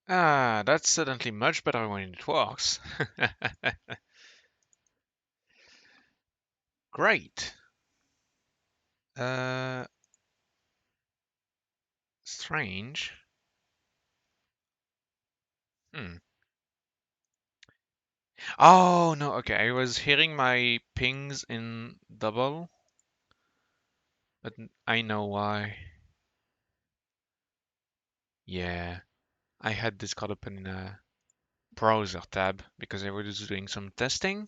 Ah, that's certainly much better when it works. Great. Uh, Strange. Hmm. Oh, no, okay. I was hearing my pings in double, but I know why. Yeah, I had Discord open in a browser tab because I was doing some testing.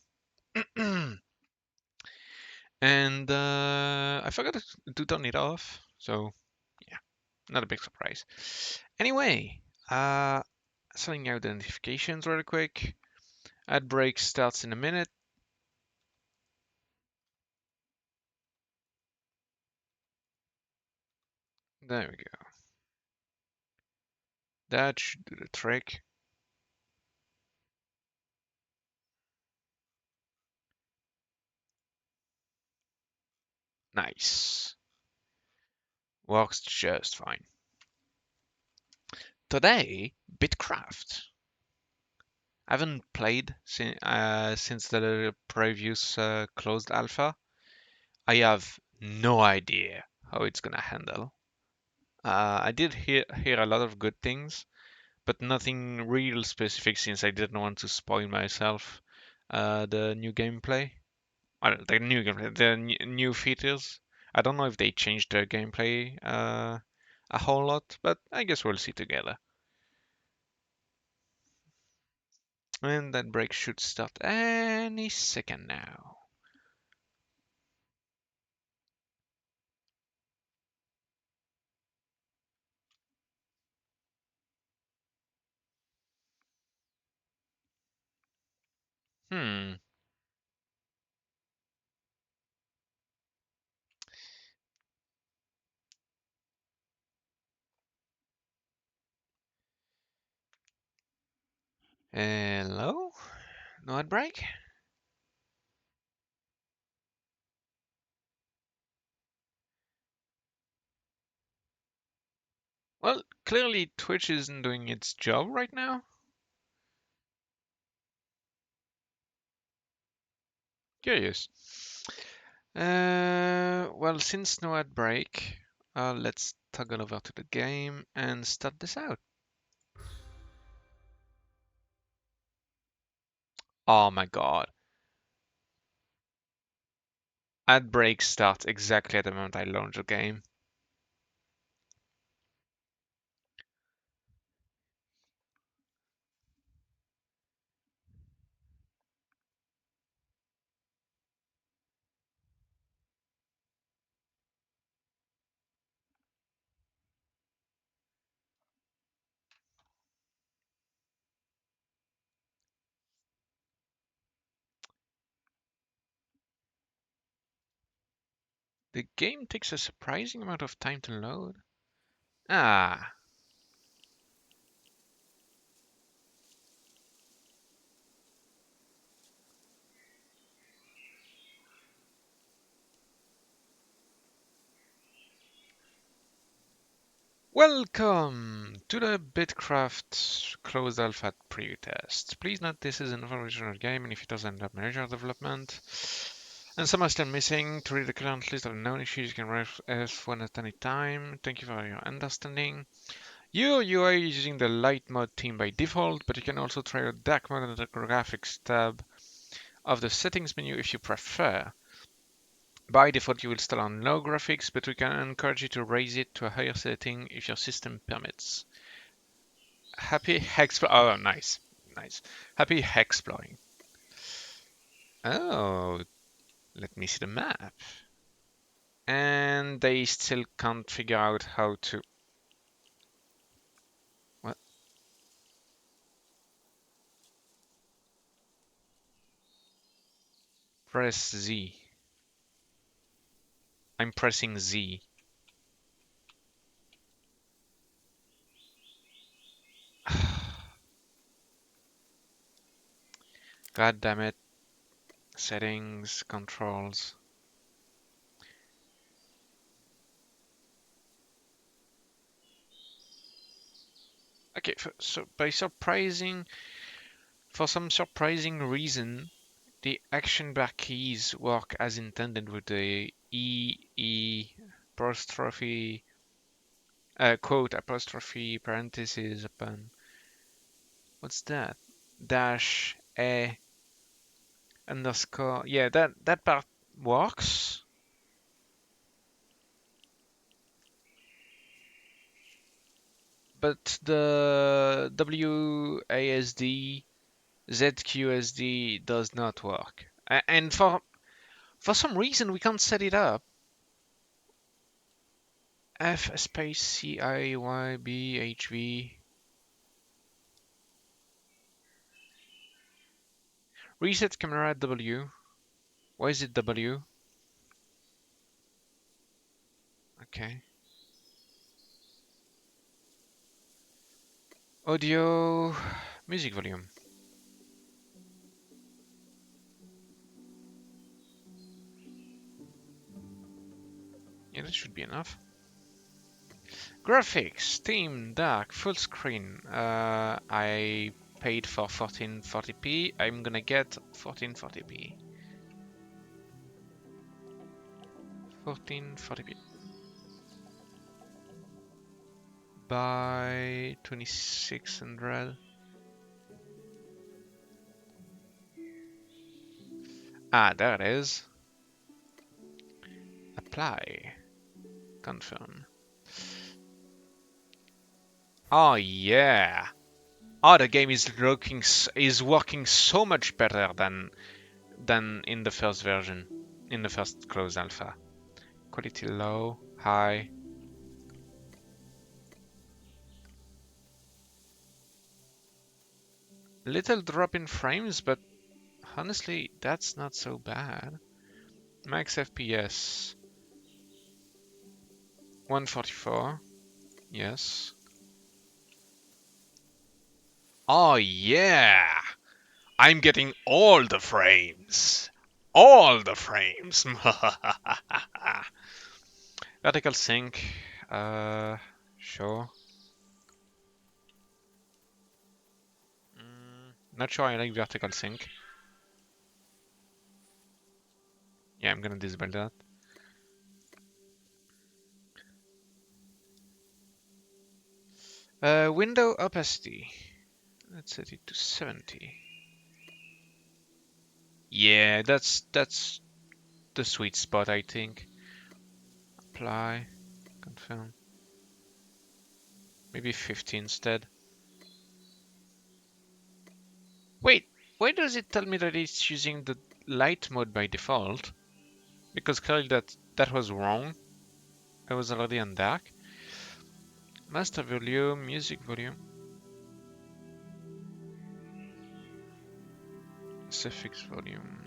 And I forgot to turn it off. So, yeah, not a big surprise. Anyway, setting out the notifications really quick. Ad break starts in a minute. There we go. That should do the trick. Nice. Works just fine. Today, Bitcraft. I haven't played since the previous closed alpha. I have no idea how it's gonna handle. I did hear a lot of good things, but nothing real specific since I didn't want to spoil myself. The new gameplay, the new features. I don't know if they changed the gameplay a whole lot, but I guess we'll see together. And that break should start any second now. Hmm. Hello? No ad break? Well, clearly Twitch isn't doing its job right now. Curious. Well, since no ad break, let's toggle over to the game and start this out. Oh my god. Ad break starts exactly at the moment I launch the game. The game takes a surprising amount of time to load. Ah, welcome to the Bitcraft closed alpha preview test. Please note this is an original game and if it doesn't have major development and some are still missing, to read the current list of known issues you can write F1 at any time. Thank you for your understanding. Your UI is using the light mode theme by default, but you can also try a dark mode in the graphics tab of the settings menu if you prefer. By default, you will still on low graphics, but we can encourage you to raise it to a higher setting if your system permits. Happy exploring. Oh, nice. Nice. Happy exploring. Oh, let me see the map. And they still can't figure out how to. What? Press Z. I'm pressing Z. God damn it. Settings, controls. Okay, so for some surprising reason, the action bar keys work as intended with the E apostrophe quote apostrophe parentheses upon what's that? Dash A underscore. Yeah, that part works. But the WASD ZQSD does not work. And for some reason we can't set it up. F space CIYBHV. Reset camera W. Why is it W? Okay. Audio music volume. Yeah, that should be enough. Graphics, theme, dark, full screen. I paid for 1440p. I'm gonna get 1440p. 1440p. By 2600. Ah, there it is. Apply. Confirm. Oh yeah. Oh, the game is working so much better than in the first version, in the first closed alpha. Quality low, high. Little drop in frames, but honestly, that's not so bad. Max FPS 144. Yes. Oh yeah. I'm getting all the frames. All the frames. Vertical sync. Sure. Not sure I like vertical sync. Yeah, I'm gonna disable that. Window opacity. Let's set it to 70. Yeah, that's the sweet spot, I think. Apply, confirm. Maybe 50 instead. Wait, why does it tell me that it's using the light mode by default? Because clearly that was wrong. I was already on dark. Master volume, music volume. Suffix volume.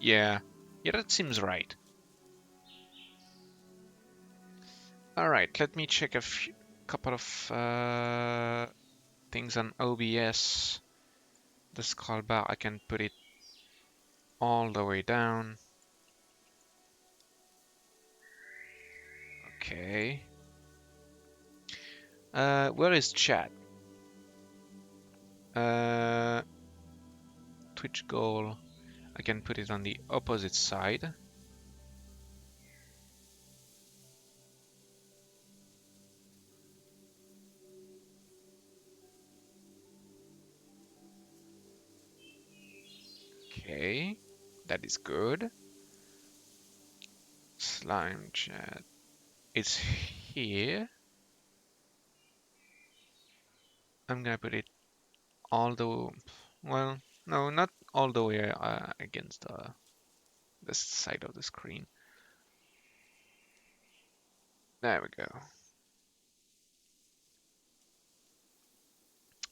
Yeah, yeah, that seems right. All right, let me check a couple of things on OBS. The scroll bar, I can put it all the way down. Okay. Where is chat? Twitch goal. I can put it on the opposite side. Okay, that is good. Slime chat. It's here. I'm gonna put it all the well, no, not all the way against the side of the screen. There we go.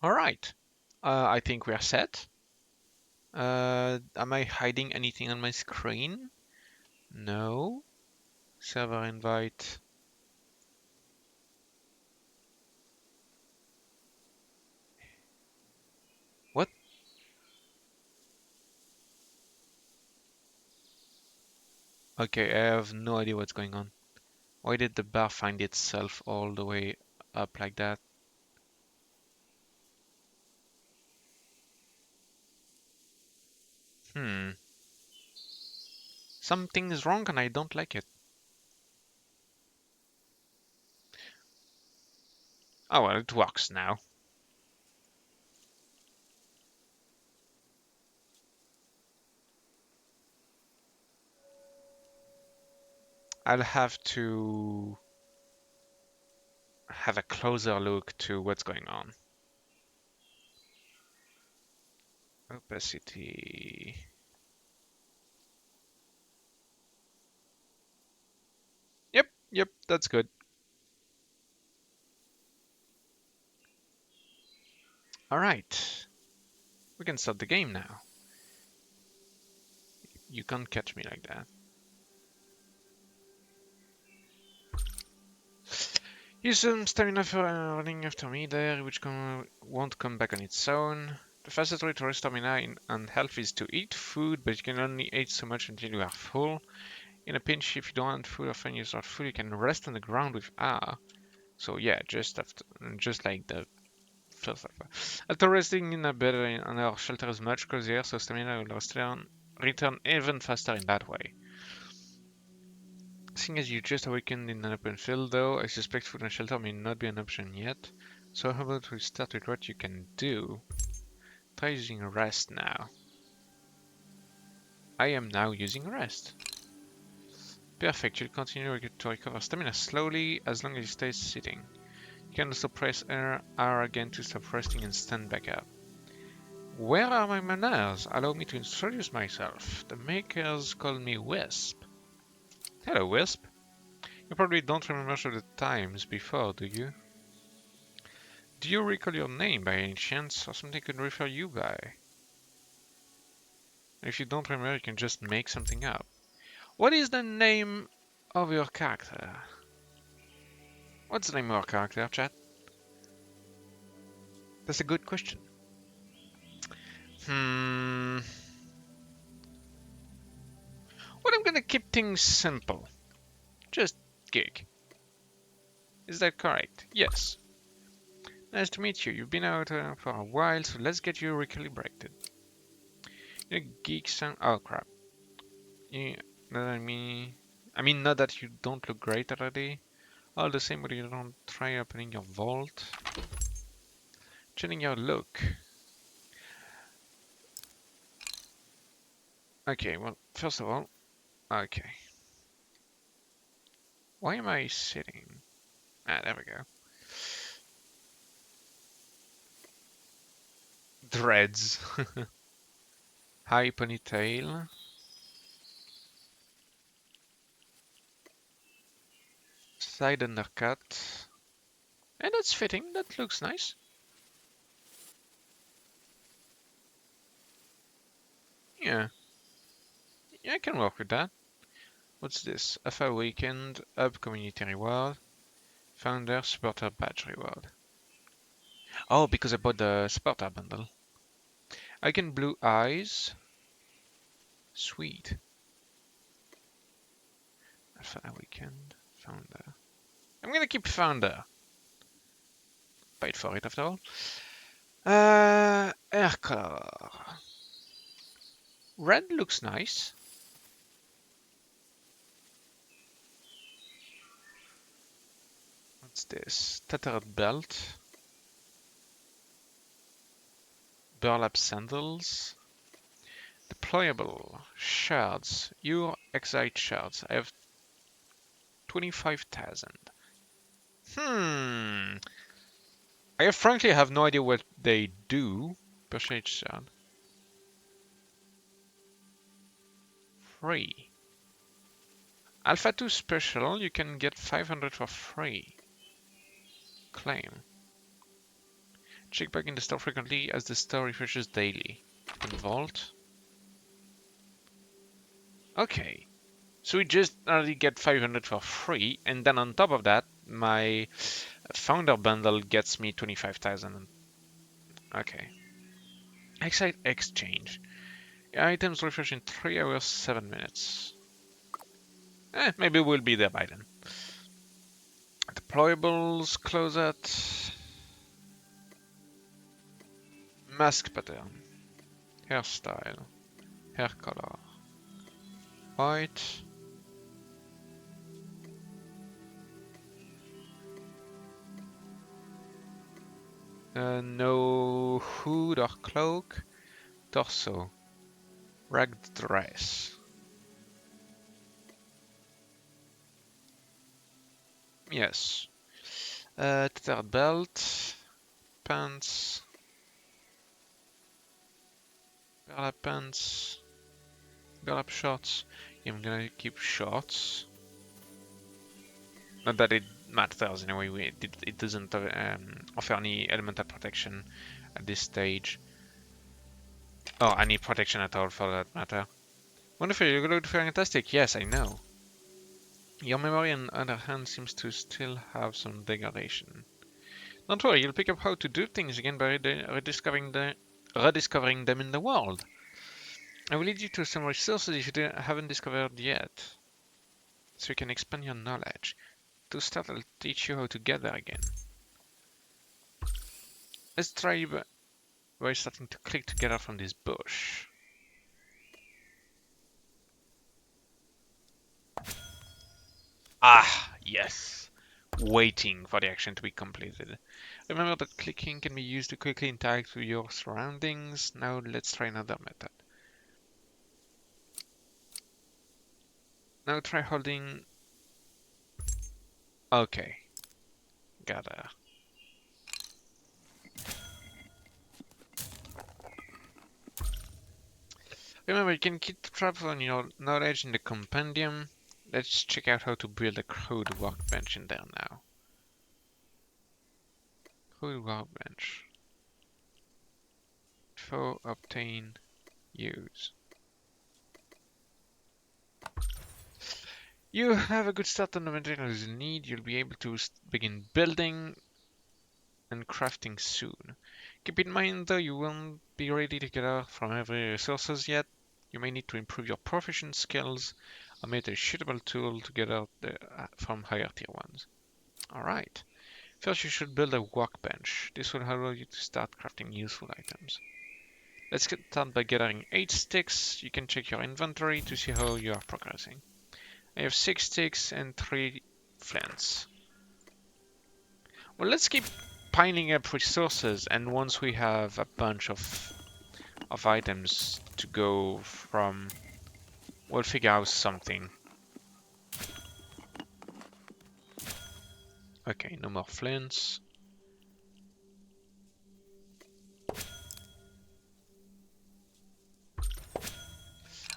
All right. I think we are set. Am I hiding anything on my screen? No. Server invite. What? Okay, I have no idea what's going on. Why did the bar find itself all the way up like that. Something is wrong and I don't like it. Oh well, it works now. I'll have to have a closer look to what's going on. Opacity. Yep, that's good. Alright, we can start the game now. You can't catch me like that. Use some stamina for running after me there, which won't come back on its own. The fastest way to restore stamina and health is to eat food, but you can only eat so much until you are full. In a pinch, if you don't want food or find yourself full, you can rest on the ground with R. So yeah, just like the first alpha. After resting in a bed and our shelter is much cozier, so stamina will return even faster in that way. Seeing as you just awakened in an open field though, I suspect food and shelter may not be an option yet. So how about we start with what you can do? Try using rest now. I am now using rest. Perfect, you'll continue to recover stamina slowly as long as you stay sitting. You can also press R again to stop resting and stand back up. Where are my manners? Allow me to introduce myself. The makers call me Wisp. Hello, Wisp. You probably don't remember much of the times before, do you? Do you recall your name by any chance, or something I could refer you by? If you don't remember, you can just make something up. What is the name of your character? What's the name of your character, chat? That's a good question. Well, I'm gonna keep things simple. Just Gig. Is that correct? Yes. Nice to meet you. You've been out for a while, so let's get you recalibrated. You know, Geek sound. Oh crap. You, I mean, not that you don't look great already. All the same, but you don't try opening your vault. Changing your look. Okay, well, first of all, okay. Why am I sitting? Ah, there we go. Dreads. High ponytail. Side undercut. And that's fitting, that looks nice. Yeah. Yeah, I can work with that. What's this? Alpha Weekend, Hub Community Reward, Founder Supporter Badge Reward. Oh, because I bought the Supporter bundle. I can blue eyes. Sweet. Alpha Weekend, Founder. I'm gonna keep Founder. Paid for it after all. Hair color. Red looks nice. What's this? Tattered belt. Burlap sandals. Deployable shards. Your Excite shards. I have 25,000. I frankly have no idea what they do. Percentage shard. Free. Alpha 2 special, you can get 500 for free. Claim. Check back in the store frequently as the store refreshes daily. Open vault. Okay. So we just already get 500 for free, and then on top of that, my founder bundle gets me 25,000. Okay. Excite exchange. Items refresh in 3 hours, 7 minutes. Maybe we'll be there by then. Deployables, closet, mask pattern, hairstyle, hair color, white, no hood or cloak, torso, ragged dress. Yes. Tethered belt, pants, burlap pants, burlap shorts. I'm gonna keep shorts. Not that it matters anyway. It doesn't offer any elemental protection at this stage. Or any protection at all for that matter. Wonderful, you look fantastic. Yes, I know. Your memory, on the other hand, seems to still have some degradation. Don't worry, you'll pick up how to do things again by rediscovering them in the world. I will lead you to some resources if you haven't discovered yet, so you can expand your knowledge. To start, I'll teach you how to gather again. Let's try by starting to click together from this bush. Ah, yes. Waiting for the action to be completed. Remember that clicking can be used to quickly interact with your surroundings. Now let's try another method. Now try holding... Okay. Gather. Remember, you can keep track on your knowledge in the compendium. Let's check out how to build a crude workbench in there now. Crude workbench. Info, obtain, use. You have a good start on the materials you need. You'll be able to begin building and crafting soon. Keep in mind though, you won't be ready to gather from every resources yet. You may need to improve your proficient skills or make a suitable tool to gather from higher tier ones. Alright. First you should build a workbench. This will allow you to start crafting useful items. Let's get started by gathering 8 sticks. You can check your inventory to see how you are progressing. I have 6 sticks and 3 flints. Well, let's keep piling up resources, and once we have a bunch of items to go from, we'll figure out something. Okay, no more flints.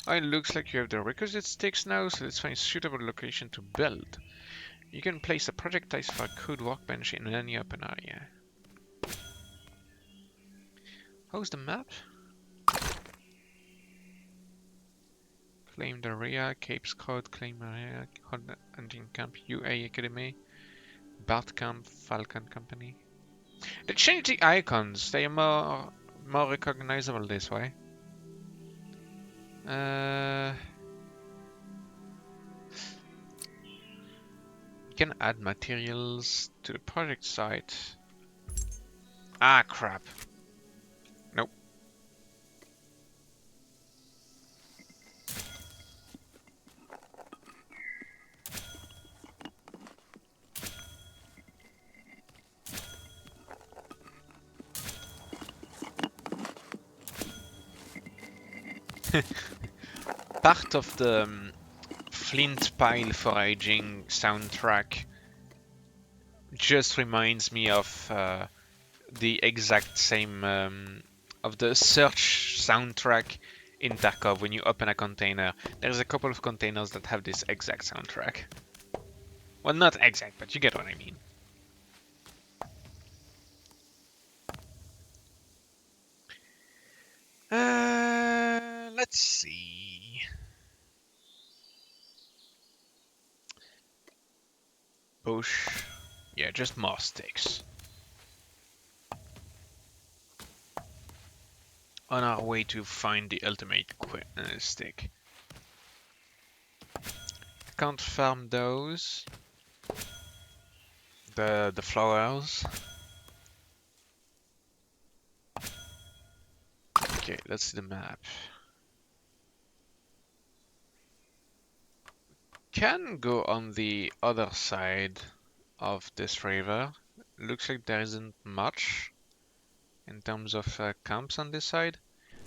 Oh, it looks like you have the requisite sticks now, so let's find a suitable location to build. You can place a projectile for a crude workbench in any open area. How's the map? Claimed area, Cape Scout, claim area, hunting camp, UA Academy, Bart Camp, Falcon Company. They changed the icons, they are more recognizable this way. You can add materials to the project site. Ah, crap. Nope. Part of the Flint Pile Foraging soundtrack just reminds me of the exact same of the search soundtrack in Tarkov. When you open a container, there's a couple of containers that have this exact soundtrack. Well, not exact, but you get what I mean. Let's see. Bush. Yeah, just more sticks. On our way to find the ultimate stick. Can't farm those. The flowers. Okay, let's see the map. Can go on the other side of this river. Looks like there isn't much in terms of camps on this side.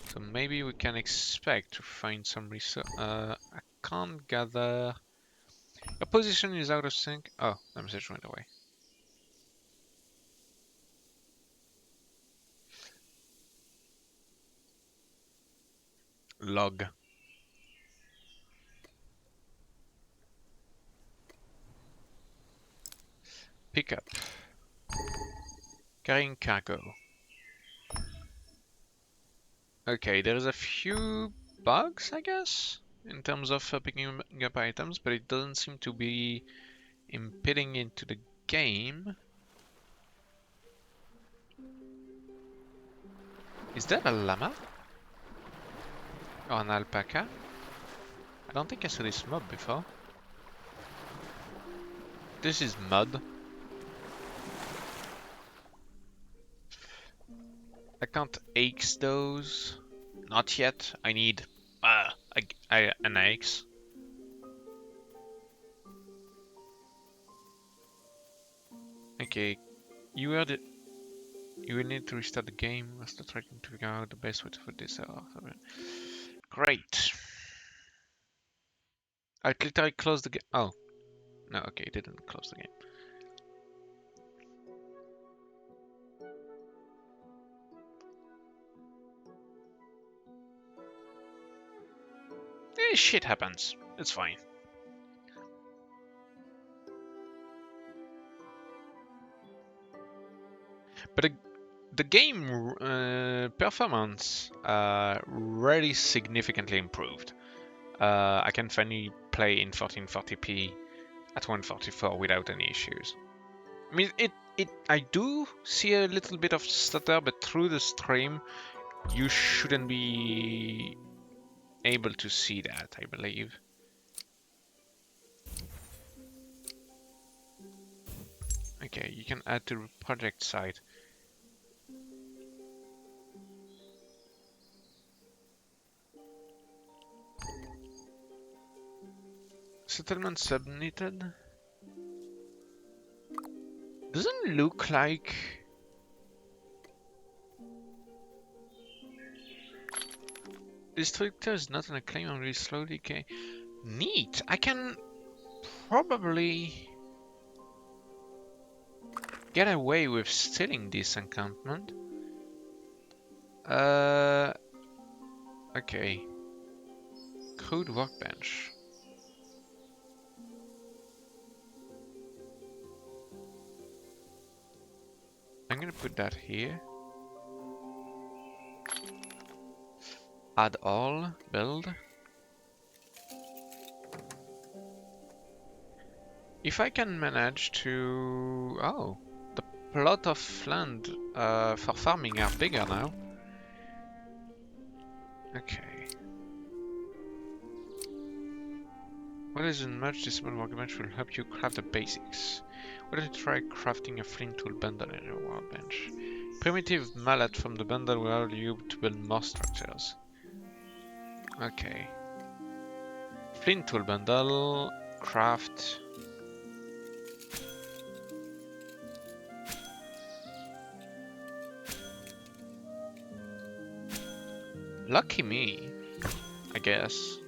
So maybe we can expect to find some resource. I can't gather. Your position is out of sync. Oh, the message went away. Log. Pickup. Carrying cargo. Okay, there's a few bugs, I guess, in terms of picking up items, but it doesn't seem to be impeding into the game. Is that a llama? Or an alpaca? I don't think I saw this mob before. This is mud. I can't axe those. Not yet. I need an axe. Okay, you are the. You will need to restart the game. We're still trying to figure out the best way to put this out. Great. I literally closed the game. Oh, no, okay, it didn't close the game. Shit happens. It's fine. But the game performance really significantly improved. I can finally play in 1440p at 144 without any issues. I mean, I do see a little bit of stutter, but through the stream, you shouldn't be able to see that, I believe. Okay, you can add to the project site. Settlement submitted. Doesn't look like. Destructor is not on a claim on really slowly. Okay. Neat. I can probably get away with stealing this encampment. Okay. Crude workbench. I'm gonna put that here. Add all, build. If I can manage to... Oh, the plot of land for farming are bigger now. Okay. What is a much disable workbench will help you craft the basics. Why don't you try crafting a flint tool bundle in your workbench? Primitive mallet from the bundle will allow you to build more structures. Okay. Flint tool bundle, craft. Lucky me, I guess.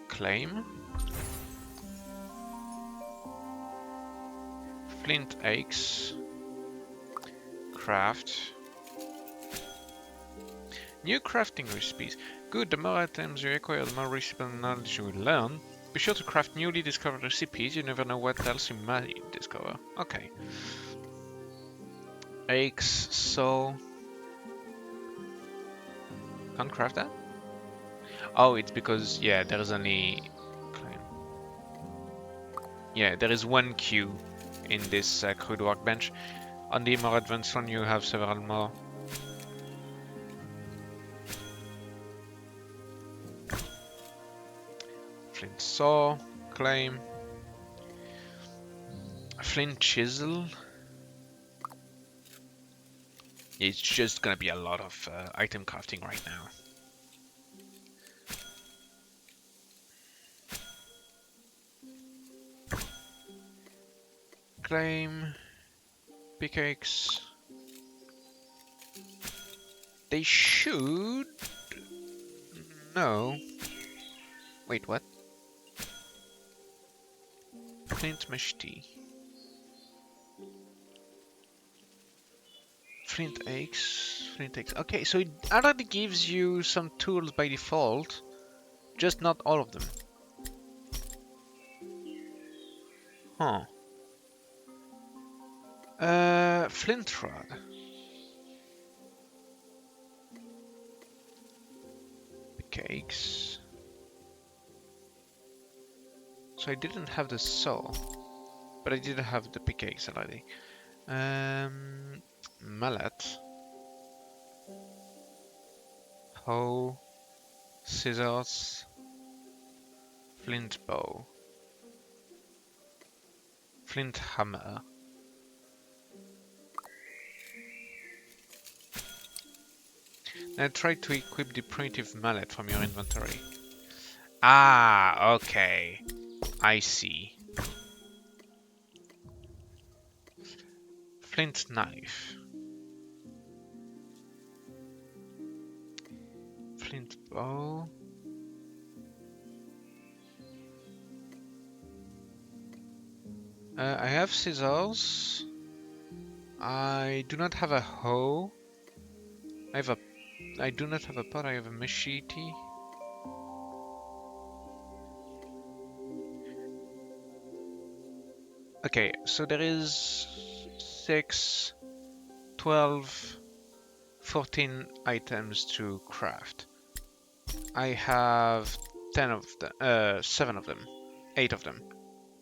Claim. Flint axe. Craft. New crafting recipes. Good, the more items you acquire, the more recipe knowledge you will learn. Be sure to craft newly discovered recipes, you never know what else you might discover. Okay. Axe, saw. Can't craft that? Oh, it's because, yeah, there is only... Yeah, there is one queue in this crude workbench. On the more advanced one, you have several more. Flint saw, claim. Flint chisel. It's just gonna be a lot of item crafting right now. Claim. Pickaxe. They should... No. Wait, what? Flint machete. Flint axe. Flint axe. Okay, so it already gives you some tools by default, just not all of them. Huh. Flint rod. Pickaxe. So I didn't have the saw, but I did have the pickaxe already. Mallet. Hoe. Scissors. Flint bow. Flint hammer. Now try to equip the primitive mallet from your inventory. Ah, okay. I see. Flint knife. Flint bow. I have scissors. I do not have a hoe. I do not have a pot, I have a machete. Okay, so there is 6, 12, 14 items to craft. I have 10 of them, 7 of them, 8 of them.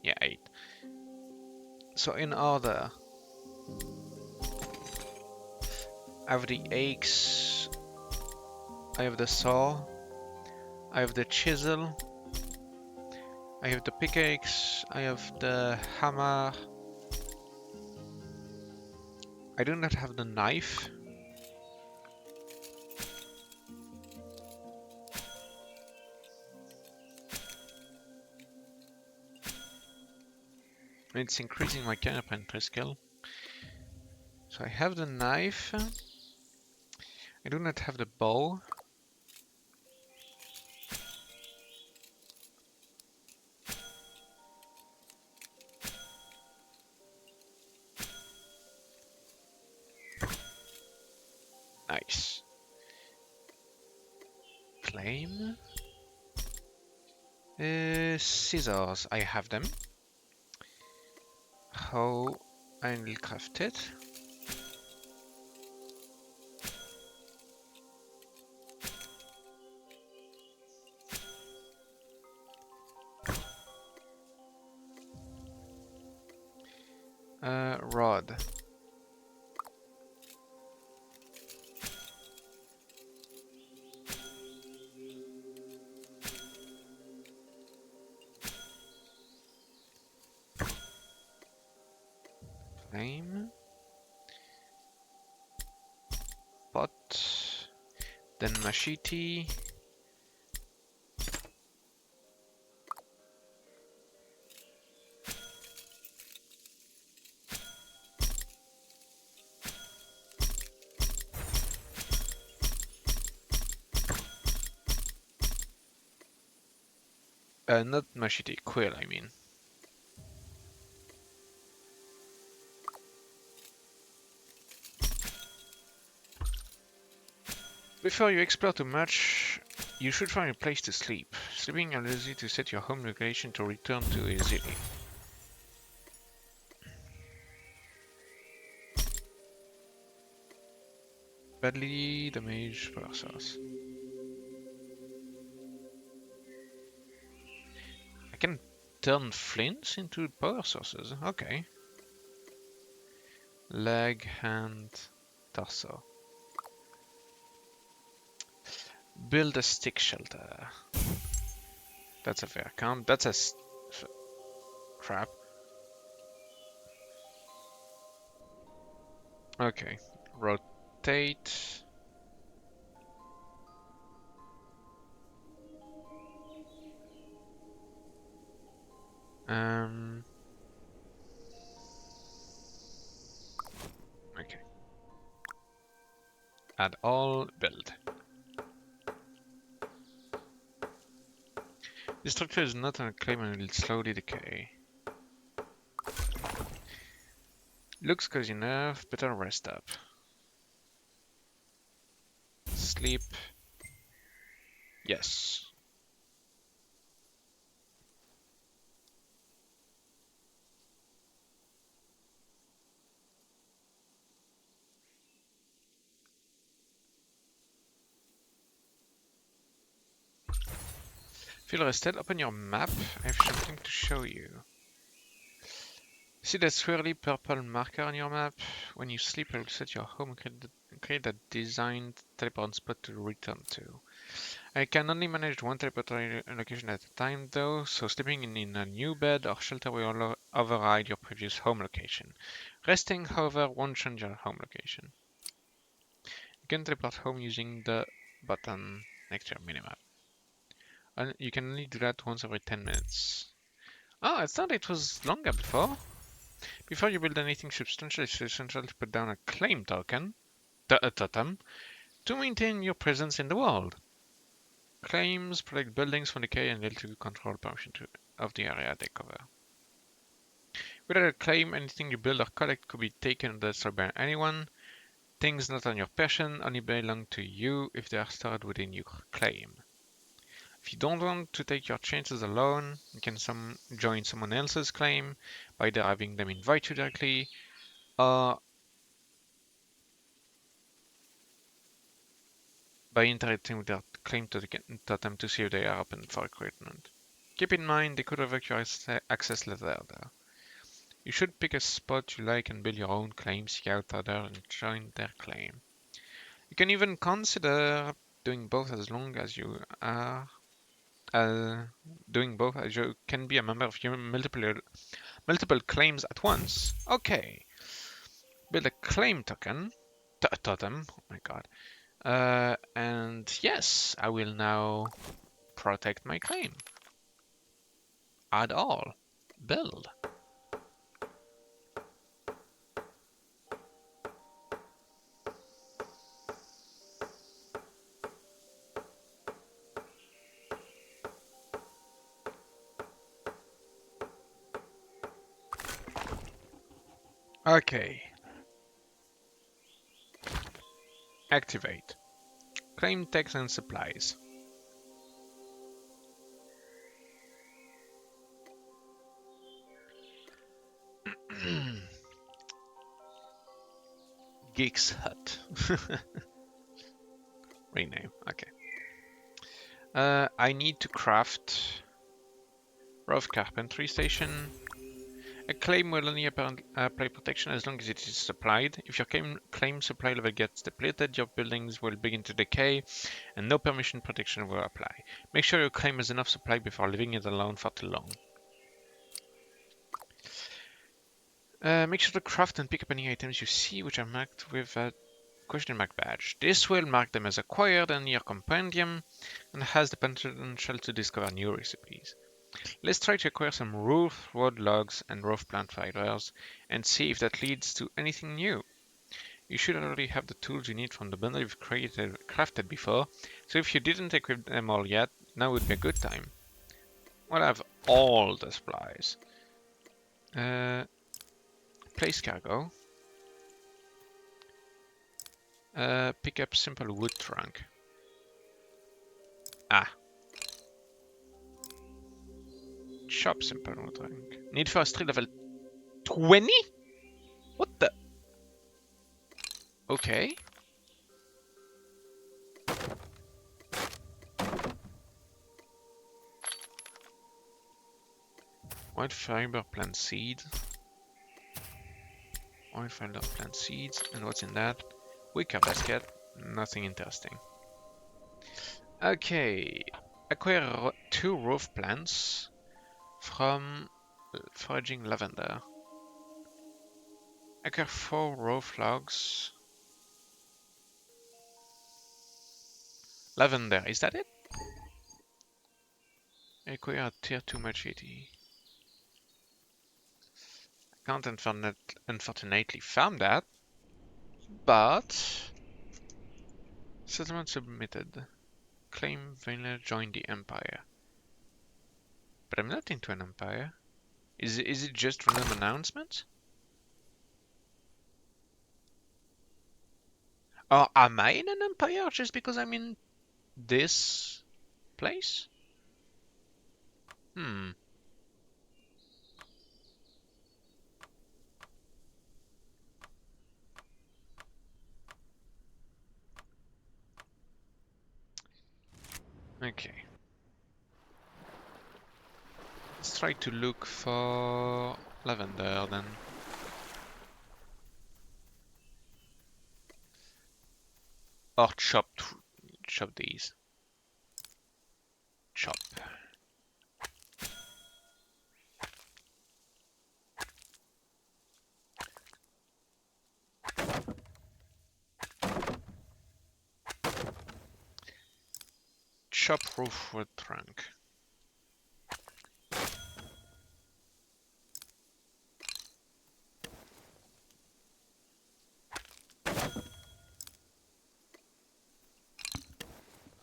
Yeah, 8. So in order, I have the axe, I have the saw, I have the chisel, I have the pickaxe, I have the hammer. I do not have the knife. It's increasing my carpentry skill. So I have the knife. I do not have the bow. Nice. Claim. Scissors, I have them. How I will craft it. Rod. Flame. Pot. Then machete. Not machete, quill, I mean. Before you explore too much, you should find a place to sleep. Sleeping allows you to set your home location to return to easily. Badly damaged power source. I can turn flints into power sources. Okay. Leg, hand, torso. Build a stick shelter. That's a fair count. That's a crap. Okay, rotate. Okay. Add all, build. This structure is not on a claim and will slowly decay. Looks cozy enough, better rest up. Sleep. Yes. Feel rested, open your map. I have something to show you. See that swirly purple marker on your map? When you sleep, it will set your home and create a designed teleport spot to return to. I can only manage one teleport location at a time though, so sleeping in a new bed or shelter will override your previous home location. Resting, however, won't change your home location. You can teleport home using the button next to your minimap. And you can only do that once every 10 minutes. Oh, I thought it was longer before. Before you build anything substantial, it's essential to put down a claim token, a totem, to maintain your presence in the world. Claims protect buildings from decay and help you control permission of the area they cover. Without a claim, anything you build or collect could be taken or destroyed by anyone. Things not on your possession only belong to you if they are stored within your claim. If you don't want to take your chances alone, you can join someone else's claim by either having them invite you directly or by interacting with their claim totem to see if they are open for recruitment. Keep in mind they could revoke your access letter though. You should pick a spot you like and build your own claim, seek out others and join their claim. You can even consider doing both as long as you are doing both as you can be a member of multiple claims at once. Okay. Build a claim token. Totem. Oh my god. And yes, I will now protect my claim. Add all. Build. Okay. Activate. Claim text and supplies. Geek's Hut. Rename. Okay. I need to craft Rough Carpentry Station. A claim will only apply protection as long as it is supplied. If your claim supply level gets depleted, your buildings will begin to decay and no permission protection will apply. Make sure your claim has enough supply before leaving it alone for too long. Make sure to craft and pick up any items you see which are marked with a question mark badge. This will mark them as acquired in your compendium and has the potential to discover new recipes. Let's try to acquire some roof wood logs and roof plant fibers and see if that leads to anything new. You should already have the tools you need from the bundle you've crafted before, so if you didn't equip them all yet, now would be a good time. We'll have all the supplies. Place cargo. Pick up simple wood trunk. Ah. Shop simple wood trunk. Need forestry level 20? What the? Okay. White fiber plant seed. White fiber plant seeds. And what's in that? Wicker basket. Nothing interesting. Okay. Acquire 2 roof plants from foraging lavender. Acquire 4 raw logs. Lavender, is that it? Acquire a tier 2 machete. I can't unfortunately farm that, but settlement submitted. Claim vanilla join the empire. But I'm not into an empire. Is it just random announcement? Or am I in an empire just because I'm in this place? Hmm. Okay. Let's try to look for lavender then. Or chop these. Chop. Chop roof wood trunk.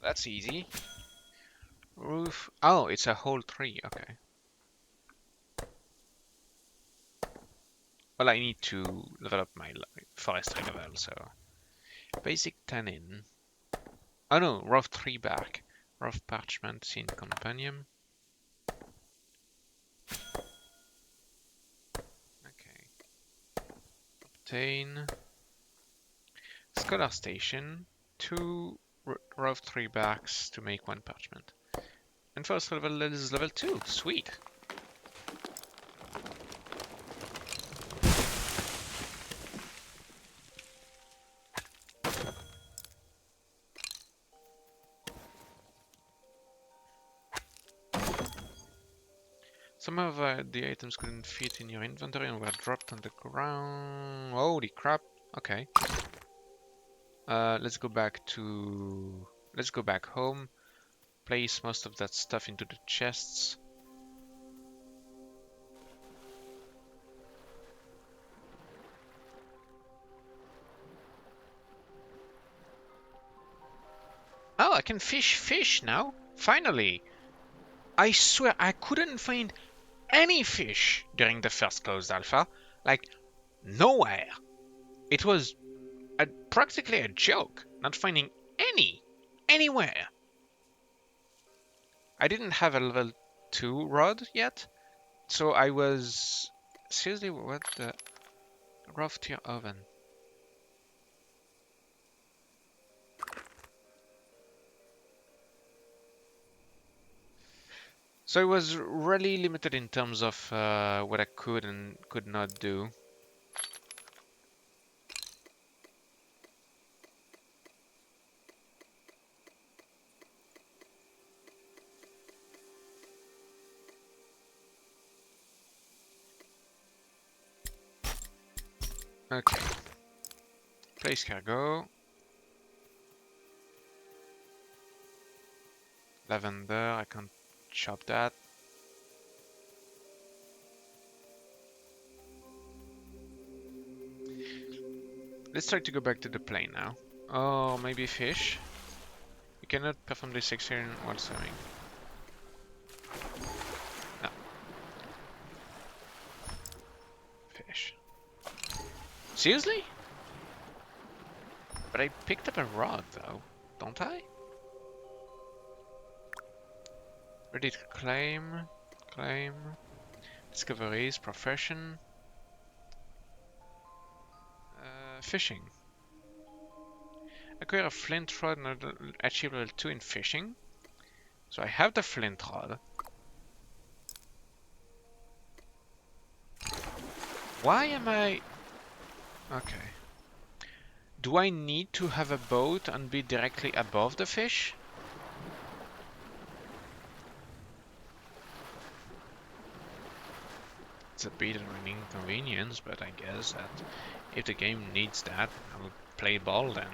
That's easy. Roof. Oh, it's a whole tree. Okay. Well, I need to level up my forestry level, so basic tannin. Oh no, rough tree bark, rough parchment, seen companion. Okay. Obtain scholar station, 2 rough tree barks to make 1 parchment. And forest level is level 2. Sweet. Some of the items couldn't fit in your inventory and were dropped on the ground. Holy crap. Okay. Let's go back home. Place most of that stuff into the chests. Oh, I can fish now. Finally. I swear I couldn't find any fish during the first closed alpha. Like, nowhere. It was practically a joke, not finding anywhere. I didn't have a level 2 rod yet, so I was... Seriously, what the... Rough tier oven. So I was really limited in terms of what I could and could not do. Okay. Place cargo. Lavender, I can't chop that. Let's try to go back to the plane now. Oh, maybe fish? You cannot perform this action while swimming. No. Fish. Seriously? But I picked up a rod though, don't I? Ready to claim. Discoveries, profession. Fishing. Acquire a flint rod and achieve level 2 in fishing. So I have the flint rod. Why am I... Okay. Do I need to have a boat and be directly above the fish? It's a bit of an inconvenience, but I guess that if the game needs that, I will play ball then.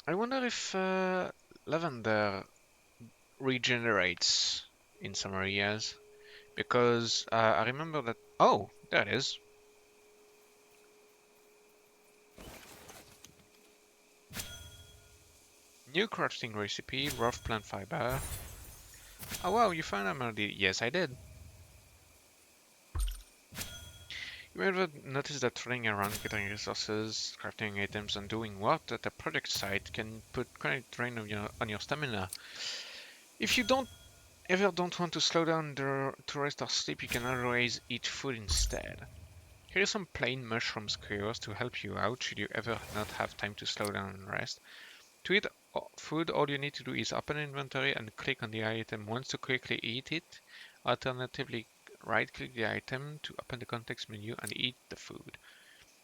I wonder if lavender regenerates in some areas, because I remember that. Oh, there it is. New crafting recipe, rough plant fiber. Oh wow, you found a melody. Yes, I did. You may have noticed that trolling around, getting resources, crafting items, and doing work at a project site can put quite a drain on your stamina. If you don't want to slow down to rest or sleep, you can always eat food instead. Here are some plain mushroom skewers to help you out should you ever not have time to slow down and rest. To eat food, all you need to do is open inventory and click on the item once to quickly eat it. Alternatively, right-click the item to open the context menu and eat the food.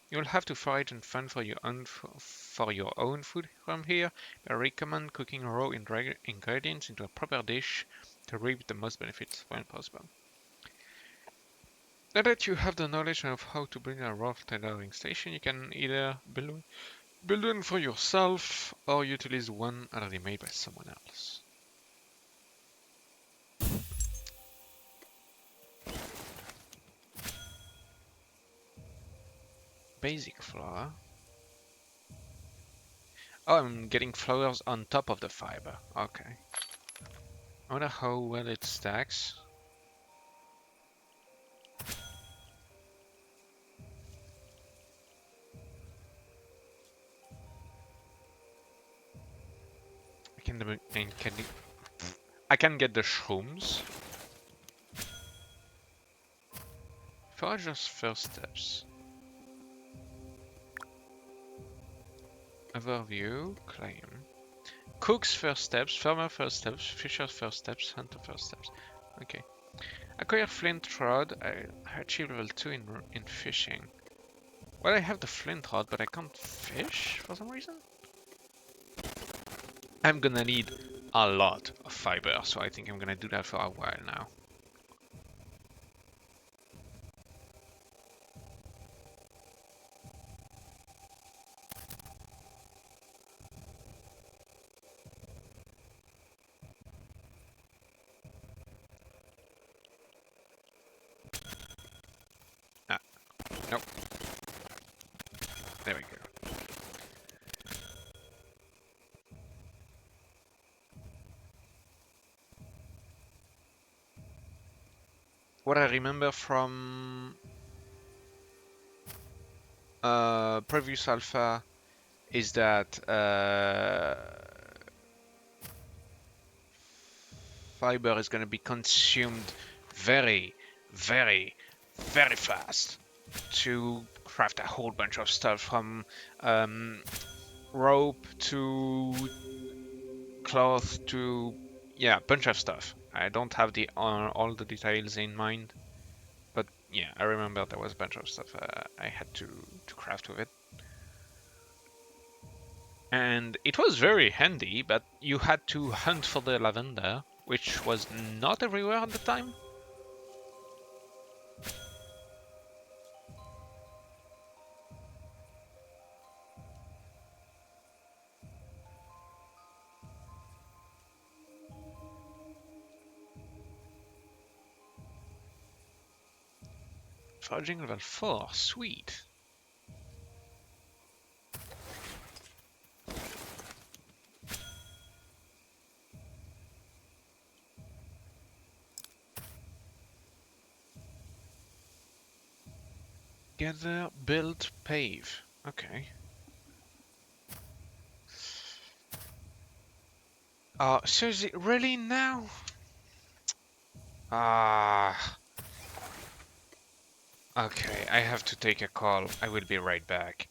You'll have to forage and fend for your own food from here. I recommend cooking raw ingredients into a proper dish to reap the most benefits when possible. Now that you have the knowledge of how to build a raw tailoring station, you can either build one for yourself or utilize one already made by someone else. Basic flour. Oh, I'm getting flowers on top of the fiber. Okay. I wonder how well it stacks. I can get the shrooms. Forager's first steps. Overview, claim. Cook's first steps, farmer first steps, fisher's first steps, hunter first steps. Okay. Acquire flint rod. I achieved level 2 in fishing. Well, I have the flint rod, but I can't fish for some reason. I'm gonna need a lot of fiber, so I think I'm gonna do that for a while now. Ah, nope. There we go. What I remember from previous alpha is that fiber is going to be consumed very, very, very fast to craft a whole bunch of stuff from rope to cloth to yeah, a bunch of stuff. I don't have the all the details in mind, but yeah, I remember there was a bunch of stuff I had to craft with it. And it was very handy, but you had to hunt for the lavender, which was not everywhere at the time. Foraging level 4, sweet. Gather, build, pave. Okay. Seriously, really now? Ah. Okay, I have to take a call. I will be right back.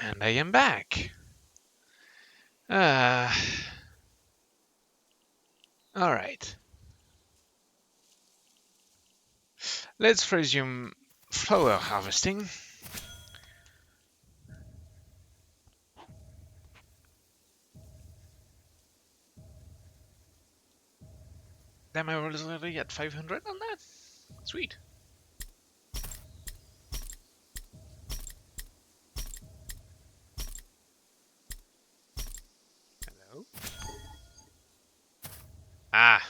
And I am back. All right. Let's resume flower harvesting. Damn, I was already at 500 on that. Sweet. Hello? Ah,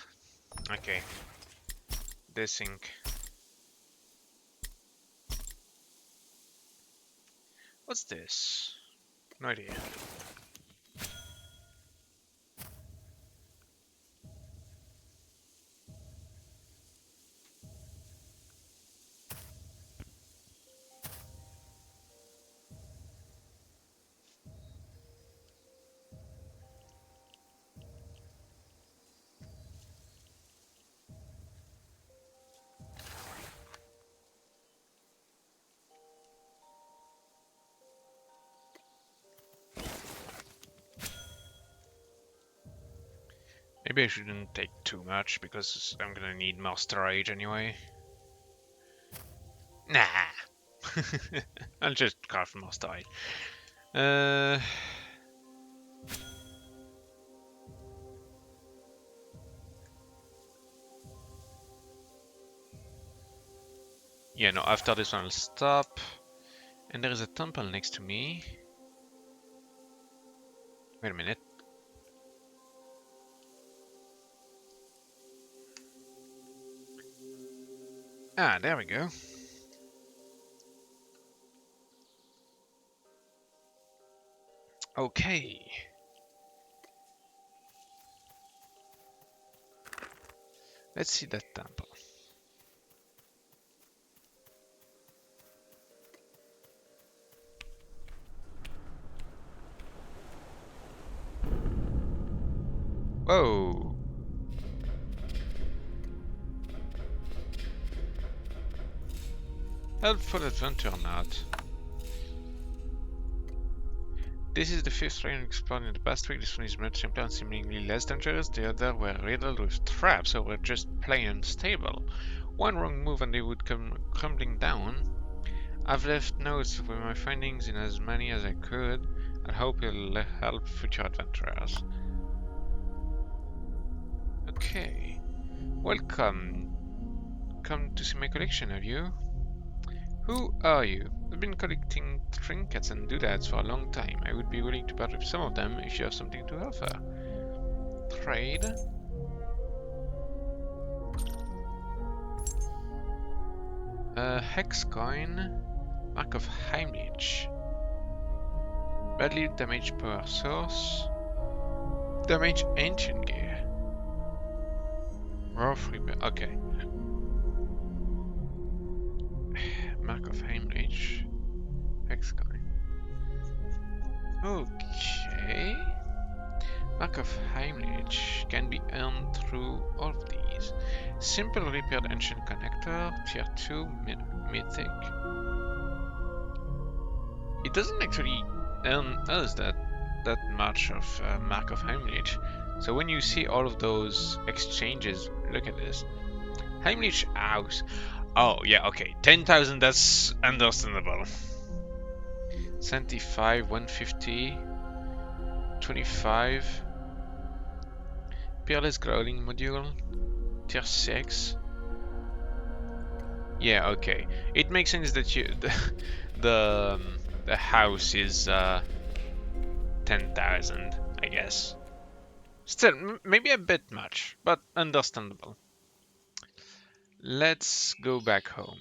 okay. Desync. What's this? No idea. Maybe I shouldn't take too much because I'm gonna need more storage anyway. Nah. I'll just craft more storage. Uh, yeah, no, after this one I'll stop. And there is a temple next to me. Wait a minute. Ah, there we go. Okay. Let's see that temple. Whoa. Helpful adventure not. This is the fifth train explored in the past week. This one is much simpler and seemingly less dangerous. The other were riddled with traps or were just plain unstable. One wrong move and they would come crumbling down. I've left notes with my findings in as many as I could. I hope it'll help future adventurers. Okay. Welcome. Come to see my collection, have you? Who are you? I've been collecting trinkets and doodads for a long time. I would be willing to part with some of them if you have something to offer. Trade. Hex coin. Mark of Heimlich. Badly damaged power source. Damaged ancient gear. Rough repair. Okay. Mark of Heimlich. Hex coin. Okay. Mark of Heimlich can be earned through all of these. Simple repaired ancient connector, tier 2 mythic. It doesn't actually earn us that much of Mark of Heimlich. So when you see all of those exchanges, look at this. Heimlich house. Oh yeah, okay. 10,000, that's understandable. 75, 150, 25. Peerless Growling module, tier 6. Yeah, okay. It makes sense that you the house is 10,000, I guess. Still, maybe a bit much, but understandable. Let's go back home.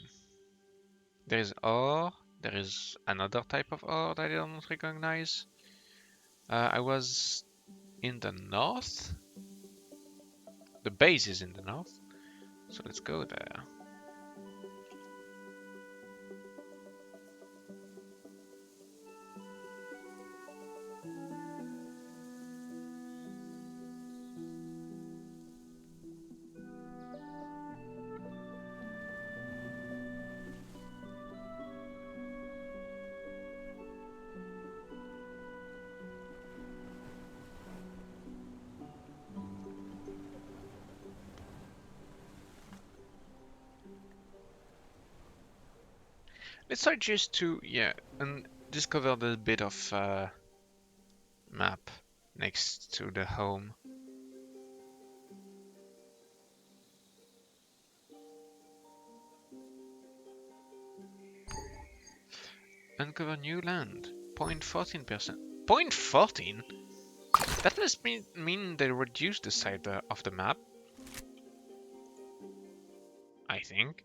There is ore. There is another type of ore that I don't recognize. I was in the north. The base is in the north, so let's go there. Let's try just to, yeah, and discover the bit of map next to the home. Uncover new land. 0.14%. 0.14? That must mean they reduced the size of the map. I think.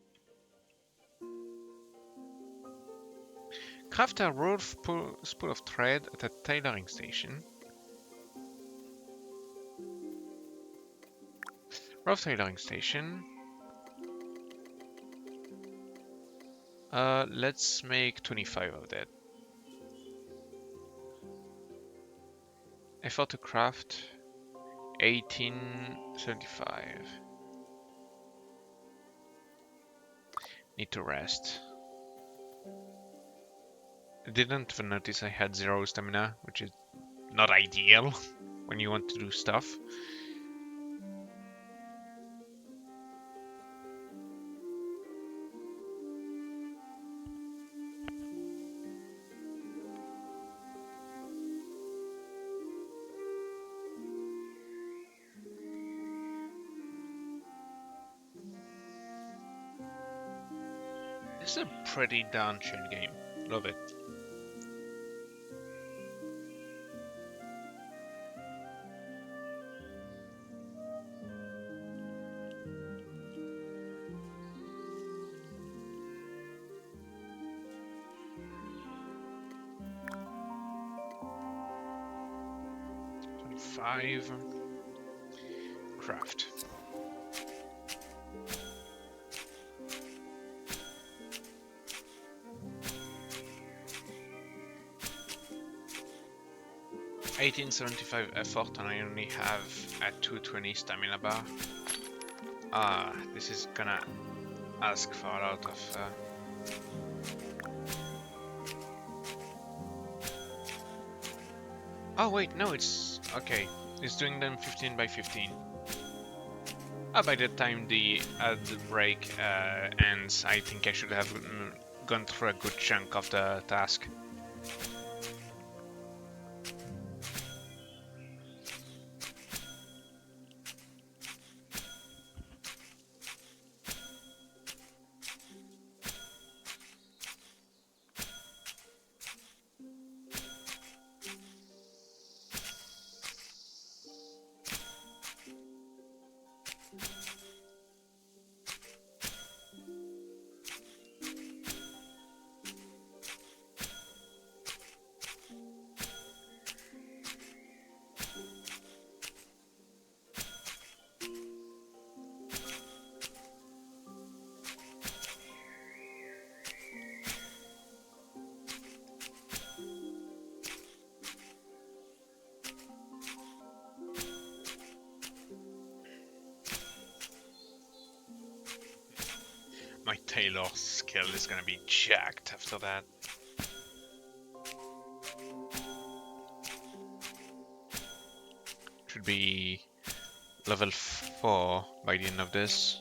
Craft a rolled spool of thread at a tailoring station. Rough tailoring station. Let's make 25 of that. Effort to craft 1875. Need to rest. I didn't even notice I had 0 stamina, which is not ideal when you want to do stuff. This is a pretty darn chill game. Love it. Five. Craft. $18.75 effort, and I only have a 220 stamina bar. This is gonna ask for a lot of. Oh wait, no, it's okay. It's doing them 15 by 15. By the time the ad break ends, I think I should have gone through a good chunk of the task. My tailor skill is gonna be jacked after that. Should be level 4 by the end of this.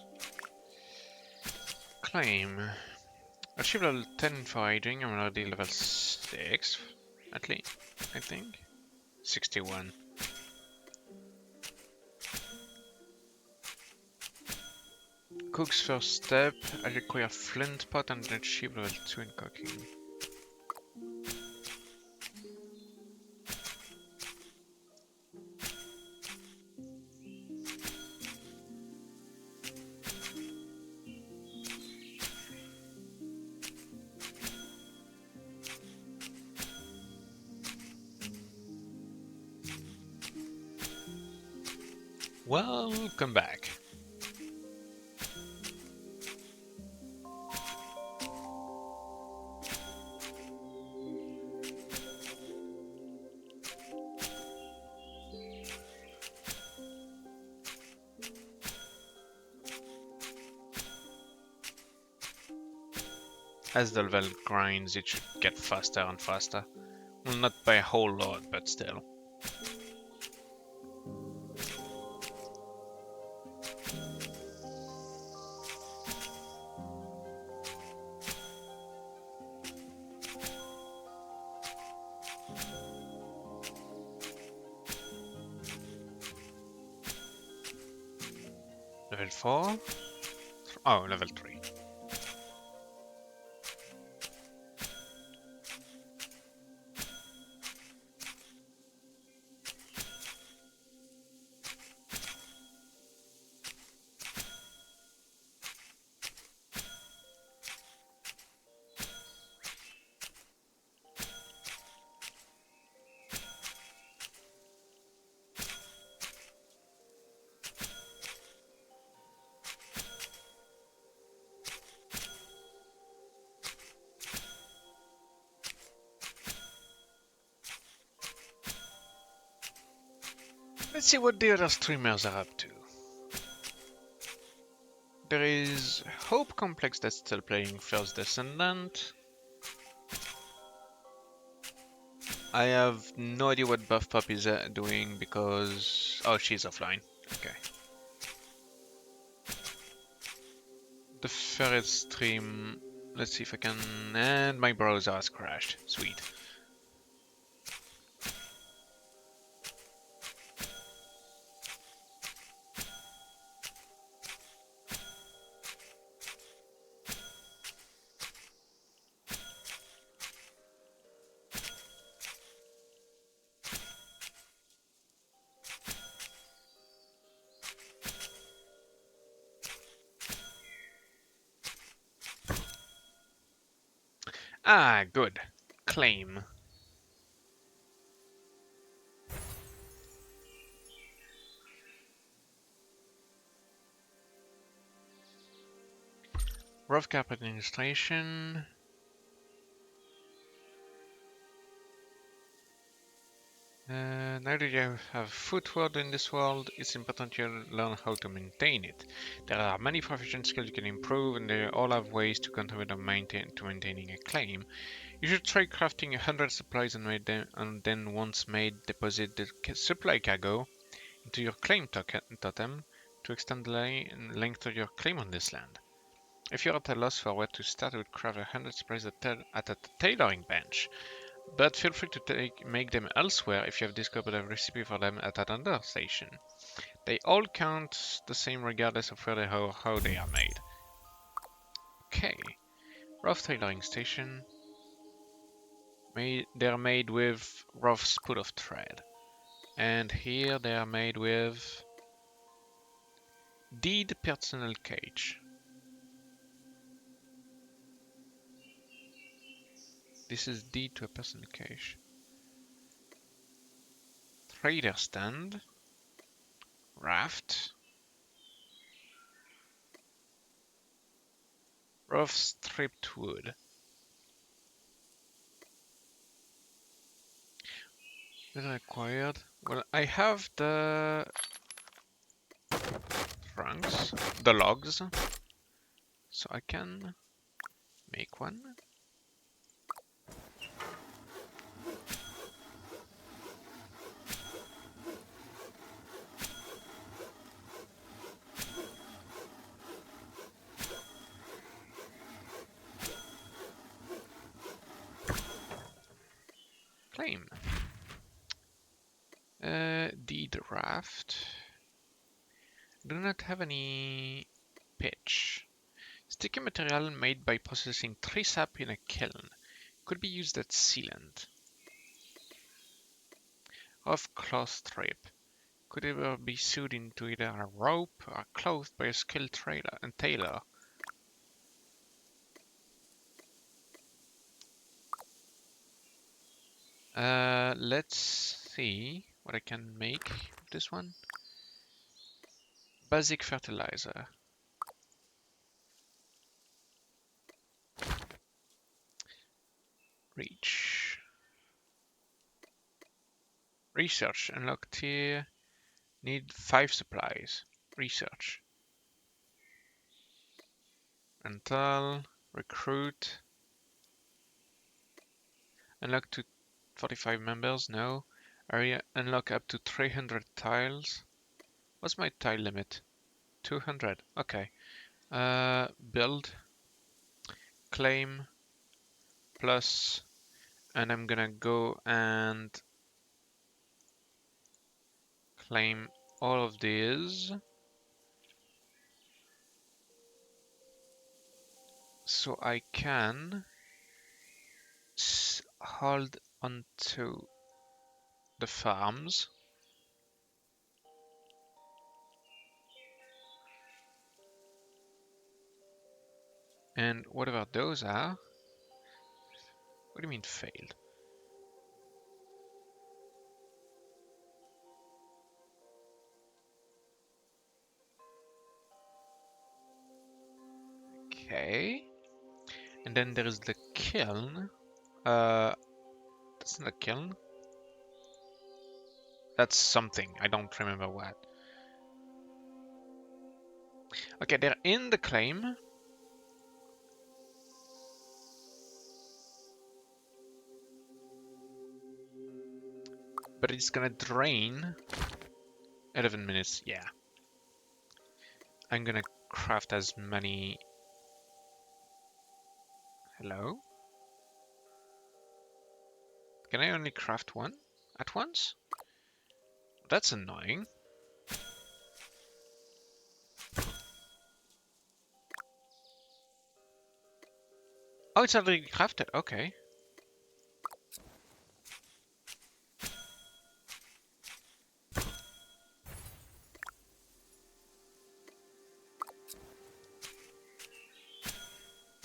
Claim. Achieve level 10 for aging. I'm already level 6, at least, I think. 61. Cook's first step. I require flint pot and achieve level 2 in cooking. Welcome back. As the level grinds, it should get faster and faster. Well, not by a whole lot, but still. Level 4? Oh, level 3. Let's see what the other streamers are up to. There is Hope Complex that's still playing First Descendant. I have no idea what Buff Pup is doing because... Oh, she's offline. Okay. The Ferret stream... Let's see if I can... And my browser has crashed. Sweet. Ah, good. Claim. Rough Cap Administration. Now that you have footwork in this world, it's important you learn how to maintain it. There are many proficient skills you can improve, and they all have ways to contribute to maintaining a claim. You should try crafting 100 supplies and then once made, deposit the supply cargo into your claim totem to extend the length of your claim on this land. If you're at a loss for where to start, I would craft 100 supplies at a tailoring bench. But feel free to make them elsewhere if you have discovered a recipe for them at another station. They all count the same regardless of where how they are made. Okay, rough tailoring station. They're made with rough spool of thread. And here they are made with deed personal cage. This is deed to a personal cage. Trader stand. Raft. Rough stripped wood. That I acquired. Well, I have the trunks, the logs, so I can make one. Claim. Deed raft. Do not have any pitch. Sticky material made by processing tree sap in a kiln. Could be used as sealant. Of cloth strip. Could ever be sewed into either a rope or cloth by a skilled tailor. Let's see what I can make with this one. Basic fertilizer. Reach. Research unlocked here. Need 5 supplies. Research. Rental. Recruit. Unlock to 45 members. No. Area unlock up to 300 tiles. What's my tile limit? 200. Okay. Build. Claim. Plus And I'm gonna go and claim all of these. So I can hold onto the farms. And whatever those are. What do you mean failed? Okay. And then there is the kiln. That's not a kiln. That's something. I don't remember what. Okay, they're in the claim. But it's gonna drain 11 minutes. Yeah. I'm gonna craft as many. Hello? Can I only craft one at once? That's annoying. Oh, it's already crafted. Okay.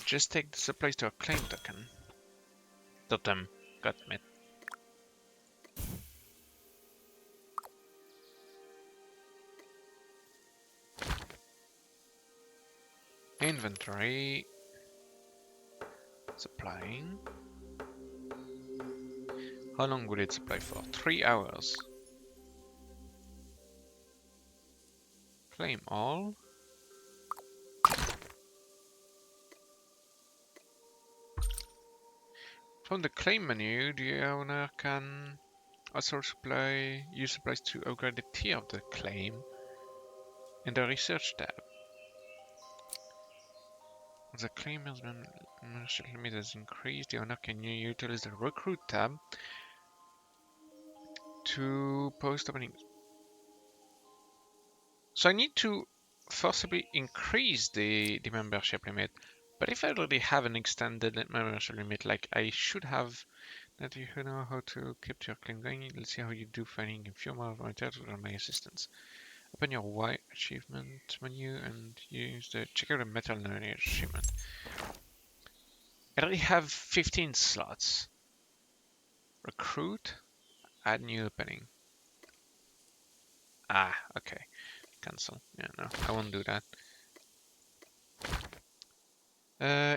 Just take the supplies to a claim token. Totem. Got it. Inventory. Supplying. How long will it supply for? 3 hours. Claim all. From the claim menu, the owner can also use supplies to upgrade the tier of the claim in the research tab. The claim has been membership limit has increased. The owner can utilize the recruit tab to post openings. So I need to forcibly increase the membership limit. But if I already have an extended membership limit, like I should have, that you know how to keep your claim going, let's see how you do finding a few more volunteers with my assistance. Open your Y achievement menu and use the check out the metal knowledge achievement. I already have 15 slots. Recruit, add new opening. Ah, okay. Cancel. Yeah, no, I won't do that.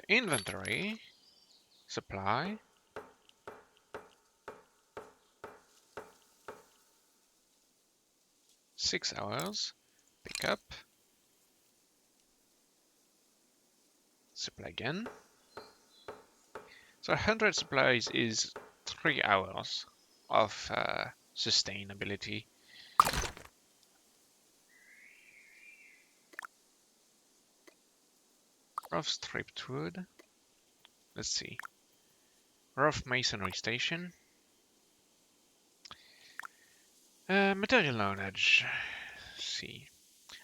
Inventory, supply. Six hours. Pick up. Supply again. So 100 supplies is 3 hours of sustainability. Rough stripped wood. Let's see. Rough masonry station. Material knowledge. Let's see.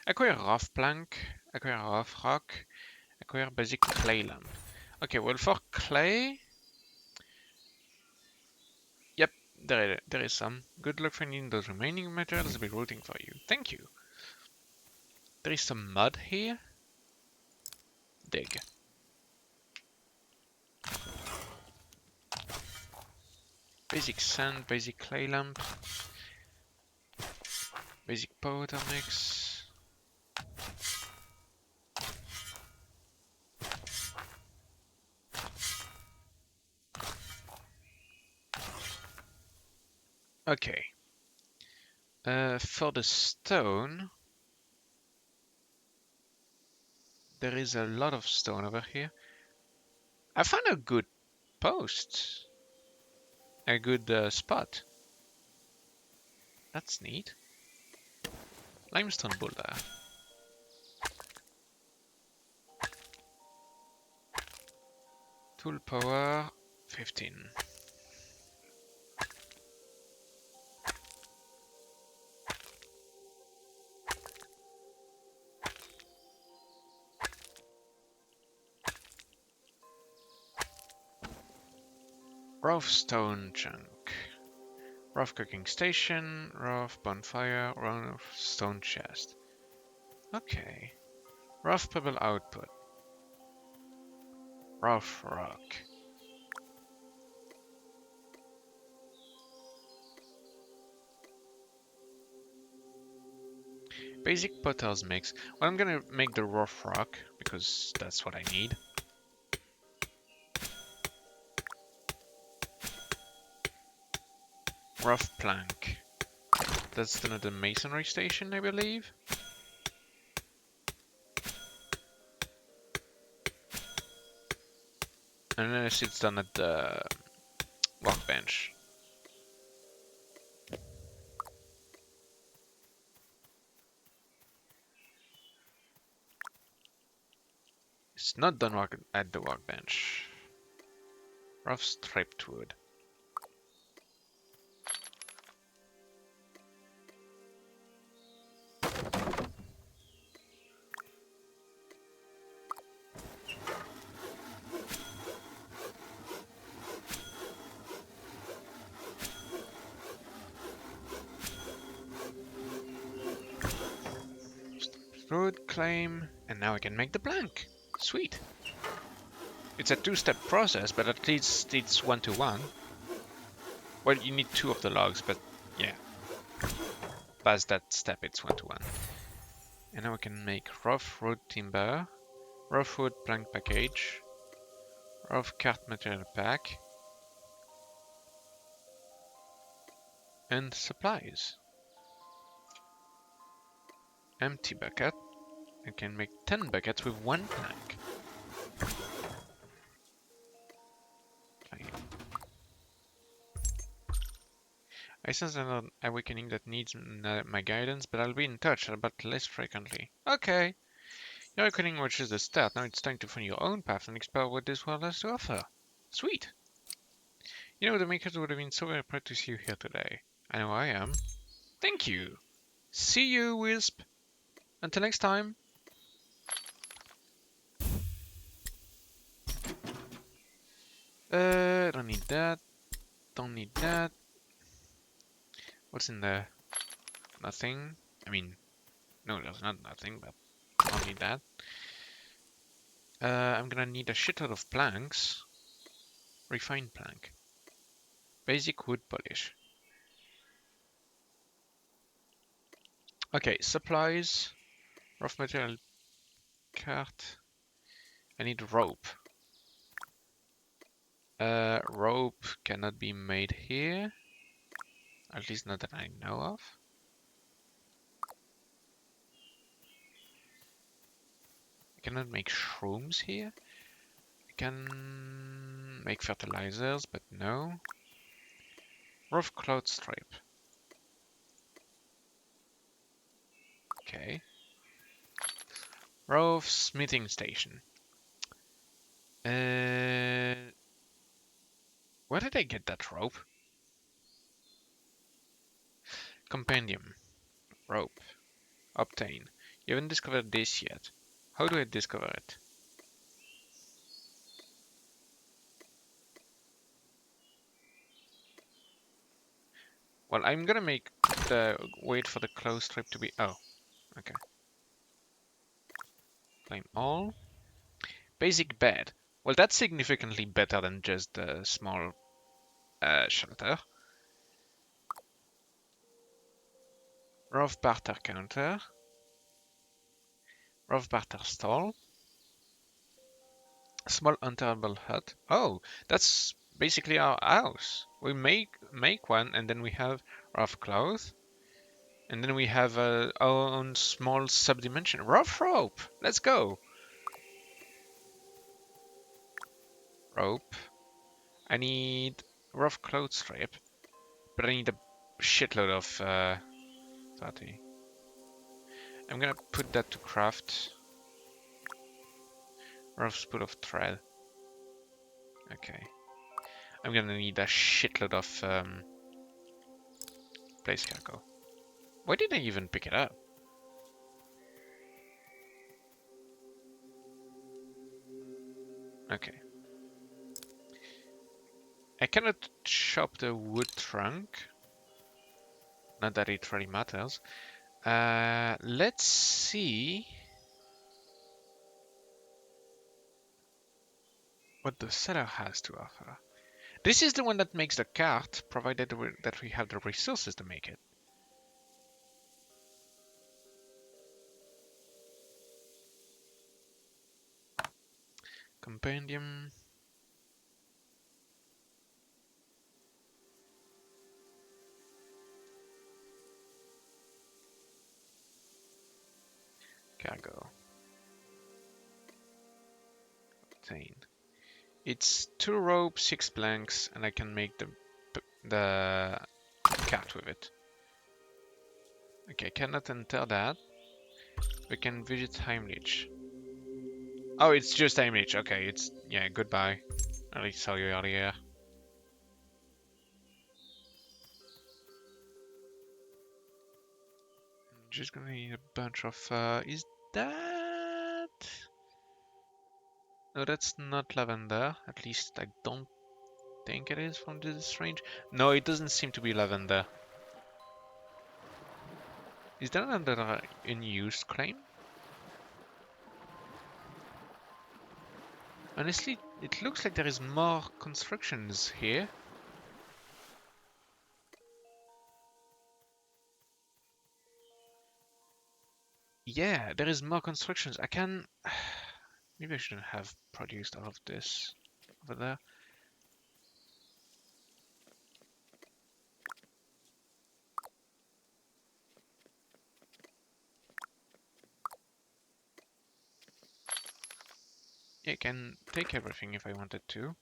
Acquire rough plank. Acquire rough rock. Acquire basic clay lamp. Okay, well for clay. Yep, there is some. Good luck finding those remaining materials. I'll be rooting for you. Thank you. There is some mud here. Dig. Basic sand, basic clay lamp, basic powder mix. Okay. For the stone, there is a lot of stone over here. I found a good post. A good spot. That's neat. Limestone boulder. Tool power 15. Rough stone chunk. Rough cooking station. Rough bonfire. Rough stone chest. Okay. Rough pebble output. Rough rock. Basic potter's mix. Well, I'm gonna make the rough rock because that's what I need. Rough plank. That's another masonry station, I believe. Unless it's done at the workbench. It's not done at the workbench. Rough stripped wood. Road claim, and now I can make the plank. Sweet. It's a two-step process, but at least it's 1-to-1. Well, you need 2 of the logs, but yeah. Past that step, it's 1-to-1. And now I can make rough road timber, rough wood plank package, rough cart material pack, and supplies. Empty bucket. I can make 10 buckets with 1 plank. I sense an awakening that needs my guidance, but I'll be in touch, but less frequently. Okay. Your awakening reaches the start. Now it's time to find your own path and explore what this world has to offer. Sweet. You know, the makers would have been so very proud to see you here today. I know I am. Thank you. See you, Wisp. Until next time. Don't need that. Don't need that. What's in there? Nothing. I mean, no, there's not nothing, but don't need that. I'm gonna need a shitload of planks. Refined plank. Basic wood polish. Okay, supplies. Rough material cart. I need rope. Rope cannot be made here. At least not that I know of. I cannot make shrooms here. I can make fertilizers, but no. Rough cloud stripe. Okay. Rough smithing station. Where did I get that rope? Compendium. Rope. Obtain. You haven't discovered this yet. How do I discover it? Well, I'm gonna make the wait for the close strip to be. Oh, okay. Claim all. Basic bed. Well, that's significantly better than just the small shelter. Rough barter counter. Rough barter stall. Small unterable hut. Oh, that's basically our house. We make one, and then we have rough clothes, and then we have our own small subdimension. Rough rope. Let's go. Rope. I need rough cloth strip, but I need a shitload of 30. I'm gonna put that to craft. Rough spool of thread. Okay. I'm gonna need a shitload of place cargo. Why did I even pick it up? Okay. I cannot chop the wood trunk. Not that it really matters. Let's see what the seller has to offer. This is the one that makes the cart, provided that we have the resources to make it. Compendium. Cargo. Obtain. It's 2 ropes, 6 planks, and I can make the cart with it. Okay, cannot enter that. We can visit Heimlich. Oh, it's just Heimlich. Okay, it's... yeah, goodbye. I already saw you earlier. Just gonna need a bunch of... is that... No, that's not lavender. At least I don't think it is from this range. No, it doesn't seem to be lavender. Is that another unused claim? Honestly, it looks like there is more constructions here. Yeah, there is more constructions. I can... maybe I shouldn't have produced all of this over there. Yeah, I can take everything if I wanted to.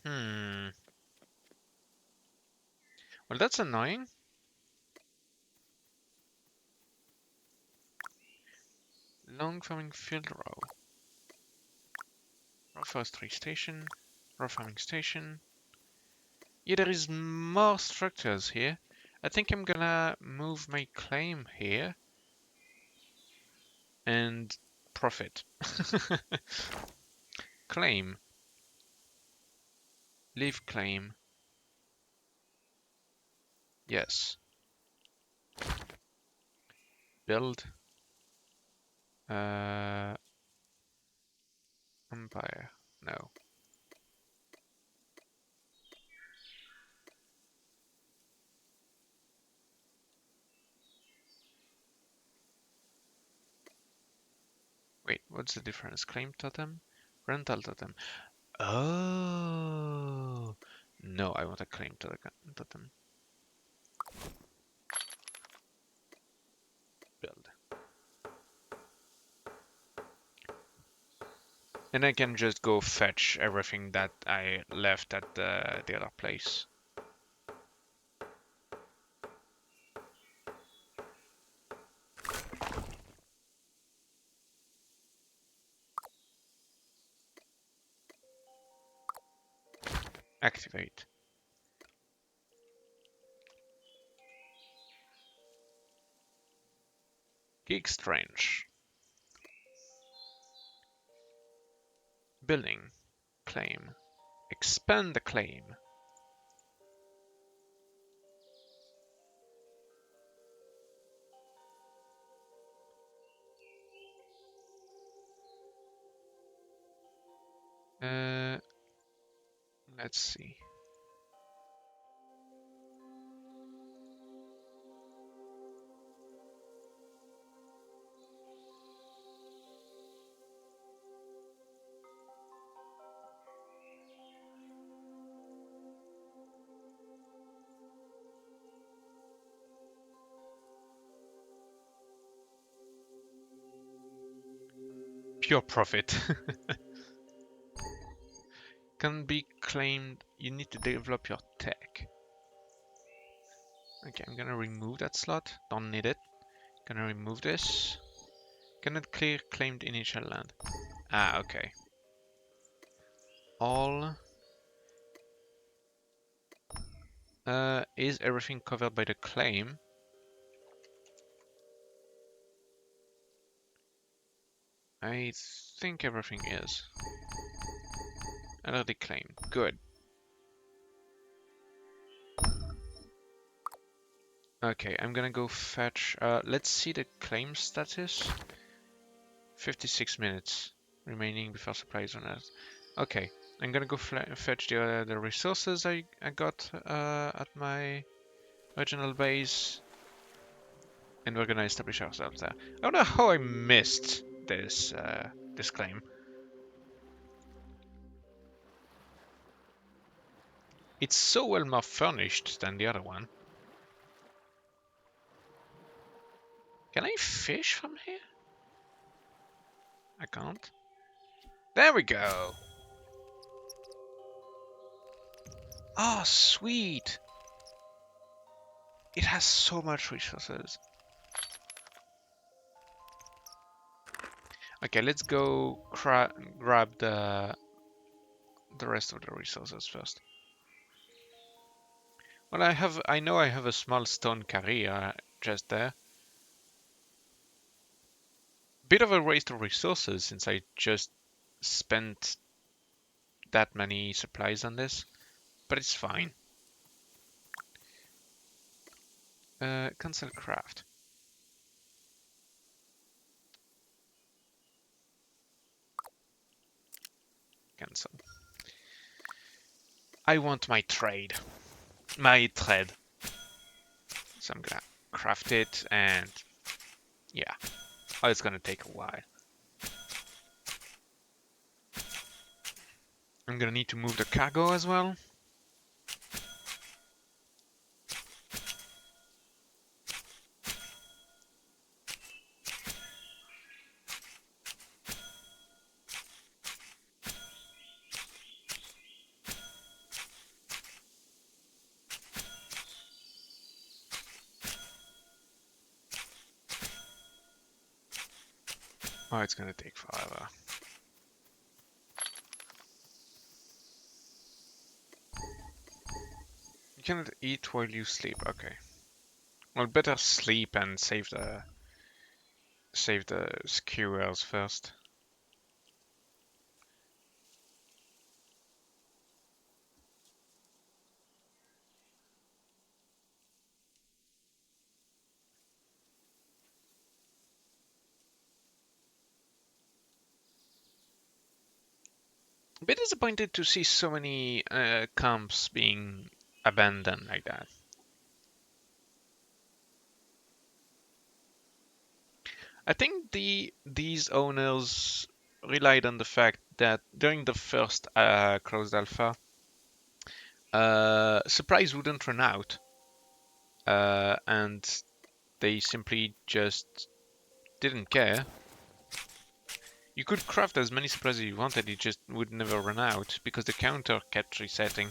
Hmm. Well, that's annoying. Long farming field row. Raw forestry station. Raw farming station. Yeah, there is more structures here. I think I'm gonna move my claim here. And profit. Claim. Leave claim. Yes. Build. Empire. No. Wait, what's the difference? Claim totem? Rental totem. Oh. No, I want a claim totem. Build. And I can just go fetch everything that I left at the other place. Activate. Geek Strange. Building. Claim. Expand the claim. Let's see. Pure profit. Can be claimed. You need to develop your tech. Okay, I'm gonna remove that slot. Don't need it. Gonna remove this. Cannot clear claimed initial land. Ah, okay. All. Is everything covered by the claim? I think everything is. Already claimed. Good. Okay, I'm gonna go fetch. Let's see the claim status. 56 minutes remaining before supplies run out. Okay, I'm gonna go fetch the resources I got at my original base, and we're gonna establish ourselves there. I don't know how I missed this claim. It's so well more furnished than the other one. Can I fish from here? I can't. There we go. Oh, sweet. It has so much resources. Okay, let's go grab the rest of the resources first. Well, I know I have a small stone carrier just there. Bit of a waste of resources since I just spent that many supplies on this, but it's fine. Cancel craft. Cancel. I want my trade. My thread. So I'm gonna craft it and yeah. Oh, it's gonna take a while. I'm gonna need to move the cargo as well. Oh, it's gonna take forever. You cannot eat while you sleep. Okay. Well, better sleep and save the skewers first. A bit disappointed to see so many camps being abandoned like that. I think these owners relied on the fact that during the first closed alpha, supplies wouldn't run out, and they simply just didn't care. You could craft as many supplies as you wanted, it just would never run out because the counter kept resetting.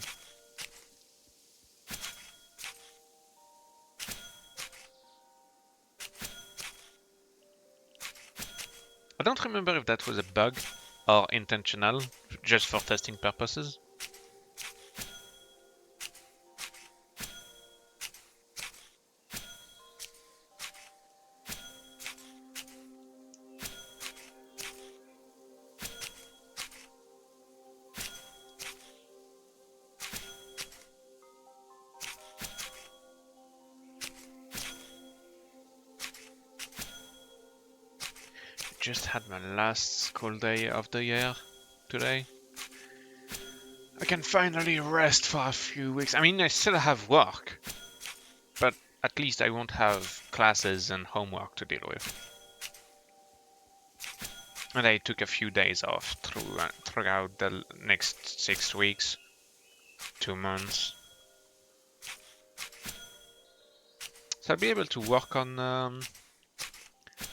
I don't remember if that was a bug or intentional, just for testing purposes. Just had my last school day of the year today. I can finally rest for a few weeks. I mean, I still have work, but at least I won't have classes and homework to deal with. And I took a few days off throughout the next 6 weeks, 2 months. So I'll be able to work on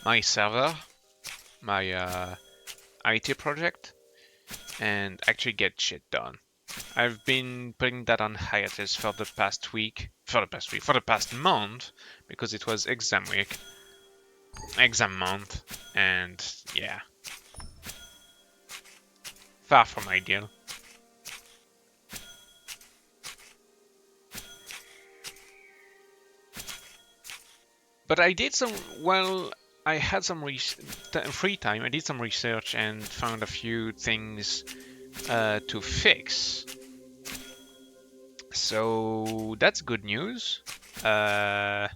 my server, my IT project, and actually get shit done. I've been putting that on hiatus for the past month, because it was exam month, and yeah, far from ideal. But I did some, well, I had some free time. I did some research and found a few things to fix. So that's good news. I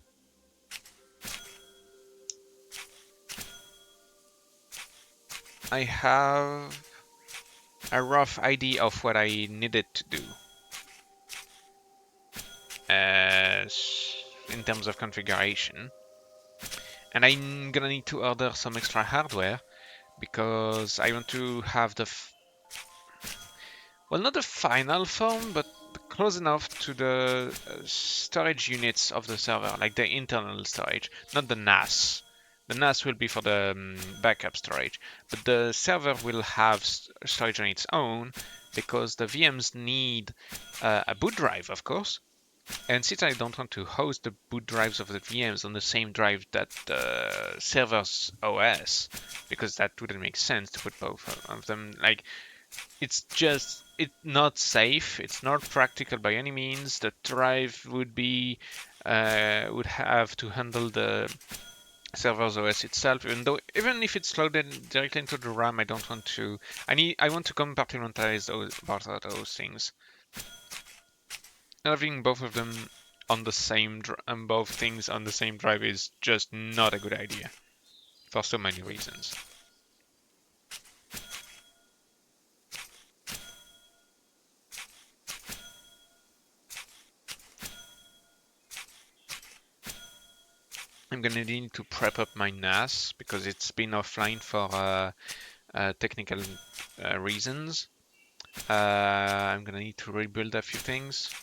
have a rough idea of what I needed to do in terms of configuration. And I'm gonna need to order some extra hardware because I want to have well, not the final form, but close enough to the storage units of the server, like the internal storage, not the NAS. The NAS will be for the backup storage, but the server will have storage on its own because the VMs need a boot drive, of course. And since I don't want to host the boot drives of the VMs on the same drive that the server's OS, because that wouldn't make sense to put both of them, like it's not safe. It's not practical by any means. The drive would would have to handle the server's OS itself. Even if it's loaded directly into the RAM, I don't want to. I want to compartmentalize those things. Having both of them on the same both things on the same drive is just not a good idea for so many reasons. I'm gonna need to prep up my NAS because it's been offline for technical reasons. I'm gonna need to rebuild a few things.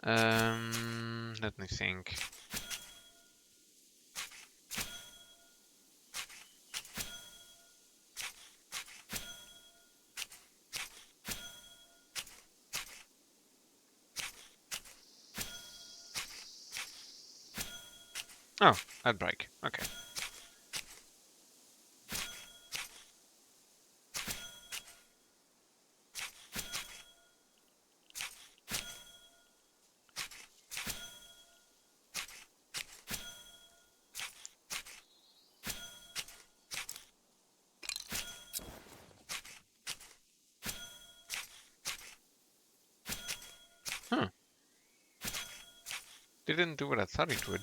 Let me think. Oh, ad break. Okay. Huh. Didn't do what I thought it would.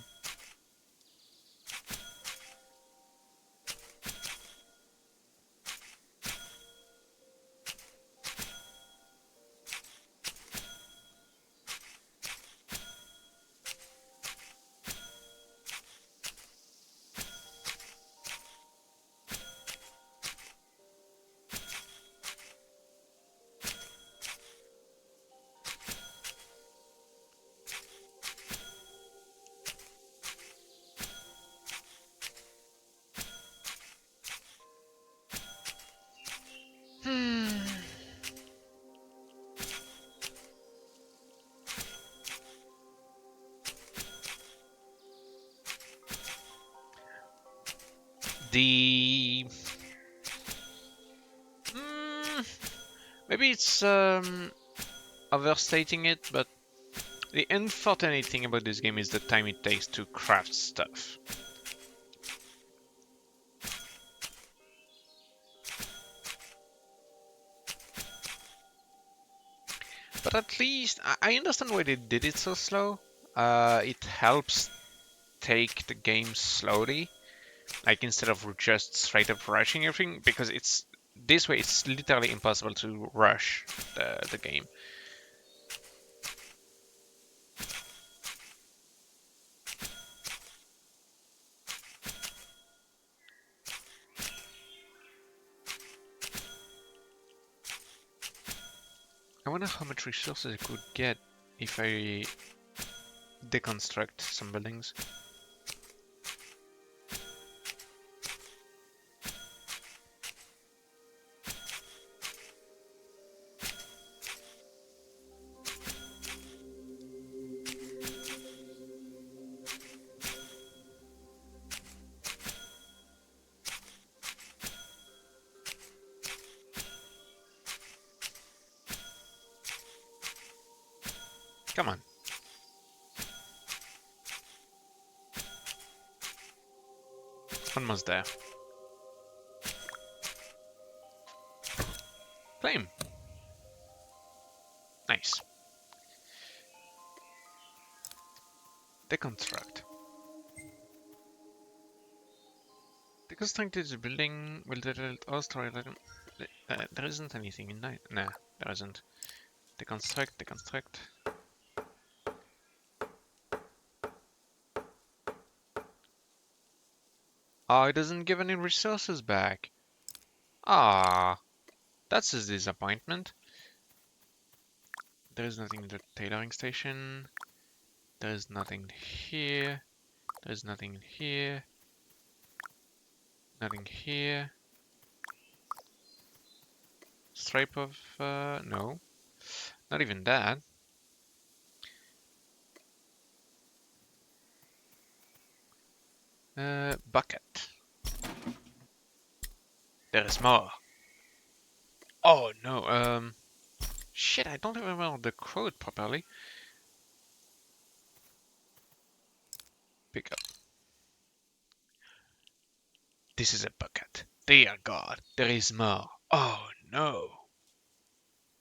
The maybe it's overstating it, but the unfortunate thing about this game is the time it takes to craft stuff. But at least I understand why they did it so slow. It helps take the game slowly, like instead of just straight up rushing everything, because it's this way it's literally impossible to rush the game. I wonder how much resources I could get if I deconstruct some buildings. Come on. Almost there. Claim. Nice. Deconstruct. Deconstructed the building will delete all storage item. There isn't anything in there. Nah, there isn't. Deconstruct, deconstruct. Oh, it doesn't give any resources back. Ah, that's a disappointment. There is nothing in the tailoring station. There is nothing here. There is nothing here. Nothing here. Stripe of... no. Not even that. Bucket. There is more. Oh, no. Shit, I don't remember the quote properly. Pick up. This is a bucket. Dear God, there is more. Oh, no.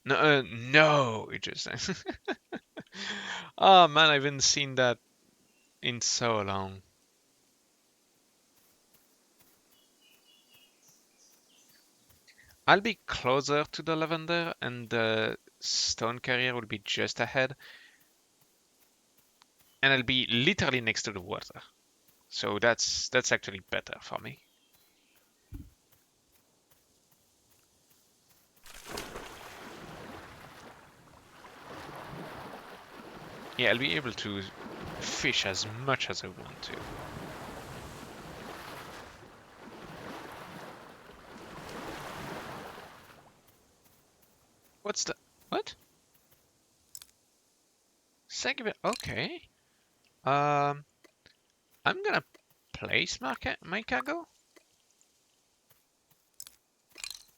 No, no, it just says. Oh, man, I haven't seen that in so long. I'll be closer to the lavender and the stone carrier will be just ahead. And I'll be literally next to the water. So that's actually better for me. Yeah, I'll be able to fish as much as I want to. What's the... what? Segment, okay. I'm gonna place my cargo.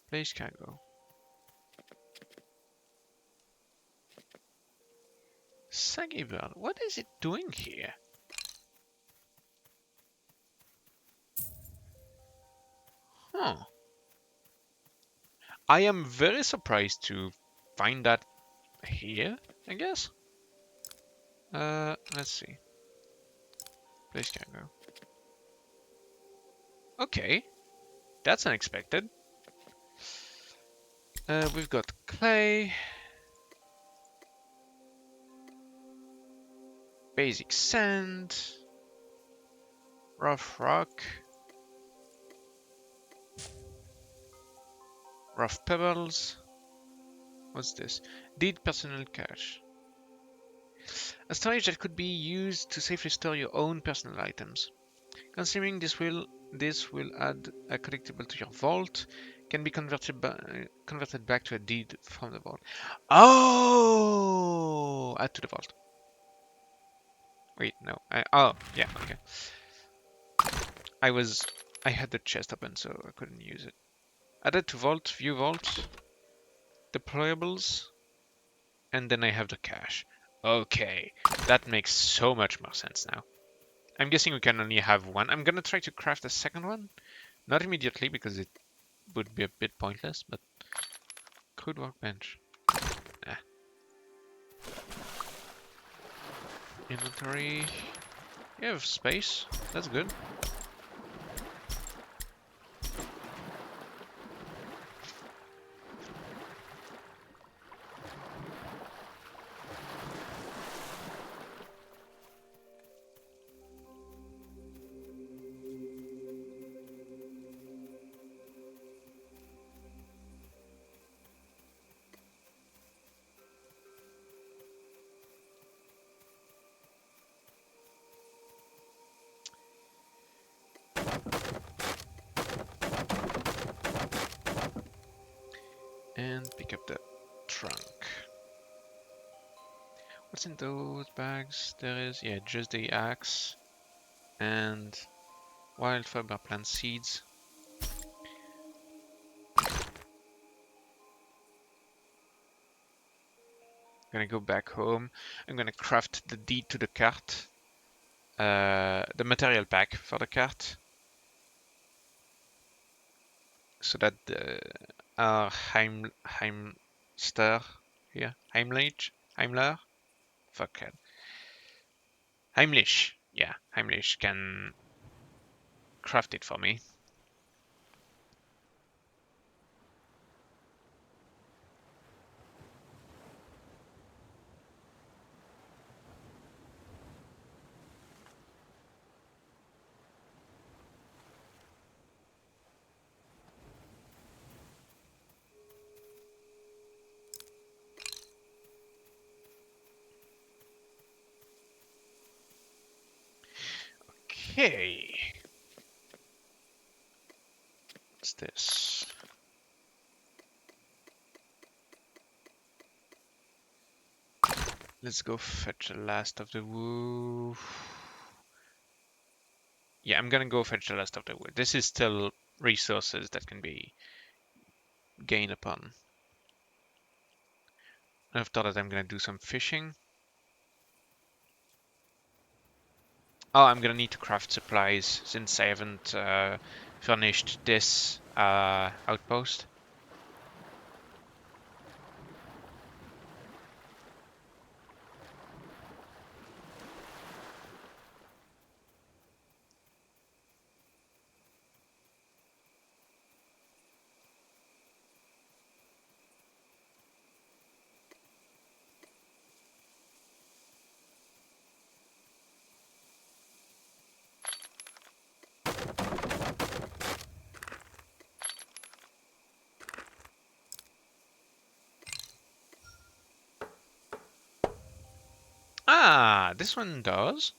Place cargo. Saggy bird, what is it doing here? Huh. I am very surprised to find that here, I guess. Let's see. Place cargo. Okay, that's unexpected. We've got clay. Basic sand. Rough rock. Rough pebbles. What's this? Deed personal cache. A storage that could be used to safely store your own personal items. Considering this will add a collectible to your vault, can be converted back to a deed from the vault. Oh, add to the vault. Wait, no. Oh, yeah, okay. I had the chest open, so I couldn't use it. Added to vault, view vault, deployables, and then I have the cache. Okay, that makes so much more sense now. I'm guessing we can only have one. I'm gonna try to craft a second one. Not immediately, because it would be a bit pointless, but... crude workbench. Nah. Inventory. You have space. That's good. And pick up the trunk. What's in those bags? There is, yeah, just the axe and wildfire plant seeds. Gonna go back home. I'm gonna craft the deed to the cart. The material pack for the cart. so that the Heimster here, Heimler, fuck it, Heimlich, yeah, Heimlich can craft it for me. Okay. What's this? Let's go fetch the last of the wood. Yeah, I'm gonna go fetch the last of the wood. This is still resources that can be gained upon. After that, I'm gonna do some fishing. Oh, I'm gonna need to craft supplies since I haven't furnished this outpost. Ah, this one does.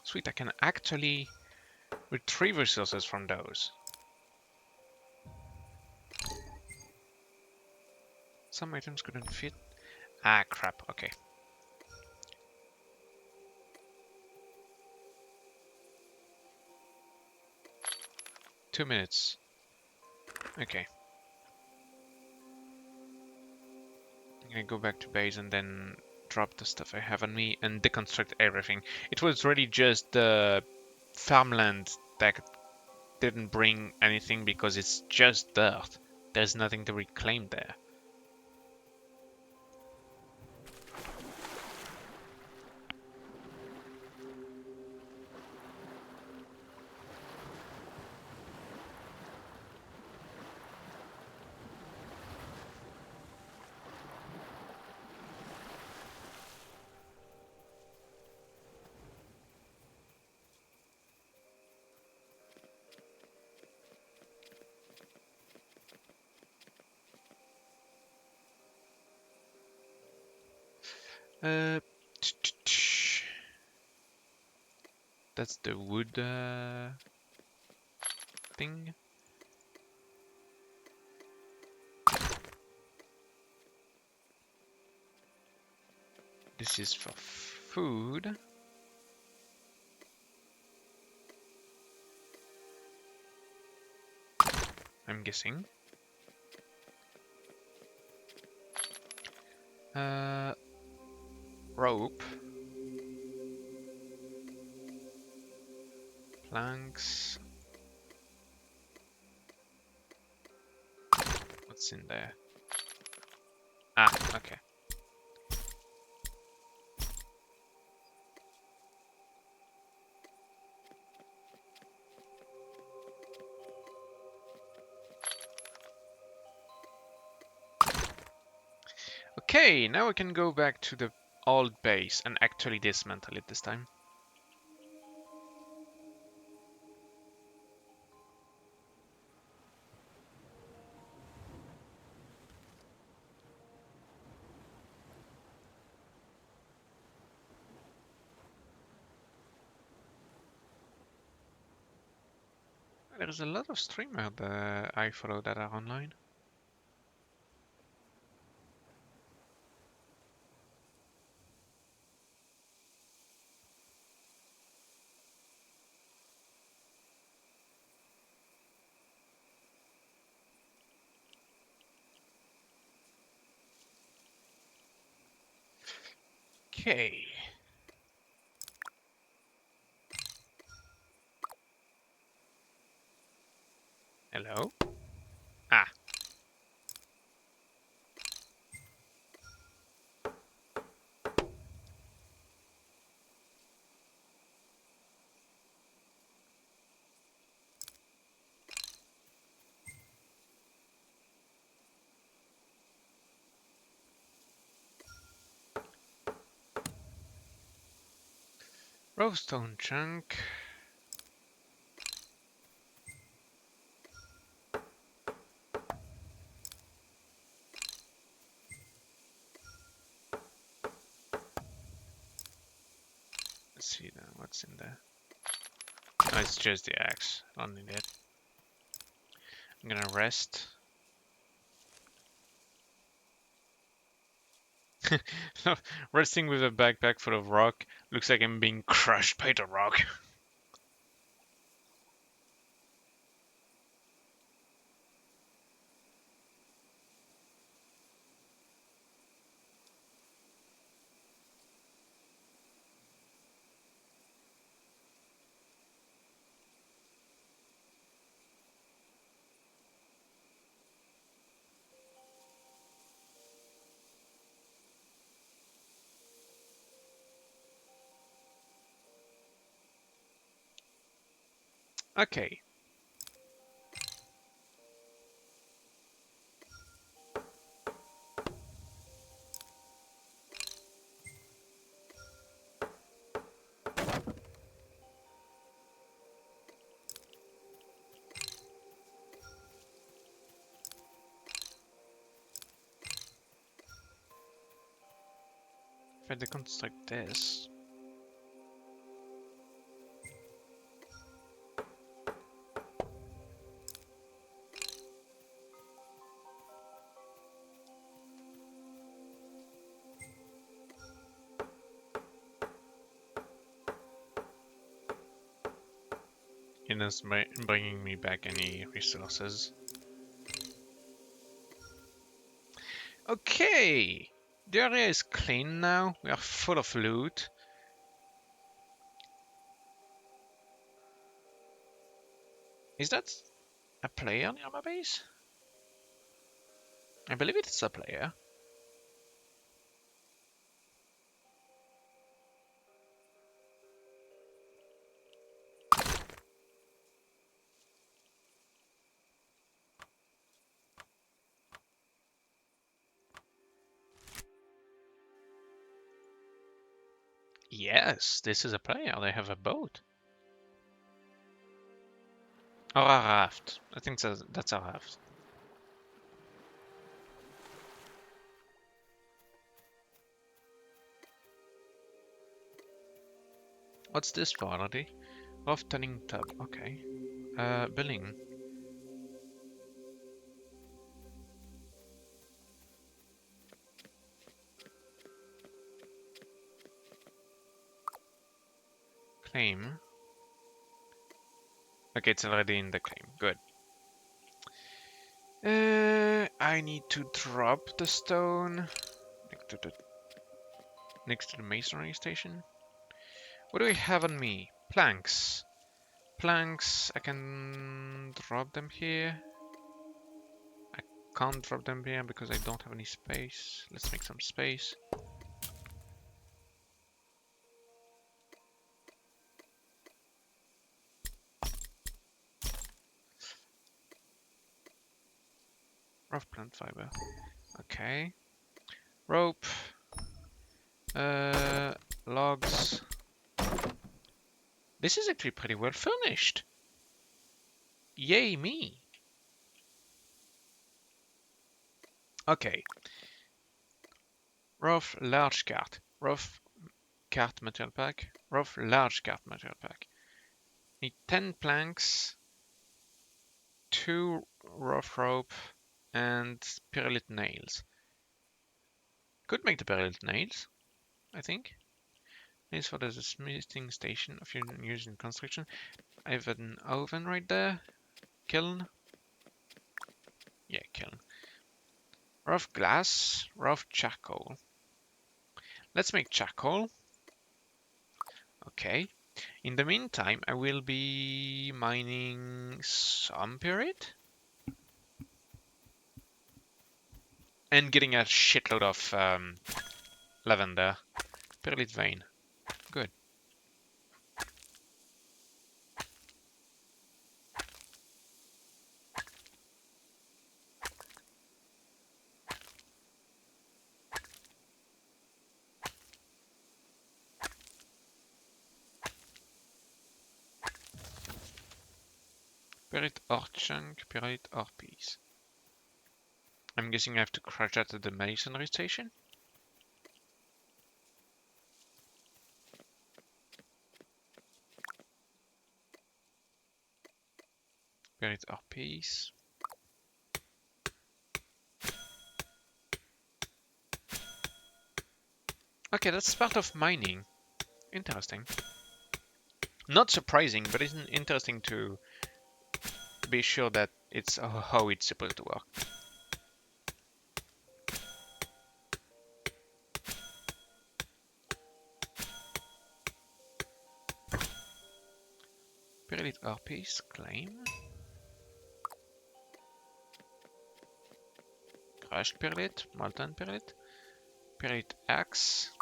Sweet, I can actually retrieve resources from those. Some items couldn't fit. Ah, crap. Okay. $2 minutes. Okay. I'm gonna go back to base and then drop the stuff I have on me and deconstruct everything. It was really just the farmland that didn't bring anything because it's just dirt. There's nothing to reclaim there. Uh, that's the wood thing. This is for food. I'm guessing. Rope. Planks. What's in there? Ah, okay. Okay, now we can go back to the old base and actually dismantle it this time. There's a lot of streamers that I follow that are online. Okay. Hello? Ah. Rowstone chunk. Let's see then what's in there. Oh, it's just the axe. Don't need it. I'm gonna rest. Resting with a backpack full of rock looks like I'm being crushed by the rock. Okay. If I deconstruct this. It is bringing me back any resources. Okay! The area is clean now. We are full of loot. Is that a player near my base? I believe it's a player. Yes, this is a player. They have a boat. Or a raft. I think that's a raft. What's this for, already? Raft turning tub. Okay. Billing. Claim. Okay, it's already in the claim. Good. I need to drop the stone next to the masonry station. What do I have on me? Planks. Planks. I can drop them here. I can't drop them here because I don't have any space. Let's make some space. Rough plant fiber. Okay. Rope. Logs. This is actually pretty well furnished. Yay me. Okay. Rough large cart. Rough cart material pack. Rough large cart material pack. Need 10 planks, 2 rough rope, and pyrrolite nails. Could make the pyrrolite nails, I think. Nails for the smithing station if you're using construction. I have an oven right there. Kiln. Yeah, kiln. Rough glass, rough charcoal. Let's make charcoal. Okay. In the meantime, I will be mining some pyrite and getting a shitload of lavender. Pyrite vein. Good. Pyrite ore chunk, pyrite ore piece. I'm guessing I have to crash that at the masonry station. Pyrite ore piece. Okay, that's part of mining. Interesting. Not surprising, but it's interesting to be sure that it's how it's supposed to work. Pyrite ore piece, claim. Crushed pyrite, molten pyrite. Pyrite axe.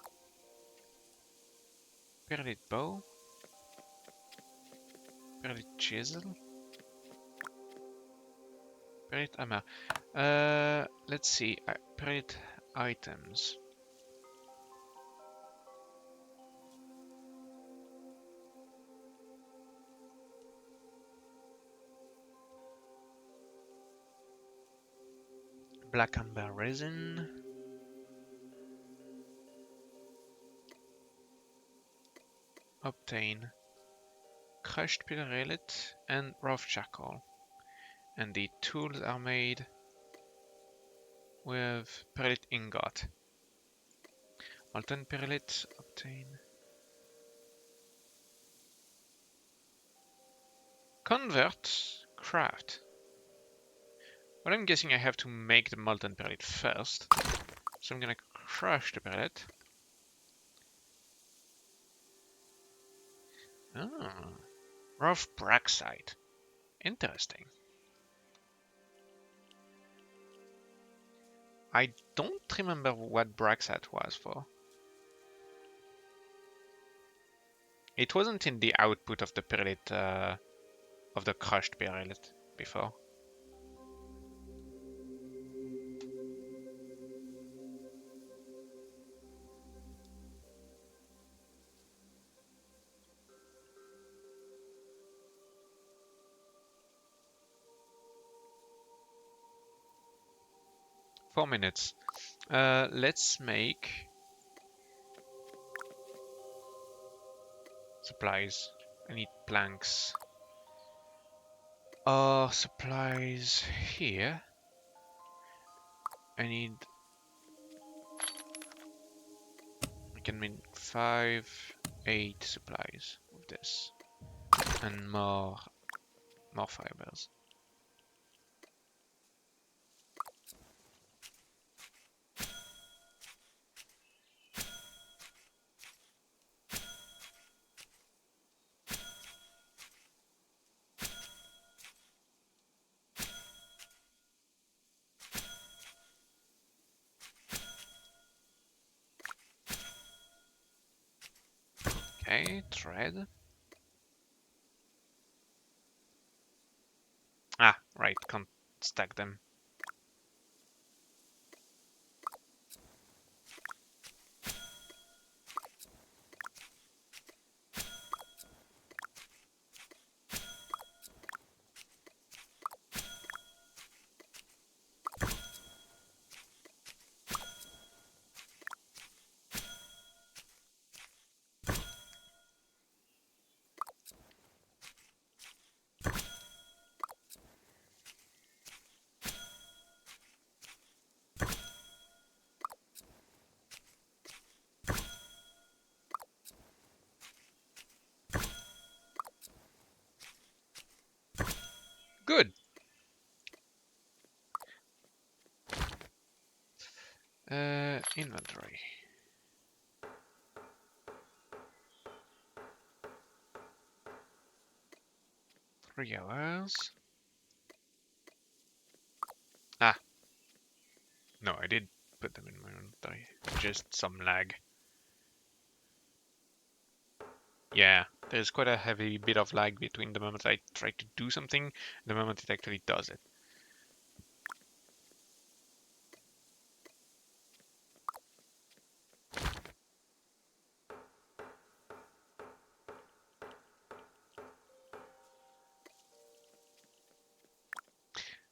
Pyrite bow. Pyrite chisel. Pyrite hammer. Let's see. Pyrite items. Black amber resin. Obtain crushed pyrite and rough charcoal. And the tools are made with pyrite ingot. Molten pyrite, obtain. Convert, craft. But I'm guessing I have to make the molten pyrite first. So I'm gonna crush the pyrite. Oh, rough braxite. Interesting. I don't remember what braxite was for. It wasn't in the output of the pyrite, of the crushed pyrite before. Four minutes. Let's make supplies. I need planks. Supplies here. I can make 8 supplies of this. And more fibers. Okay, thread. Ah, right, can't stack them. 3 hours. Ah, no, I did put them in my inventory. Just some lag. Yeah, there's quite a heavy bit of lag between the moment I try to do something and the moment it actually does it.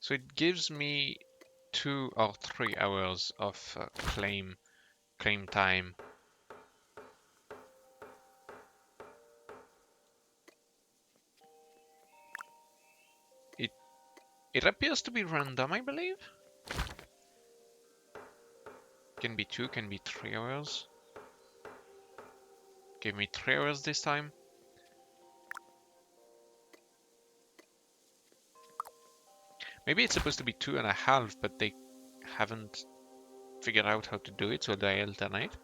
So it gives me 2 or 3 hours of claim time. It appears to be random, I believe. Can be 2, can be 3 hours. Give me 3 hours this time. Maybe it's supposed to be 2.5, but they haven't figured out how to do it, so they alternate.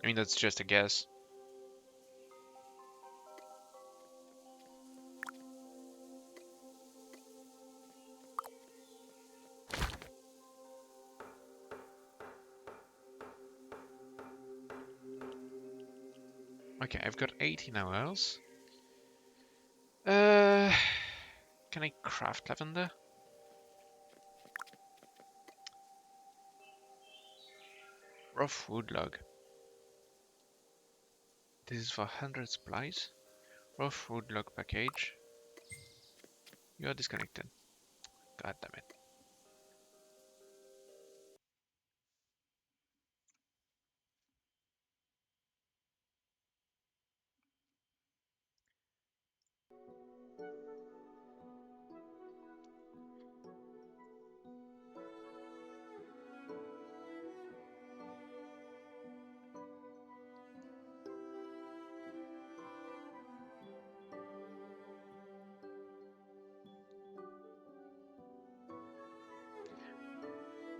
I mean, that's just a guess. Okay, I've got 18 hours. Can I craft lavender? Rough wood log. This is for 100 supplies. Rough wood log package. You are disconnected. God damn it.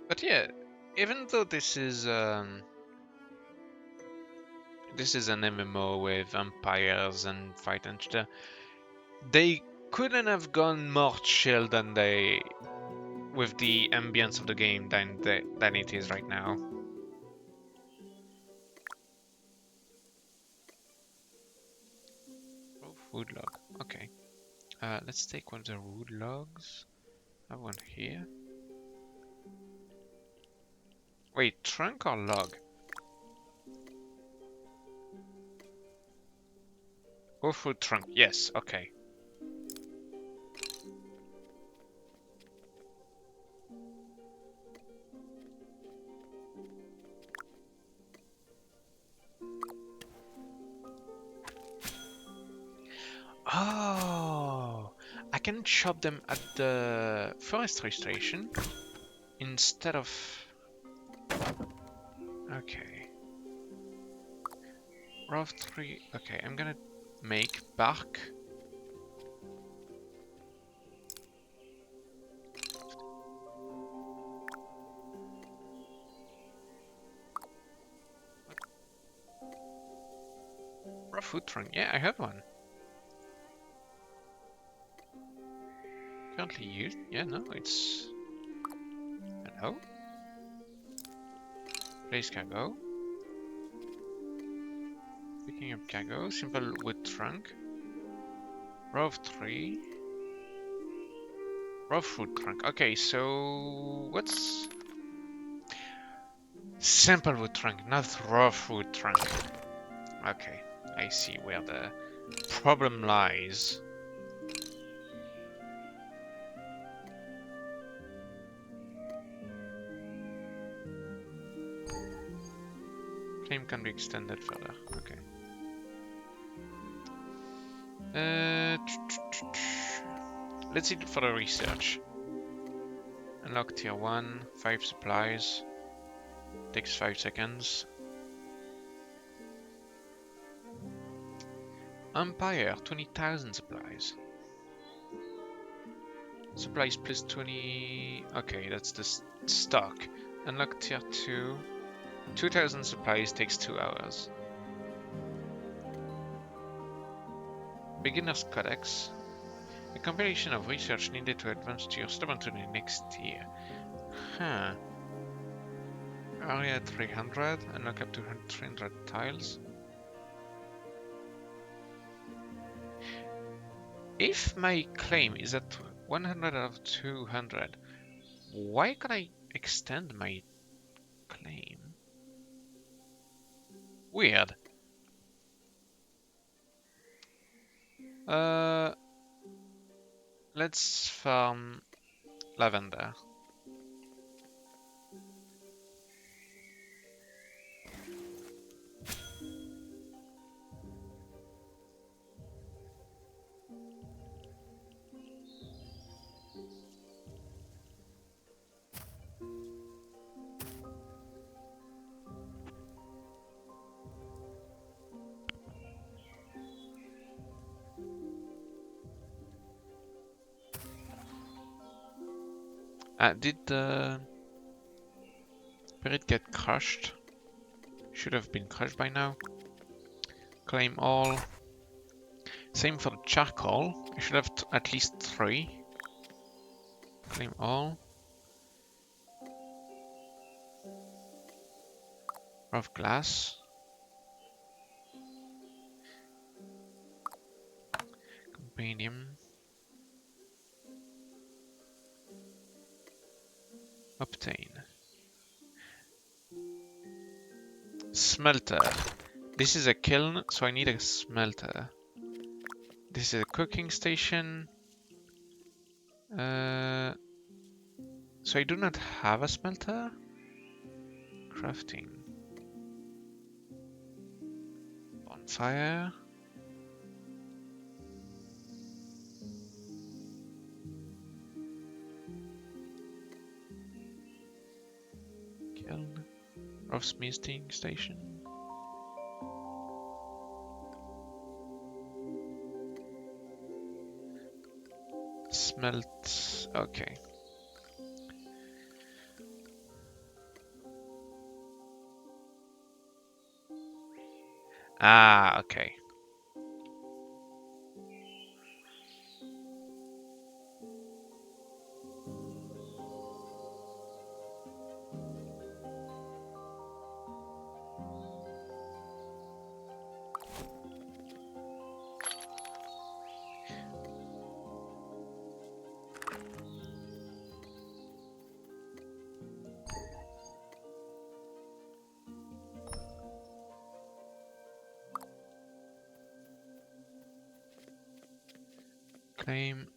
But yeah, even though this is an MMO with vampires and fight and stuff, they couldn't have gone more chill than they with the ambience of the game than it is right now. Oh, wood log. Okay. Let's take one of the wood logs. I have one here. Wait, trunk or log? Oh, food trunk. Yes. Okay. Oh, I can chop them at the forestry station instead of. Okay. Rough tree. Okay, I'm gonna make bark. Rough wood trunk. Yeah, I have one. Currently used. Yeah, no, it's. Hello? Place cargo. Picking up cargo. Simple wood trunk. Rough tree. Rough wood trunk. Okay, so what's simple wood trunk, not rough wood trunk. Okay, I see where the problem lies. Claim can be extended further. Okay. Let's see for the research. Unlock tier 1, 5 supplies. Takes 5 seconds. Empire, 20,000 supplies. Supplies plus 20. Okay, that's the stock. Unlock tier 2. 2,000 supplies takes 2 hours. Beginner's Codex. A compilation of research needed to advance to your stubborn to the next tier. Huh. Area 300, unlock up to 300 tiles. If my claim is at 100 out of 200, why can't I extend my claim? Weird. Let's farm lavender. Did the spirit get crushed? Should have been crushed by now. Claim all. Same for the charcoal. I should have at least 3. Claim all. Rough glass. Compendium. Obtain. Smelter. This is a kiln, so I need a smelter. This is a cooking station. So I do not have a smelter. Crafting. Bonfire. Kiln. Rough smelting station. Smelt. Okay. Ah, okay. Claim.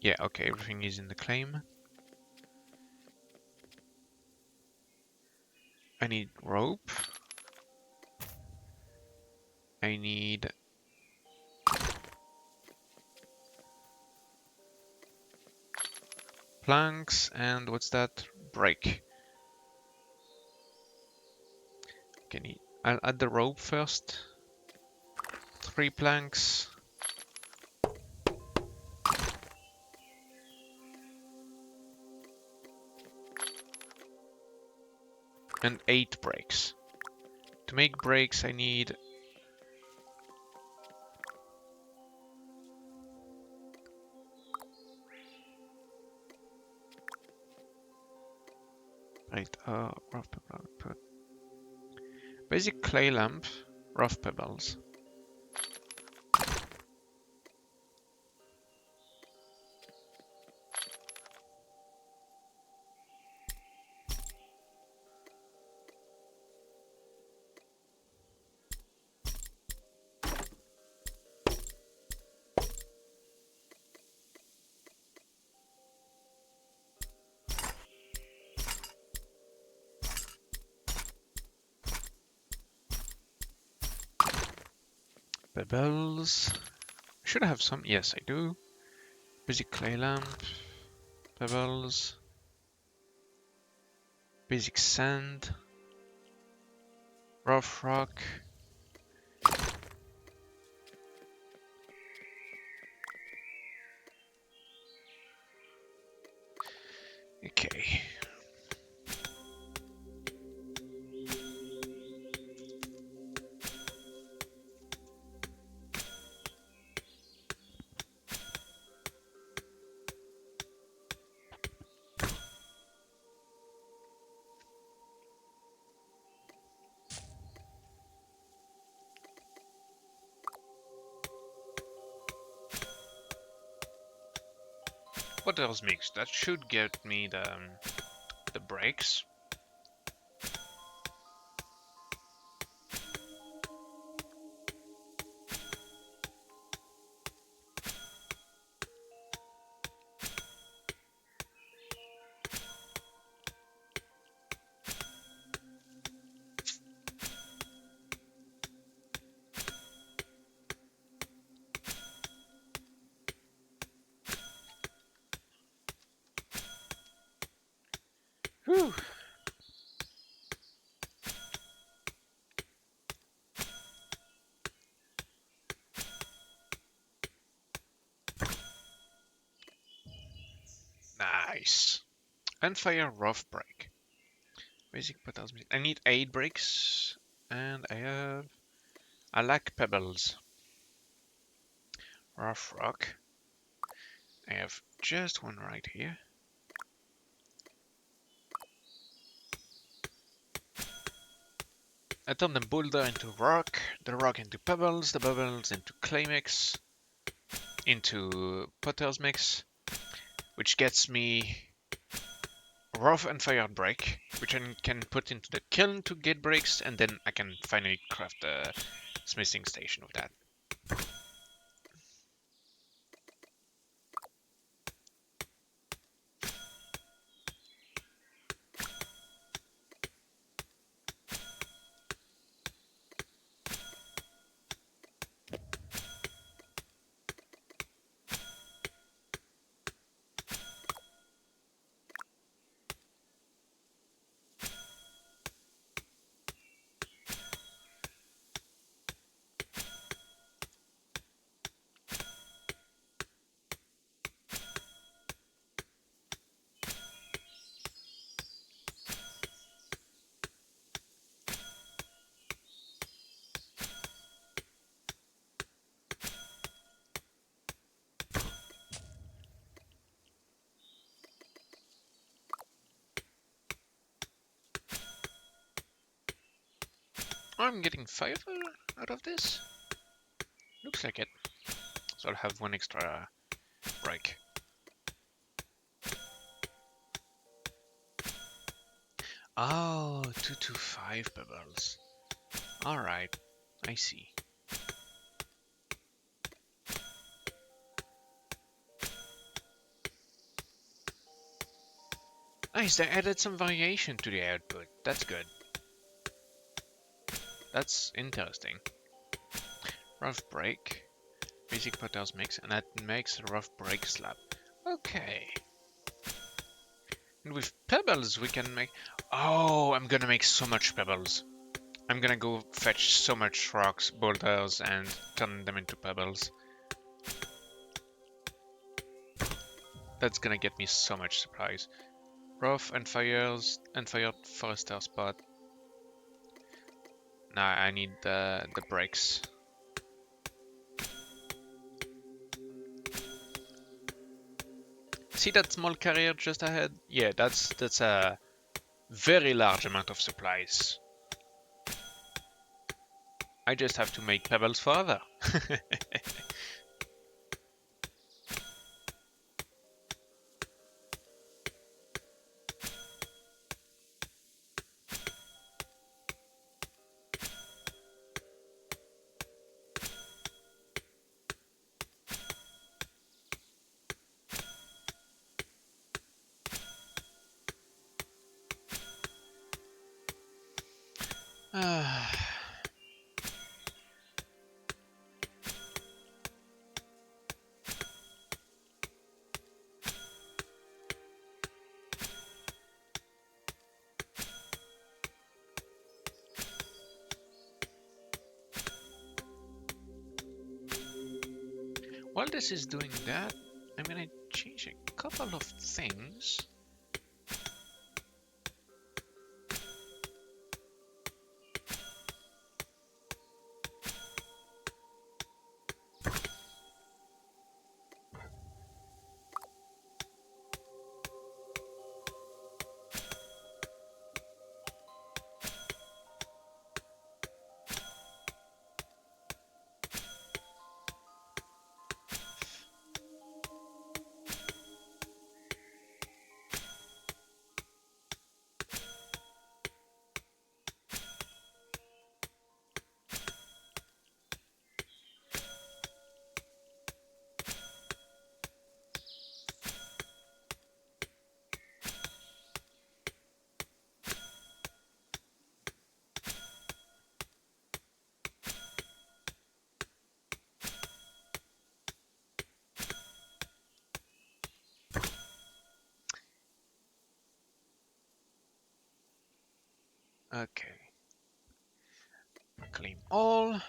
Yeah, okay, everything is in the claim. I need rope. I need planks, and what's that? Break. Okay, I'll add the rope first. 3 planks. And 8 breaks. To make breaks, I need rough pebble output. Basic clay lamp, rough pebbles. Pebbles. Should I have some? Yes, I do. Basic clay lamp, pebbles, basic sand, rough rock. Okay. Potter's Mix. That should get me the breaks. Whew. Nice. And fire rough break. Basic Potter's Mix. I need 8 bricks, and I lack pebbles. Rough rock. I have just one right here. I turn the boulder into rock, the rock into pebbles, the pebbles into clay mix, into Potter's Mix, which gets me rough and fired brick, which I can put into the kiln to get bricks, and then I can finally craft the smithing station with that. I'm getting 5 out of this. Looks like it. So I'll have 1 extra break. Oh, 2 to 5 pebbles. Alright, I see. Nice, they added some variation to the output. That's good. That's interesting. Rough break. Basic Potter's Mix, and that makes a rough break slab. Okay. And with pebbles we can make... Oh, I'm gonna make so much pebbles. I'm gonna go fetch so much rocks, boulders, and turn them into pebbles. That's gonna get me so much supplies. Rough and fired forester spot. Now I need the breaks. See that small carrier just ahead? Yeah, that's a very large amount of supplies. I just have to make pebbles further. While this is doing that, I'm gonna change a couple of things. Okay. Claim all.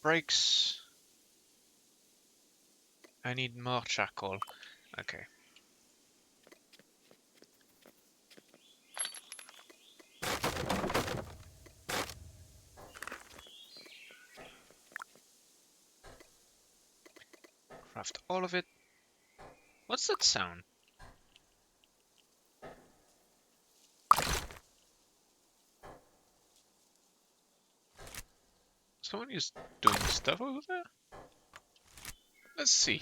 Brakes. I need more charcoal. Okay. Craft all of it. What's that sound? Someone is doing stuff over there? Let's see.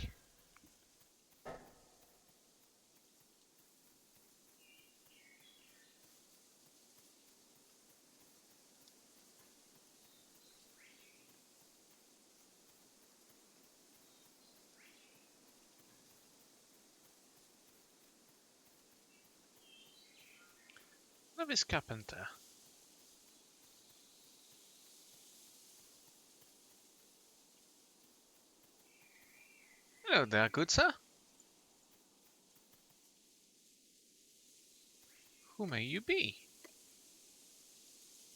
Novice carpenter. Hello there, good sir. Who may you be?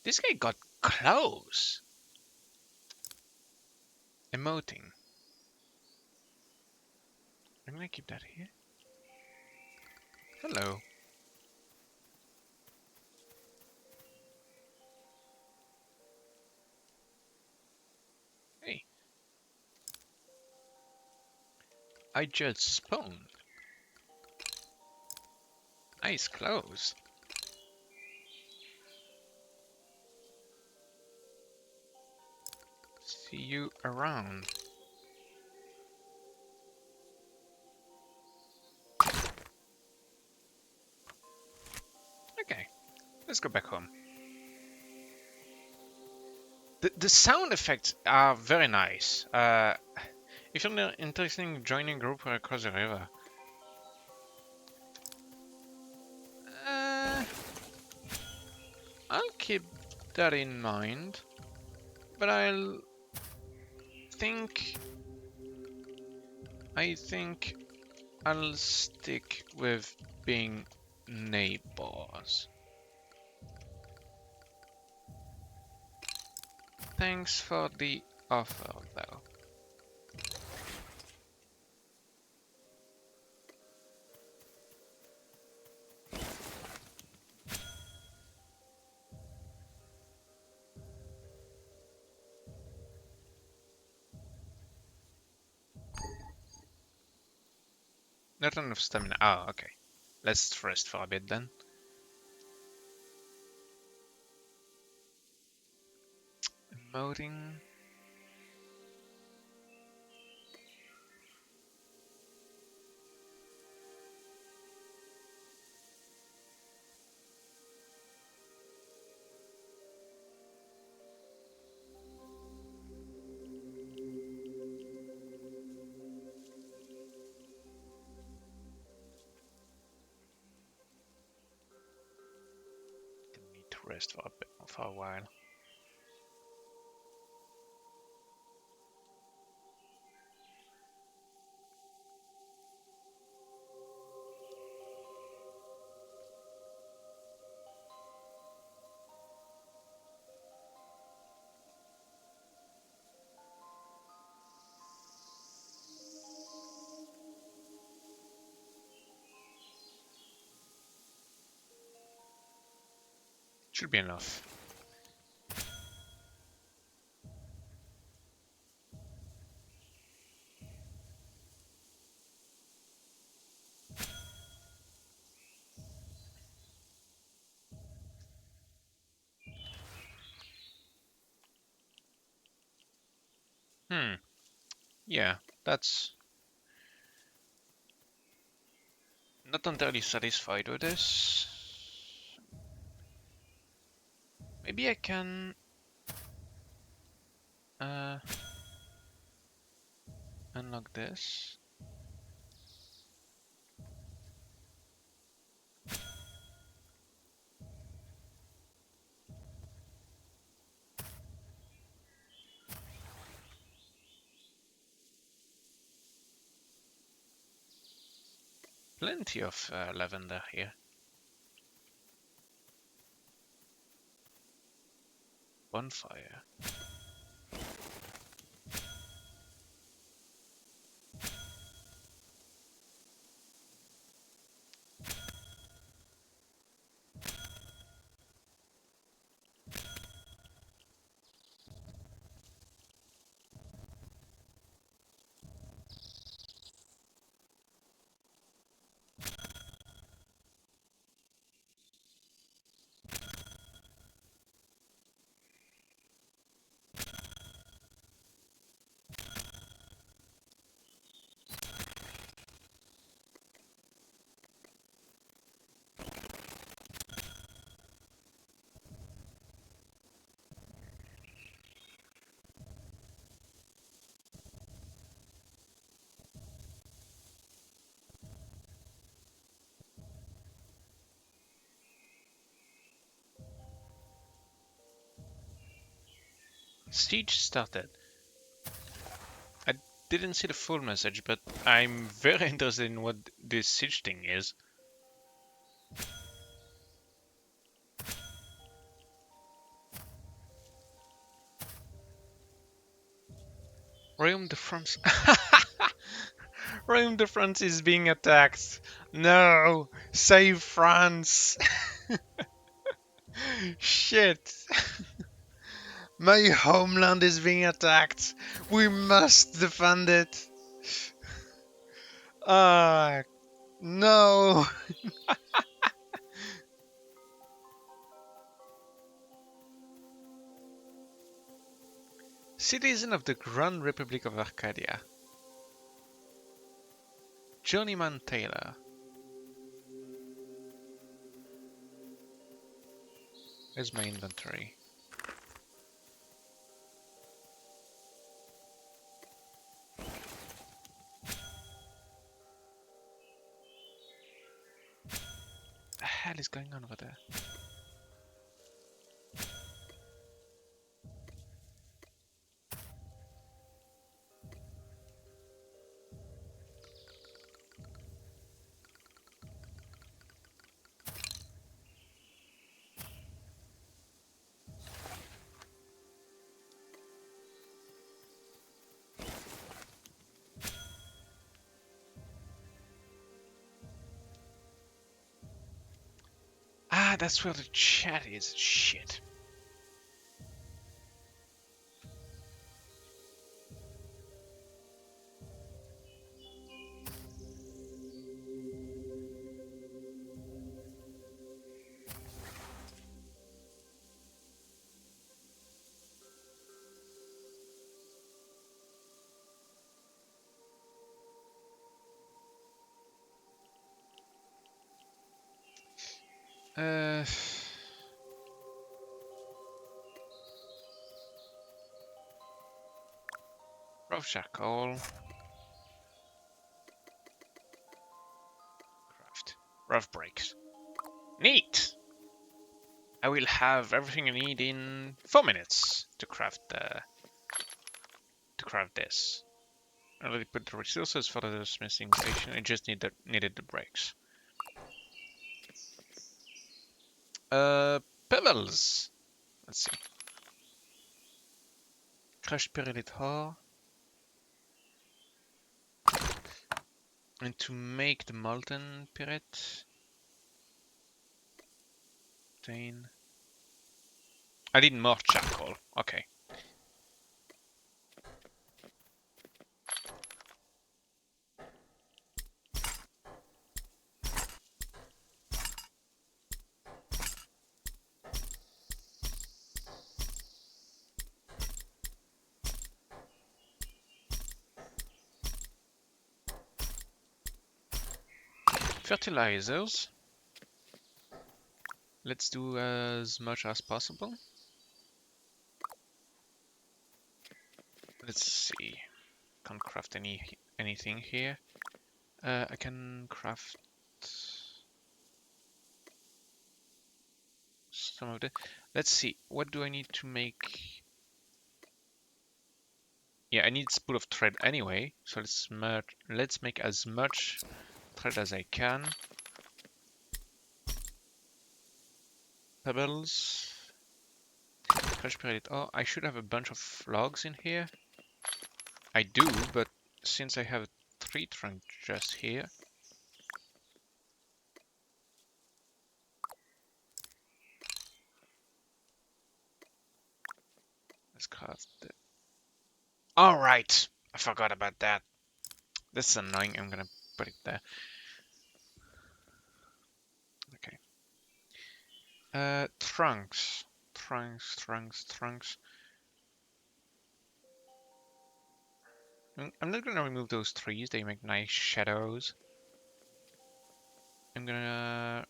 This guy got clothes. Emoting. I'm gonna keep that here. Hello. Hey. I just spawned. Nice clothes. See you around. Okay, let's go back home. The sound effects are very nice. If you're interested in joining a group across the river, uh, I'll keep that in mind. But think I think I'll stick with being neighbors. Thanks for the offer, though. Not enough stamina. Oh, okay. Let's rest for a bit then. Emoting. Need to rest for a while. Should be enough. Yeah, that's not entirely satisfied with this. Maybe I can unlock this. Plenty of lavender here. Bonfire. Siege started. I didn't see the full message, but I'm very interested in what this siege thing is. Royaume de France. Royaume de France is being attacked. No! Save France! Shit! My homeland is being attacked. We must defend it. Ah, no. Citizen of the Grand Republic of Arcadia. Journeyman Taylor. Where's my inventory? The hell is going on over there? Ah, that's where the chat is. Shit. Uh... Rough charcoal. Craft. Rough breaks. Neat! I will have everything I need in 4 minutes to craft this. I already put the resources for the smithing station. I just needed the breaks. Pebbles. Let's see. Crushed pyrilite ore. And to make the molten pyrite. Obtain. I need more charcoal. Okay. Fertilizers. Let's do as much as possible. Let's see. Can't craft anything here. I can craft some of the. Let's see. What do I need to make? Yeah, I need spool of thread anyway. So let's make as much trade as I can. Pebbles. Fresh period. Oh, I should have a bunch of logs in here. I do, but since I have a tree trunk just here. Let's craft it. Alright! I forgot about that. This is annoying. I'm gonna put it there. Okay. Trunks. Trunks. I'm not gonna remove those trees. They make nice shadows. I'm gonna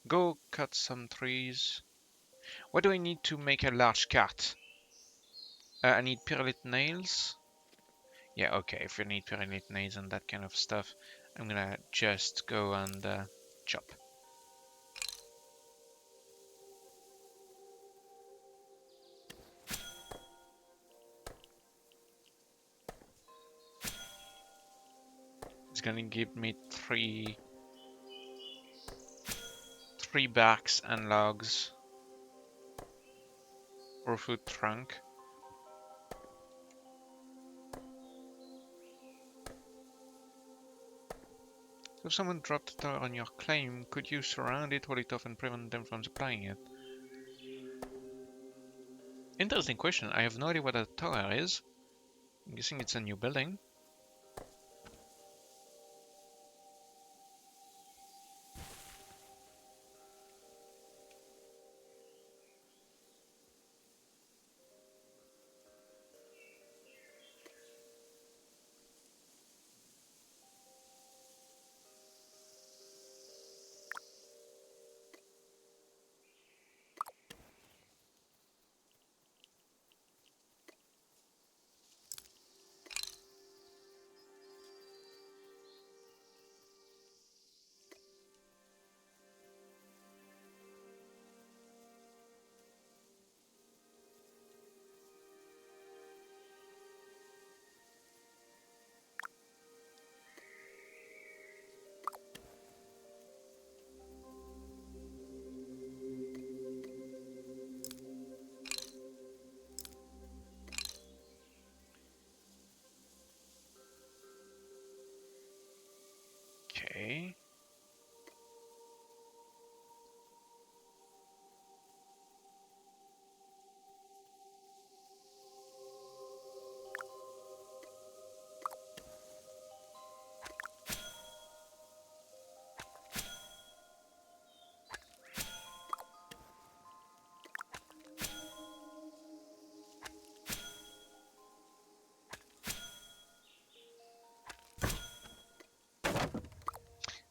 go cut some trees. What do I need to make a large cart? I need perlite nails. Yeah, okay, if you need perlite nails and that kind of stuff, I'm gonna just go and chop. It's gonna give me three barks and logs or food trunk. So if someone dropped a tower on your claim, could you surround it, hold it off, and prevent them from supplying it? Interesting question. I have no idea what a tower is. I'm guessing it's a new building. Okay.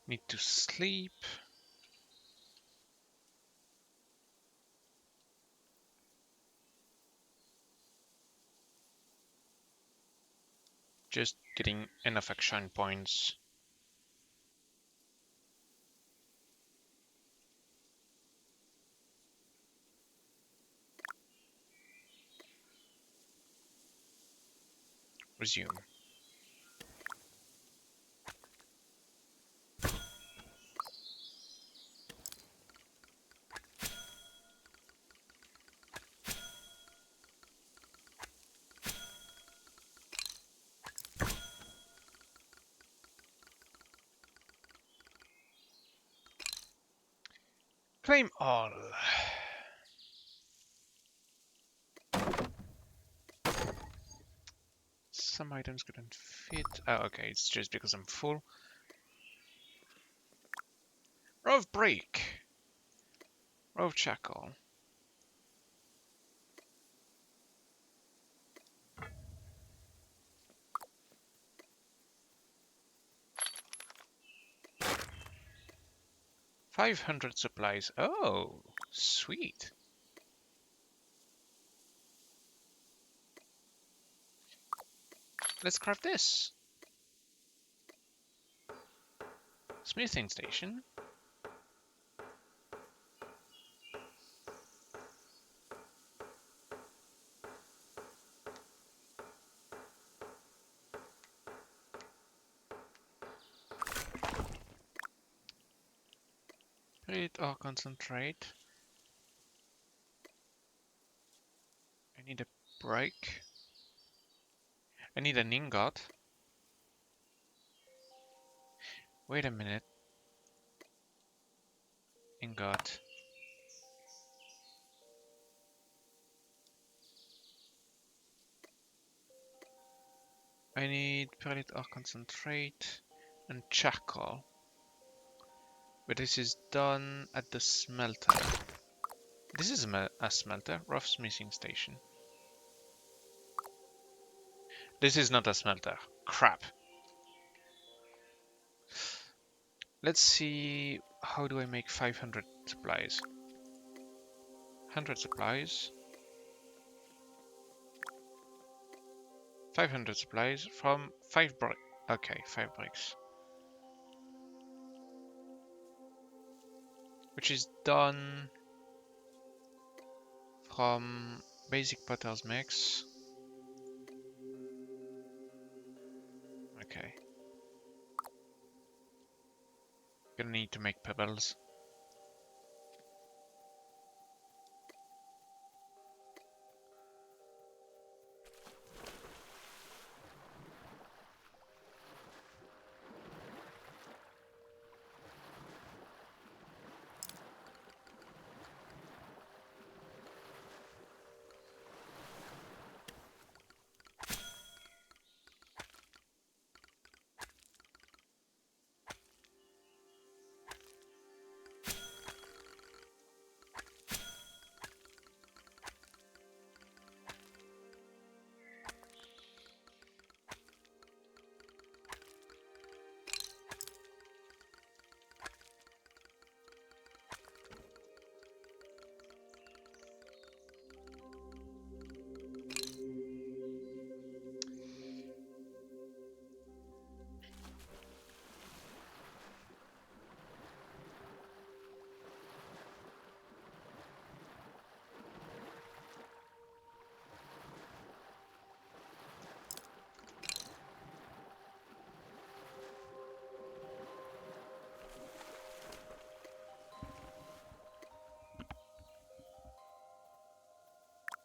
Need to sleep. Just getting enough action points. Resume. Claim all. Some items couldn't fit. Oh, okay, it's just because I'm full. Row of brick. Row of charcoal. $500 supplies. Oh, sweet. Let's craft this. Smithing station. It or concentrate. I need a break. I need an ingot. Wait a minute. Ingot. I need perlite or concentrate and charcoal. But this is done at the smelter. This is a smelter, rough smithing station. This is not a smelter. Crap. Let's see, how do I make 500 supplies? 100 supplies. 500 supplies from 5 bricks. Okay, 5 bricks. Which is done from basic potter's mix. Okay. Gonna need to make pebbles.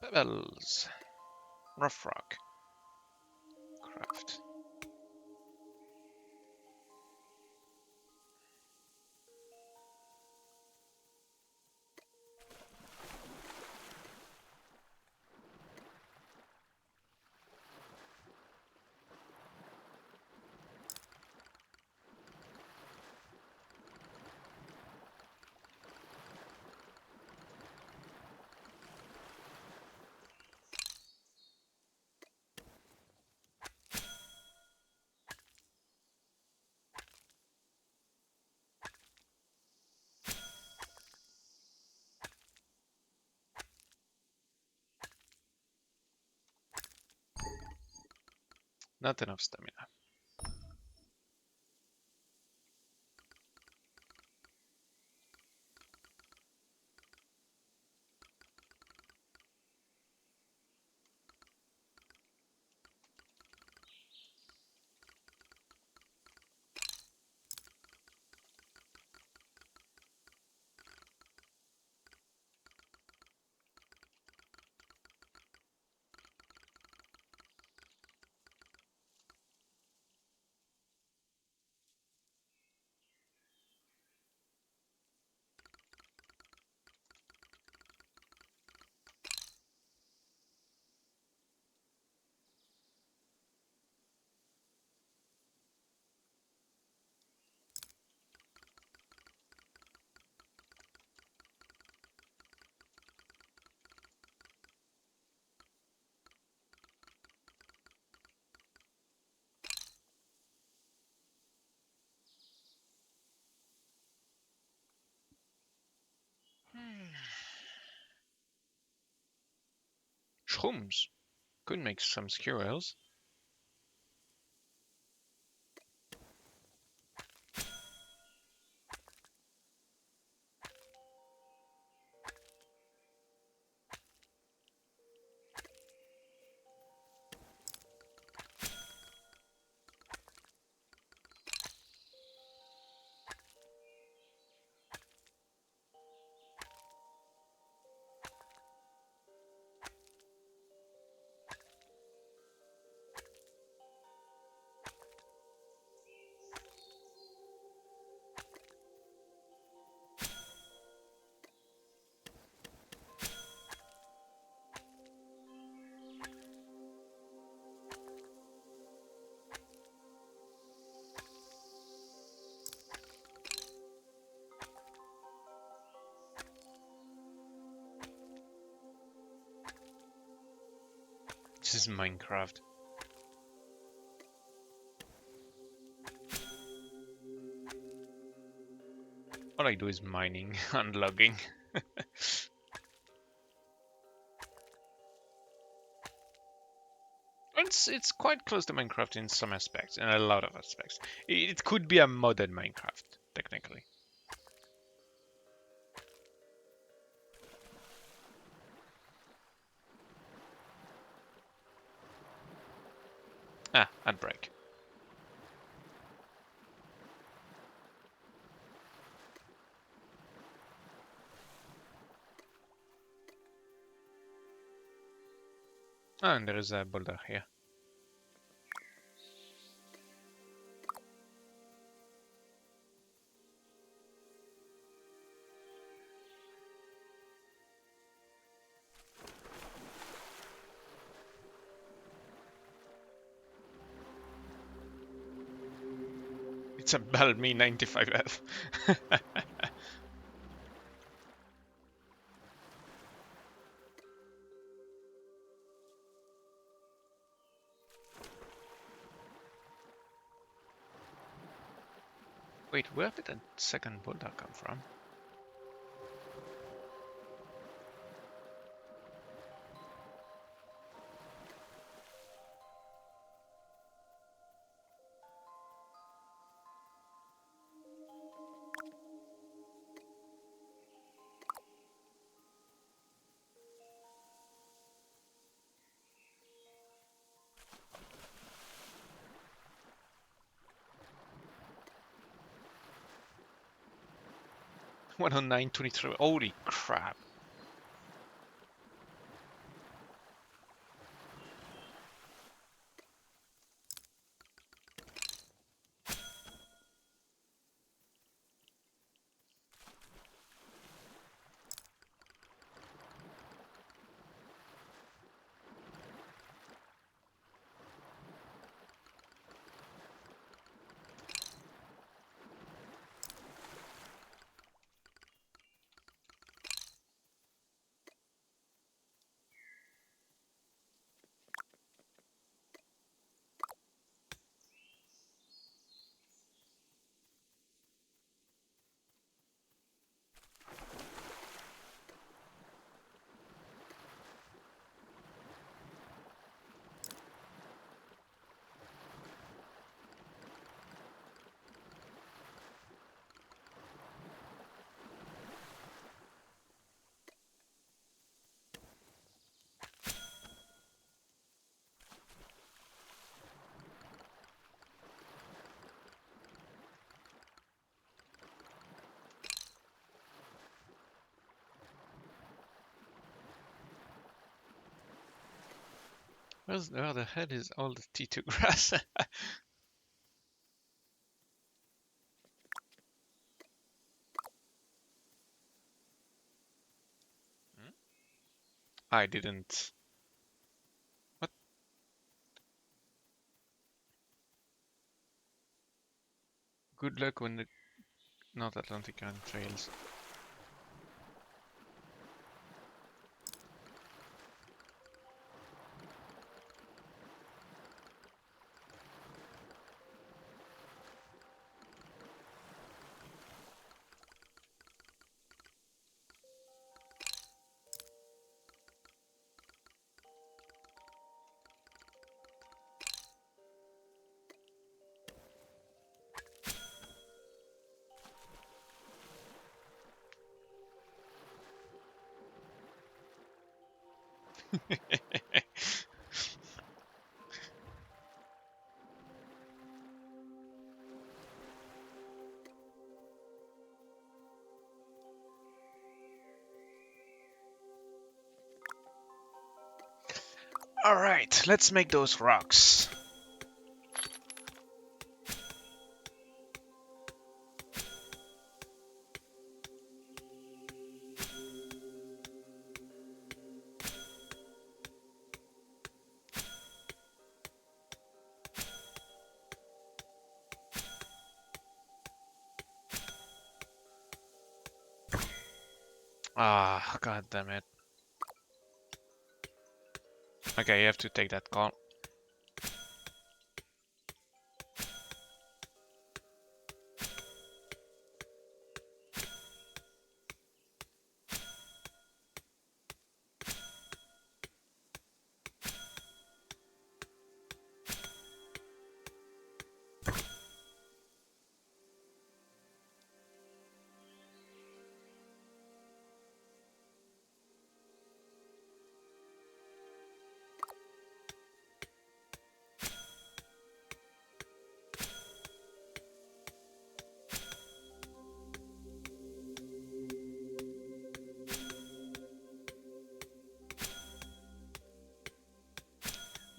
Pebbles. Rough rock. Craft. Not enough stamina. Shrooms. Could make some squirrels. This is Minecraft. All I do is mining and logging. It's quite close to Minecraft in some aspects, in a lot of aspects. It could be a modded Minecraft, technically. Ah, and break. Ah, and there is a boulder here. It's a Balmy 95F. Wait, where did that second boulder come from? One on 923. Holy crap. Where the hell is all the T2 grass? I didn't. What? Good luck when the North Atlantic Current fails. Alright, let's make those rocks. Ah, god damn it. Okay, you have to take that call.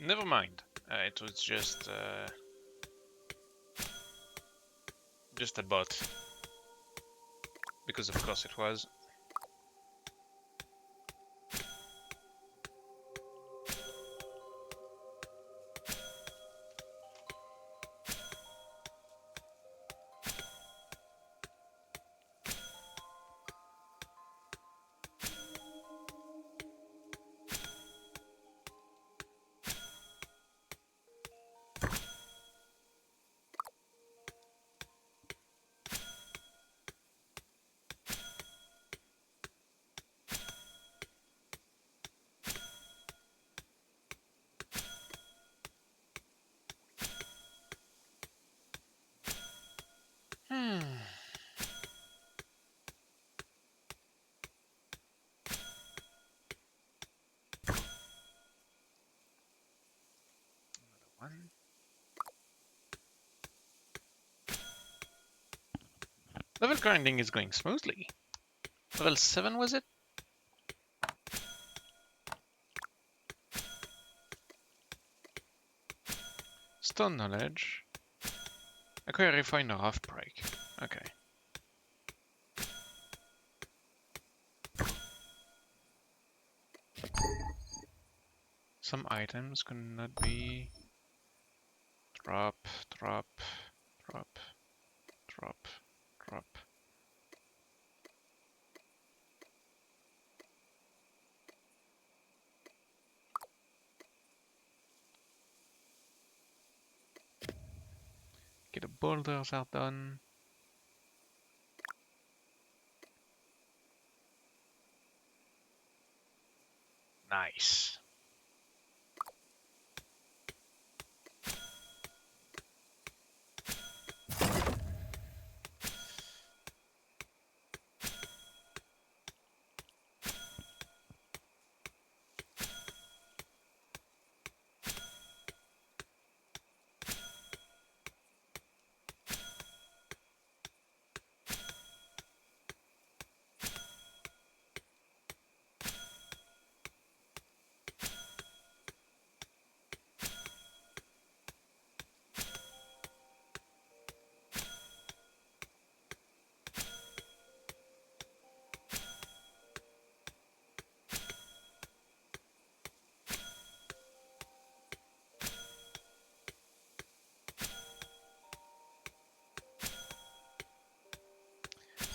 Never mind. It was just a bot. Because of course it was. Hmm. One. Level grinding is going smoothly. Level 7 was it? Stone knowledge. Acquire refiner half break. Okay. Some items could not be drop, drop, drop, drop, drop. Okay, the boulders are done. Nice.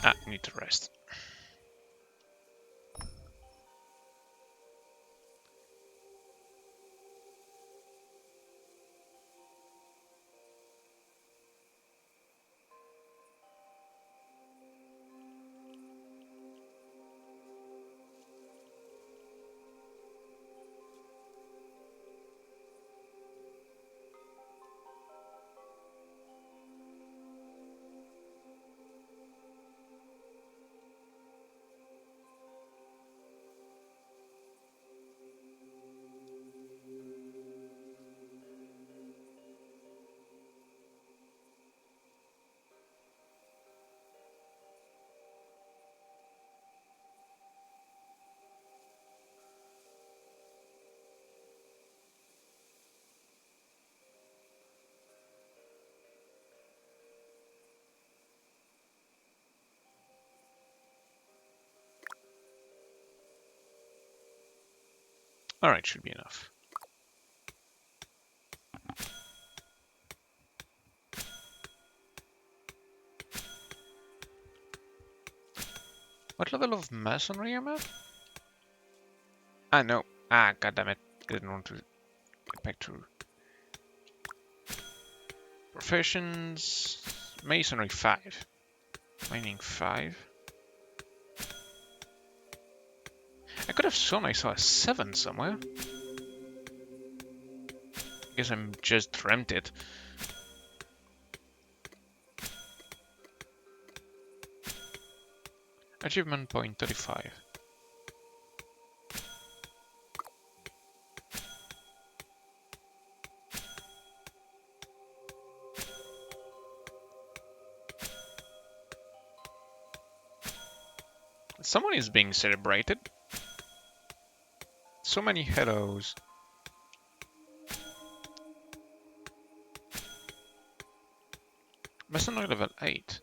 Ah, need to rest. Alright, should be enough. What level of masonry am I at? Ah, no. Ah, goddammit. Didn't want to get back to professions. Masonry 5. Mining 5. I could have sworn I saw a 7 somewhere. Guess I'm just dreamt it. Achievement point 35. Someone is being celebrated. So many hellos. Masonry level 8.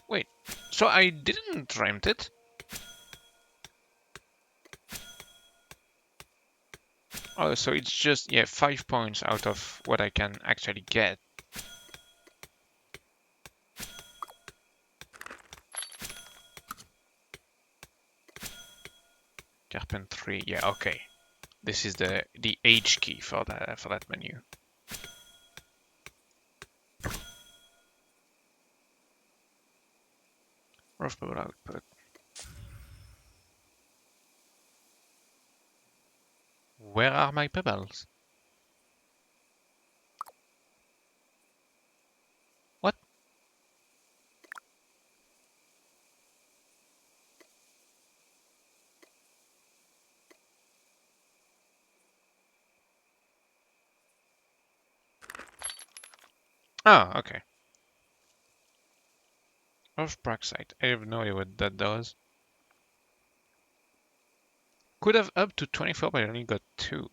Wait, so I didn't dreamt it? Oh, so it's just, yeah, 5 points out of what I can actually get. Carpentry, yeah, okay. This is the H key for that menu. Rough pebble output. Where are my pebbles? What? Oh, okay. Rough Braxite. I have no idea what that does. Could have up to 24, but I only got 2.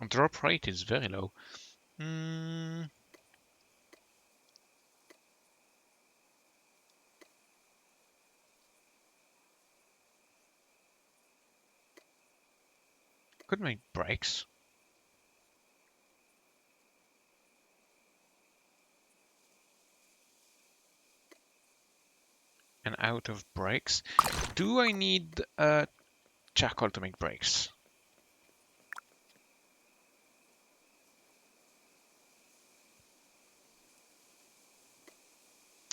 Drop rate is very low. Could make brakes. And out of brakes. Do I need charcoal to make brakes?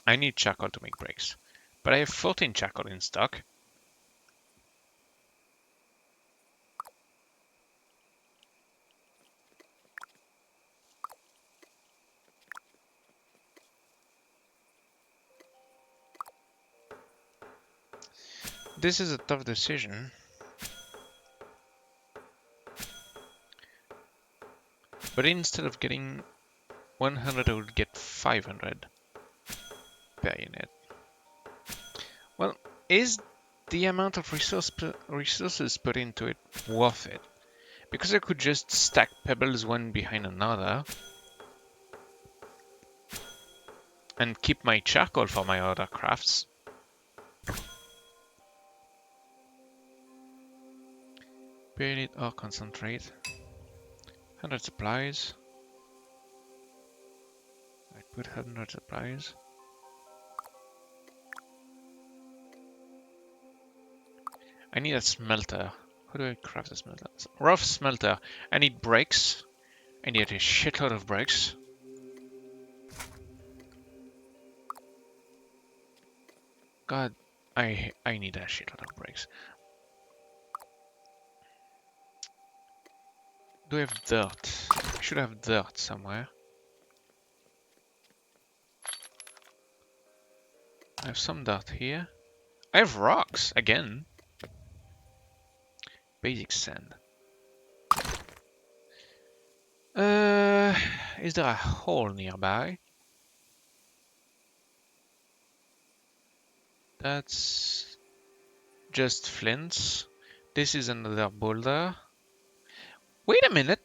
I need charcoal to make brakes. But I have 14 charcoal in stock. This is a tough decision. But instead of getting 100, I would get 500 per unit. Well, is the amount of resources put into it worth it? Because I could just stack pebbles one behind another and keep my charcoal for my other crafts. Period or concentrate. 100 supplies. I put 100 supplies. I need a smelter. How do I craft a smelter? Rough smelter. I need brakes. I need a shitload of brakes. God, I need a shitload of brakes. Do I have dirt? I should have dirt somewhere. I have some dirt here. I have rocks again. Basic sand. Is there a hole nearby? That's just flints. This is another boulder. Wait a minute.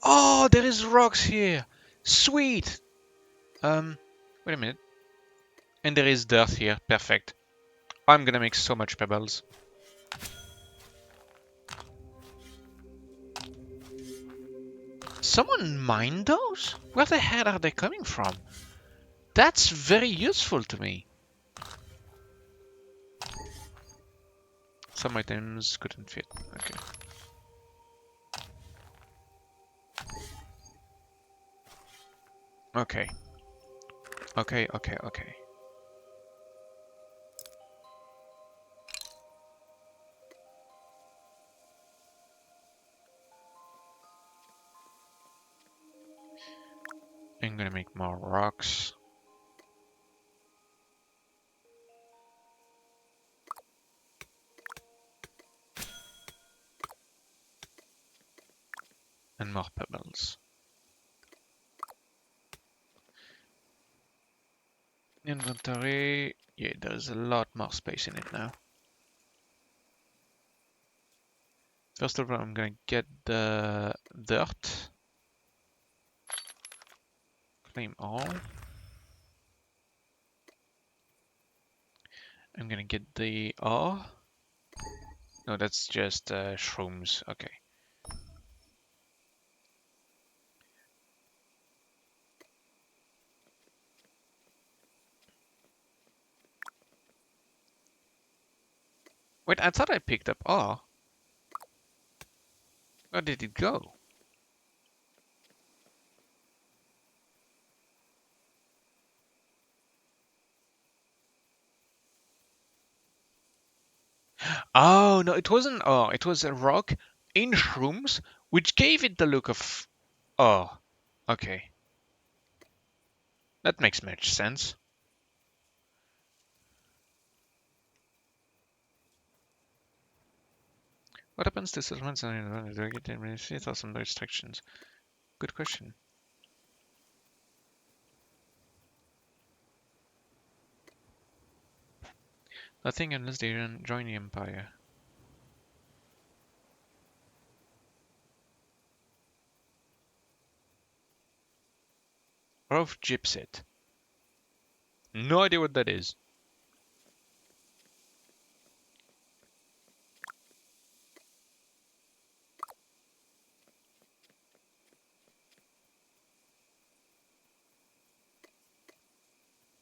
Oh, there is rocks here. Sweet. Wait a minute. And there is dirt here. Perfect. I'm gonna make so much pebbles. Someone mined those? Where the hell are they coming from? That's very useful to me. Some items couldn't fit. Okay. Okay. Okay, okay, okay. I'm gonna make more rocks. And more pebbles. Inventory. Yeah, there's a lot more space in it now. First of all, I'm gonna get the dirt. Claim all. I'm gonna get the ore. No, that's just shrooms. Okay. Wait, I thought I picked up ore. Where did it go? Oh, no, it wasn't ore. It was a rock in shrooms, which gave it the look of ore. Okay. That makes much sense. What happens to settlements and do I get administrative or some restrictions? Good question. Nothing unless they join the Empire. Of Gypsy. No idea what that is.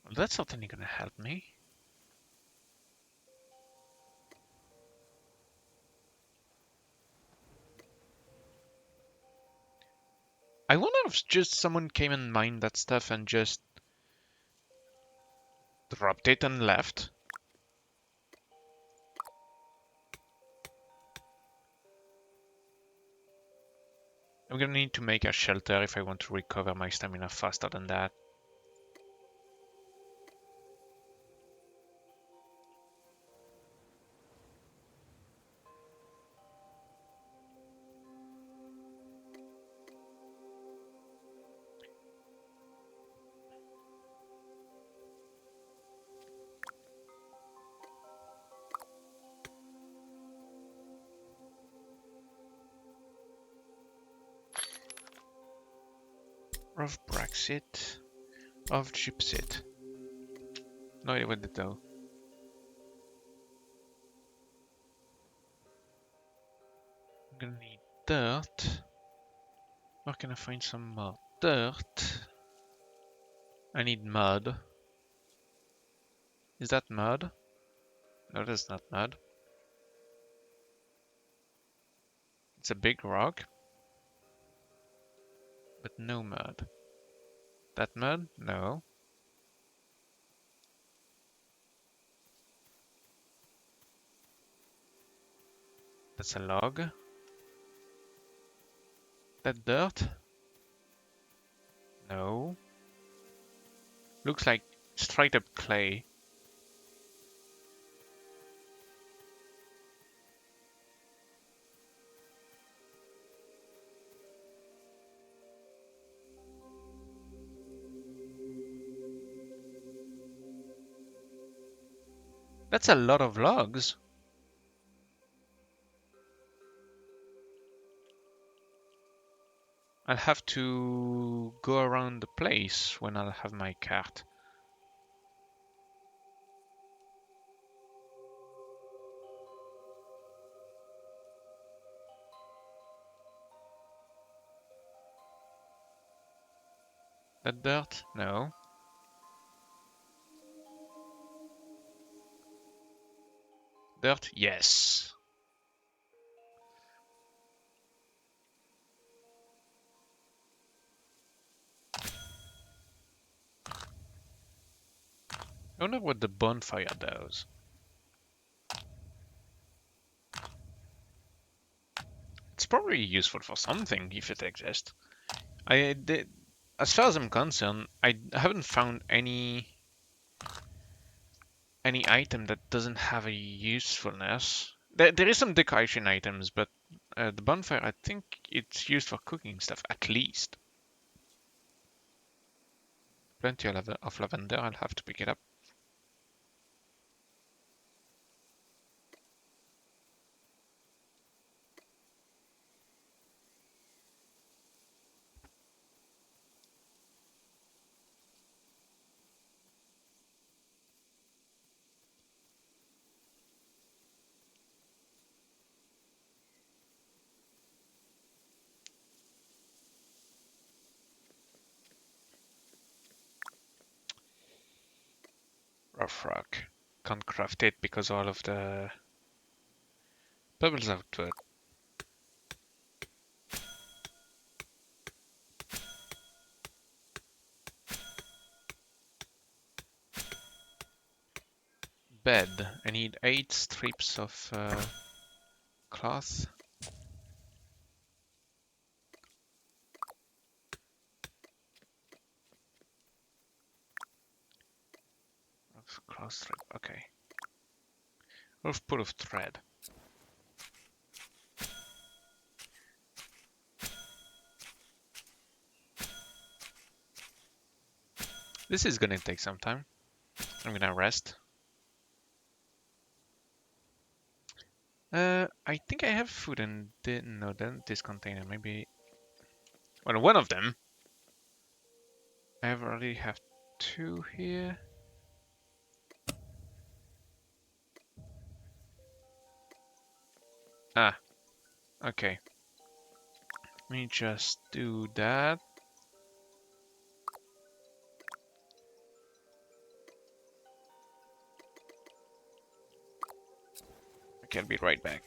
Well, that's certainly gonna help me. I wonder if just someone came and mined that stuff and just dropped it and left. I'm gonna need to make a shelter if I want to recover my stamina faster than that. Of Brexit. Of Gypsy. No idea what it though. I'm gonna need dirt. Where can I find some more dirt? I need mud. Is that mud? No, that's not mud. It's a big rock. But no mud. That mud? No. That's a log. That dirt? No. Looks like straight up clay. That's a lot of logs. I'll have to go around the place when I'll have my cart. That dirt? No. Dirt? Yes. I wonder what the bonfire does. It's probably useful for something if it exists. As far as I'm concerned, I haven't found any item that doesn't have a usefulness. There is some decoration items, but the bonfire, I think it's used for cooking stuff at least. Plenty of lavender. I'll have to pick it up. Rough rock. Can't craft it because all of the pebbles outward. Bed. I need 8 strips of cloth. Cloth strip. Okay. Roof pool of thread. This is gonna take some time. I'm gonna rest. I think I have food in no, then this container. Maybe. Well, one of them. I already have 2 here. Ah, okay. Let me just do that. Okay, I'll be right back.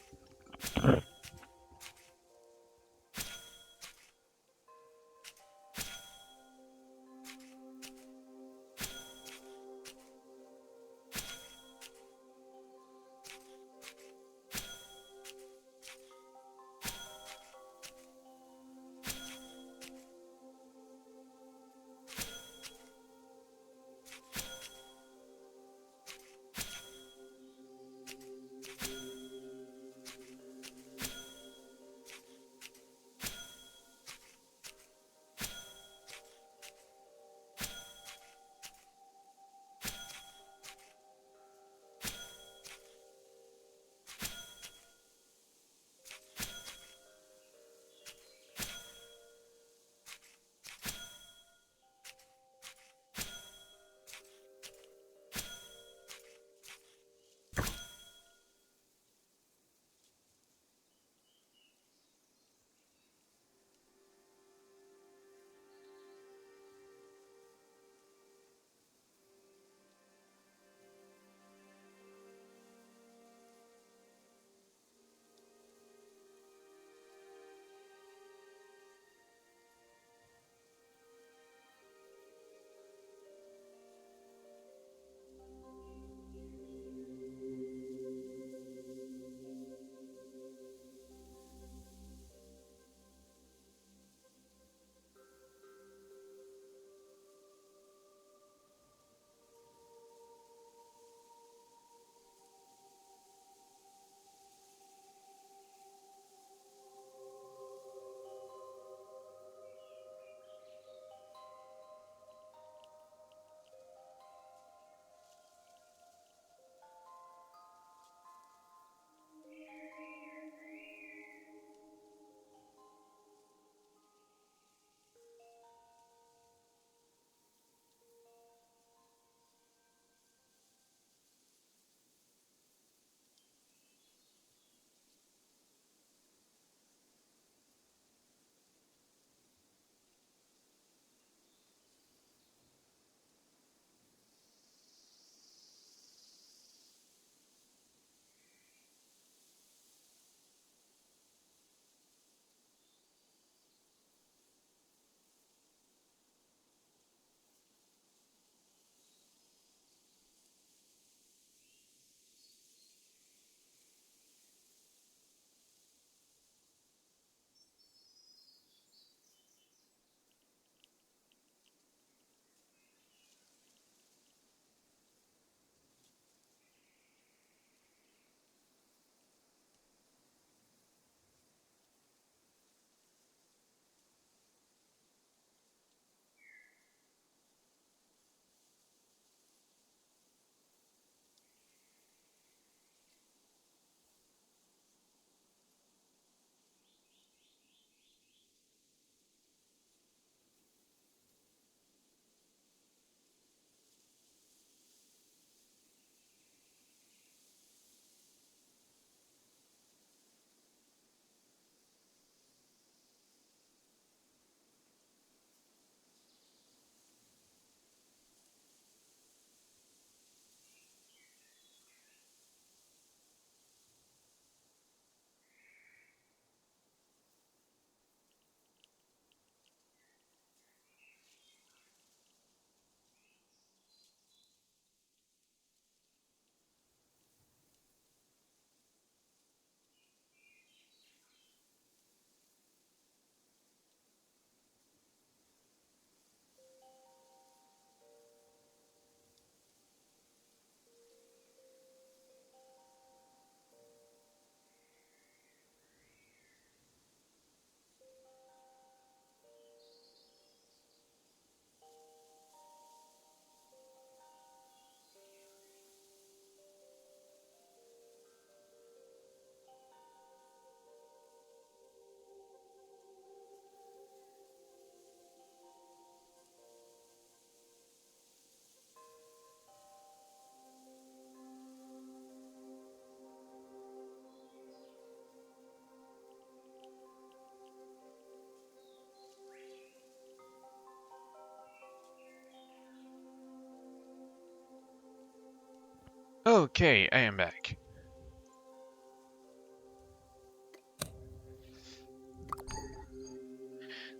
Okay, I am back.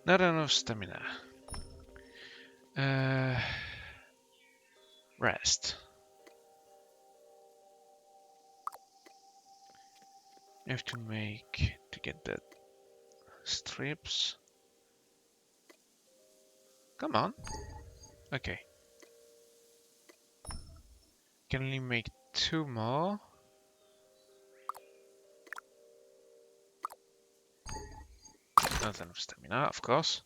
Not enough stamina. Rest. You have to get the strips. Come on. Okay. Can only make 2 more. Not enough stamina, of course.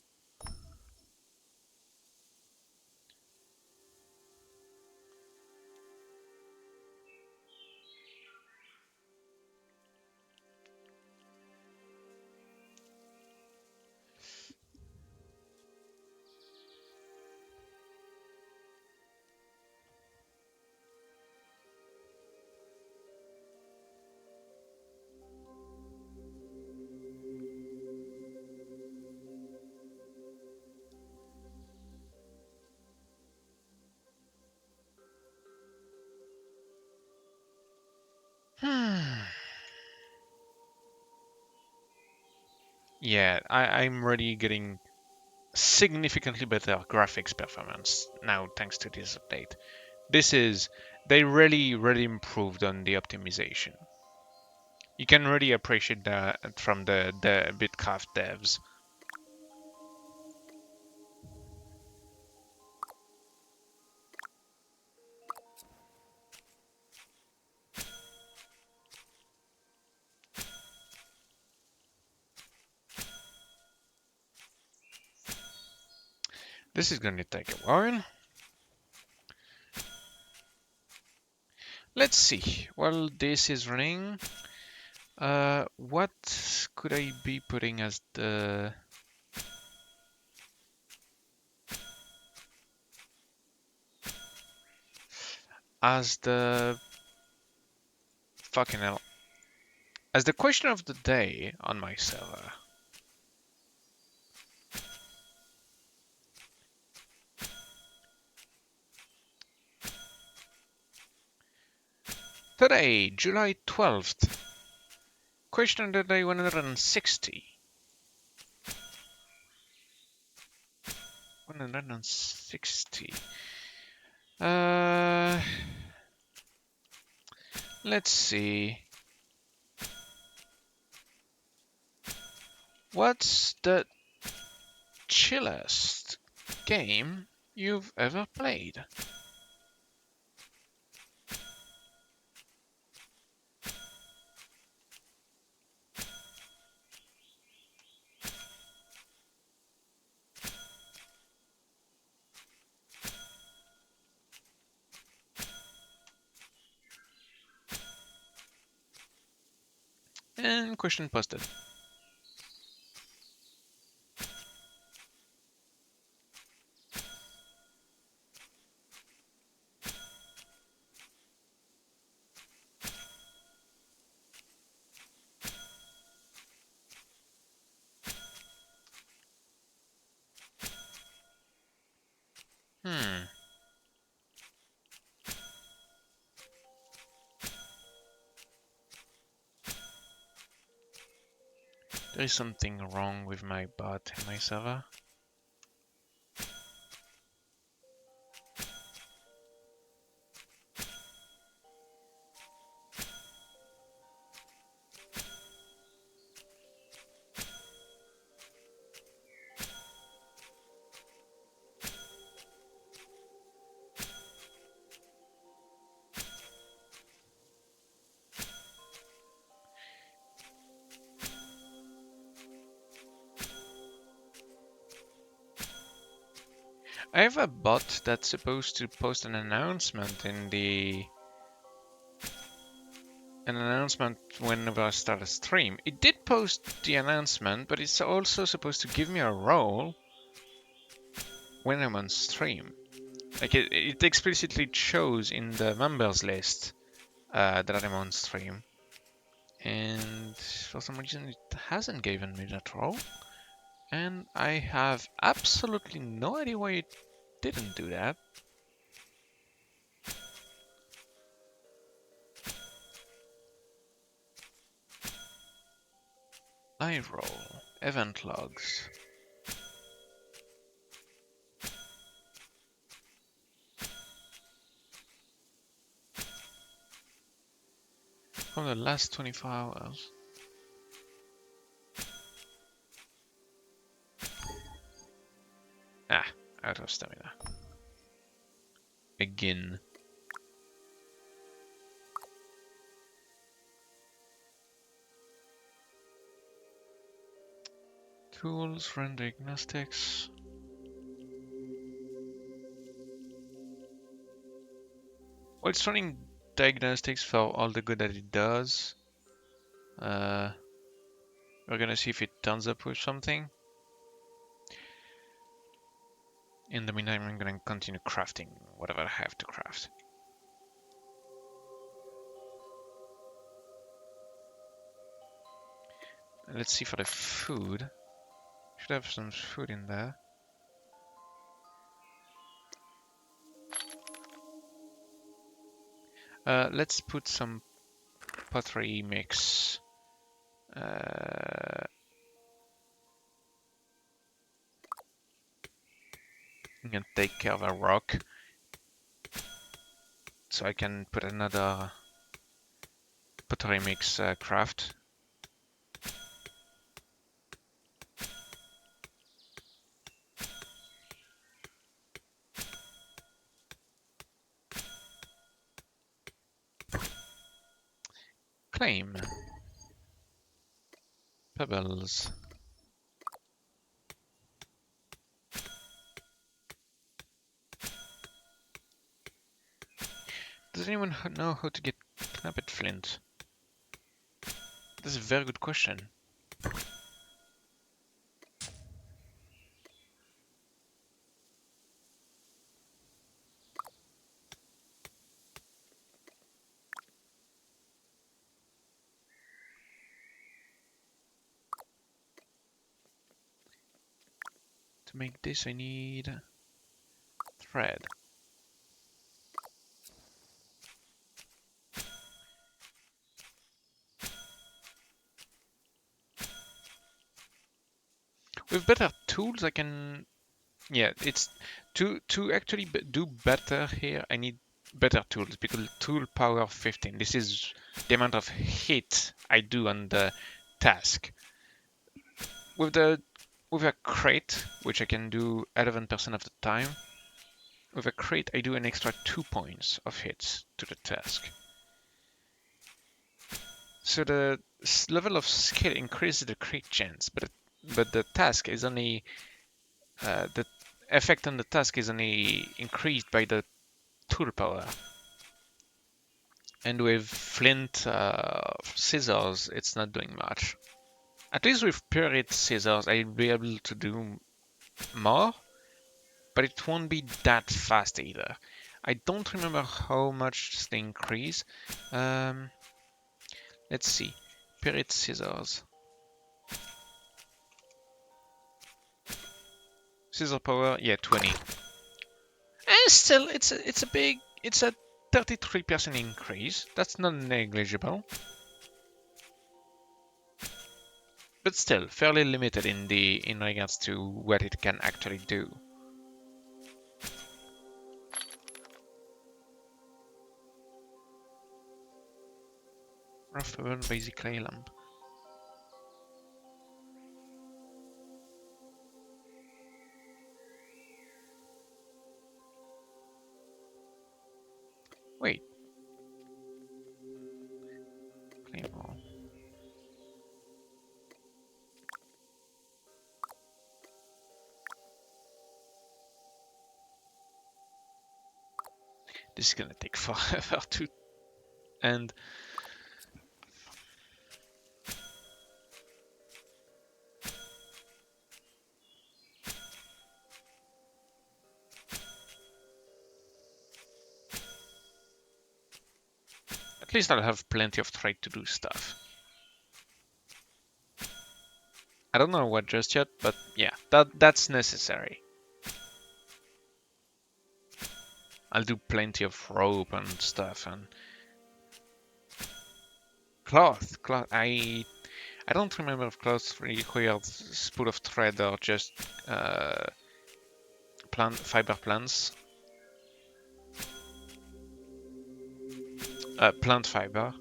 Yeah, I'm already getting significantly better graphics performance now thanks to this update. They really improved on the optimization. You can really appreciate that from the Bitcraft devs. This is going to take a while. Let's see. While this is running, what could I be putting as the fucking hell, as the question of the day on my server? Today, July 12th. Question of the day 160. 160. Let's see. What's the chillest game you've ever played? And question posted. Hmm. There is something wrong with my bot and my server. I have a bot that's supposed to post an announcement whenever I start a stream. It did post the announcement, but it's also supposed to give me a role when I'm on stream. Like it explicitly shows in the members list that I'm on stream. And for some reason it hasn't given me that role. And I have absolutely no idea why it didn't do that. Live roll. Event logs. From the last 24 hours. Ah, out of stamina. Again. Tools, run diagnostics. Well, it's running diagnostics for all the good that it does. We're gonna see if it turns up with something. In the meantime, I'm gonna continue crafting whatever I have to craft. Let's see for the food. Should have some food in there. Let's put some pottery mix. I'm gonna take care of a rock, so I can put another pottery mix craft. Claim. Pebbles. Does anyone know how to get knapped flint? That's a very good question. To make this, I need thread. With better tools, I can. Yeah, it's to actually do better here. I need better tools because tool power 15. This is the amount of hit I do on the task. With a crate, which I can do 11% of the time. With a crate, I do an extra 2 points of hits to the task. So the level of skill increases the crit chance, but the task is only the effect on the task is only increased by the tool power. And with flint scissors, it's not doing much. At least with Pyrit scissors, I'll be able to do more, but it won't be that fast either. I don't remember how much the increase. Let's see. Pyrit scissors. Scissor power, yeah, 20. And still, it's a 33% increase. That's not negligible. But still, fairly limited in regards to what it can actually do. Rough pebble, basic clay lamp. Wait. Claymore. This is gonna take forever to end. At least I'll have plenty of trade to do stuff. I don't know what just yet, but yeah, that's necessary. I'll do plenty of rope and stuff and cloth. I I don't remember if clothes required spool of thread or just fiber plants. Plant fiber.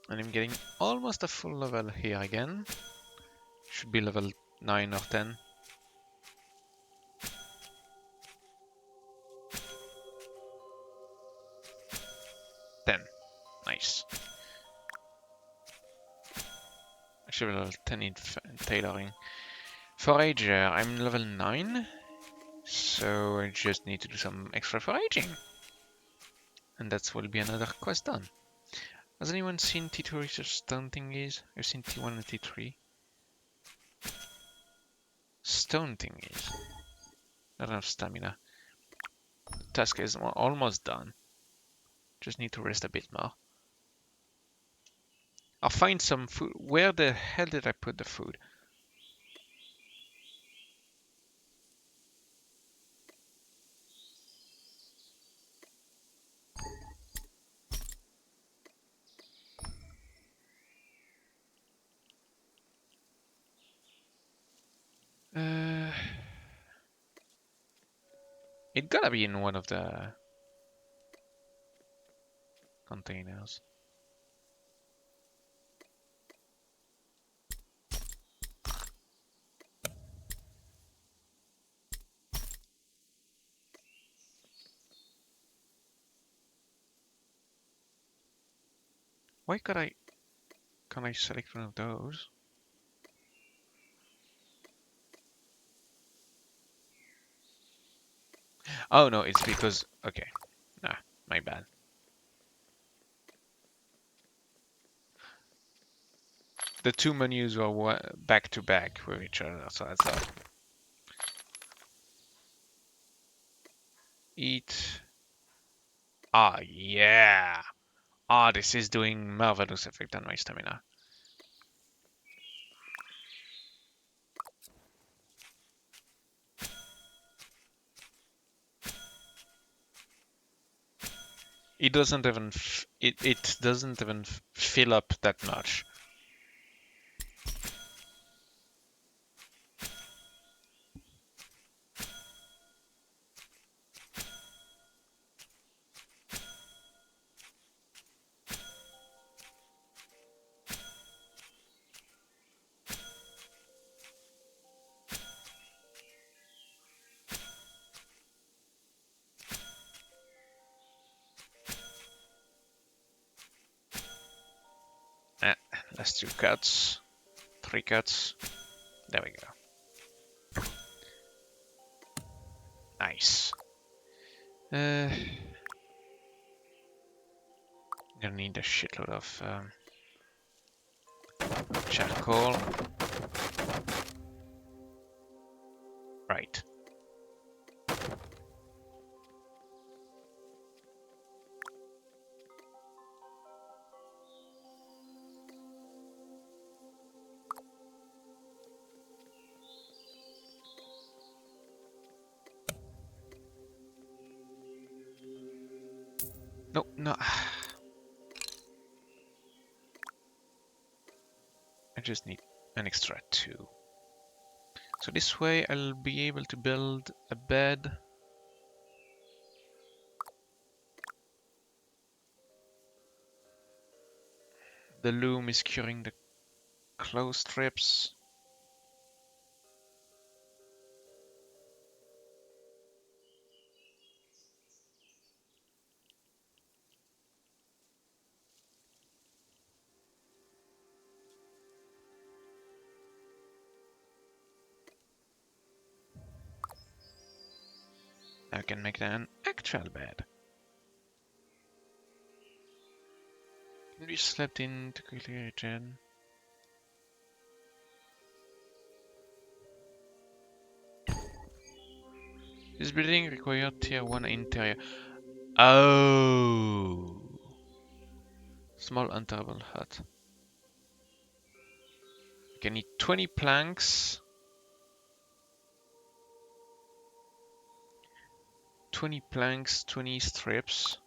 And I'm getting almost a full level here again. Should be level 9 or 10. Nice. Actually level 10 in tailoring. Forager, I'm level 9. So I just need to do some extra foraging. And that will be another quest done. Has anyone seen T2 research stone thingies? I've seen T1 and T3. Stone thingies. Not enough stamina. Task is almost done. Just need to rest a bit more. I'll find some food. Where the hell did I put the food? It gotta be in one of the containers. Why can't I select one of those? Oh no, it's because, okay. Nah, my bad. The two menus were back to back with each other, so that's all. Eat. Ah, yeah. Ah, this is doing marvelous effect on my stamina. It doesn't even it doesn't even fill up that much. Let's do cuts. 3 cuts. There we go. Nice. Gonna need a shitload of charcoal. Right. No, no. I just need an extra 2. So this way I'll be able to build a bed. The loom is curing the clothes strips. I can make an actual bed. We slept in to quickly regen. This building required tier 1 interior. Oh! Small untouchable hut. Okay, I need 20 planks. 20 planks, 20 strips.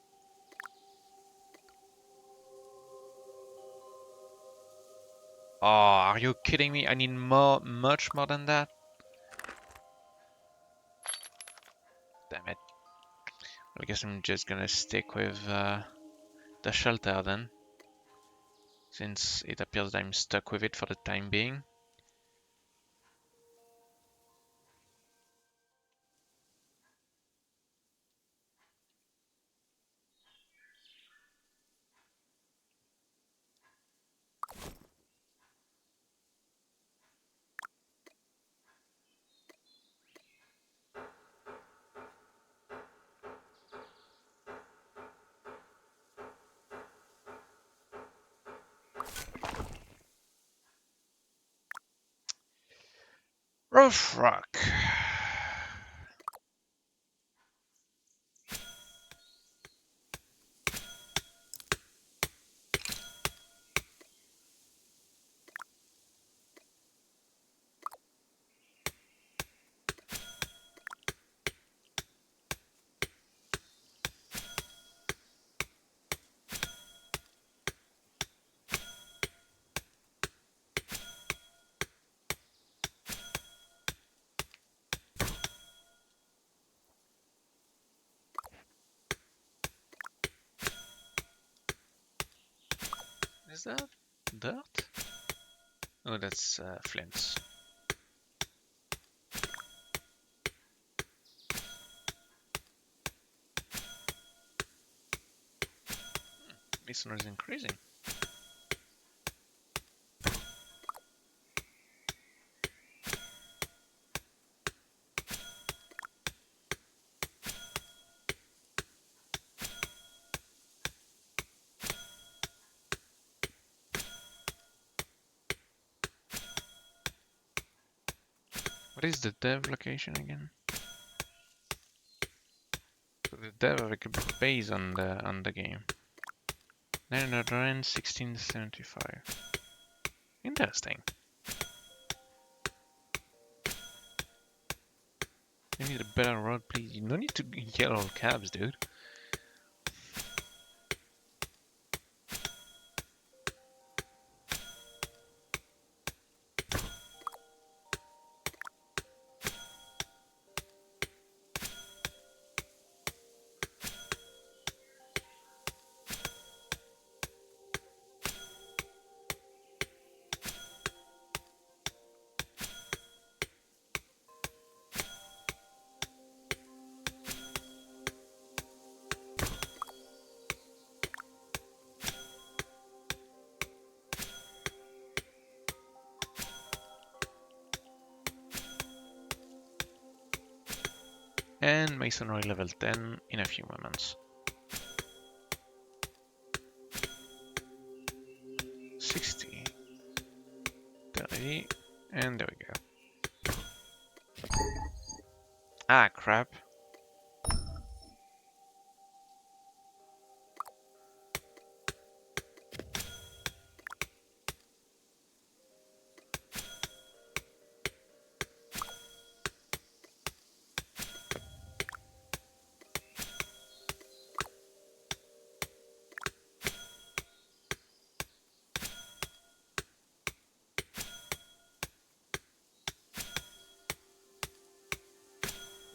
Oh, are you kidding me? I need much more than that. Damn it. I guess I'm just gonna stick with the shelter then, since it appears that I'm stuck with it for the time being. Rough rock. Is that dirt? Oh, that's flints. Masonry is increasing. What is the dev location again? So the dev have like a base on the game. 900 rand, 1675. Interesting. I need a better road, please. You don't need to get all cabs, dude. And masonry level 10 in a few moments. 60, 30, and there we go. Ah, crap.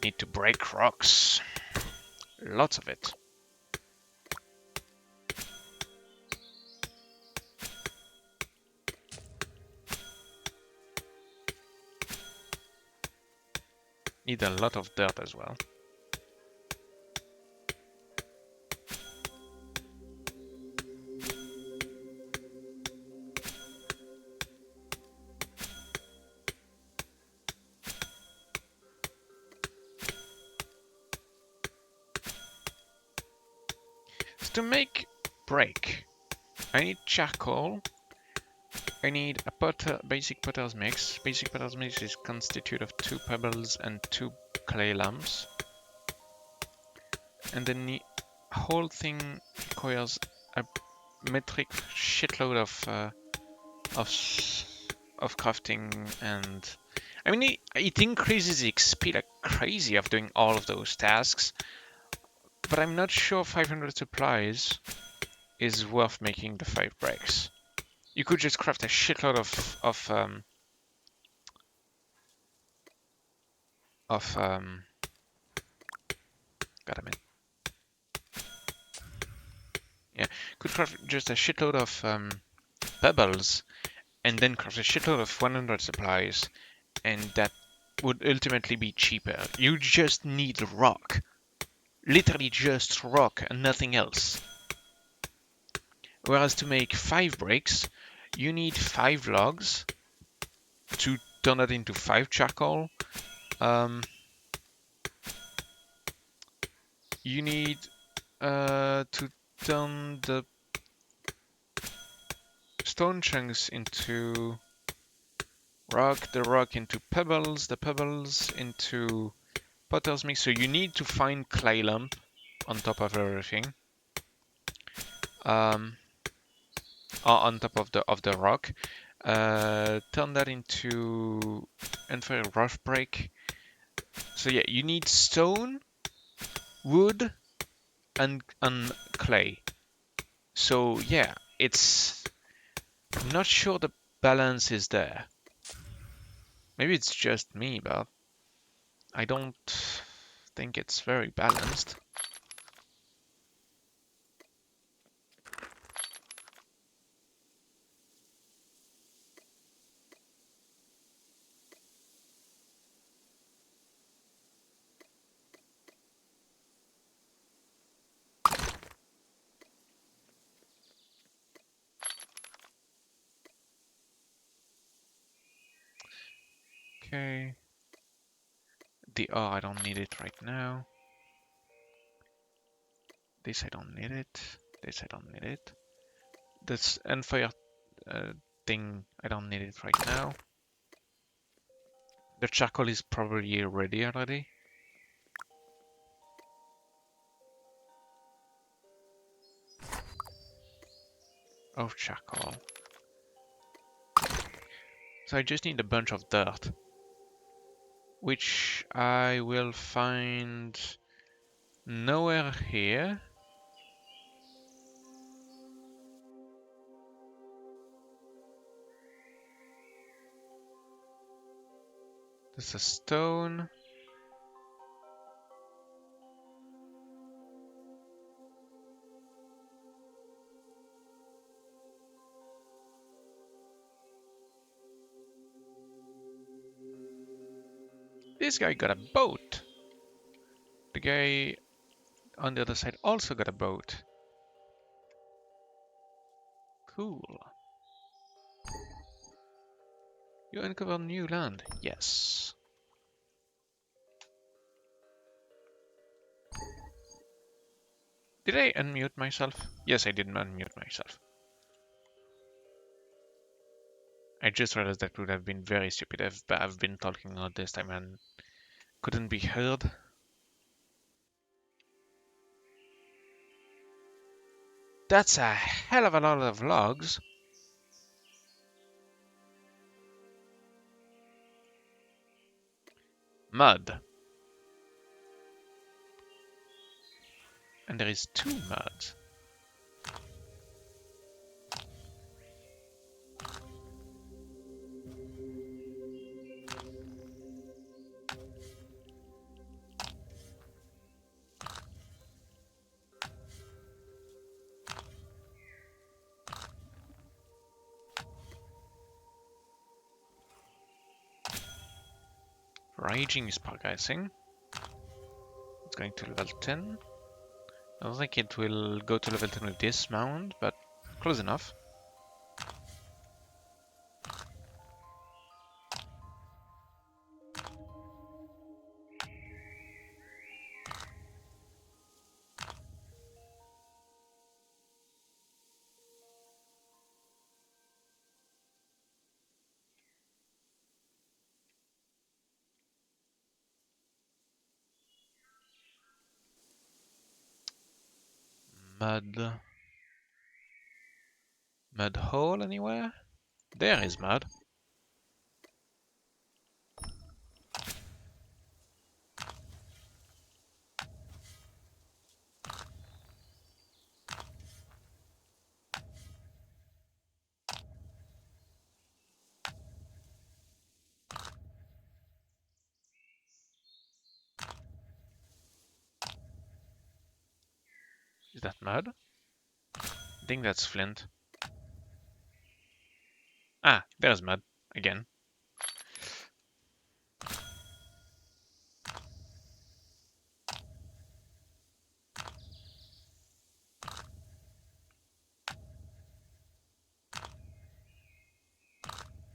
Need to break rocks. Lots of it. Need a lot of dirt as well. So to make break, I need charcoal. I need a basic potter's mix. Basic potter's mix is constituted of 2 pebbles and 2 clay lumps. And then the whole thing requires a metric shitload of crafting, and I mean it increases the XP like crazy of doing all of those tasks. but I'm not sure 500 supplies is worth making the 5 bricks. You could just craft a shitload God damn it. Yeah, could craft just a shitload of pebbles and then craft a shitload of 100 supplies, and that would ultimately be cheaper. You just need rock. Literally just rock and nothing else. Whereas to make 5 bricks, you need 5 logs to turn that into 5 charcoal. You need to turn the stone chunks into rock, the rock into pebbles, the pebbles into potter's mix. So you need to find clay lump on top of everything. On top of the rock. Turn that into inferior rough break. So yeah, you need stone, wood, and clay. So yeah, I'm not sure the balance is there. Maybe it's just me, but I don't think it's very balanced. Okay. The ore, I don't need it right now. This I don't need it. This I don't need it. This Endfire thing, I don't need it right now. The charcoal is probably ready already. Oh, charcoal. So I just need a bunch of dirt, which I will find nowhere here. There's a stone. This guy got a boat. The guy on the other side also got a boat. Cool. You uncover new land. Yes. Did I unmute myself? Yes, I did unmute myself. I just realized that would have been very stupid. I've been talking all this time and couldn't be heard. That's a hell of a lot of logs. Mud. And there is 2 muds. Raging is progressing. It's going to level 10. I don't think it will go to level 10 with this mount, but close enough. Mud. Mud hole anywhere? There is mud. Is that mud? I think that's flint. Ah, there's mud again.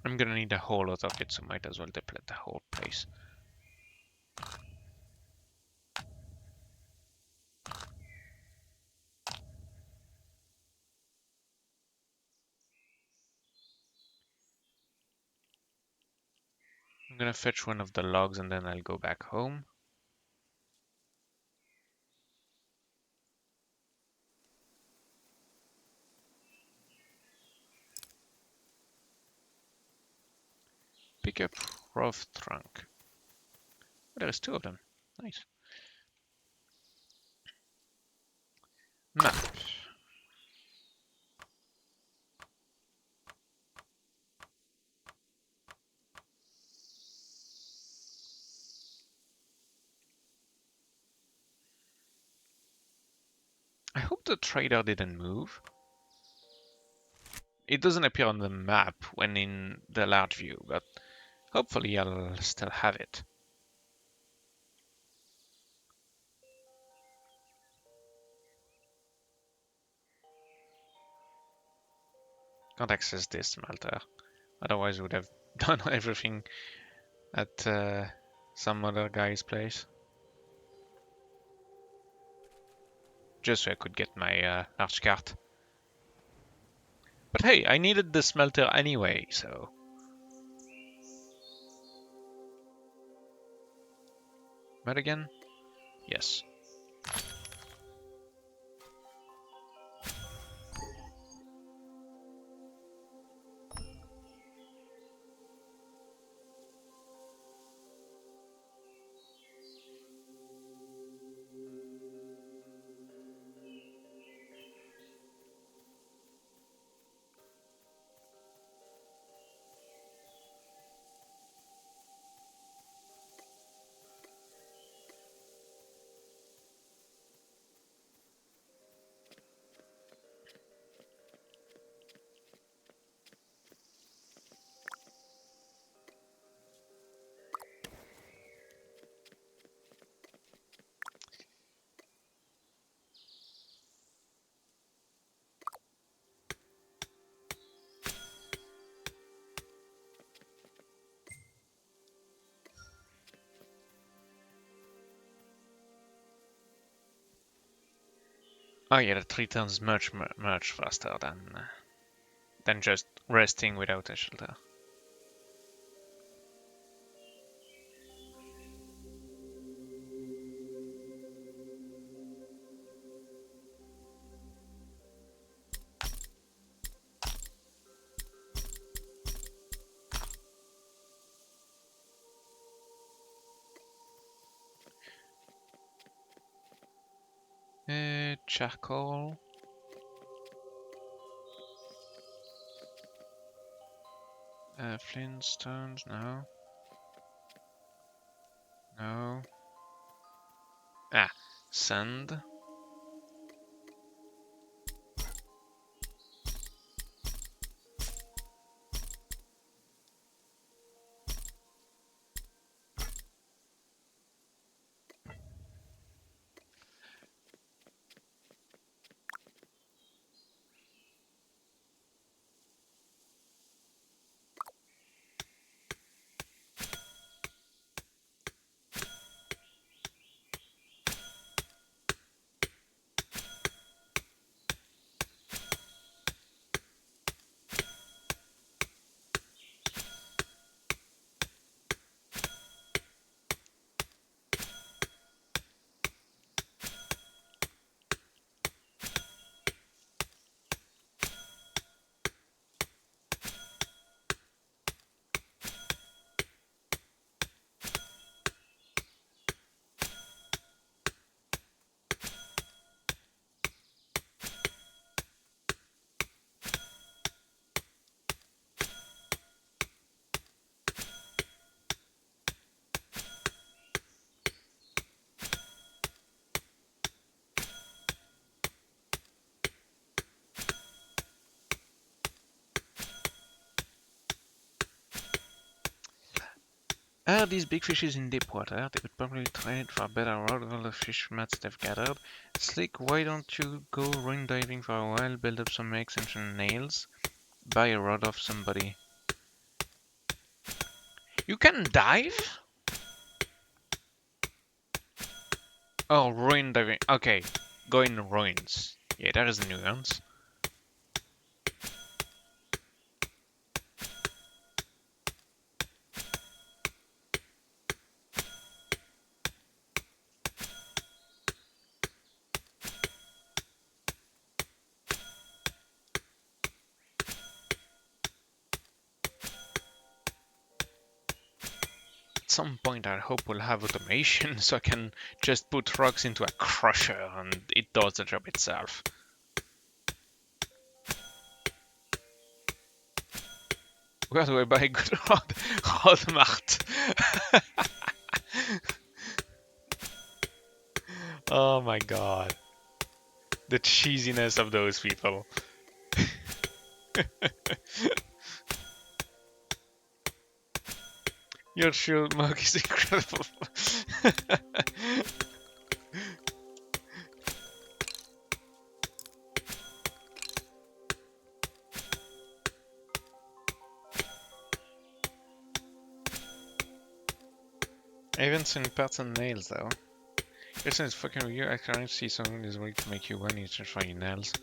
I'm gonna need a whole lot of it, so might as well deplete the whole place. I'm gonna fetch one of the logs and then I'll go back home. Pick up rough trunk. Oh, there's two of them. Nice. Map. I hope the trader didn't move. It doesn't appear on the map when in the large view, but hopefully I'll still have it. Can't access this smelter. Otherwise, I would have done everything at some other guy's place. Just so I could get my large cart. But hey, I needed the smelter anyway, so... Mud again? Yes. Oh yeah, that returns much faster than just resting without a shelter. Charcoal. Flintstones, no. No. Ah, sand. Are these big fishes in deep water? They could probably trade for a better rod with all the fish mats they've gathered. Slick, why don't you go ruin diving for a while, build up some eggs and some nails? Buy a rod off somebody. You can dive? Oh, ruin diving. Okay, go in ruins. Yeah, that is a nuance. At some point, I hope we'll have automation so I can just put rocks into a crusher and it does the job itself. Where do I buy a good rod? Rodmart. Oh my god. The cheesiness of those people. Your shield mug is incredible. I haven't seen parts and nails though. Listen, it's fucking weird. I can't see someone is ready to make you one each for your nails.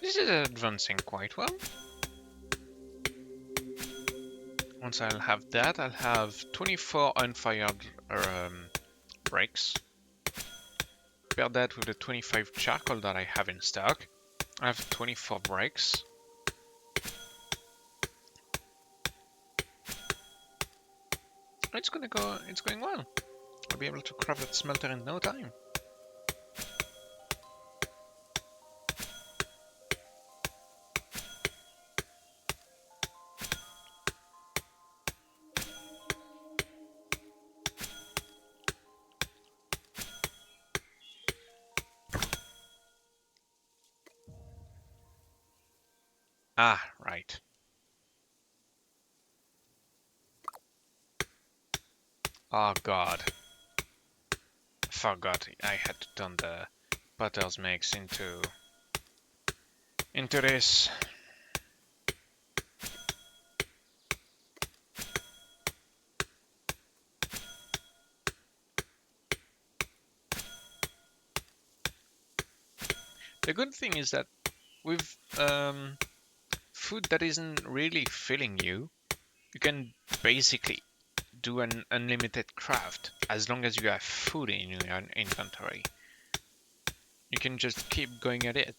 This is advancing quite well. Once I'll have that, I'll have 24 unfired bricks. Pair that with the 25 charcoal that I have in stock. I have 24 bricks. It's going well. I'll be able to craft that smelter in no time. Ah, right. Oh god. Forgot I had to turn the Potter's mix into this. The good thing is that with food that isn't really filling you, you can basically do an unlimited craft as long as you have food in your inventory. You can just keep going at it.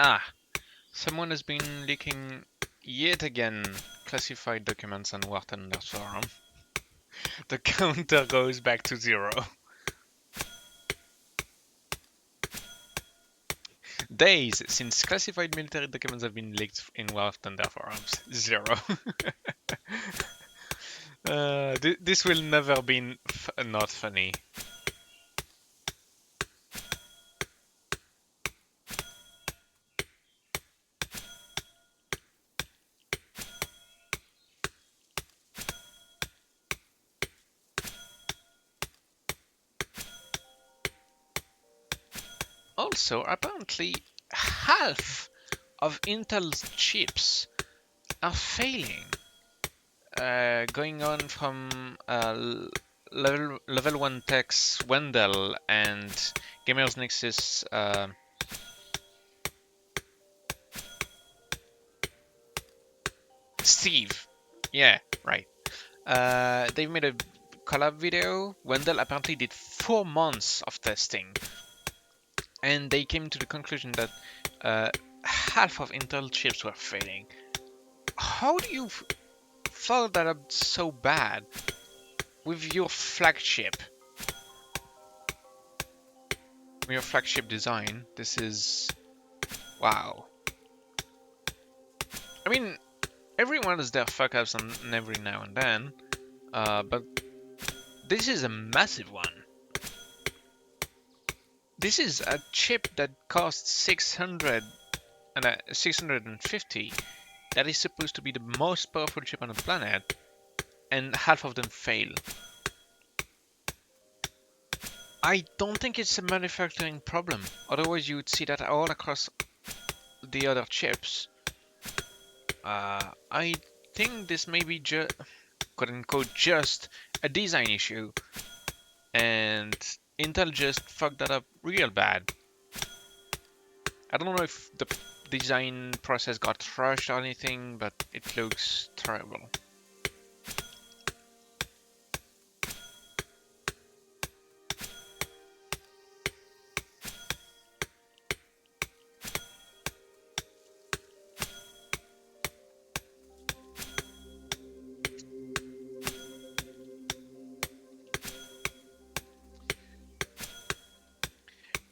Ah, someone has been leaking yet again classified documents on War Thunder forum. The counter goes back to 0. Days since classified military documents have been leaked in War Thunder forums. 0. This will never be not funny. Also, apparently, half of Intel's chips are failing. Going on from level 1 Tech's Wendell and Gamers Nexus Steve. Yeah, right. They've made a collab video. Wendell apparently did 4 months of testing, and they came to the conclusion that half of Intel chips were failing. How do you fuck that up so bad with your flagship? Your flagship design. This is wow. I mean, everyone has their fuck ups on every now and then, but this is a massive one. This is a chip that costs 650. That is supposed to be the most powerful chip on the planet, and half of them fail. I don't think it's a manufacturing problem. Otherwise, you would see that all across the other chips. I think this may be just, quote unquote, just a design issue, and Intel just fucked that up real bad. I don't know if the design process got rushed or anything, but it looks terrible.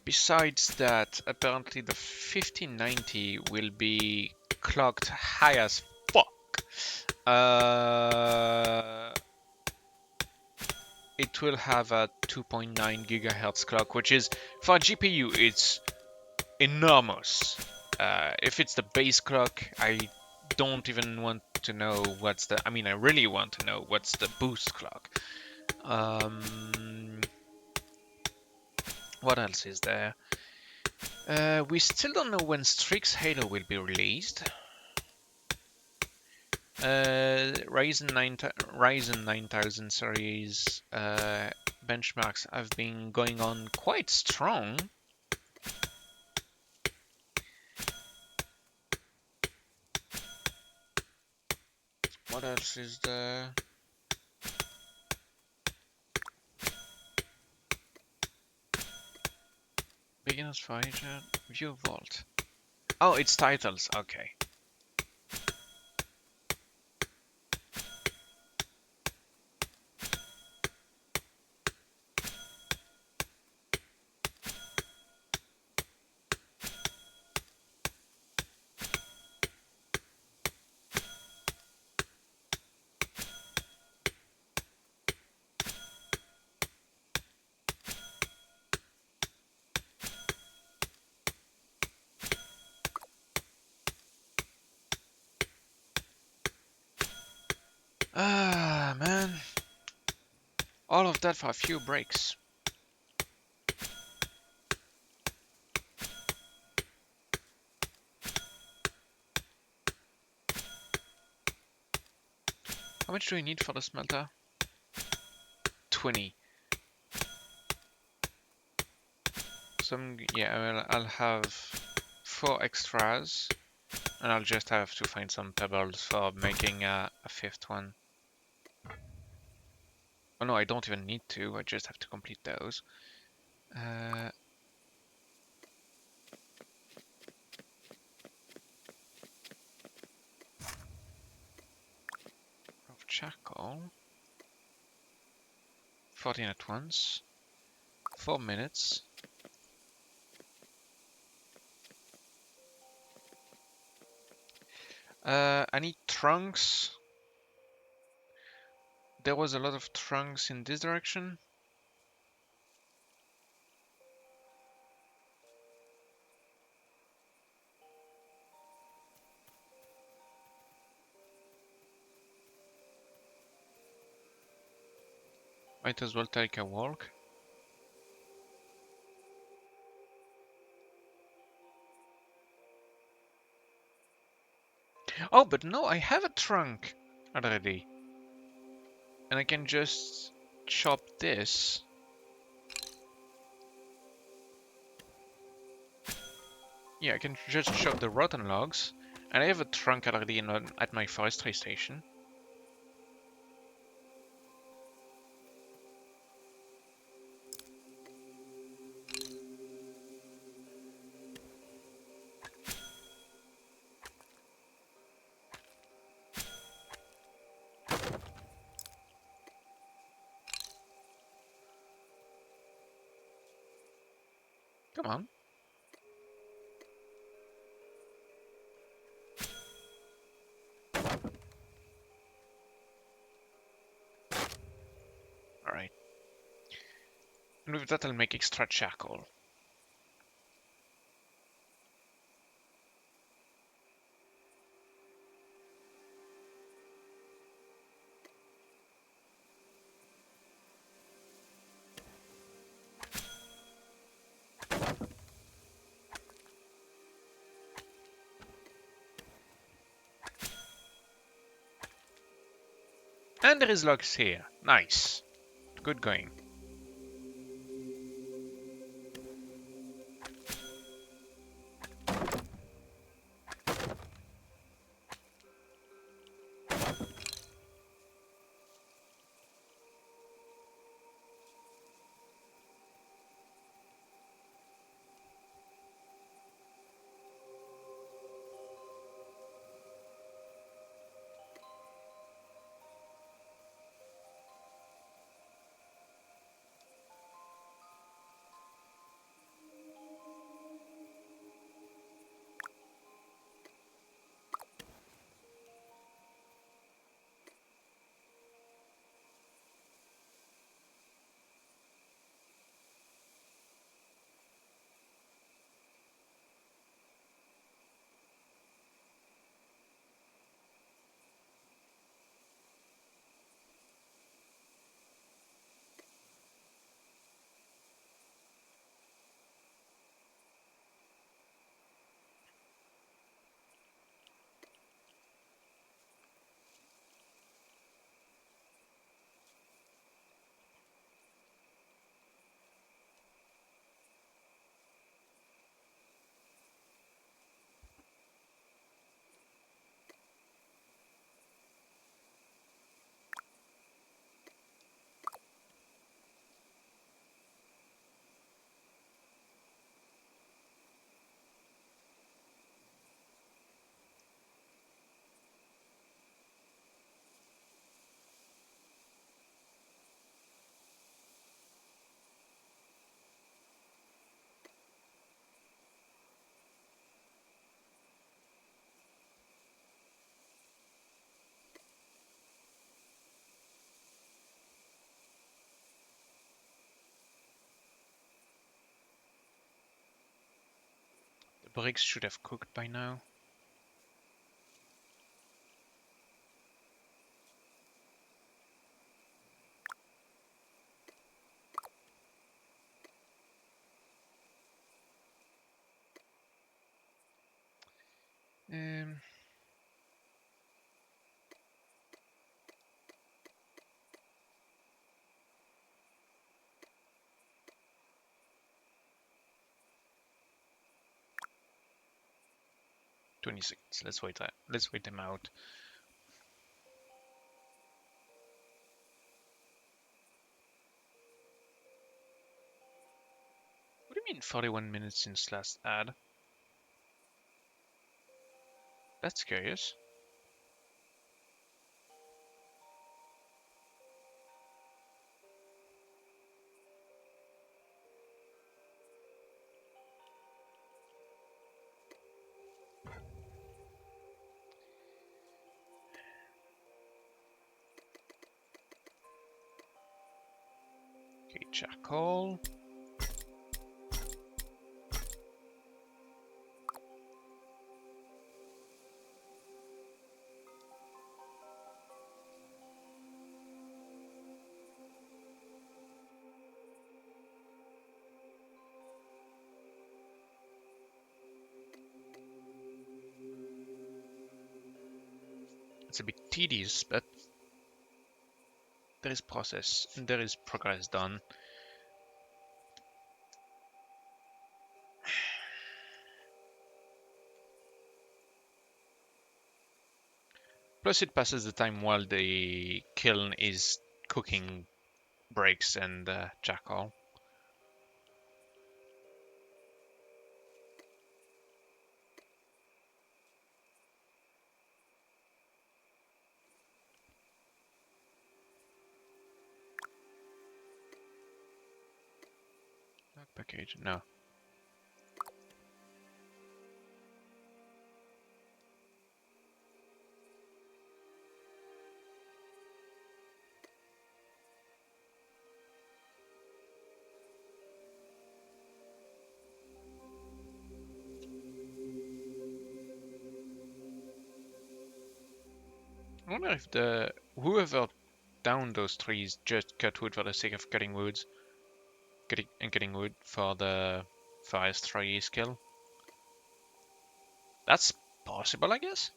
Besides that, apparently the 1590 will be clocked high as fuck. It will have a 2.9 gigahertz clock, which is, for a GPU, it's enormous. If it's the base clock, I don't even want to know what's the... I mean, I really want to know what's the boost clock. What else is there? We still don't know when Strix Halo will be released. Ryzen 9000 series benchmarks have been going on quite strong. What else is there? Beginners for Asia, View Vault. Oh, it's titles, okay. Ah, man. All of that for a few breaks. How much do we need for the smelter? 20. Yeah, I'll have 4 extras, and I'll just have to find some pebbles for making a 5th one. Oh no, I don't even need to, I just have to complete those. Of charcoal. 14 at once. 4 minutes. I need trunks. there was a lot of trunks in this direction. Might as well take a walk. Oh, but no, I have a trunk already. And I can just chop this. Yeah, I can just chop the rotten logs. And I have a trunk already at my forestry station. Come on. Alright. And with that I'll make extra charcoal. And there is logs here. Nice. Good going. The bricks should have cooked by now. Um, 20 seconds. Let's wait them out. What do you mean 41 minutes since last ad? That's curious. Charcoal. It's a bit tedious, but there is process and there is progress done. Plus it passes the time while the kiln is cooking bricks and charcoal. Package, no. I wonder if whoever downed those trees just cut wood for the sake of cutting woods, getting wood for the forestry skill. That's possible, I guess.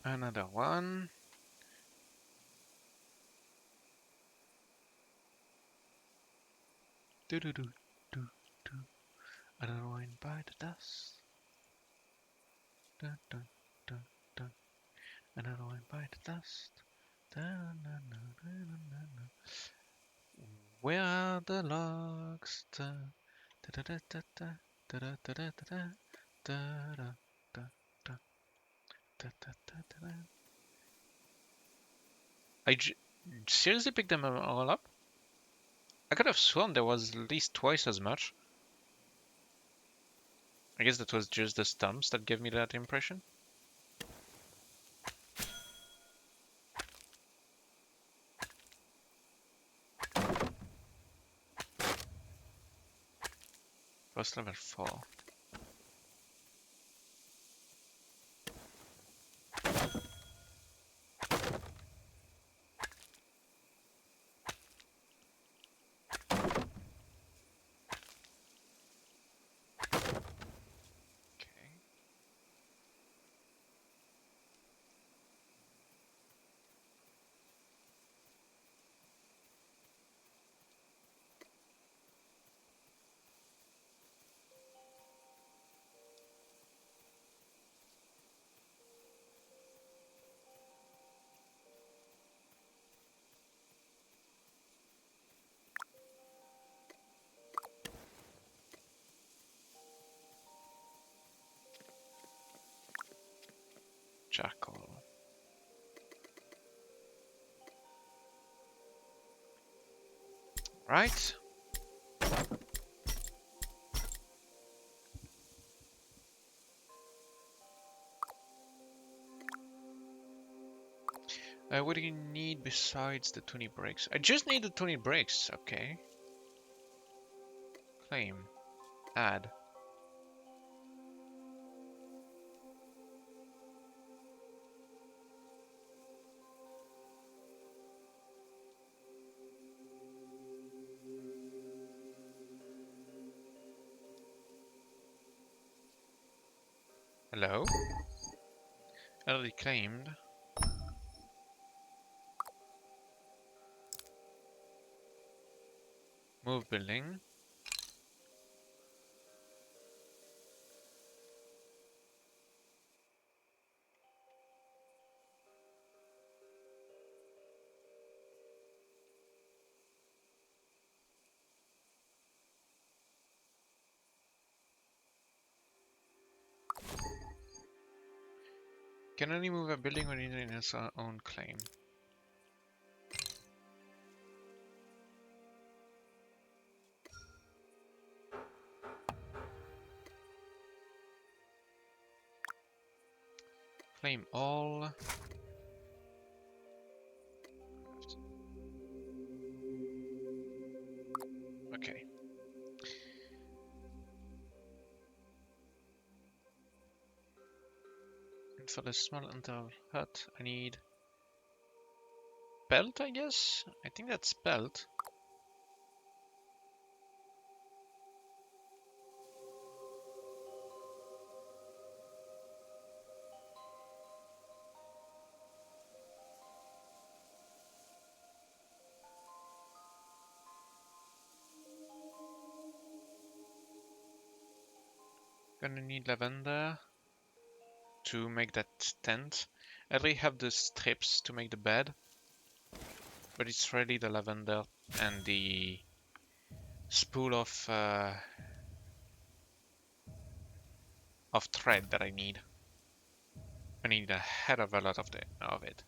Another one. Do do do do do. Another one by the dust. Dun dun dun dun. Another one by the dust. Dun, dun, dun, dun, dun, dun, dun. Where are the logs? Da, da, da, da, da, da, da, da, da, da, da, da, da, da, da, da, da, da. I seriously picked them all up? I could have sworn there was at least twice as much. I guess that was just the stumps that gave me that impression. First level 4. Okay. Charcoal. Right. What do you need besides the 20 bricks? I just need the 20 bricks. Okay. Claim. Add. Hello? Already claimed. Move building. Can only move a building when in its own claim. Claim all. Okay. And for the small intel hut, I need belt, I guess? I think that's belt. Gonna need lavender to make that tent. I already have the strips to make the bed, but it's really the lavender and the spool of thread that I need. I need a hell of a lot of it.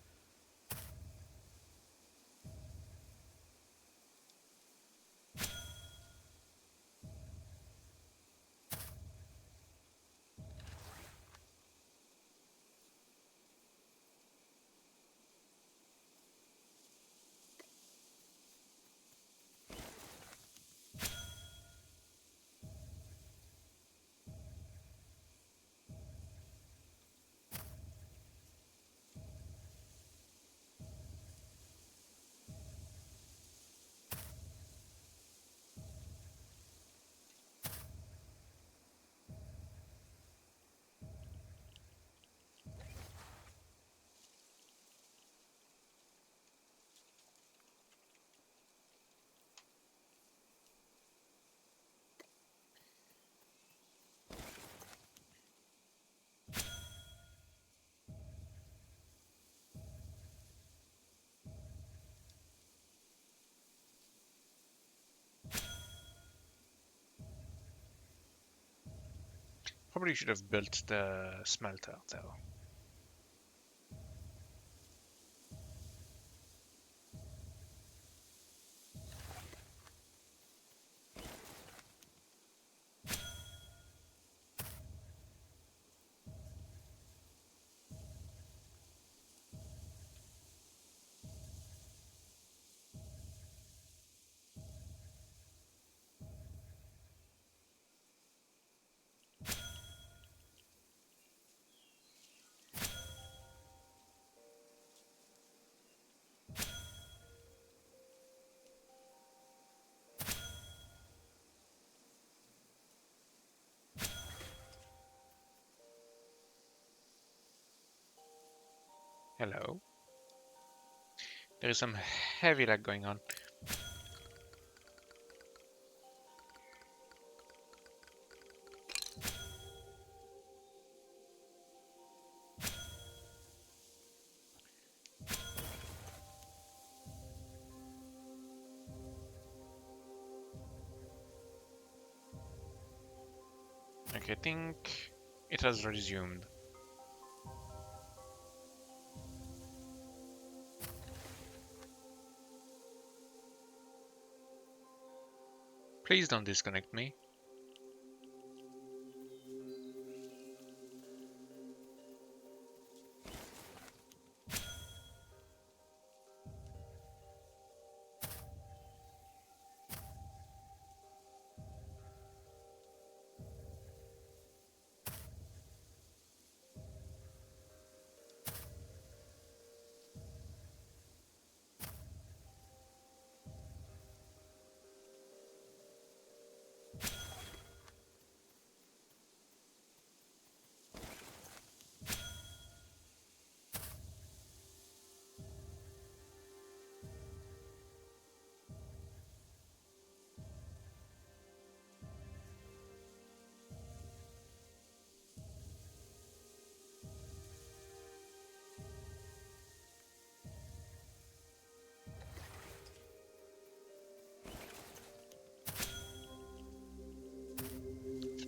Probably should have built the smelter though. Hello. There is some heavy lag going on. Okay, I think it has resumed. Please don't disconnect me.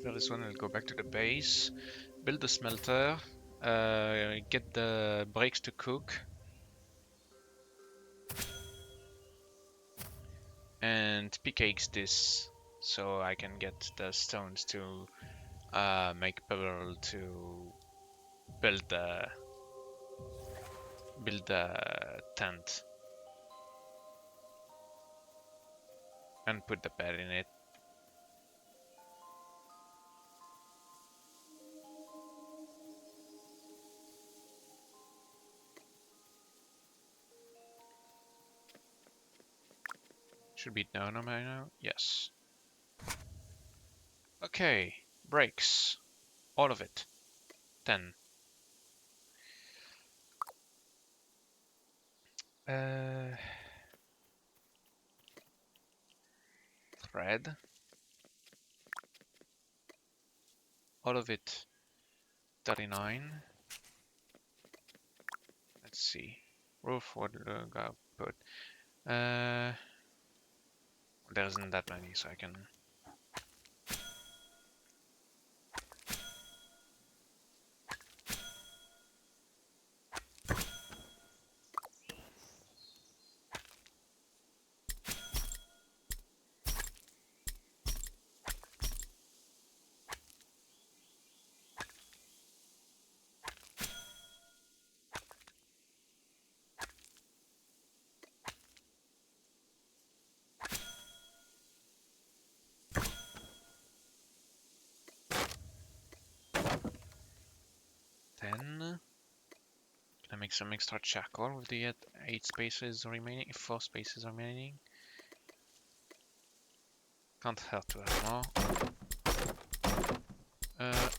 very soon I'll go back to the base, build the smelter, get the bricks to cook, and pickaxe this so I can get the stones to make pebble to build the tent and put the bed in it. Should be done by now. Yes. Okay, breaks. All of it. 10. Thread. All of it. 39. Let's see. Roof, what do I put? There isn't that many, so I can. Then can I make some extra charcoal with the 8 spaces remaining? 4 spaces remaining. Can't hurt to have more. Gonna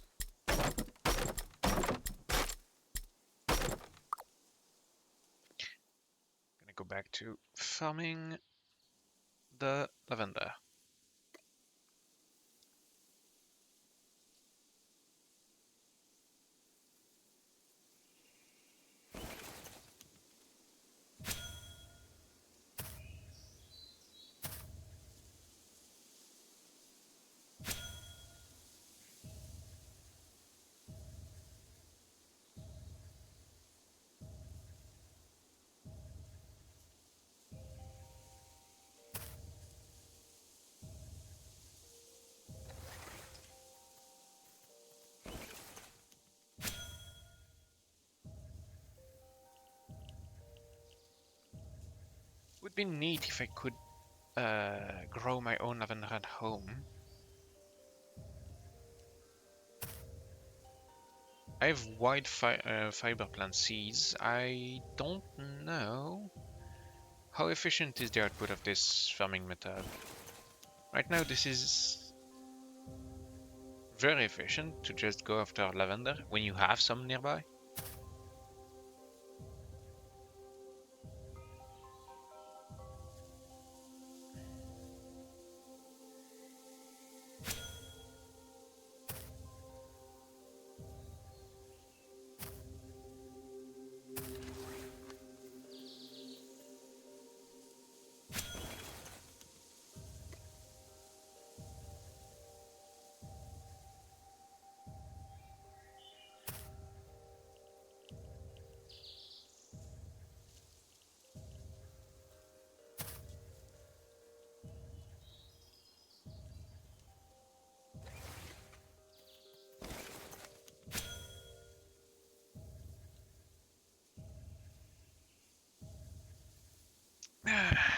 go back to farming the lavender. Would be neat if I could grow my own lavender at home. I have white fiber plant seeds. I don't know how efficient is the output of this farming method. Right now this is very efficient to just go after lavender when you have some nearby.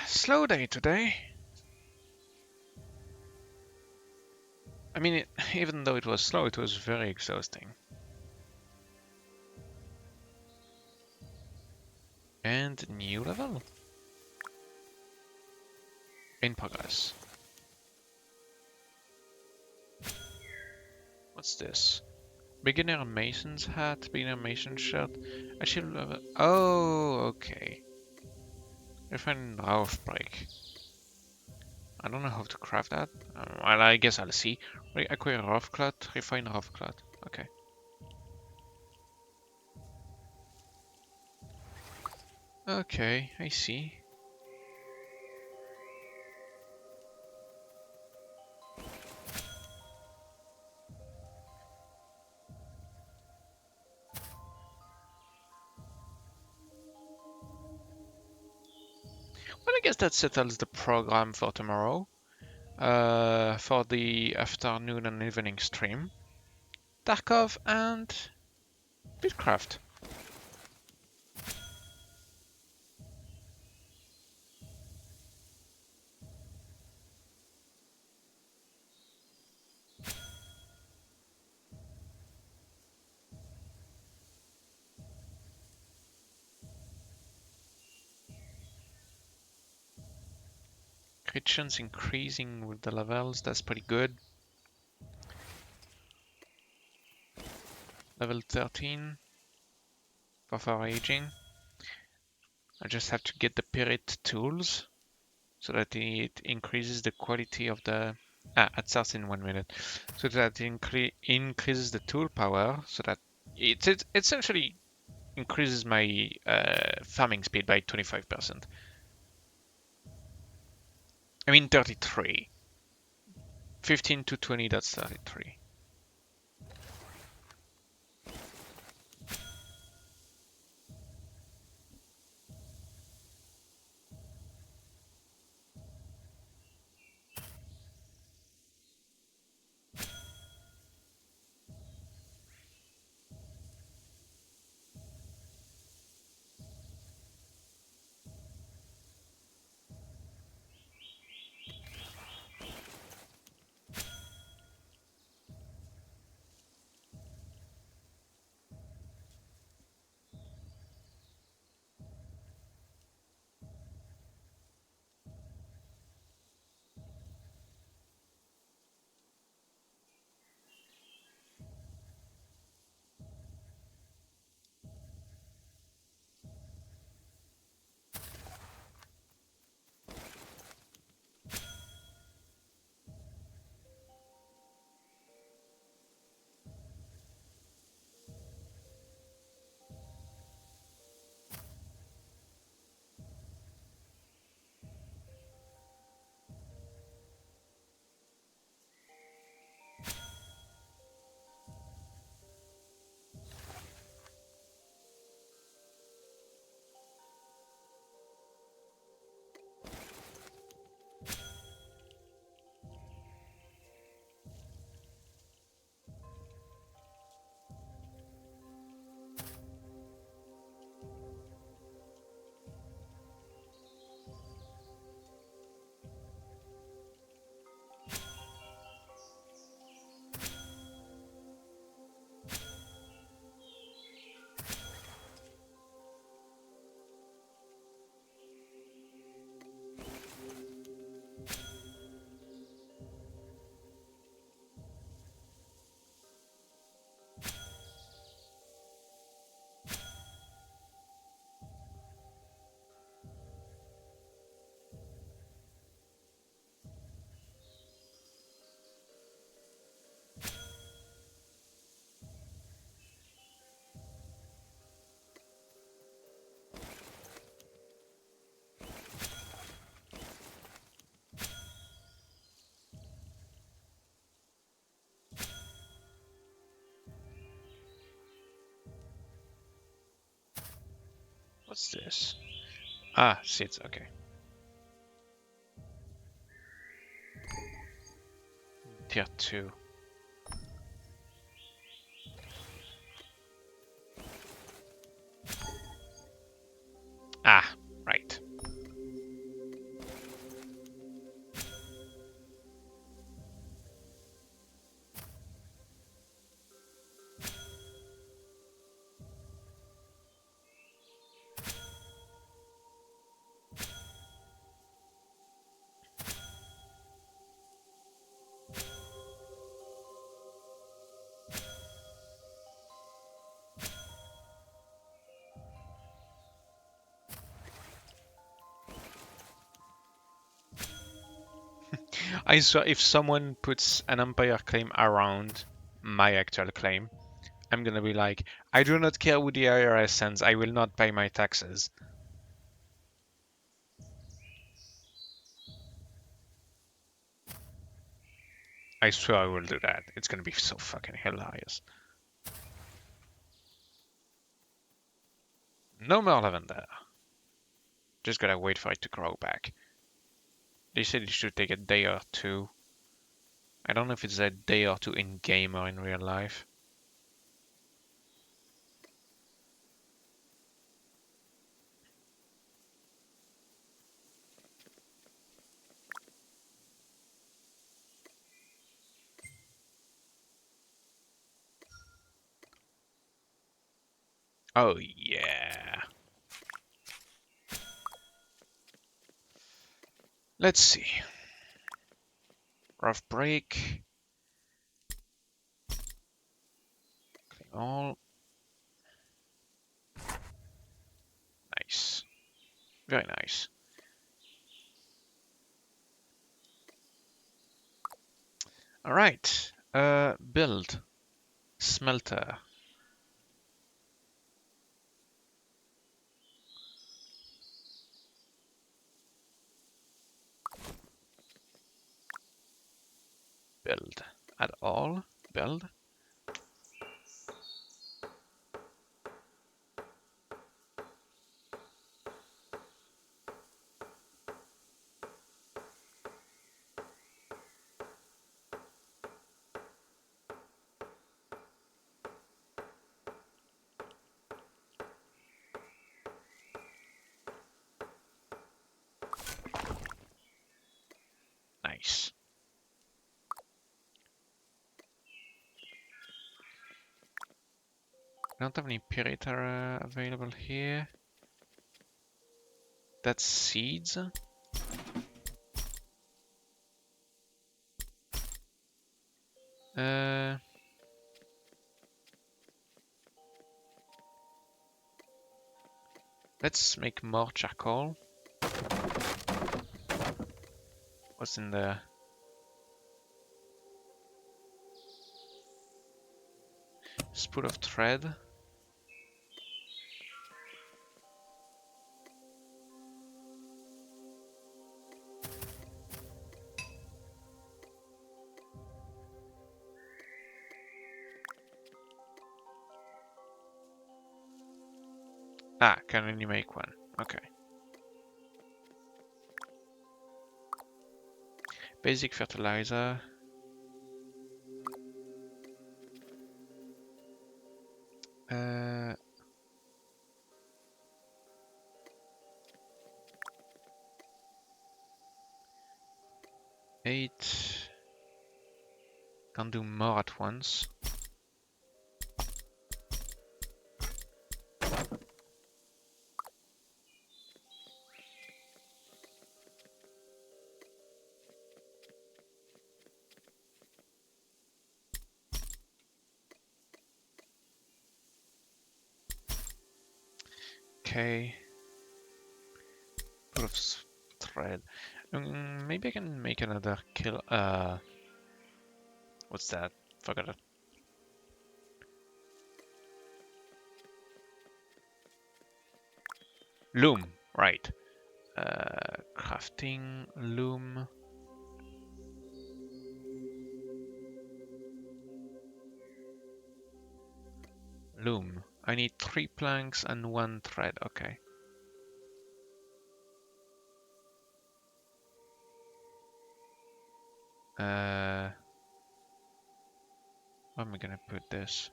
Slow day today. I mean, even though it was slow, it was very exhausting. And new level. In progress. What's this? Beginner Mason's hat, beginner Mason shirt. Achieve level. Oh, okay. Refine rough break. I don't know how to craft that. Well, I guess I'll see. Acquire rough cloth, refine rough cloth. Okay. Okay, I see. Well, I guess that settles the program for tomorrow. For the afternoon and evening stream. Tarkov and Bitcraft. Crit chance increasing with the levels, that's pretty good. Level 13 for aging. I just have to get the Pirit tools so that it increases the quality of the it starts in 1 minute, so that it increases the tool power, so that it essentially increases my farming speed by 25%. I mean 33. 15 to 20, that's 33. What's this? Seeds, okay. Tier 2. Right. I swear, if someone puts an Empire claim around my actual claim, I'm gonna be like, I do not care who the IRS sends, I will not pay my taxes. I swear I will do that. It's gonna be so fucking hilarious. No more lavender. Just gotta wait for it to grow back. They said it should take a day or two. I don't know if it's a day or two in game or in real life. Oh yeah. Let's see. Rough break. All. Nice. Very nice. All right. Build. Smelter. Build. Add all. Build. Nice. I don't have any Pyrita available here. That's seeds. Uh, let's make more charcoal. What's in the... Spool of thread. Ah, can only make one. Okay. Basic fertilizer. Uh, eight. Can't do more at once. Okay. Spool of thread. Maybe I can make another kill. What's that? Forgot it. Loom. Right. Crafting loom. Loom. I need 3 planks and 1 thread. Okay. Where am I gonna put this?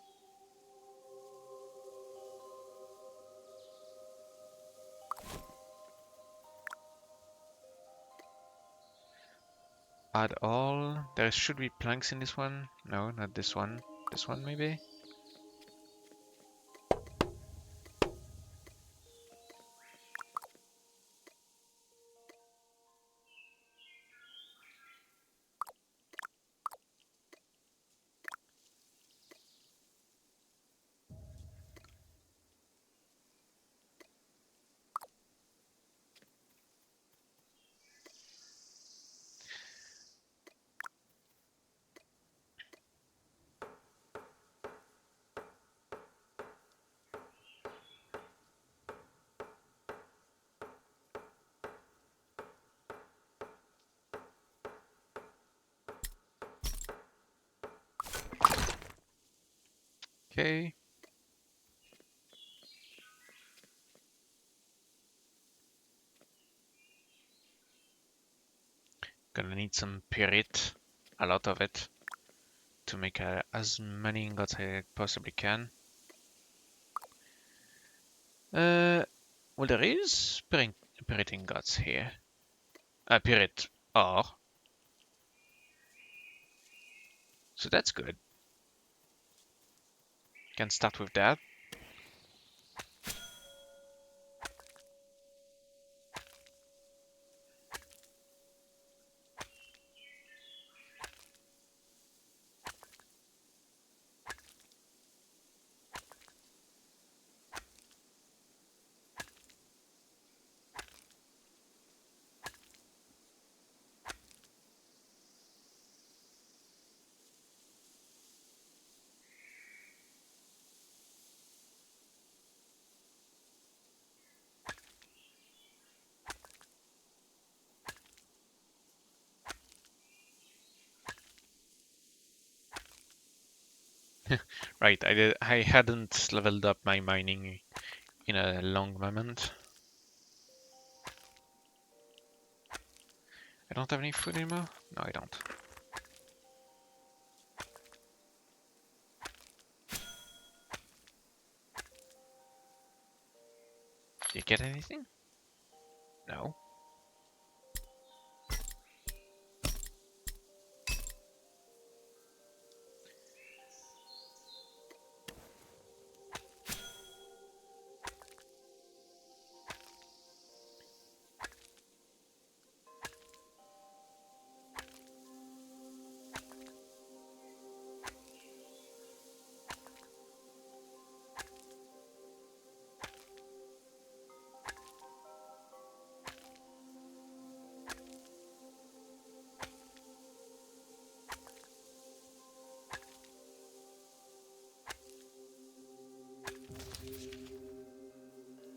Add all. There should be planks in this one. No, not this one. This one maybe? Okay. Gonna need some pyrit, a lot of it, to make as many ingots as I possibly can. Well, there is pyrit ingots here. Pyrit ore. So that's good. Can start with that. Right, I hadn't leveled up my mining in a long moment. I don't have any food anymore? No, I don't. Did you get anything? No.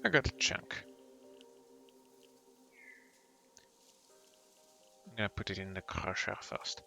I got a chunk. I'm gonna put it in the crusher first.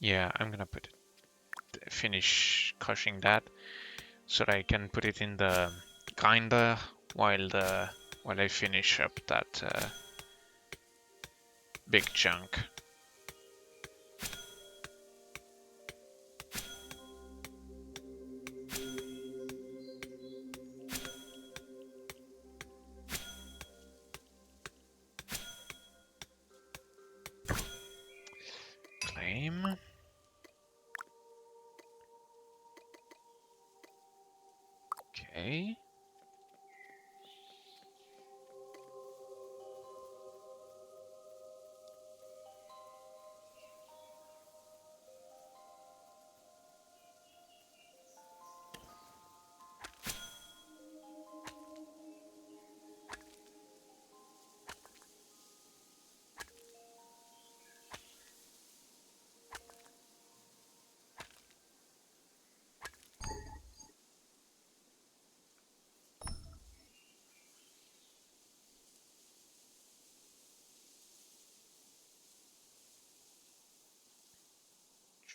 Yeah, I'm gonna finish crushing that so that I can put it in the grinder while I finish up that big chunk. Claim. Okay.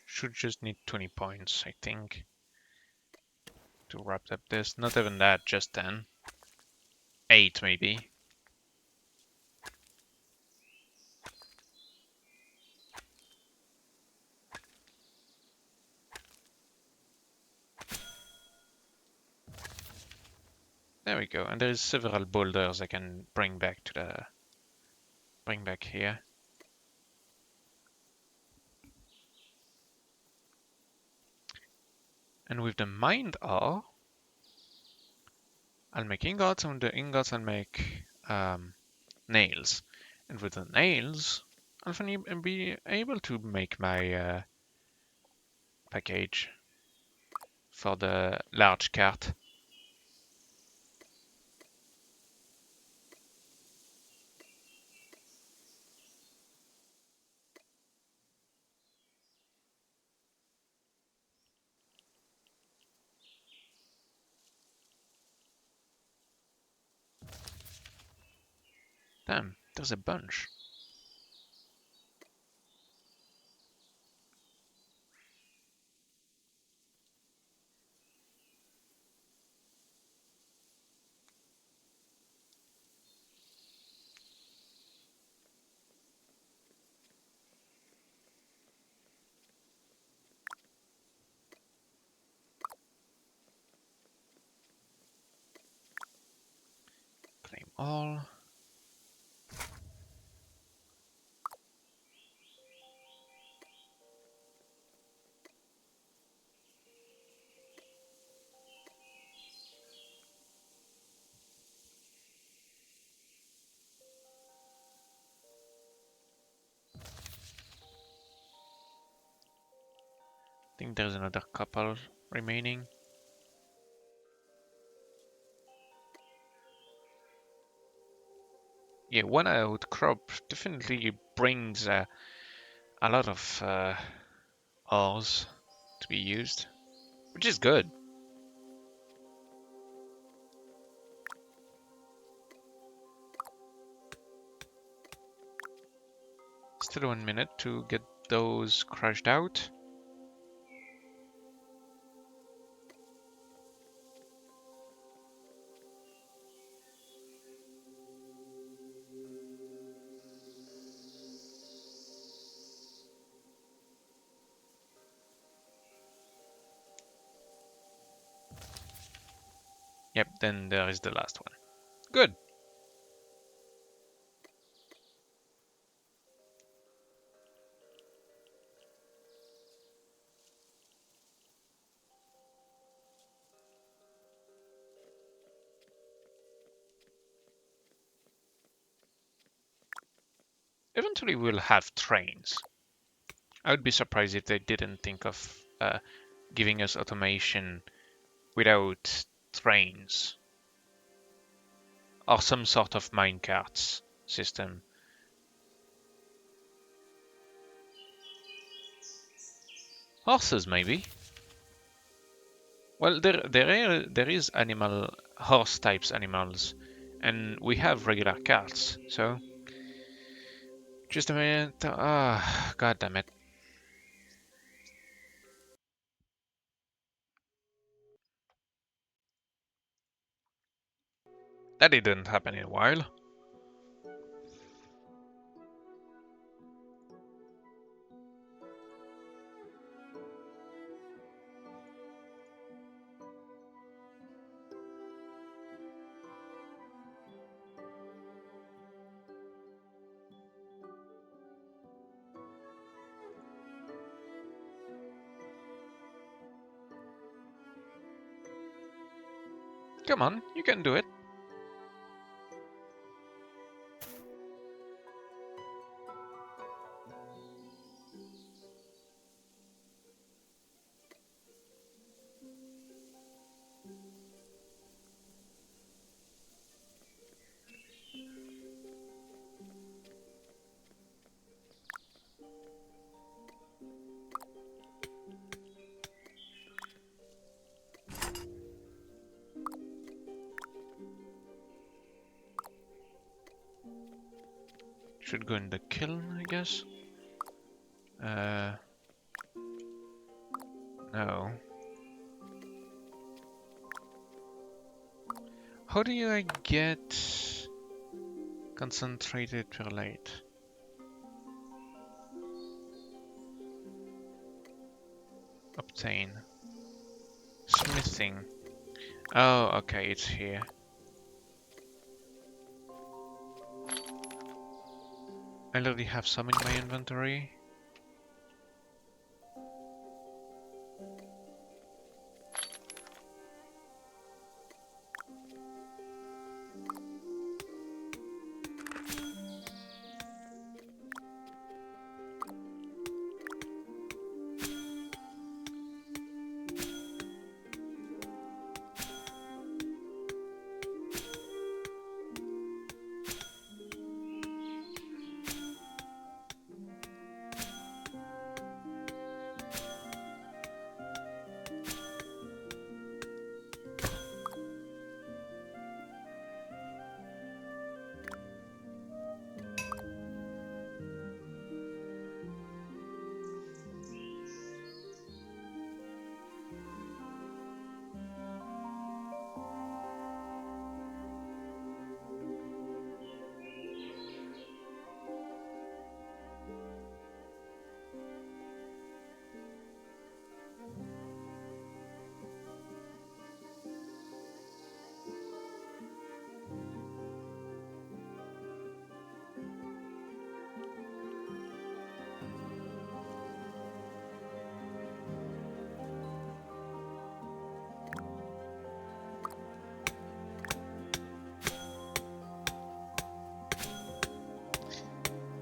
Should just need 20 points, I think, to wrap up this. Not even that, just 10. 8 maybe. There we go. And there's several boulders I can bring back here. And with the mined ore, I'll make ingots, and with the ingots I'll make nails. And with the nails, I'll be able to make my package for the large cart. Damn, there's a bunch. Claim all. I think there's another couple remaining. Yeah, one outcrop definitely brings a lot of ores to be used, which is good. Still 1 minute to get those crushed out. Yep, then there is the last one. Good. Eventually we'll have trains. I would be surprised if they didn't think of giving us automation without trains or some sort of minecarts system. Horses, maybe. Well, there is horse types animals, and we have regular carts. So, just a minute. Ah, god damn it. That didn't happen in a while. Come on, you can do it. Should go in the kiln, I guess. No. How do I get concentrated perlite? Obtain. Smithing. Oh, okay, it's here. I already have some in my inventory.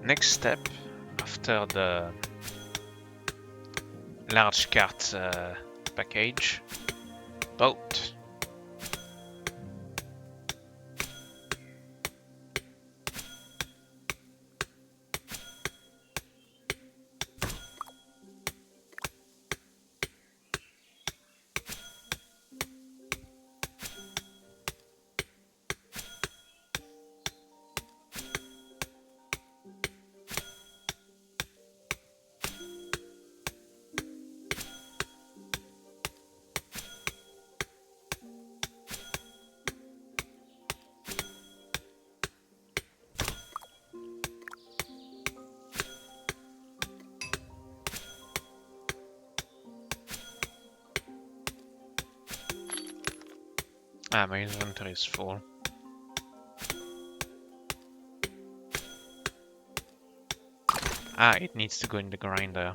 next step after the large cart package, boat. Ah, my inventory is full. Ah, it needs to go in the grinder.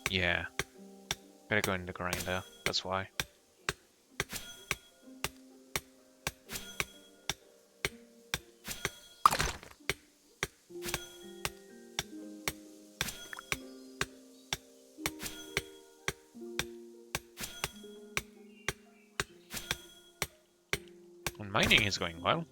Yeah, gotta go in the grinder, that's why. And mining is going well.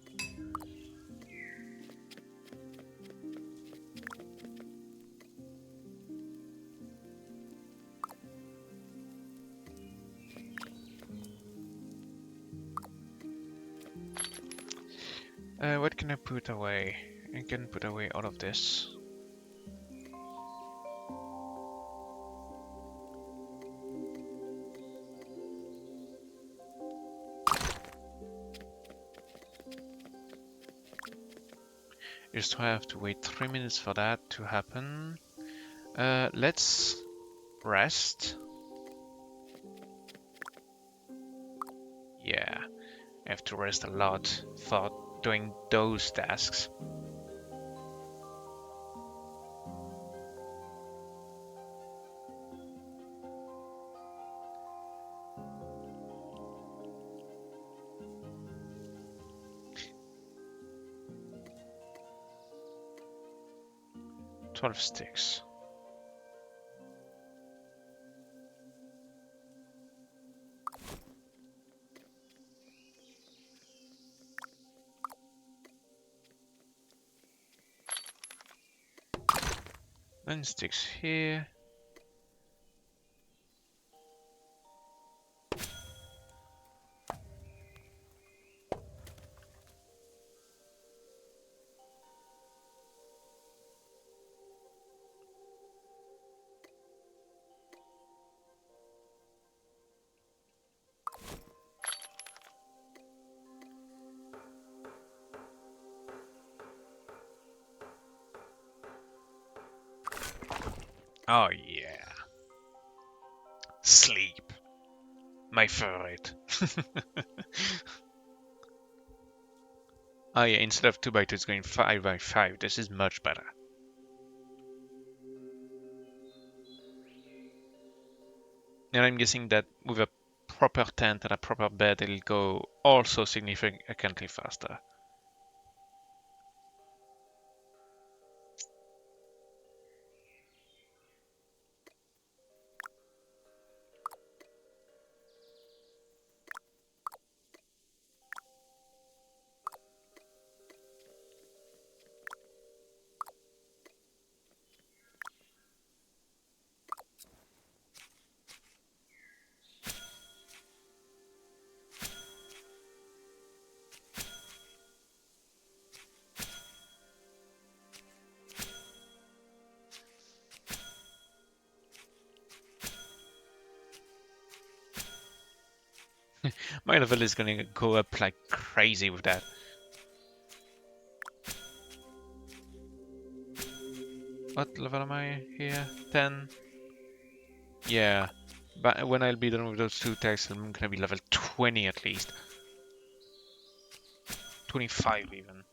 What can I put away? I can put away all of this. Just have to wait 3 minutes for that to happen. Let's rest. Yeah, I have to rest a lot for doing those tasks. "12 sticks. Then sticks here. Oh yeah. Sleep. My favorite. Oh yeah, instead of 2x2 it's going 5x5. This is much better. And I'm guessing that with a proper tent and a proper bed it'll go also significantly faster. My level is gonna go up like crazy with that. What level am I here? 10? Yeah. But when I'll be done with those two texts, I'm gonna be level 20 at least. 25 even.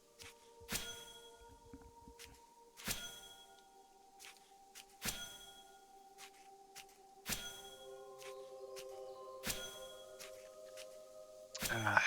Ah.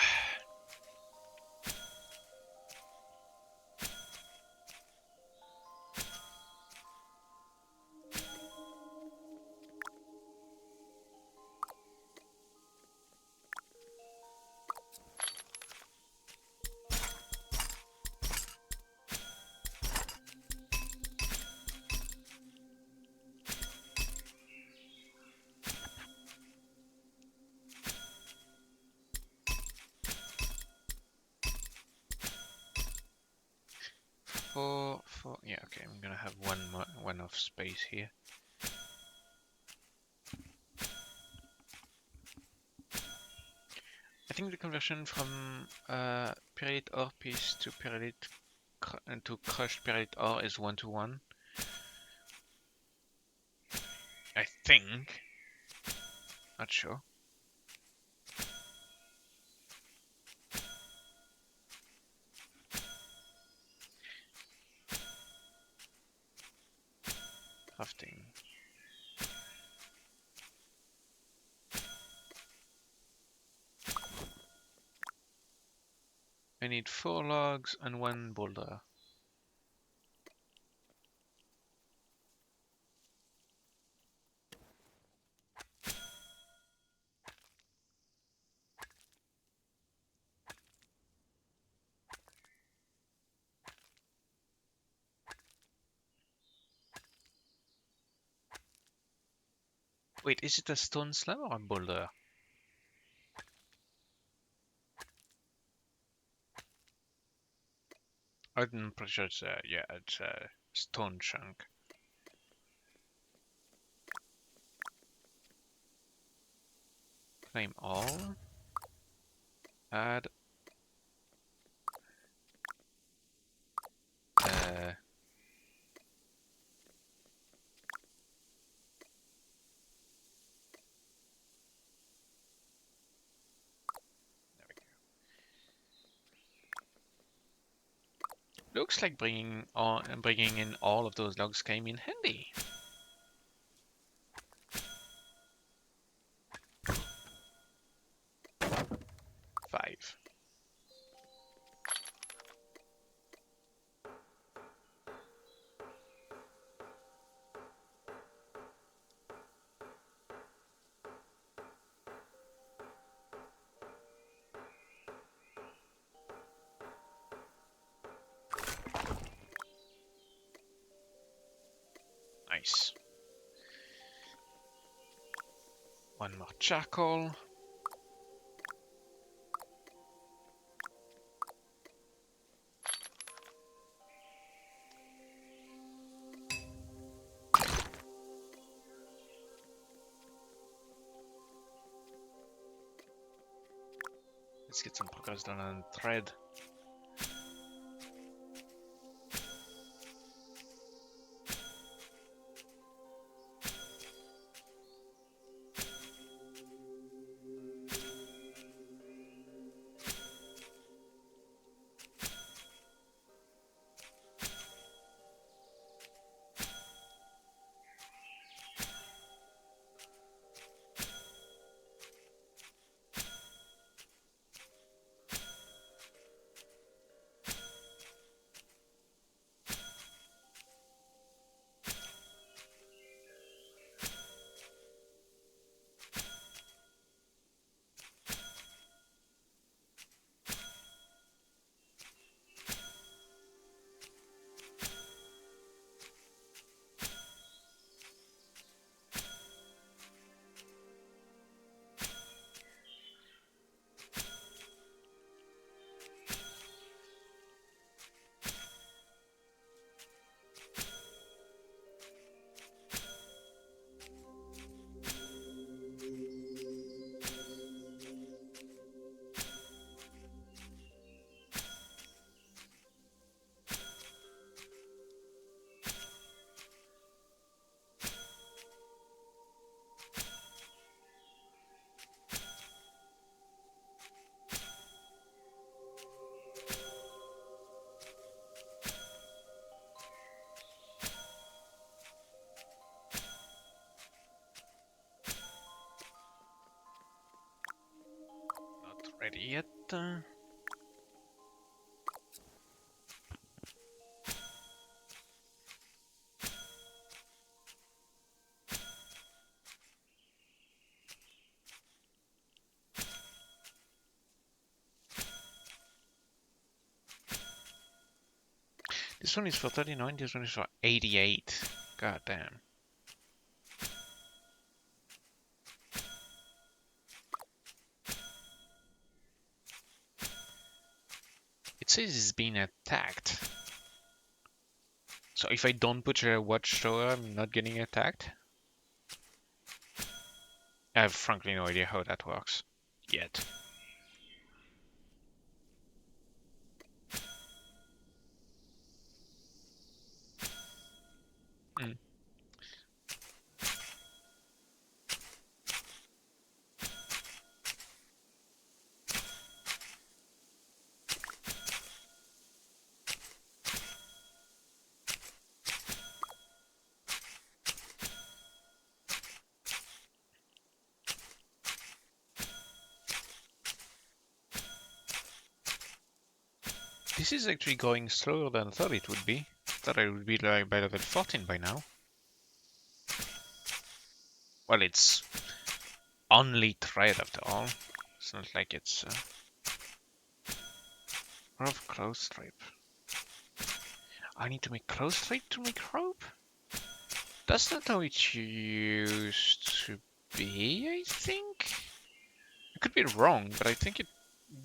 Four, yeah, okay, I'm gonna have one off space here. I think the conversion from perlite ore piece to perlite to crushed perlite ore is 1-to-1. I think. Not sure. Crafting. I need 4 logs and 1 boulder. Wait, is it a stone slab or a boulder? I'm pretty sure it's yeah, it's a stone chunk. Claim all. Add. There we go. Looks like bringing in all of those logs came in handy. Five. Nice. One more charcoal. Let's get some progress done on thread. ready yet. This one is for 39, this one is for 88. God damn. It says it's being attacked. So if I don't put a watchtower, I'm not getting attacked? I have frankly no idea how that works. Yet. Mm. This is actually going slower than I thought it would be. Thought I would be like by level 14 by now. Well, it's only trade after all. It's not like it's rope close strip. I need to make close strip to make rope? That's not how it used to be, I think? I could be wrong, but I think it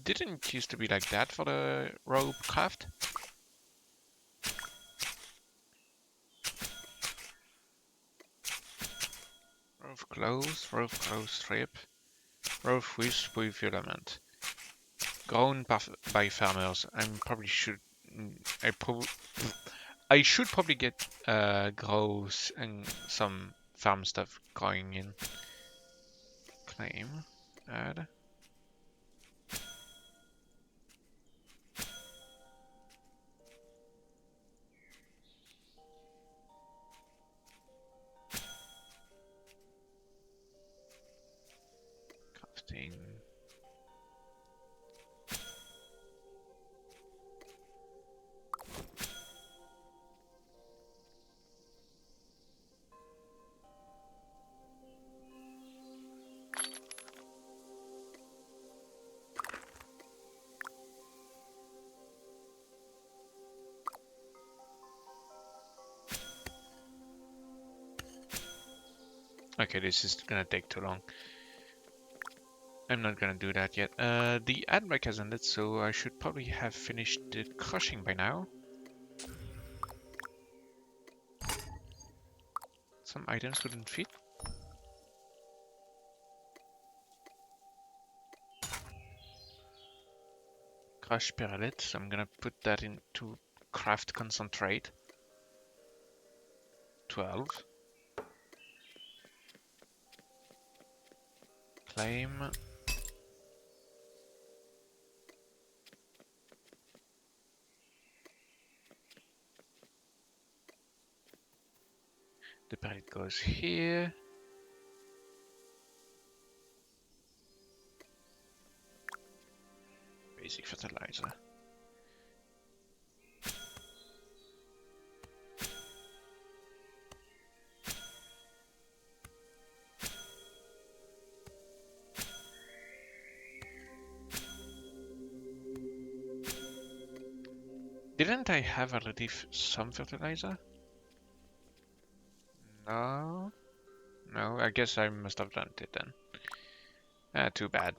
didn't used to be like that for the rope craft. Rope close strip, rope with filament. Grown by farmers. I should probably get grows and some farm stuff going in. Claim, add. Crafting. Okay, this is gonna take too long. I'm not gonna do that yet. The ad break has ended, so I should probably have finished the crushing by now. Some items couldn't fit. Crush perlet, so I'm gonna put that into craft concentrate. 12. Claim. The pellet goes here. Basic fertilizer. Didn't I have already some fertilizer? No. No, I guess I must have done it then. Too bad.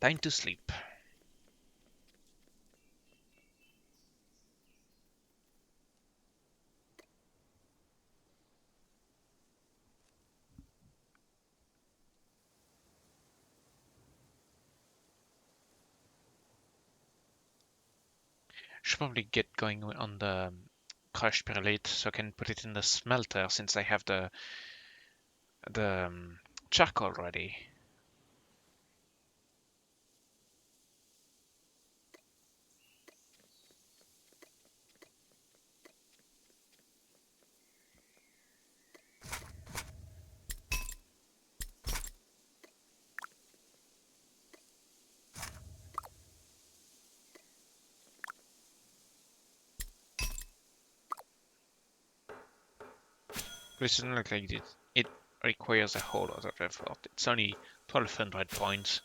Time to sleep. Should probably get going on the crushed perlite so I can put it in the smelter since I have the charcoal ready. But it doesn't look like it requires a whole lot of effort. It's only 1200 points.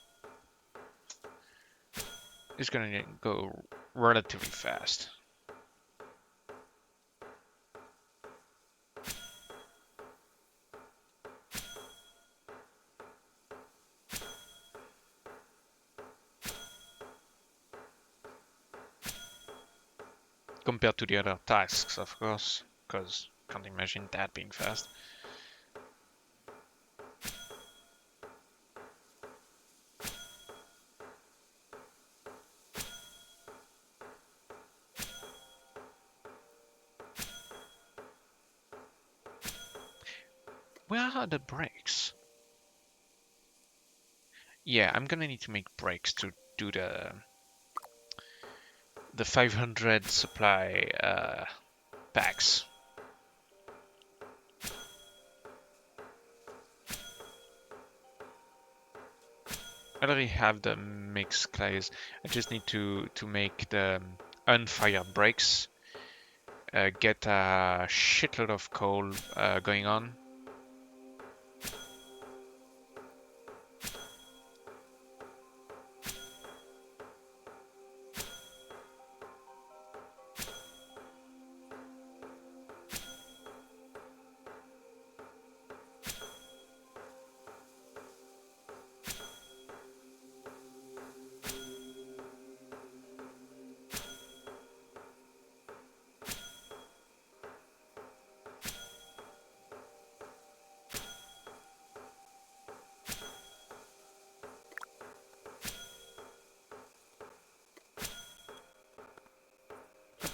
It's gonna go relatively fast. Compared to the other tasks, of course, because can't imagine that being fast. Where are the brakes? Yeah, I'm gonna need to make brakes to do the 500 supply packs. I already have the mixed clays. I just need to make the unfired brakes. Get a shitload of coal going on.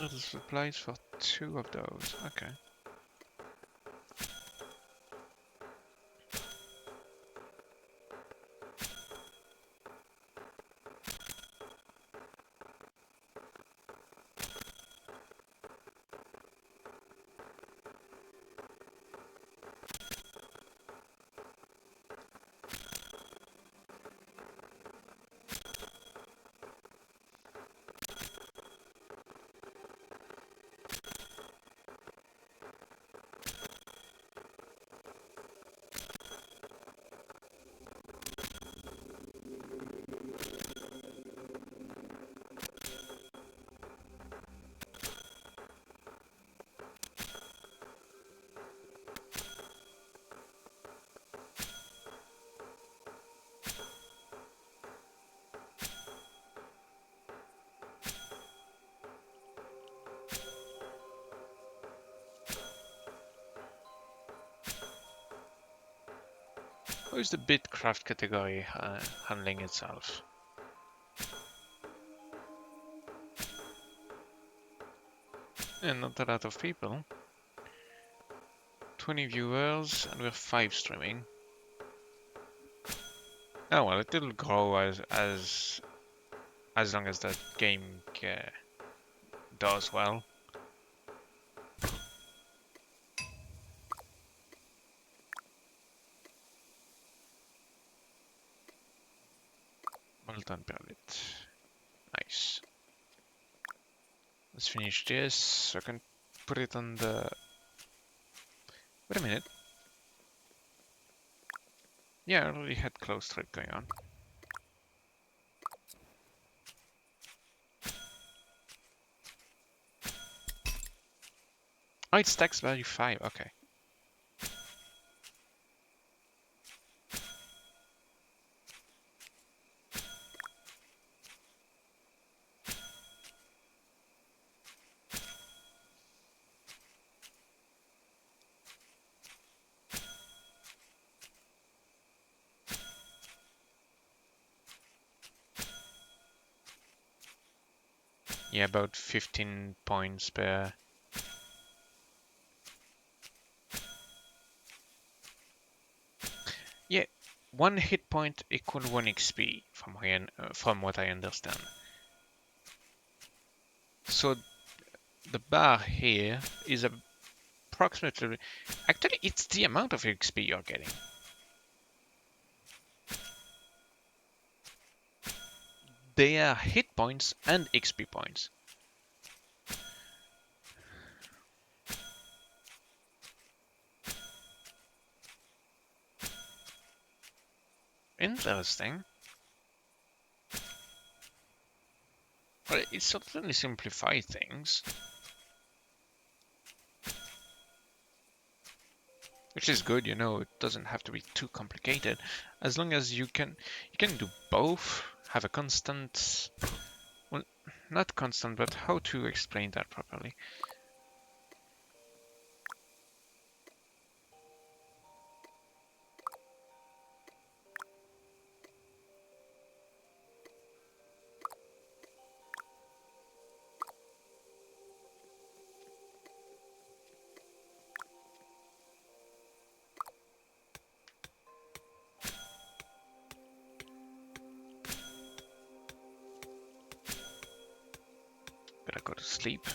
Little supplies for 2 of those. Okay. How is the Bitcraft category handling itself? And not a lot of people. 20 viewers, and we're 5 streaming. Oh well, it'll grow as long as that game does well. Well done, Perlit. Nice. Let's finish this so I can put it on the... Wait a minute. Yeah, I already had close trade going on. Oh, it's tax value 5, okay. Yeah, about 15 points per. Yeah, 1 hit point equal 1 XP from what I understand. So the bar here is approximately. Actually, it's the amount of XP you're getting. They are hit points and XP points. Interesting. Well, it certainly simplifies things, which is good. You know, it doesn't have to be too complicated, as long as you can do both. Have a constant, well, not constant, but how to explain that properly? Gotta go to sleep.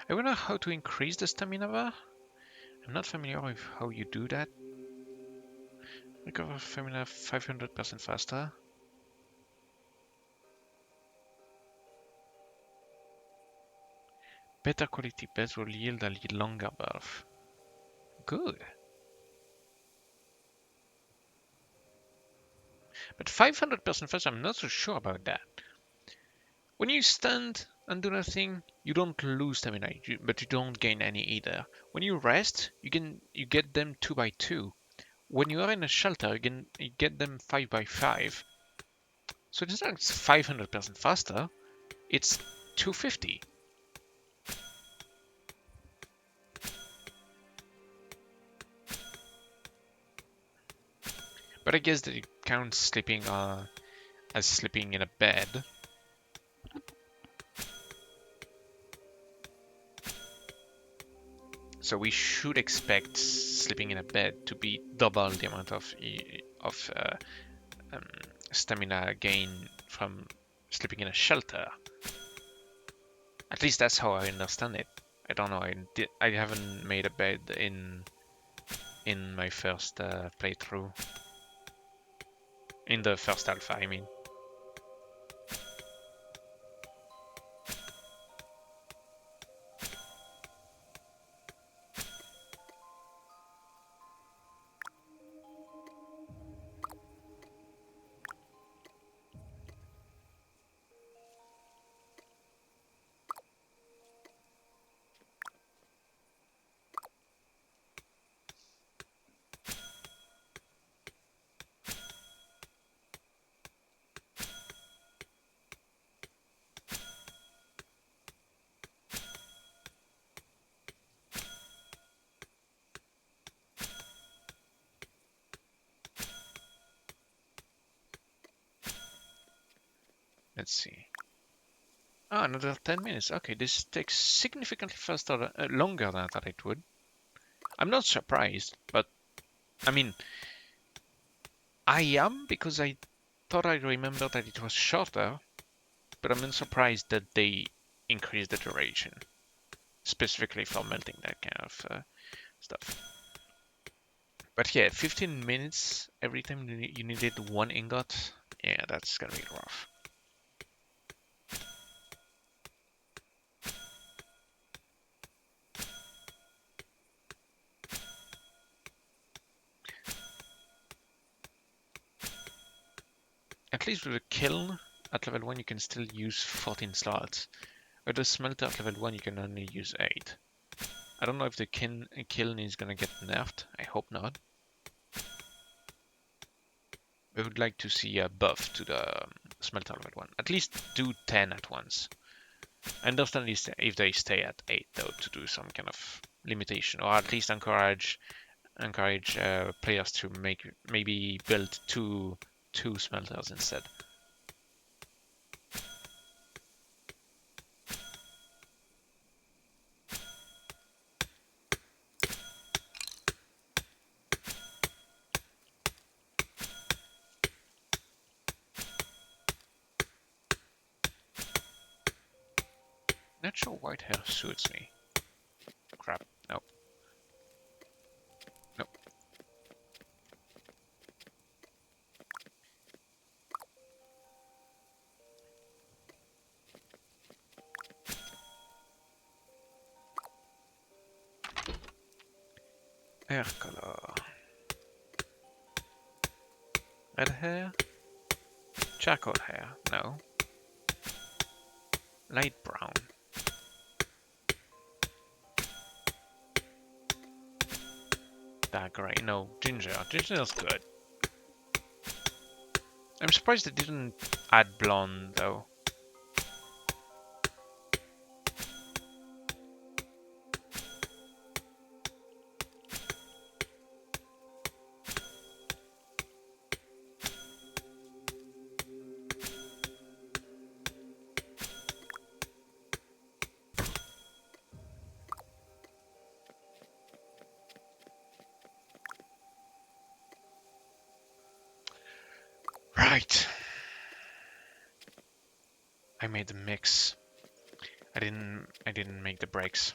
I wonder how to increase the stamina bar. I'm not familiar with how you do that. Recover stamina 500% faster. Better quality beds will yield a longer birth. Good. But 500% faster, I'm not so sure about that. When you stand and do nothing, you don't lose stamina, but you don't gain any either. When you rest, you get them 2 by 2. When you are in a shelter, you get them 5 by 5. So it's not 500% faster, it's 250. But I guess that it counts sleeping as sleeping in a bed. So we should expect sleeping in a bed to be double the amount of um, stamina gain from sleeping in a shelter. At least that's how I understand it. I don't know. I haven't made a bed in my first playthrough. In the first alpha, I mean. Let's see. Oh, another 10 minutes. Okay, this takes significantly longer than I thought it would. I'm not surprised, but I mean, I am because I thought I remembered that it was shorter, but I'm not surprised that they increased the duration, specifically for melting that kind of stuff. But yeah, 15 minutes every time you needed 1 ingot. Yeah, that's gonna be rough. At least with a kiln at level 1 you can still use 14 slots. With the smelter at level 1 you can only use 8. I don't know if the kiln is gonna get nerfed. I hope not. I would like to see a buff to the smelter level 1. At least do 10 at once. I understand if they stay at 8 though to do some kind of limitation, or at least encourage players to maybe build two smelters instead. Not sure white hair suits me. Crap. Nope. Nope. Hair color. Red hair? Charcoal hair? No. Light brown. Dark gray? No. Ginger. Ginger's good. I'm surprised they didn't add blonde though. Right. I made the mix. I didn't make the breaks.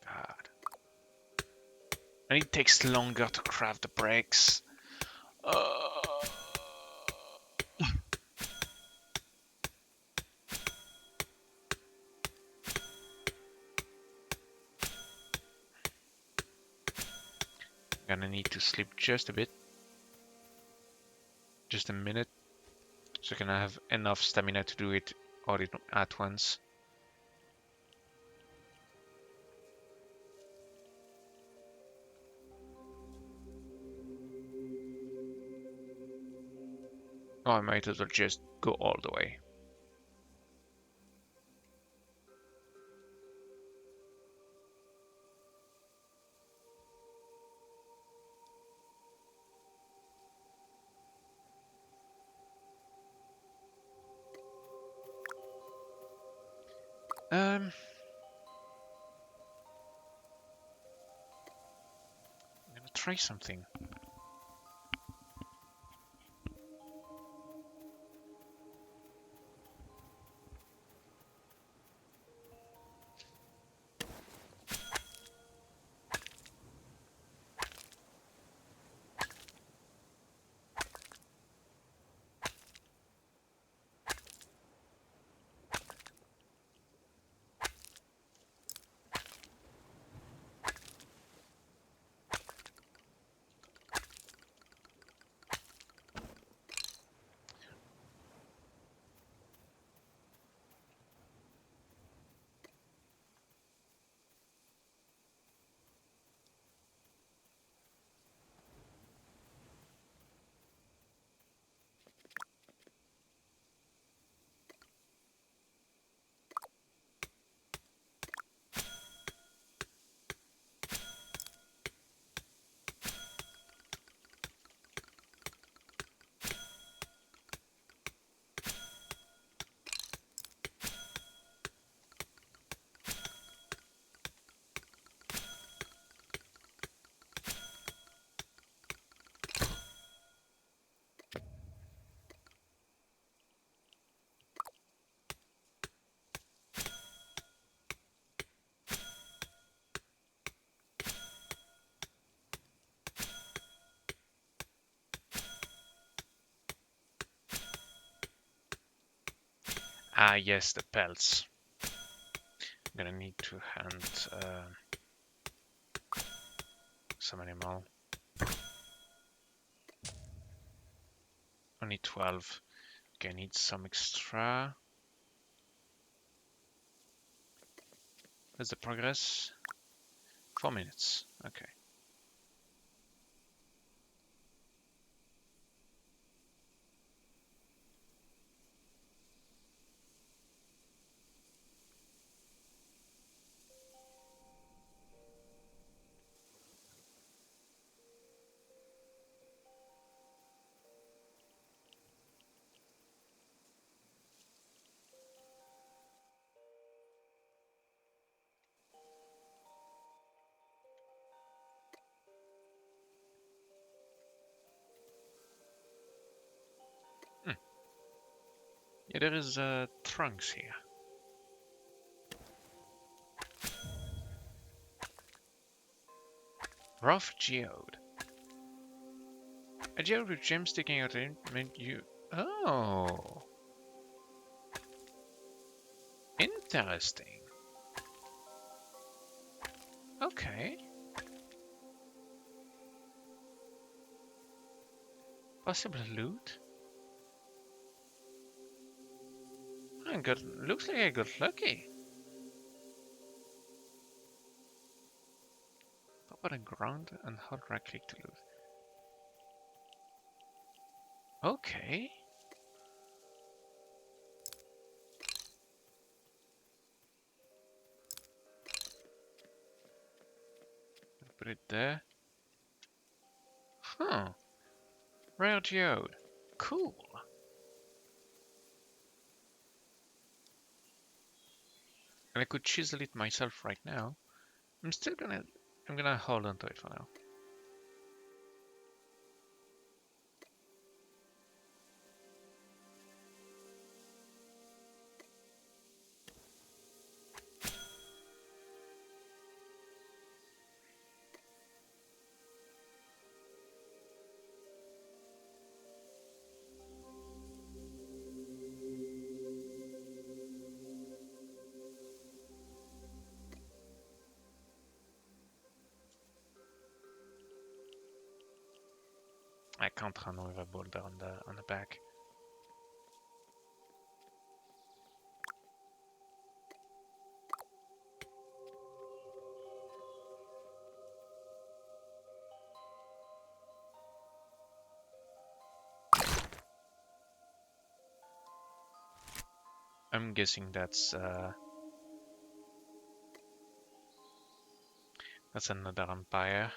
God. And it takes longer to craft the breaks. Gonna need to sleep just a bit. Just a minute. So I can have enough stamina to do it all at once. Or I might as well just go all the way. I'm gonna try something. Ah, yes, the pelts. I'm gonna need to hand some animal. Only 12. Okay, I need some extra. What's the progress? 4 minutes. Okay. Yeah, there is trunks here. Rough geode. A geode with gems sticking out in meant you. Oh, interesting. Okay. Possible loot. I got. Looks like I got lucky. Top of the ground and hold right click to loot. Okay. Put it there. Huh. Rare geode. Cool. And I could chisel it myself right now. I'm still gonna. I'm gonna hold on to it for now. I can't run with a boulder on the back. I'm guessing that's another empire.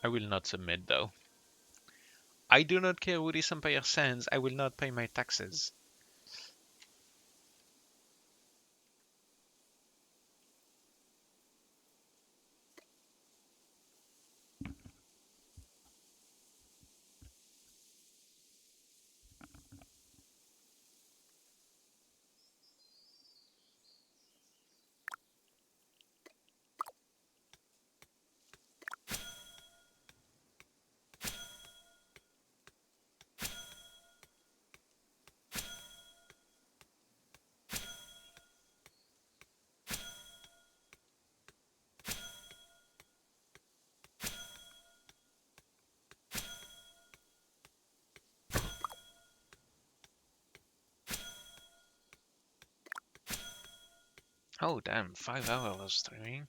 I will not submit though. I do not care who this empire sends. I will not pay my taxes. Oh damn, 5 hours streaming.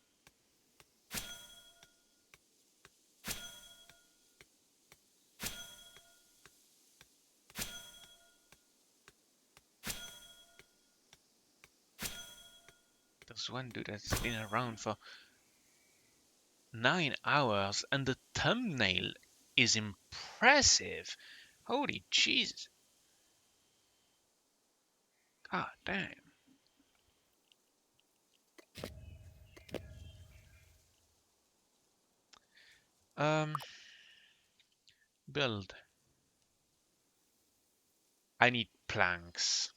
There's one dude that's been around for 9 hours and the thumbnail is impressive. Holy jeez. God damn. Um, build. I need planks.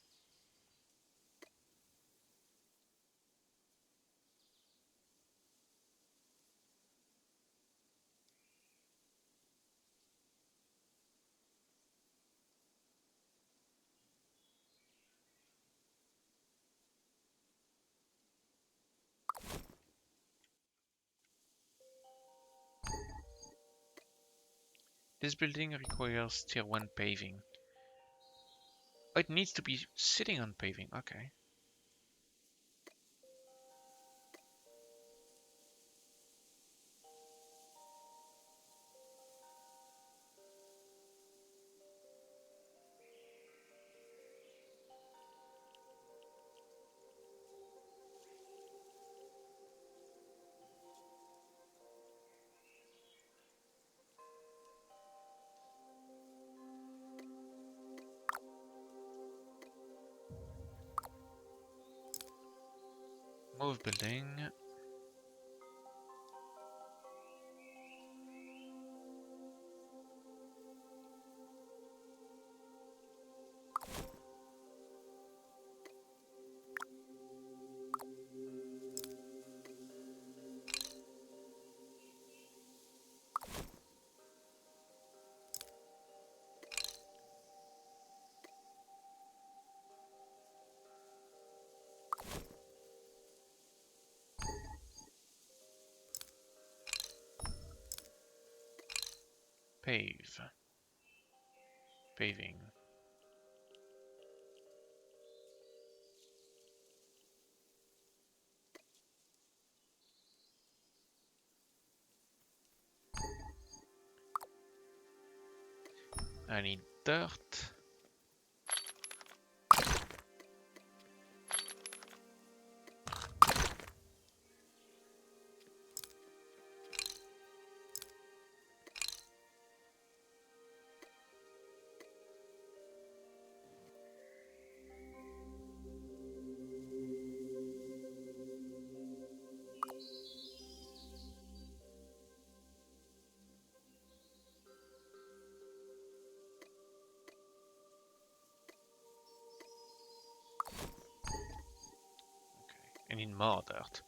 This building requires tier 1 paving. Oh, it needs to be sitting on paving. Okay. Move building. Paving. I need dirt. I need more dirt.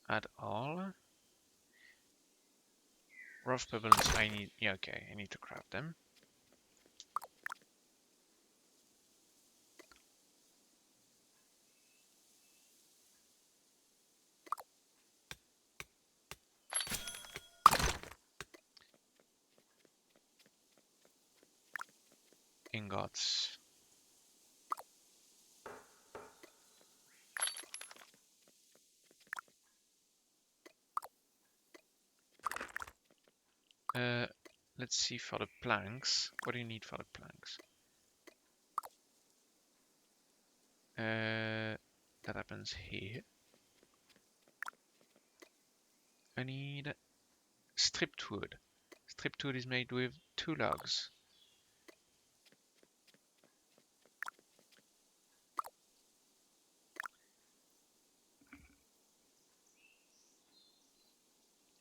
Add all. Rough pebbles, I need, yeah, okay, I need to craft them. Ingots. Let's see for the planks. What do you need for the planks? That happens here. I need stripped wood. Stripped wood is made with 2 logs.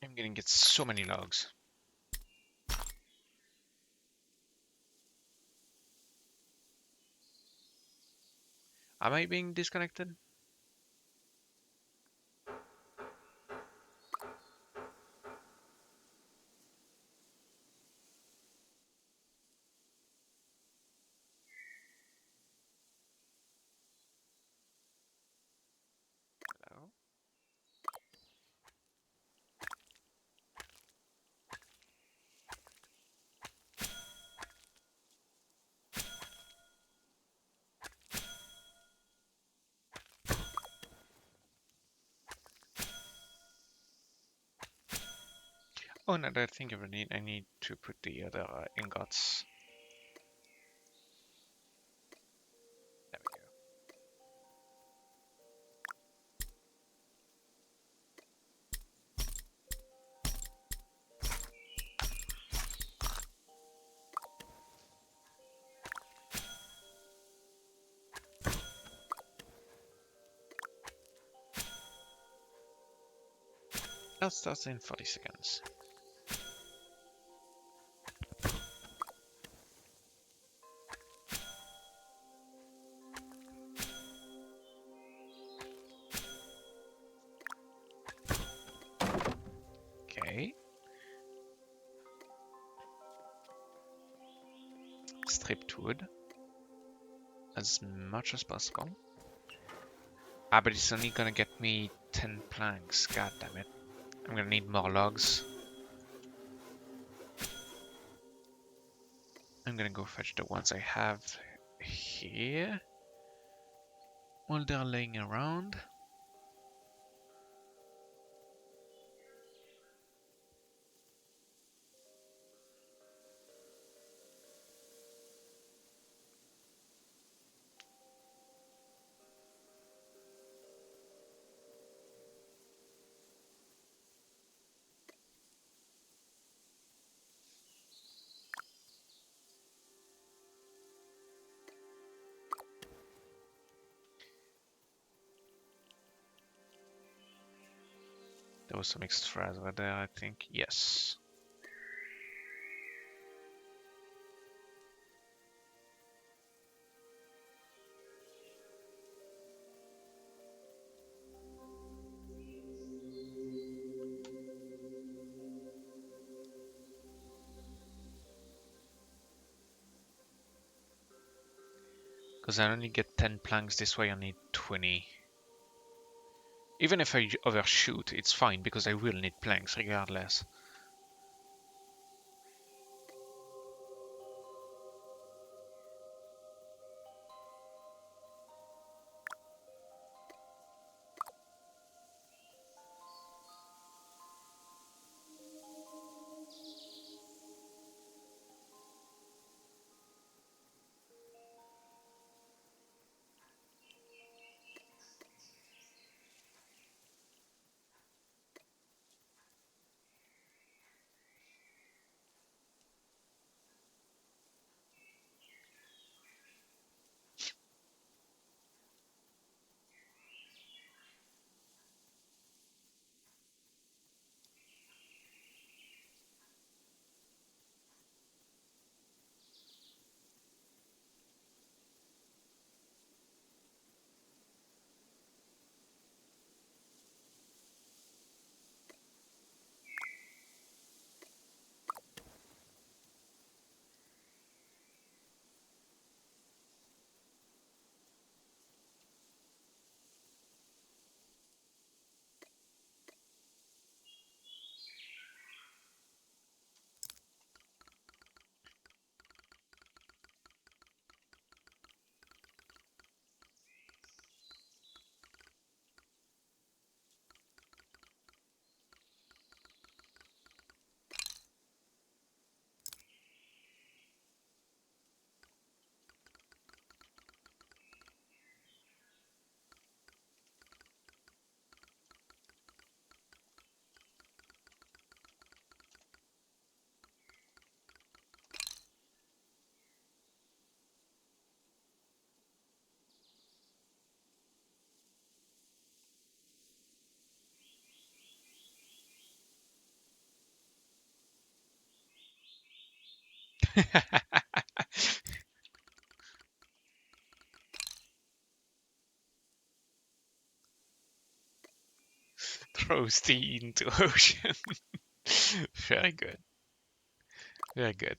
I'm gonna get so many logs. Am I being disconnected? Hello? Oh, no, I think I need to put the other ingots. There we go. That starts in 40 seconds. Okay. Stripped wood. As much as possible. Ah, but it's only gonna get me 10 planks. God damn it. I'm gonna need more logs. I'm gonna go fetch the ones I have here. While they're laying around. There was some extras over there, I think. Yes. Because I only get 10 planks this way, I need 20. Even if I overshoot, it's fine because I will need planks regardless. Throws tea into ocean. Very good. Very good.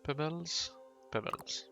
Pebbles, pebbles.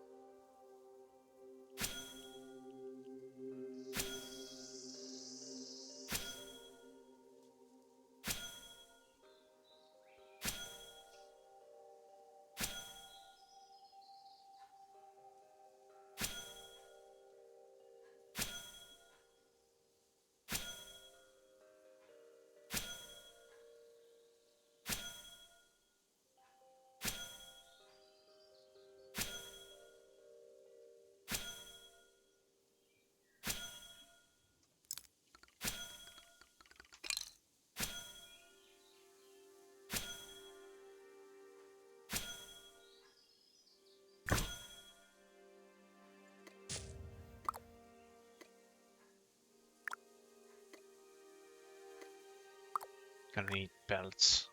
Gonna need belts.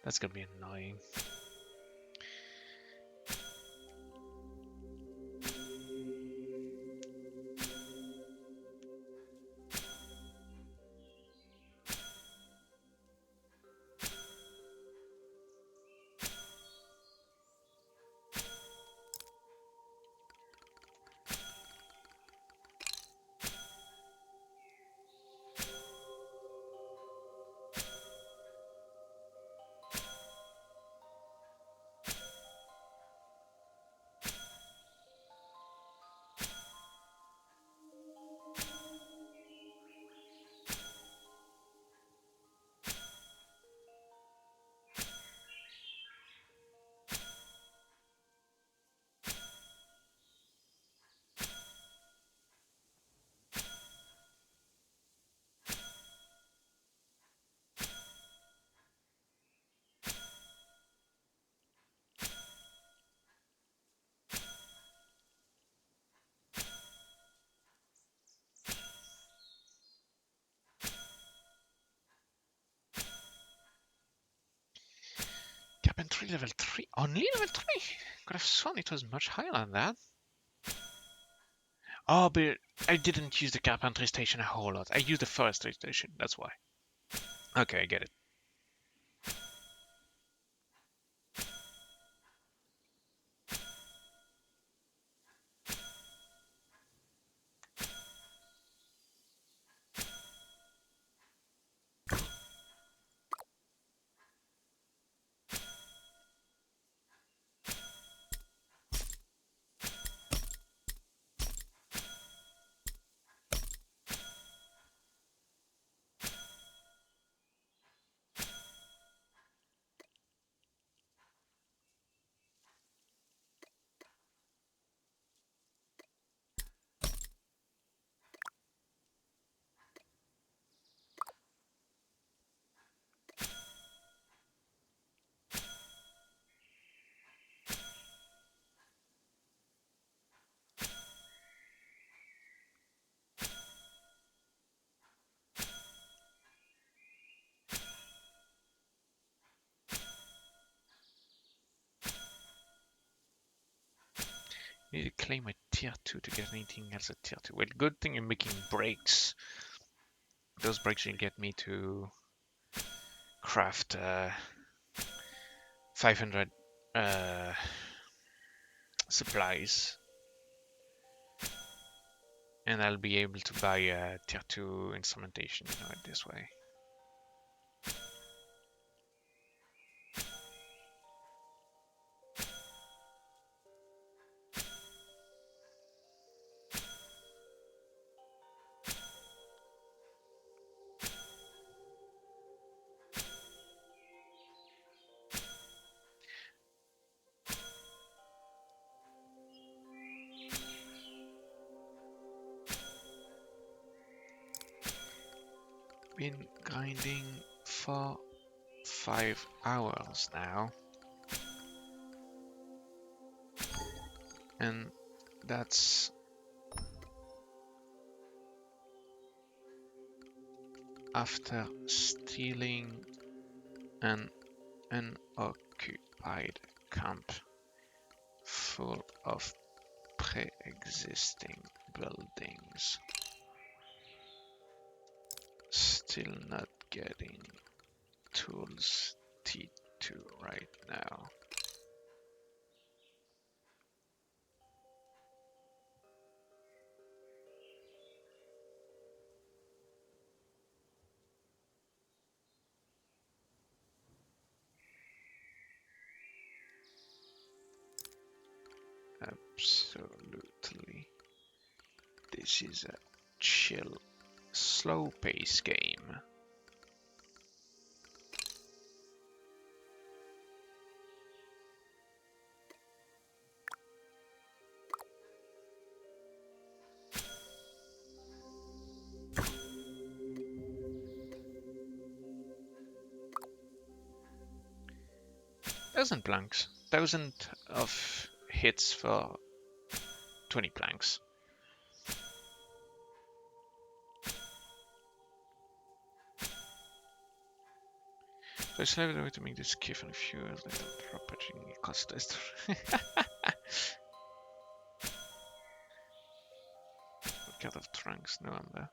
That's gonna be annoying. level 3. Only level 3? Could have sworn it was much higher than that. Oh, but I didn't use the carpentry station a whole lot. I used the forestry station, that's why. Okay, I get it. Need to claim a tier 2 to get anything else at tier 2. Well, good thing you're making breaks. Those breaks will get me to craft 500 supplies. And I'll be able to buy a tier 2 instrumentation this way. Been grinding for 5 hours now, and that's after stealing an unoccupied camp full of pre-existing buildings. Still not getting tools T2 right now. Absolutely. This is a chill, slow pace game. Thousand planks. 1,000 of hits for 20 planks. So I decided a way to make this skiff and a few years later propagating cost test. What kind of trunks? No, I'm there.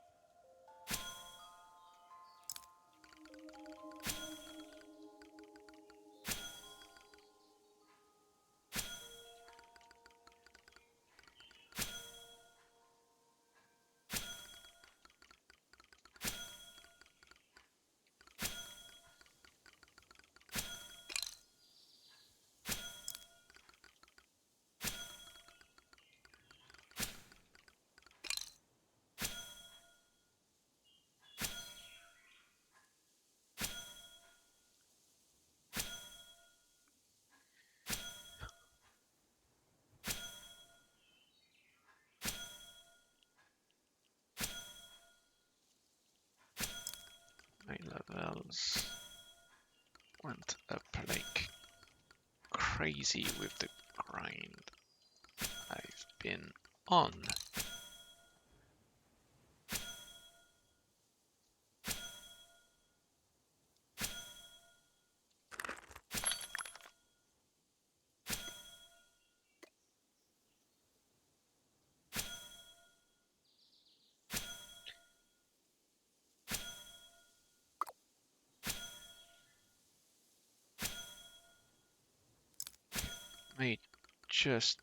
My levels went up like crazy with the grind I've been on. just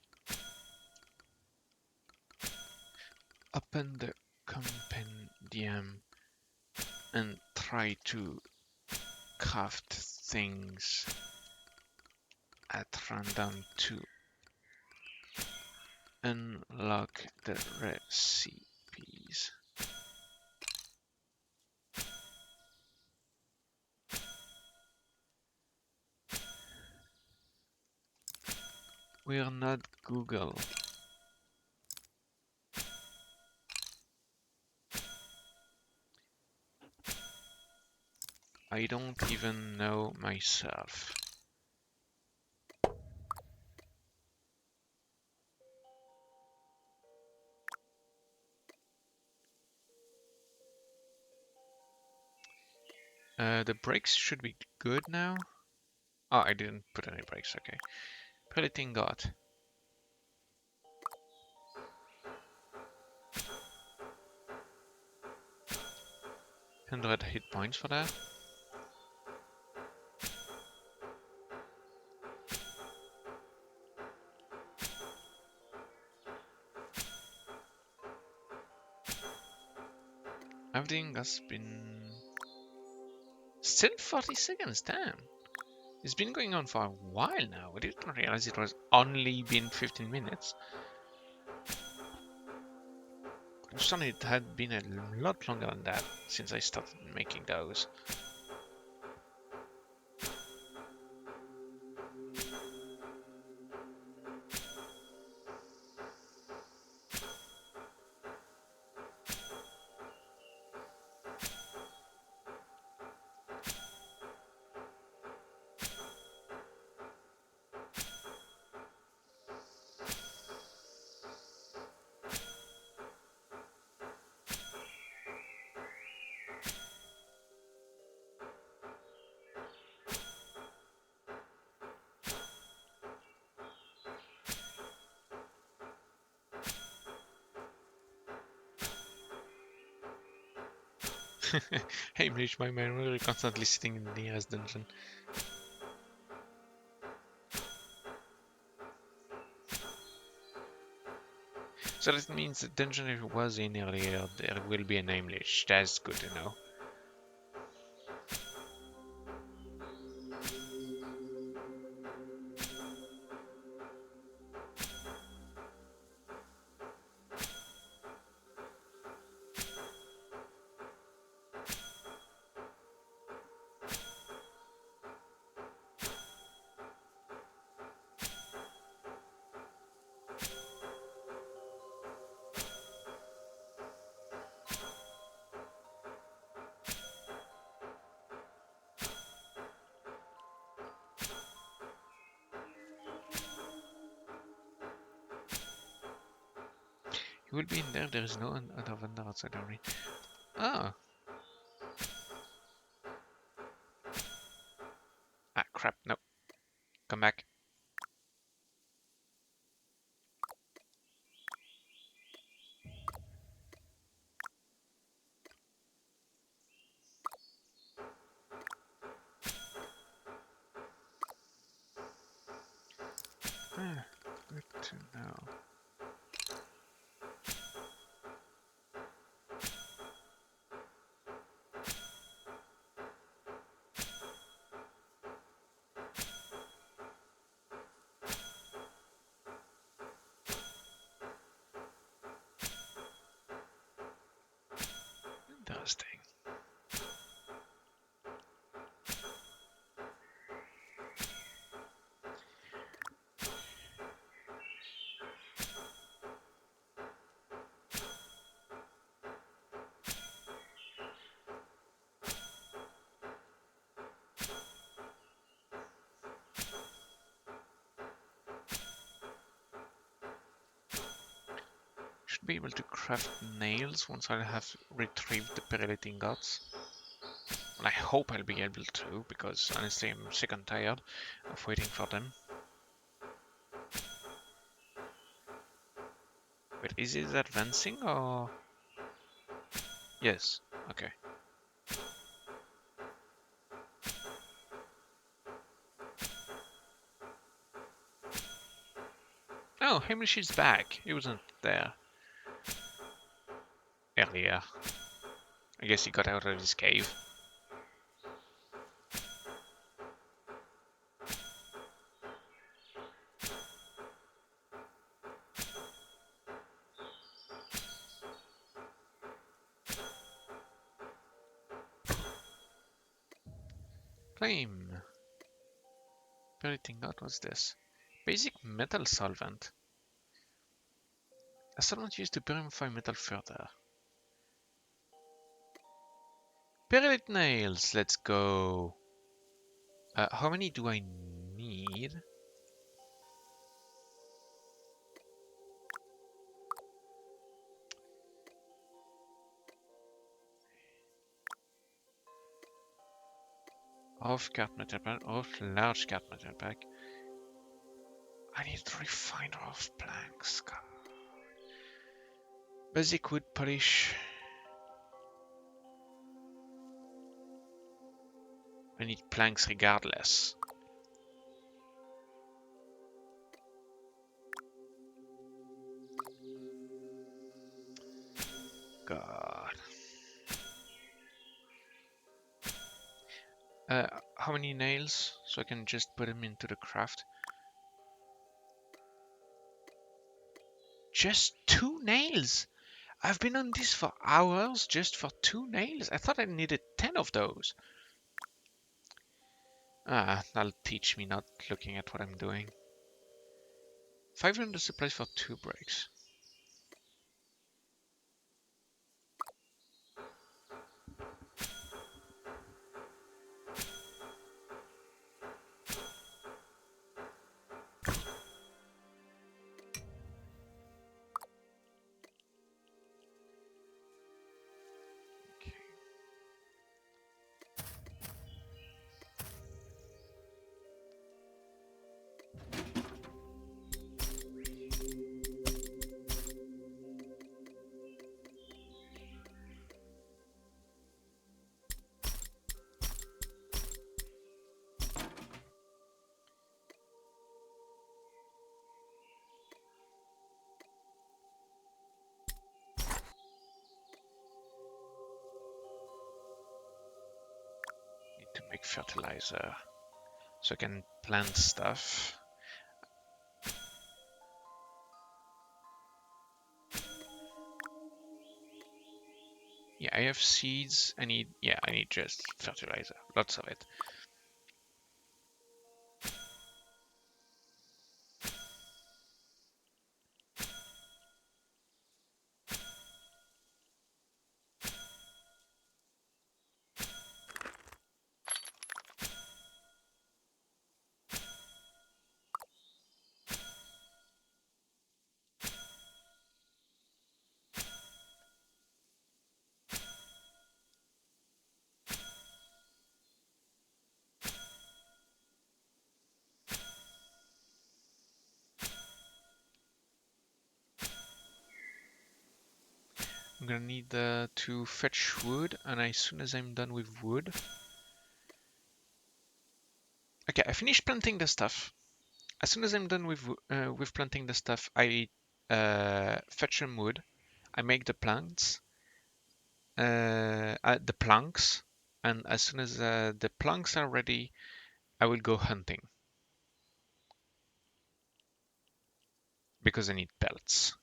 open the compendium and try to craft things at random to unlock the recipes. We're not Google. I don't even know myself. The brakes should be good now. Oh, I didn't put any brakes, okay. Piloting God. 100 hit points for that. Everything has been... Still 40 seconds, damn. It's been going on for a while now. I didn't realize it was only been 15 minutes. I thought it had been a lot longer than that since I started making those. Hey, Mlich, my man, we're constantly sitting in the nearest dungeon. So that means the dungeon it was in earlier, there will be a name list. That's good to know. He will be in there, there is no other vendor outside the arena. Oh. Ah, crap, no. Come back. Ah, good to know. Interesting. Should be able to craft nails once I have retrieved the Perilite ingots. Well, I hope I'll be able to, because honestly I'm sick and tired of waiting for them. Wait, is it advancing or...? Yes, okay. Oh, Hamish is back. He wasn't there earlier. I guess he got out of his cave. Flame. Everything. What was this? Basic metal solvent. A solvent used to purify metal further. Perlite nails. Let's go. How many do I need? Off card metal pack. Off large card metal pack. I need refiner of planks. God. Basic wood polish. I need planks regardless. God. How many nails? So I can just put them into the craft. Just 2 nails? I've been on this for hours just for 2 nails? I thought I needed 10 of those. Ah, that'll teach me not looking at what I'm doing. 500 supplies for 2 breaks. Need to make fertilizer so I can plant stuff. Yeah, I have seeds. I need just fertilizer. Lots of it. I'm gonna need to fetch wood, and as soon as I'm done with wood... Okay, I finished planting the stuff. As soon as I'm done with planting the stuff, I fetch some wood. I make the planks, and as soon as the planks are ready, I will go hunting because I need pelts.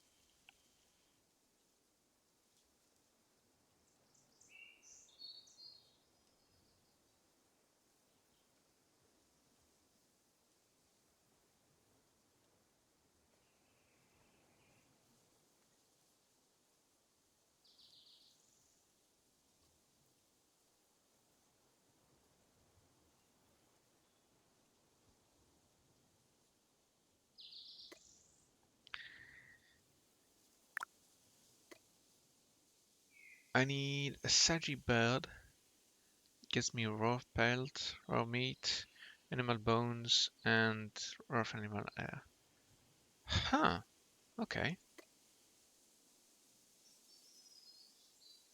I need a Saji bird. Gives me raw pelt, raw meat, animal bones, and raw animal hair. Huh. Okay.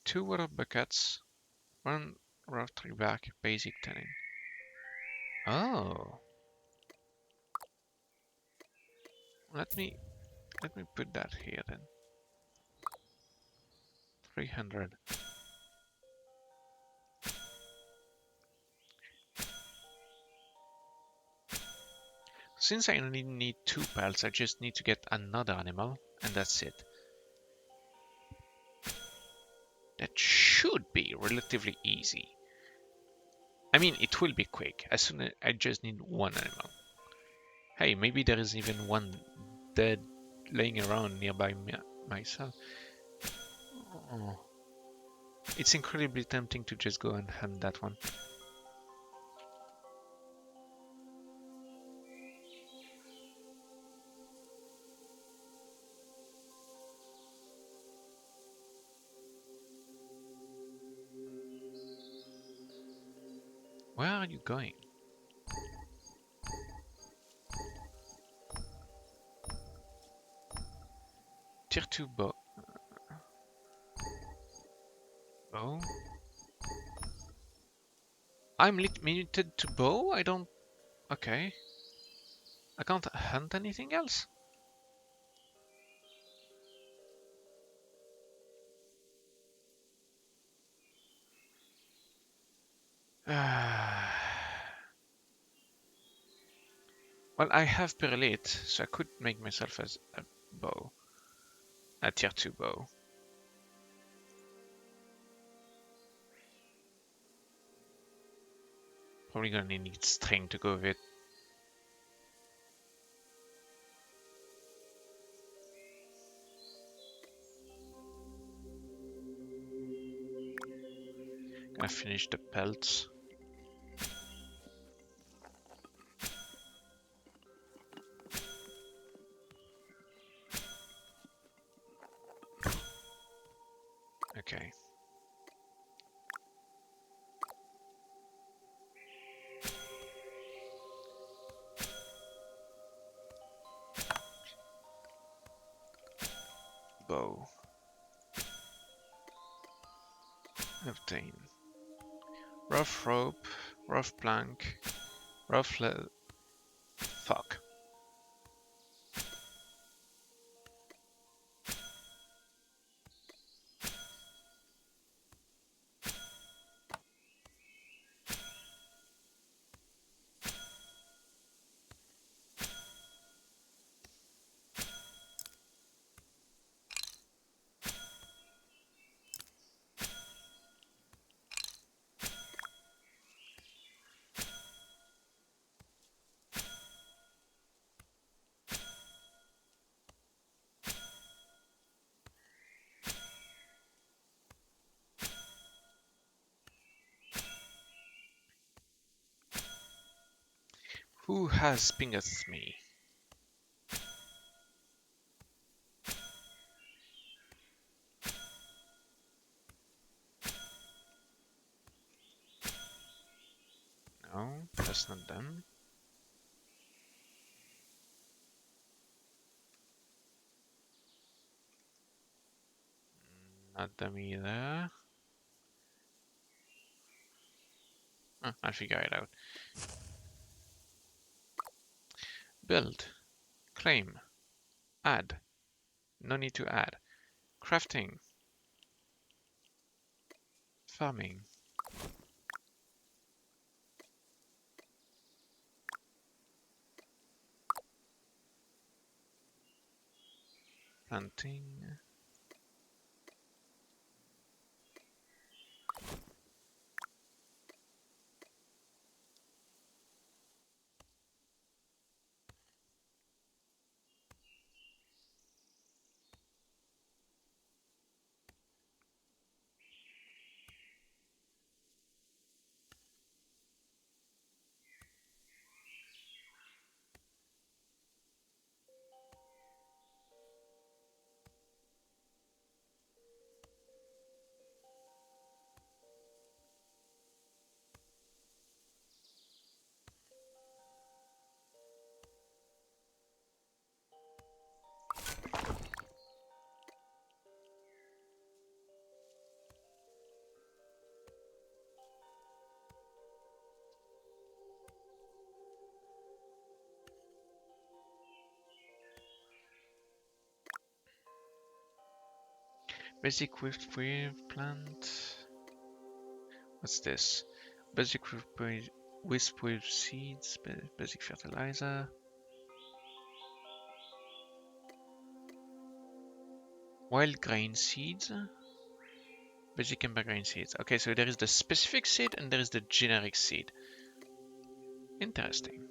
2 water buckets, 1 raw tree bark, basic tanning. Oh. Let me Let me put that here then. 300. Since I only need 2 pelts, I just need to get another animal, and that's it. That should be relatively easy. I mean, it will be quick, as soon as I just need 1 animal. Hey, maybe there is even 1 dead laying around nearby myself. Oh. It's incredibly tempting to just go and hunt that one. Where are you going? Tier 2 bow. Bow? I'm limited to bow? I don't... Okay. I can't hunt anything else? Well, I have Perlite, so I could make myself as a bow. A tier 2 bow. Probably gonna need string to go with it. Gonna finish the pelts. Okay. Bow. Obtain. Rough rope, rough plank, rough fuck. Who has pinged me? No, that's not them. Not them either. Oh, I'll figure it out. Build. Claim. Add. No need to add. Crafting. Farming. Planting. Basic whipweed plant. What's this? Basic whipweed seeds, basic fertilizer. Wild grain seeds. Basic amber grain seeds. Okay, so there is the specific seed and there is the generic seed. Interesting.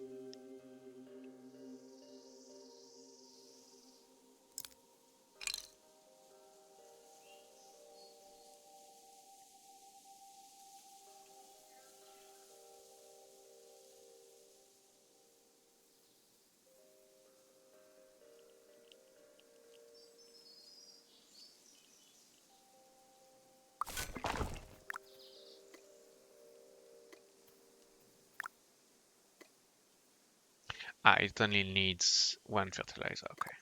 Ah, it only needs one fertilizer, okay.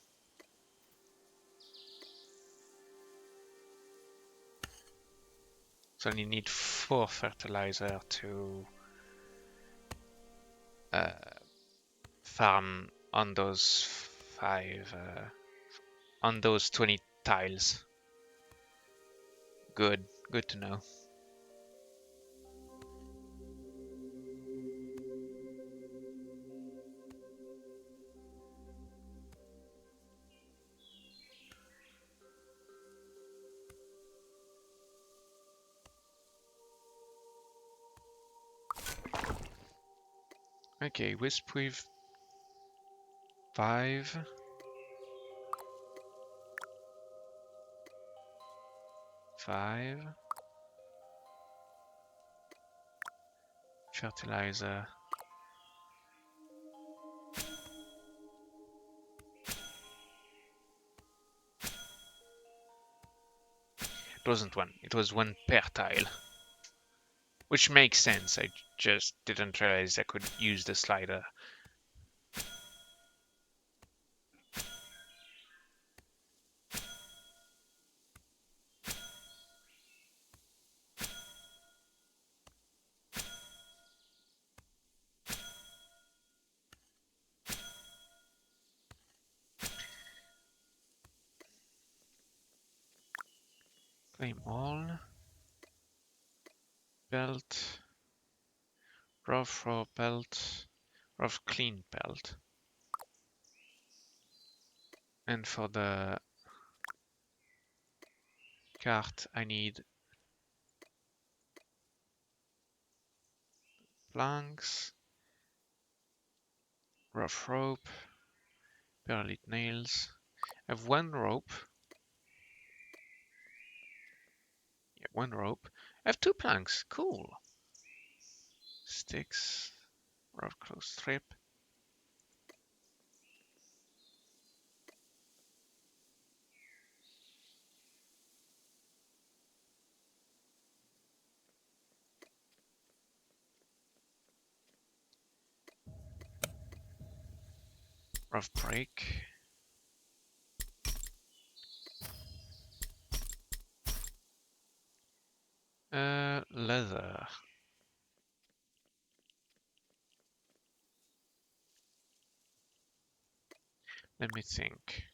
So only need 4 fertilizer to farm on those 5, on those 20 tiles. Good to know. Okay, wisp with 5. Fertilizer. It wasn't 1, it was 1 per tile. Which makes sense, I just didn't realize I could use the slider. Claim all. Belt. Rough raw belt. Rough clean belt. And for the cart I need planks, rough rope, perlite nails. I have 1 rope. Yeah, 1 rope. I have 2 planks. Cool. Sticks, rough close strip. Rough break. Leather. Let me think.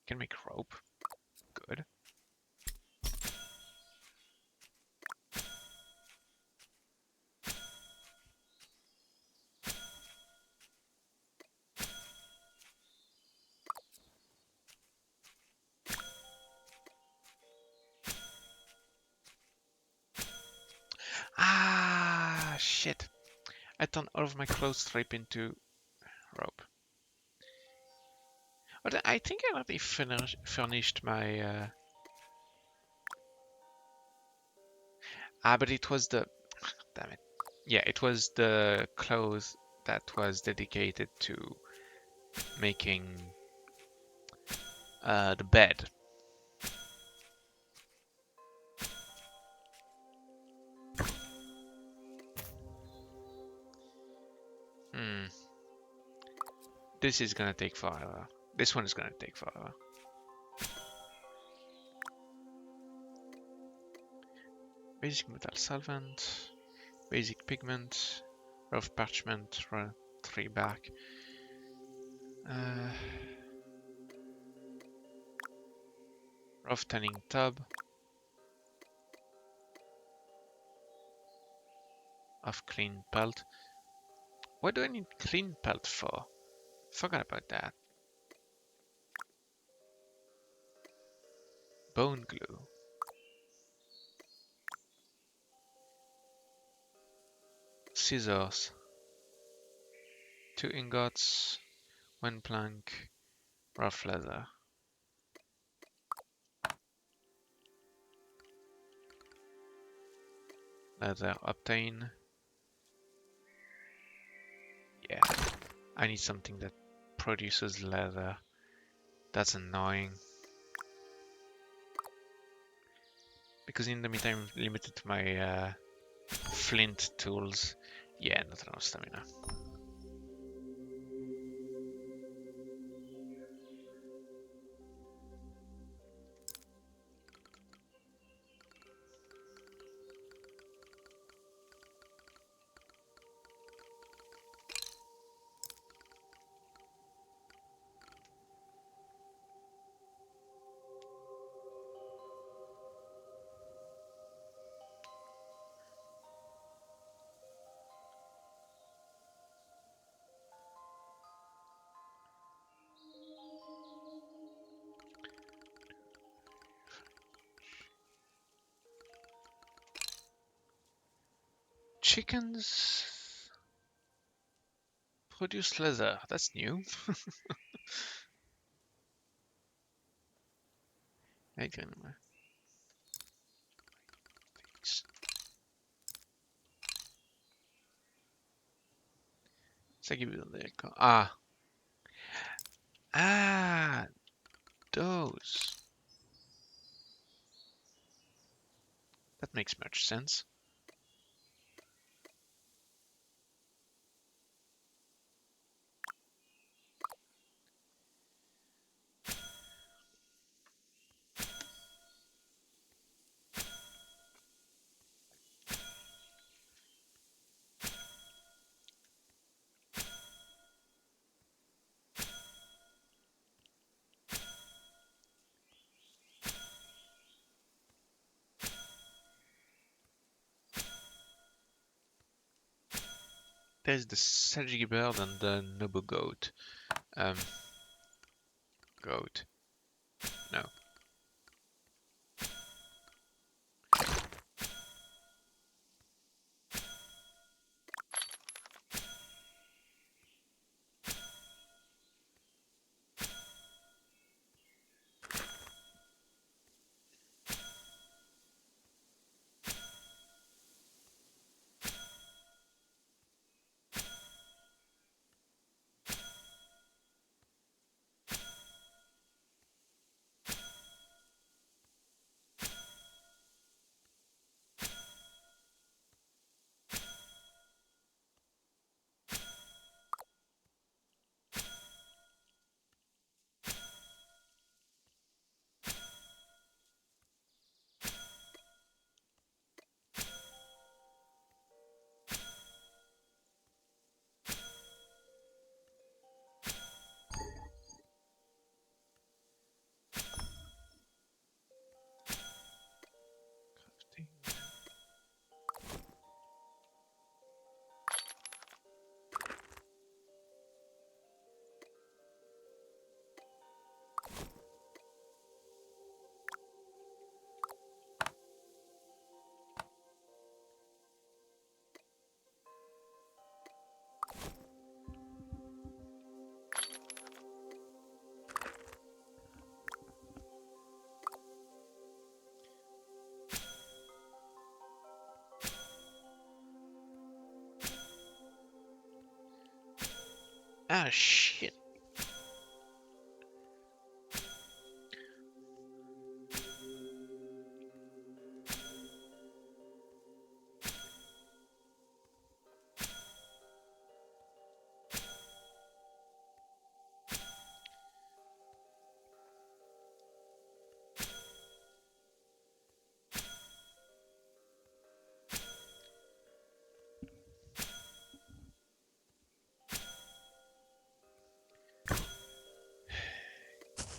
Can make rope. Good. Ah, shit. I turned all of my clothes strip into rope. But I think I already furnished my... but it was the... Damn it. Yeah, it was the clothes that was dedicated to making the bed. This is gonna take forever. This one is gonna take forever. Basic metal solvent, basic pigment, rough parchment, tree bark. Rough tanning tub. Of clean pelt. What do I need clean pelt for? Forgot about that. Bone glue. Scissors. 2 ingots. 1 plank. Rough leather. Leather obtain. Yeah. I need something that produces leather. That's annoying. Because in the meantime, I'm limited to my flint tools. Yeah, not enough stamina. Chickens produce leather. That's new. I can remember. Ça qui veut dire quoi? Ah. Ah, those. That makes much sense. There's the Sergi bird and the Nobu goat. Goat. No. Ah, shit.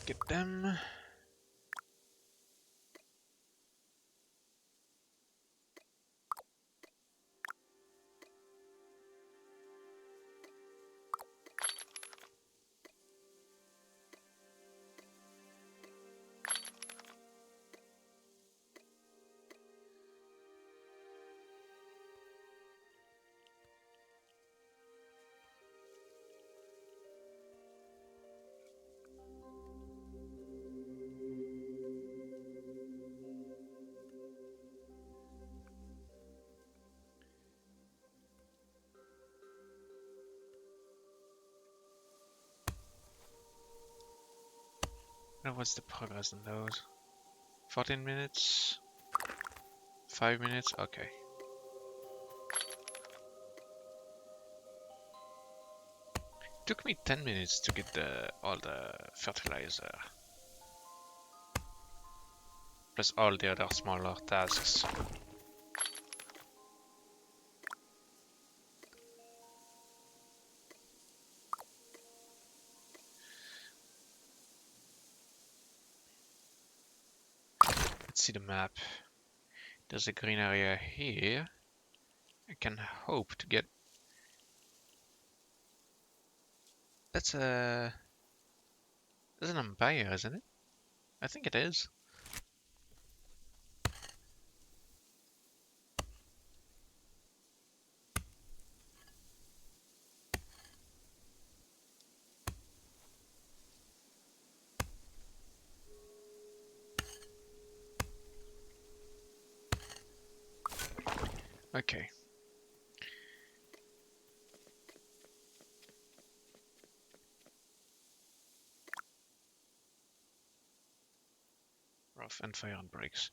Get them. Now what's the progress on those? 14 minutes? 5 minutes? Okay. Took me 10 minutes to get all the fertilizer. Plus all the other smaller tasks. Let's see the map. There's a green area here. I can hope to get... That's an empire, isn't it? I think it is. Okay. Rough and fire on brakes.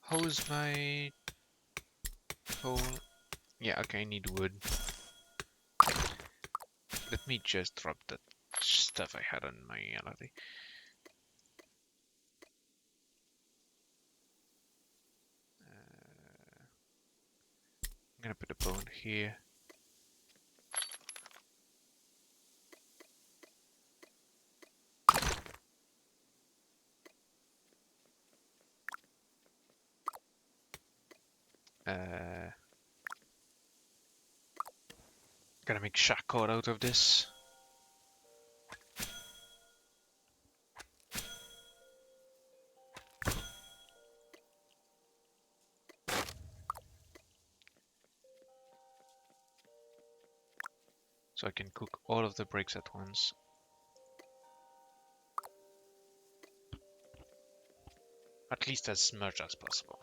How's my coal? Yeah, okay, I need wood. Let me just drop that stuff I had on my LRD. I'm gonna put a bone here. Gotta make charcoal out of this. So I can cook all of the bricks at once. At least as much as possible.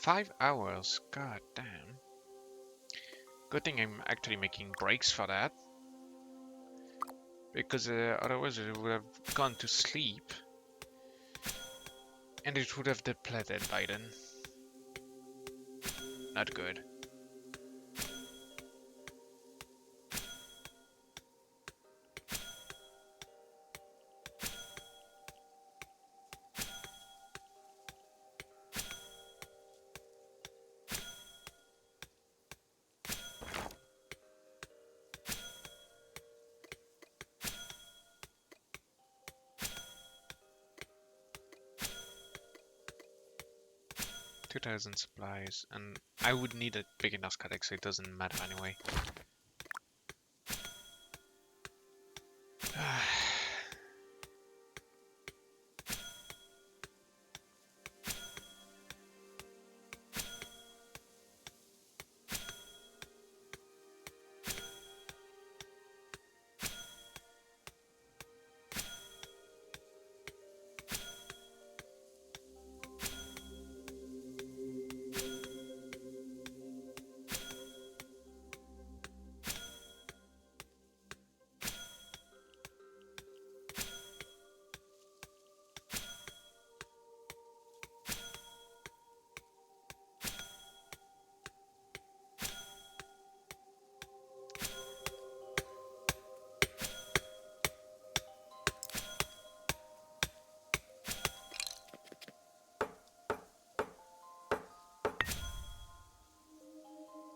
Five hours, god damn. Good thing I'm actually making breaks for that. Because otherwise I would have gone to sleep. And it would have depleted by then. Not good. $2,000 supplies, and I would need a big enough cadex, so it doesn't matter anyway.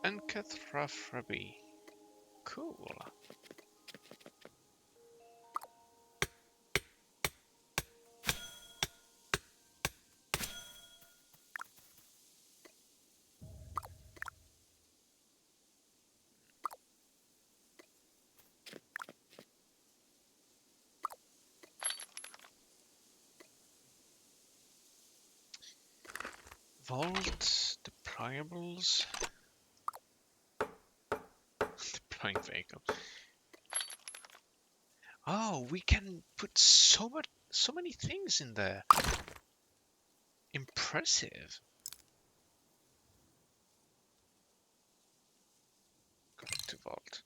Uncut rough ruby. Cool. Vault, deployables, deploying vehicle. Oh, we can put so many things in there. Impressive. Going to vault.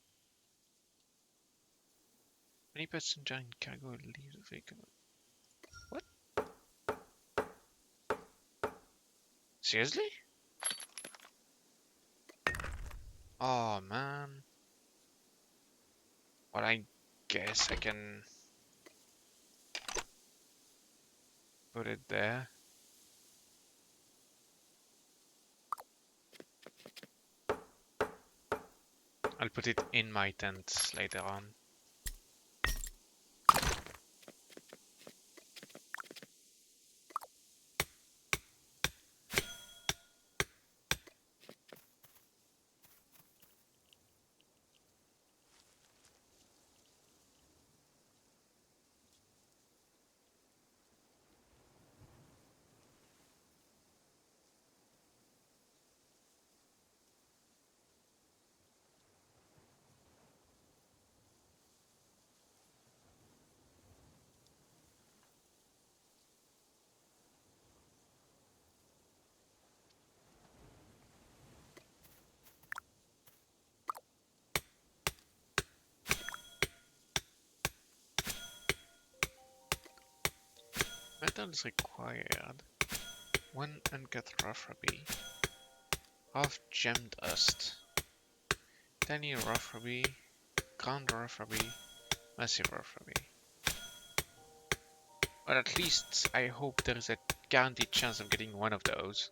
Many passenger and cargo leave the vehicle. What? Seriously? Oh man. Well, I guess I can put it there. I'll put it in my tent later on. Metal is required. One uncut rough ruby. Half gem dust. Tiny rough ruby. Ground rough ruby. Massive rough ruby. But at least I hope there is a guaranteed chance of getting one of those.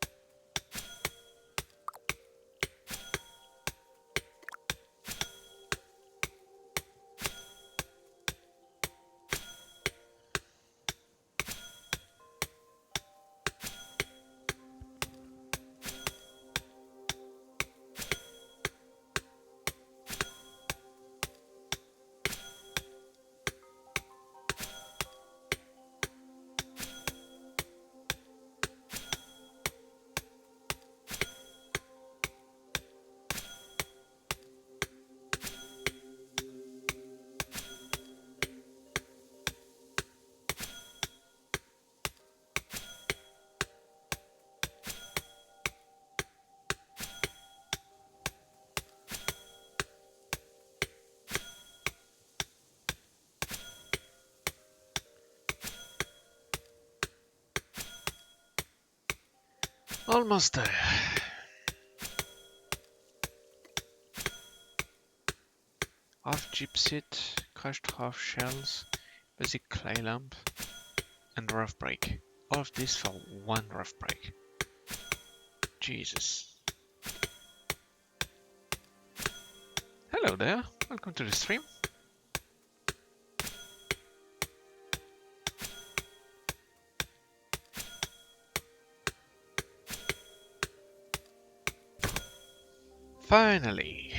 Almost there. Half gypsite, crushed half shells, basic clay lamp, and rough break. All of this for one rough break. Jesus. Hello there, welcome to the stream. Finally.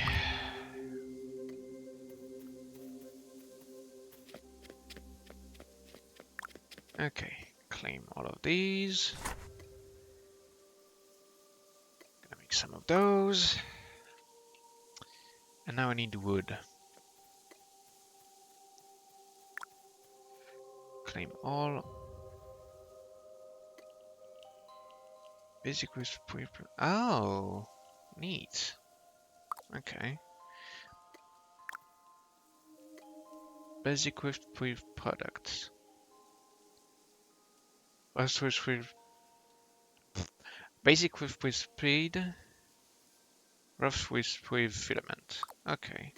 Okay, claim all of these. Gonna make some of those. And now I need wood. Claim all. Basic with oh, neat. Okay. Basic with products. Switch with basic with speed. Rough with filament. Okay.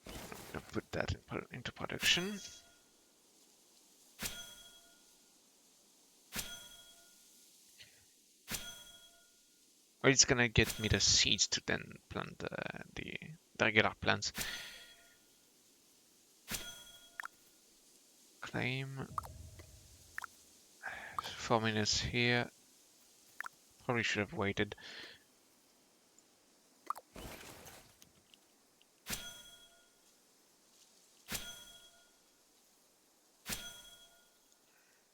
I'm gonna put that into production. Or it's gonna get me the seeds to then plant the regular plants. Claim 4 minutes here. Probably should have waited.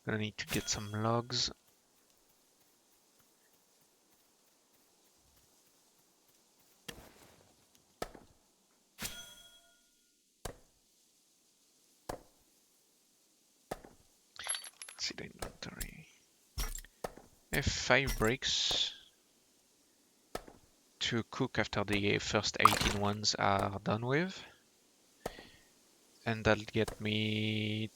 Gonna need to get some logs. Let's see the inventory. I have 5 bricks to cook after the first 18 ones are done with. And that'll get me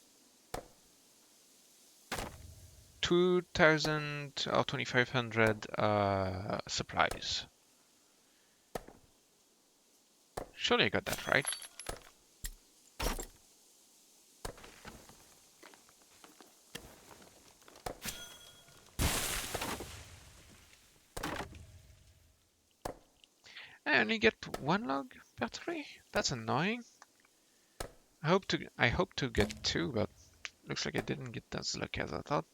2,000 or 2,500 supplies. Surely I got that right. I only get 1 log per tree? That's annoying. I hope to get 2, but looks like I didn't get as lucky as I thought.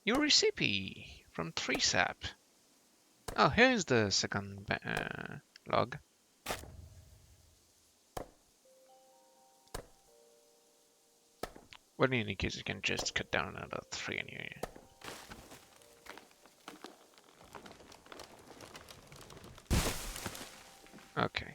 New recipe from Tree Sap. Oh, here's the second log. Well, in any case, you can just cut down another 3 anyway. Okay.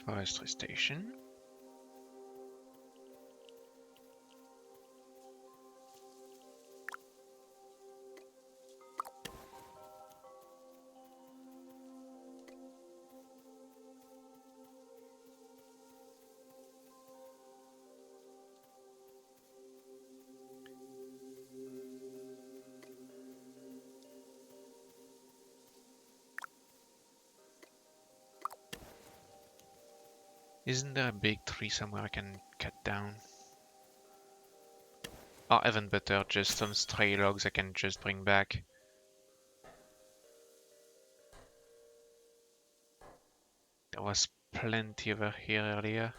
Forestry station. Isn't there a big tree somewhere I can cut down? Or even better, just some stray logs I can just bring back. There was plenty over here earlier.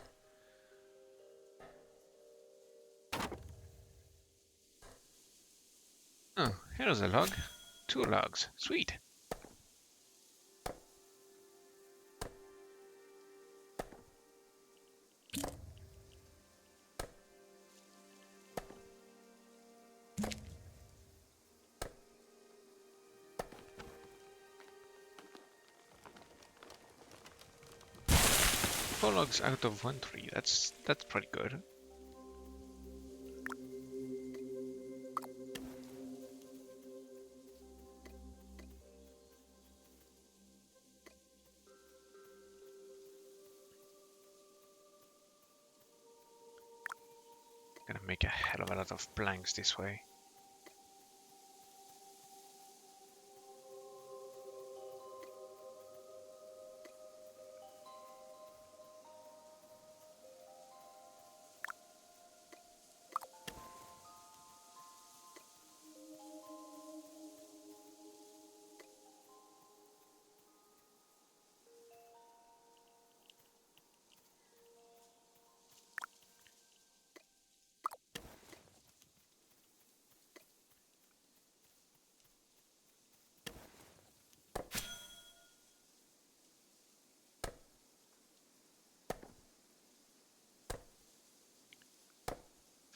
Oh, here's a log. 2 logs. Sweet. Four logs out of 1 tree. That's pretty good. Gonna make a hell of a lot of planks this way.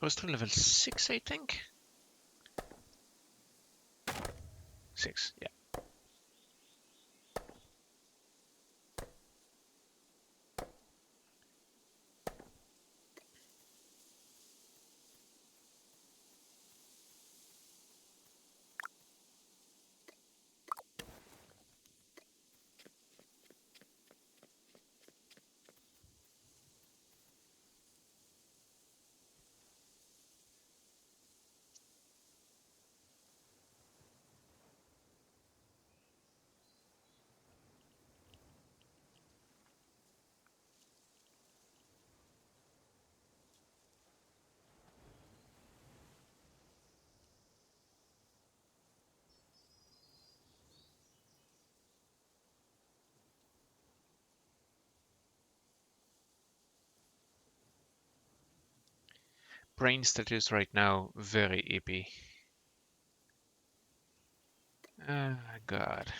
Forestry level 6, I think? 6, yeah. brain status right now very hippie. Ah, God.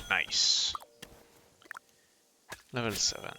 Nice. Level 7.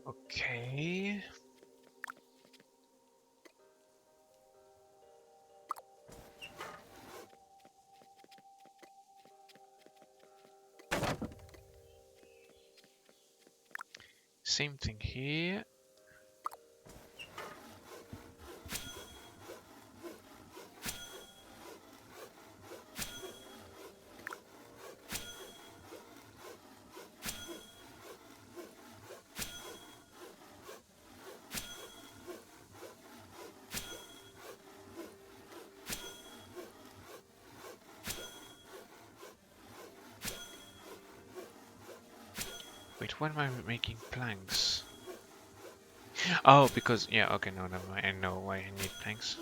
Okay. Same thing here. Wait, why am I making planks? Oh, because, yeah, okay, no, never mind. I know why I need planks.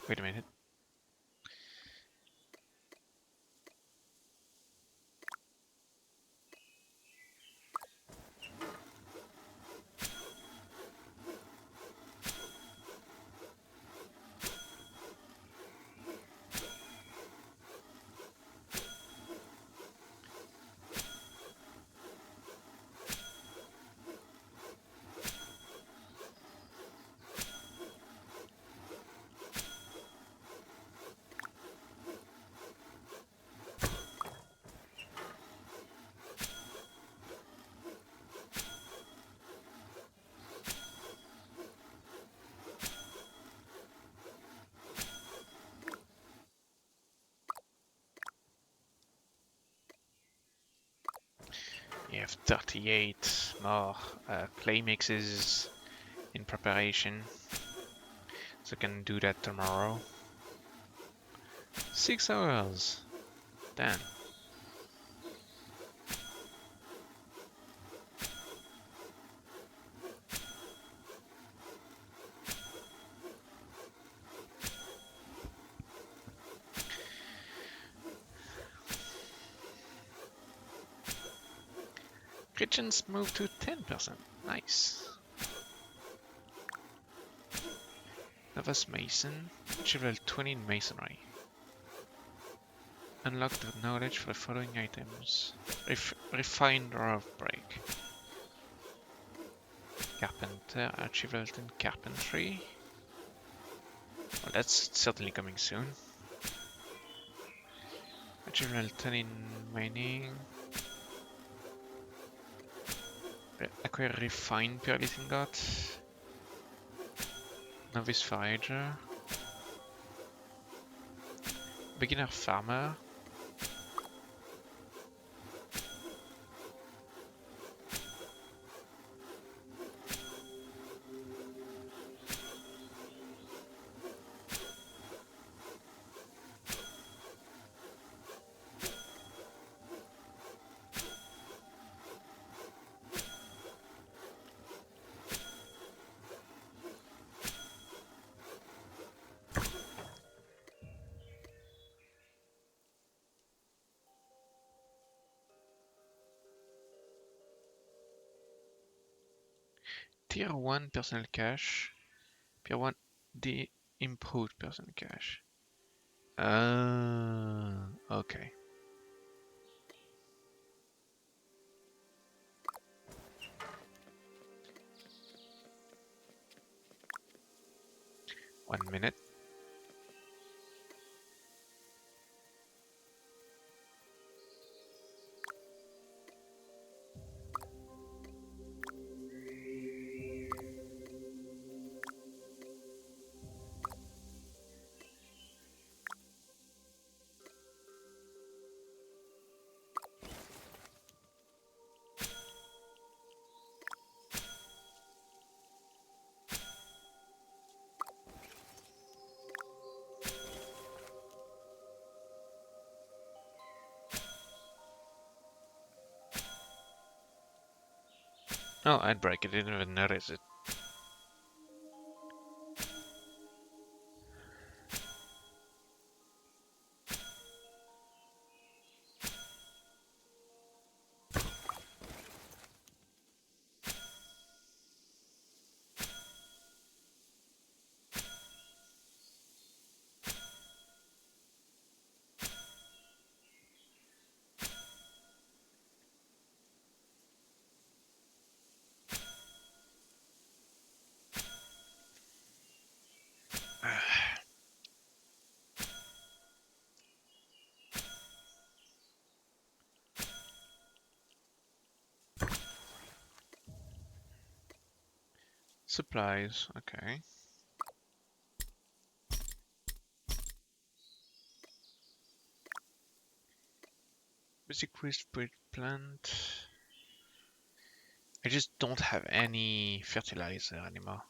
Wait a minute. You have 38 more clay mixes in preparation. So I can do that tomorrow. 6 hours. Damn. Kitchens move to 10%. Nice. Novice Mason. Achieve level 20 in Masonry. Unlock the knowledge for the following items. Refiner of Break. Carpenter. Achieve level 10 Carpentry. Well, that's certainly coming soon. Achieve level 10 in Mining. Acquire Refined Pyramid Ingot. Novice Forager. Beginner Farmer. Tier 1 personal cash. Tier 1 the improved personal cash. Okay. One minute. Oh, I'd break it. I didn't even notice it. Supplies, okay. Basic waste plant. I just don't have any fertilizer anymore.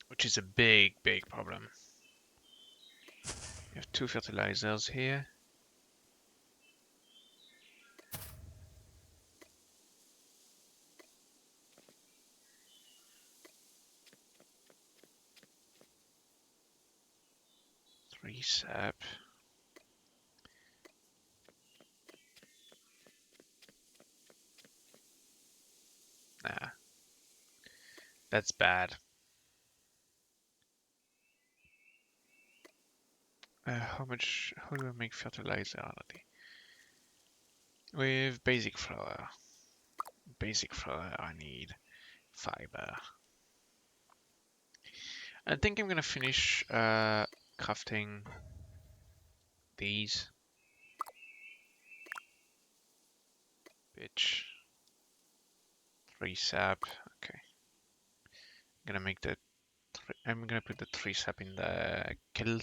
Which is a big problem. You have 2 fertilizers here. Three sap. Nah. That's bad. How do I make fertilizer already? With basic flour. Basic flour, I need fiber. I think I'm gonna finish crafting these. Bitch. 3 sap. Okay. I'm gonna put the 3 sap in the kiln.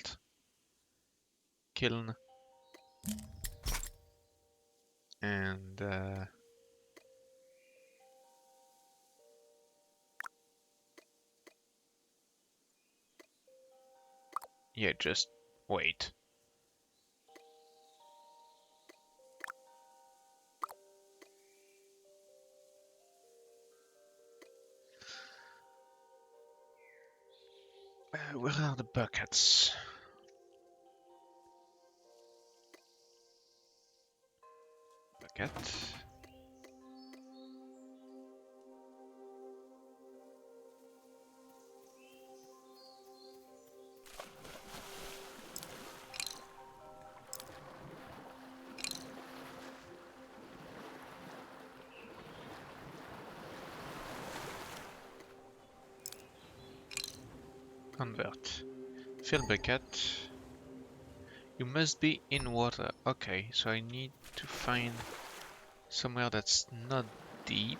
And Yeah, just wait. Where are the buckets? Bucket. Convert. Fill bucket. You must be in water. Okay, so I need to find somewhere that's not deep.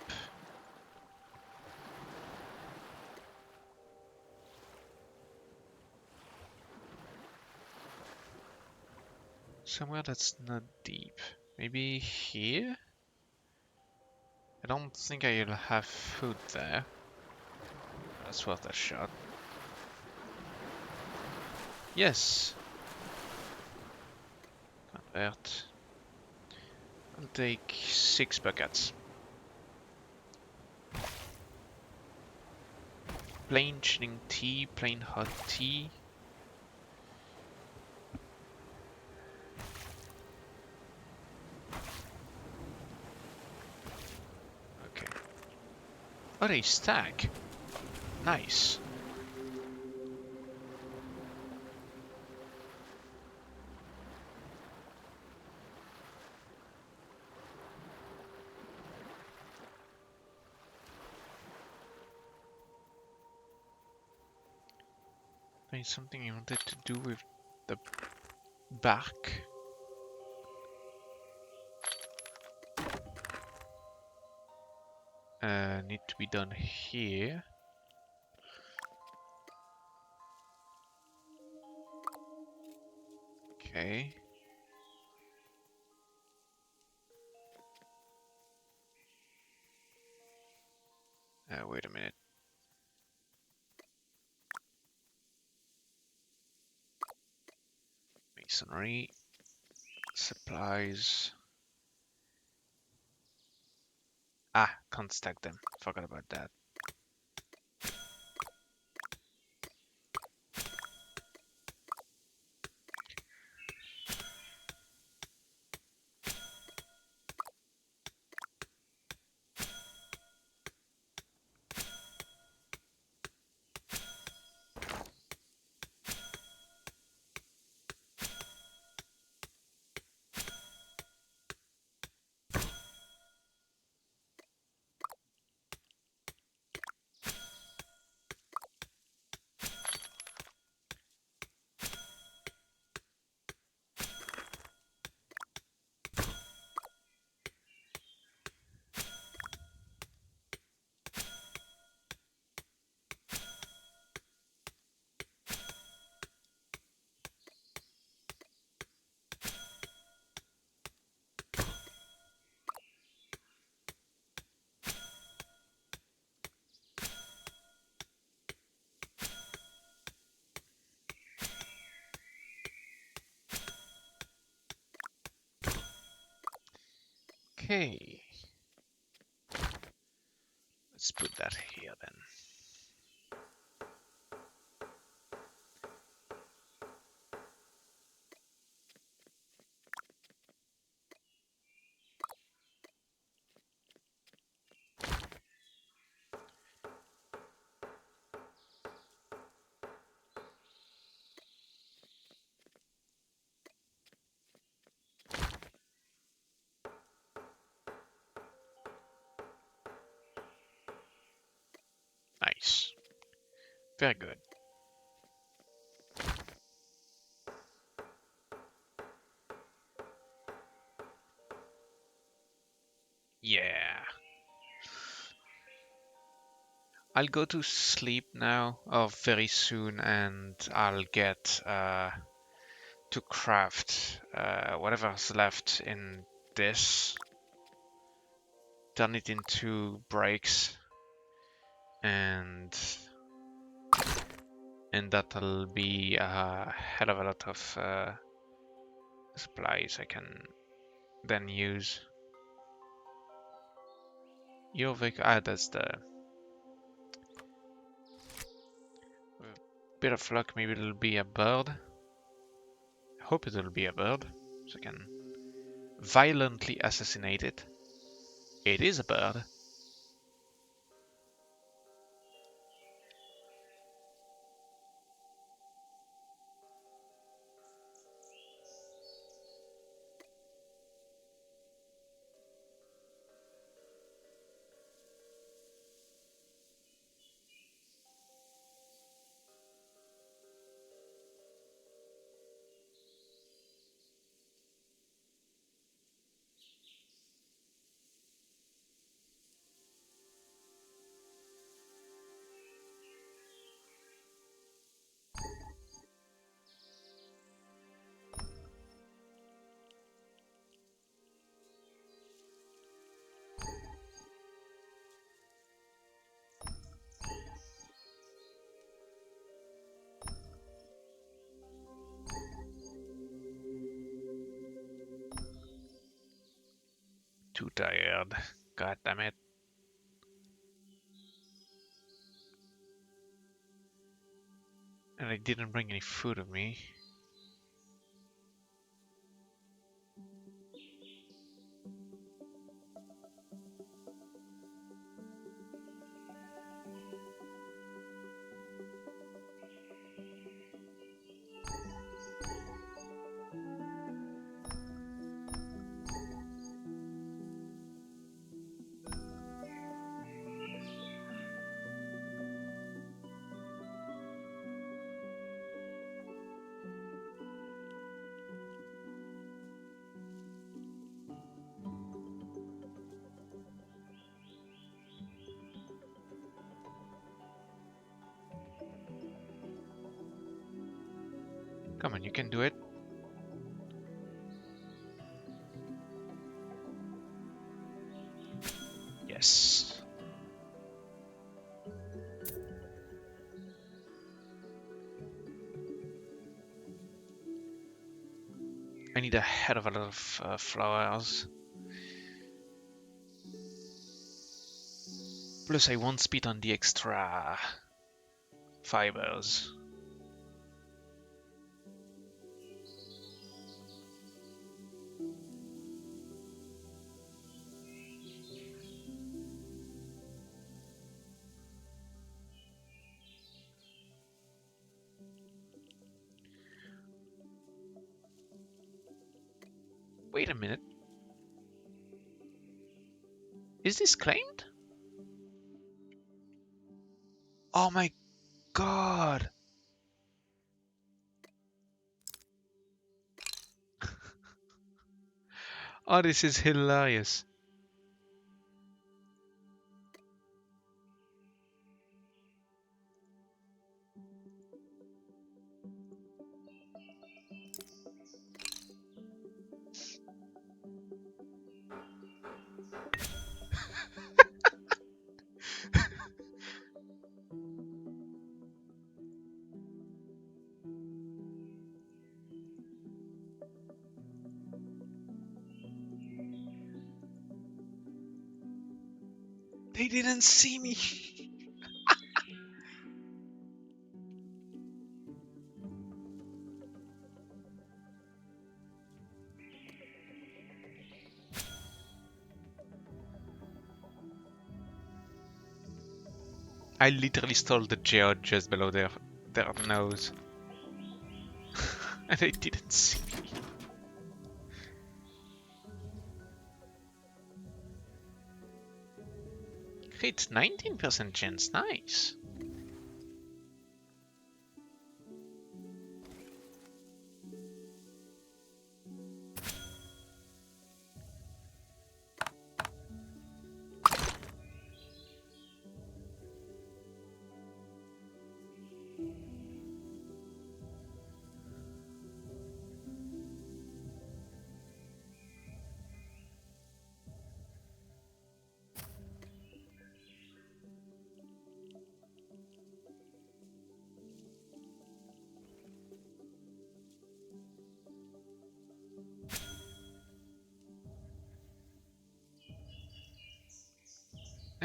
Somewhere that's not deep. Maybe here? I don't think I'll have food there. That's worth a shot. Yes! Convert. I'll take 6 buckets. Plain chilling tea, plain hot tea. Okay. Oh, they stack. Nice. There's something I wanted to do with the bark. Need to be done here. Okay. Wait a minute. Masonry. Supplies. Ah, can't stack them. Forgot about that. Okay. Let's put that here then. Nice. Very good. Yeah. I'll go to sleep now, or very soon, and I'll get to craft whatever's left in this. Turn it into breaks, and and that'll be a hell of a lot of supplies I can then use. Your vehicle, that's the bit of luck. Maybe it'll be a bird. I hope it'll be a bird, so I can violently assassinate it. It is a bird. Too tired. God damn it. And I didn't bring any food with me. Come on, you can do it. Yes. I need a hell of a lot of flowers. Plus I won't spit on the extra fibers. Wait a minute. Is this claimed? Oh my god. Oh, this is hilarious. They didn't see me. I literally stole the geode just below their nose. And they didn't see me. It's 19% chance, nice.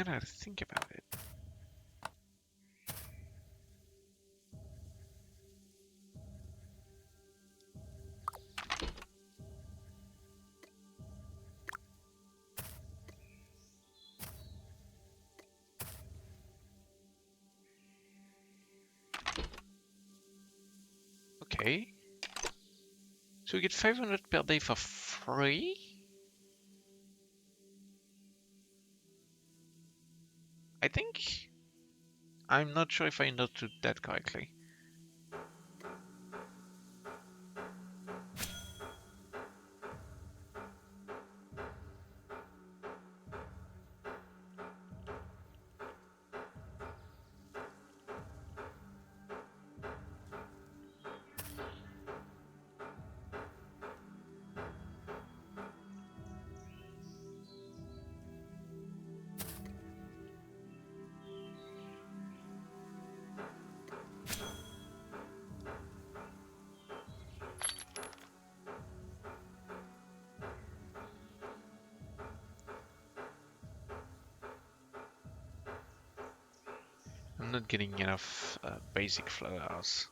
Now that I think about it. Okay. So we get 500 per day for free? I think... I'm not sure if I understood that correctly. I'm not getting enough basic flowers.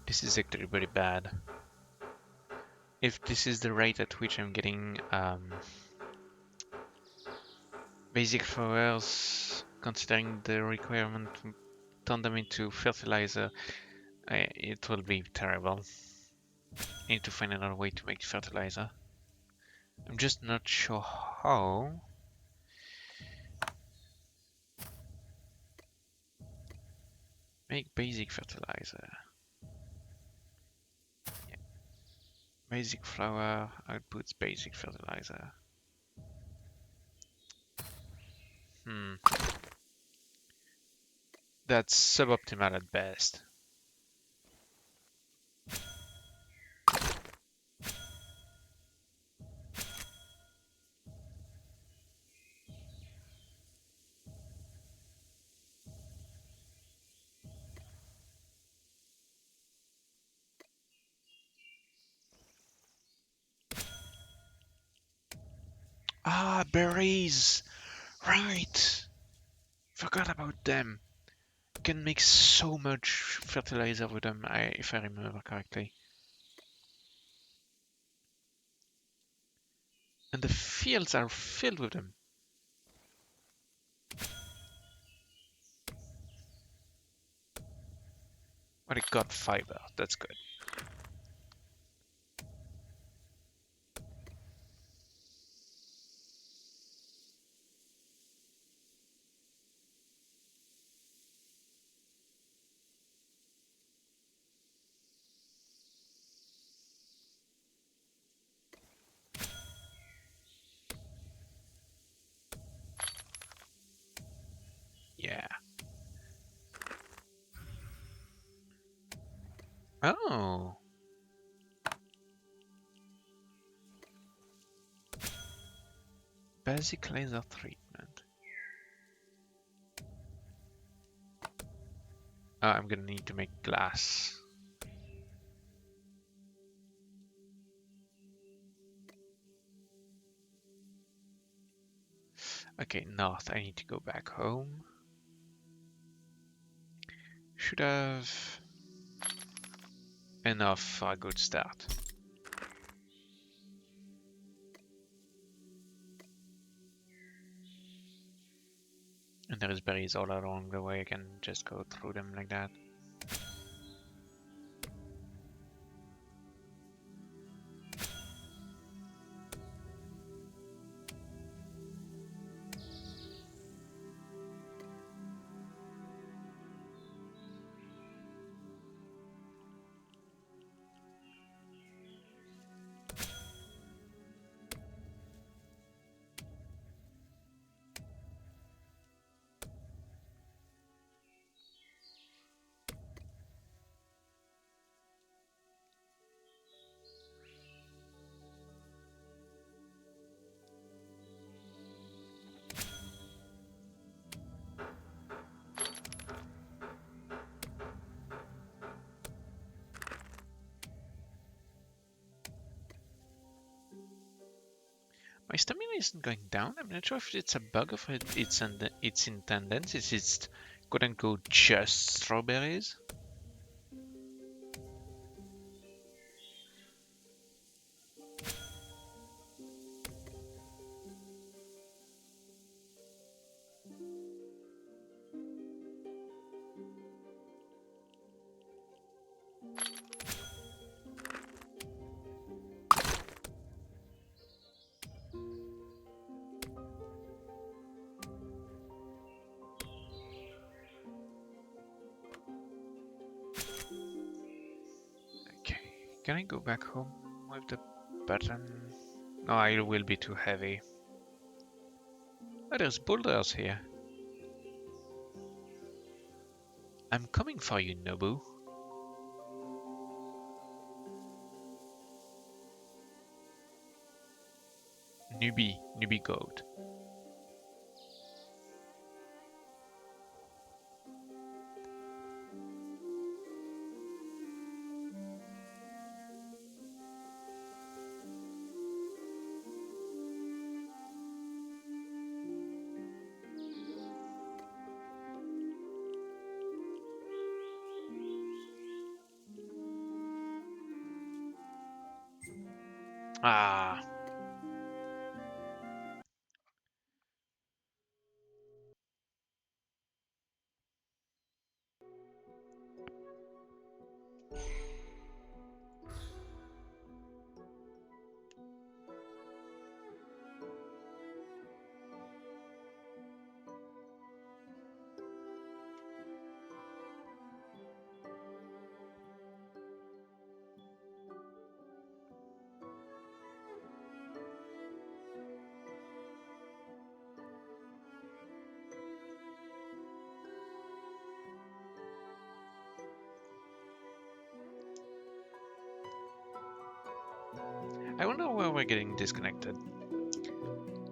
This is actually very bad. If this is the rate at which I'm getting basic flowers, considering the requirement to turn them into fertilizer, it will be terrible. I need to find another way to make fertilizer. I'm just not sure how. Make basic fertilizer. Yeah. Basic flower outputs basic fertilizer. That's suboptimal at best. Ah, berries! Right! Forgot about them. You can make so much fertilizer with them, if I remember correctly. And the fields are filled with them. But it got fiber, that's good. Yeah. Oh. Basic laser treatment. I'm gonna need to make glass. Okay, north. I need to go back home. Should have enough for a good start. And there is berries all along the way. I can just go through them like that. My stamina isn't going down. I'm not sure if it's a bug of its intended. Is it quote unquote just strawberries? Okay, can I go back home with the button? No, it will be too heavy. Oh, there's boulders here. I'm coming for you, Nobu. Newbie goat. Ah, I wonder where we're getting disconnected.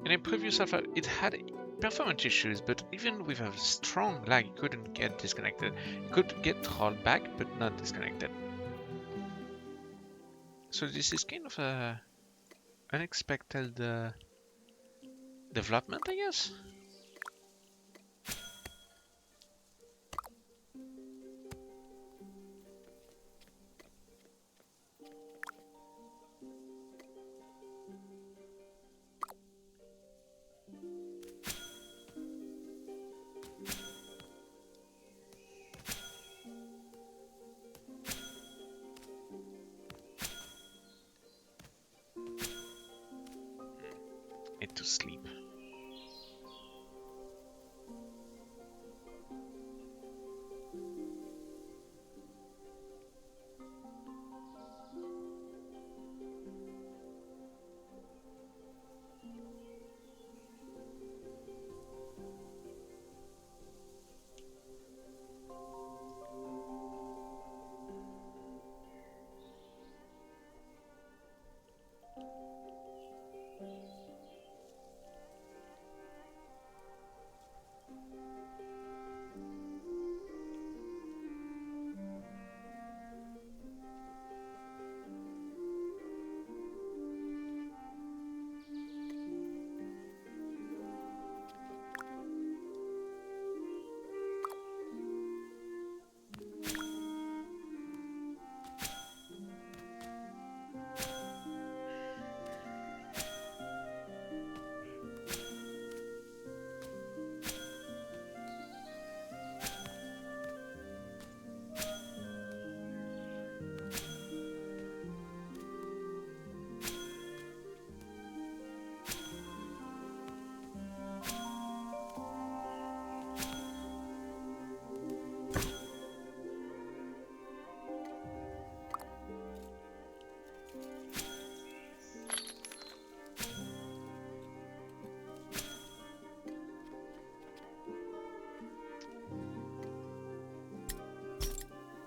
In a previous alpha, it had performance issues, but even with a strong lag, it couldn't get disconnected. It could get rolled back, but not disconnected. So this is kind of a unexpected development, I guess. Need to sleep.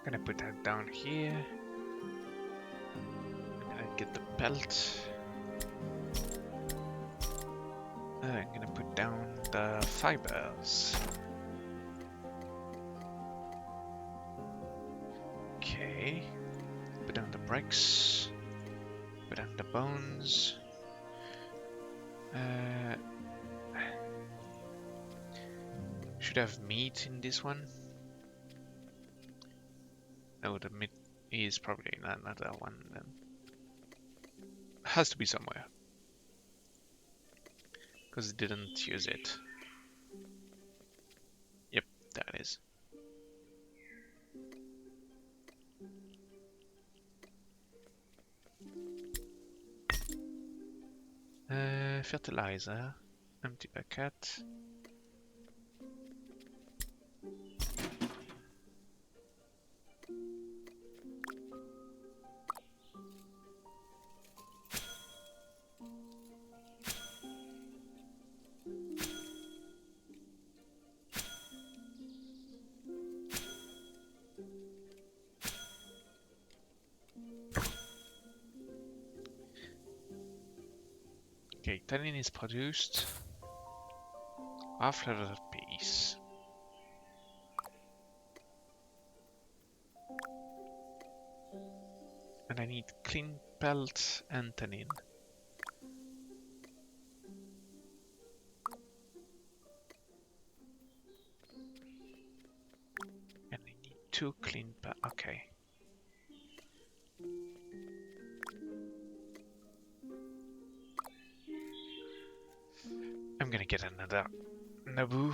Gonna put that down here. Gonna get the belt. I'm gonna put down the fibers. Okay. Put down the bricks. Put down the bones. Uh, should have meat in this one. No, the meat is probably not another one then. Has to be somewhere. Because it didn't use it. Yep, there it is. Fertilizer. Empty bucket. Okay, tannin is produced. Half level piece. And I need clean pelt and tannin. And I need 2 clean pelt. Okay. I'm gonna get another Naboo.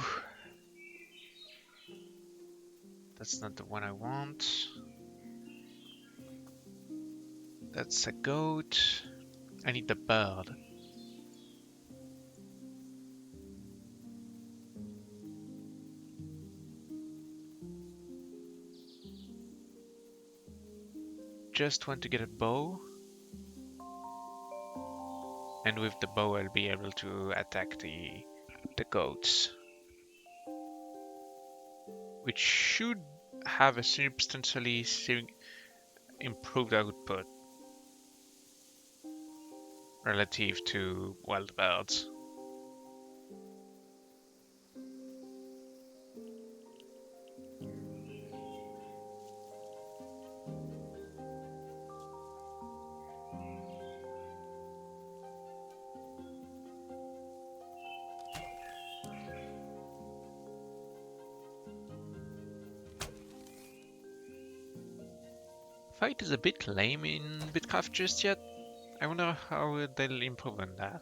That's not the one I want. That's a goat. I need the bird. Just want to get a bow. And with the bow I'll be able to attack the goats. Which should have a substantially improved output relative to wild birds. Fight is a bit lame in Bitcraft just yet. I wonder how they'll improve on that.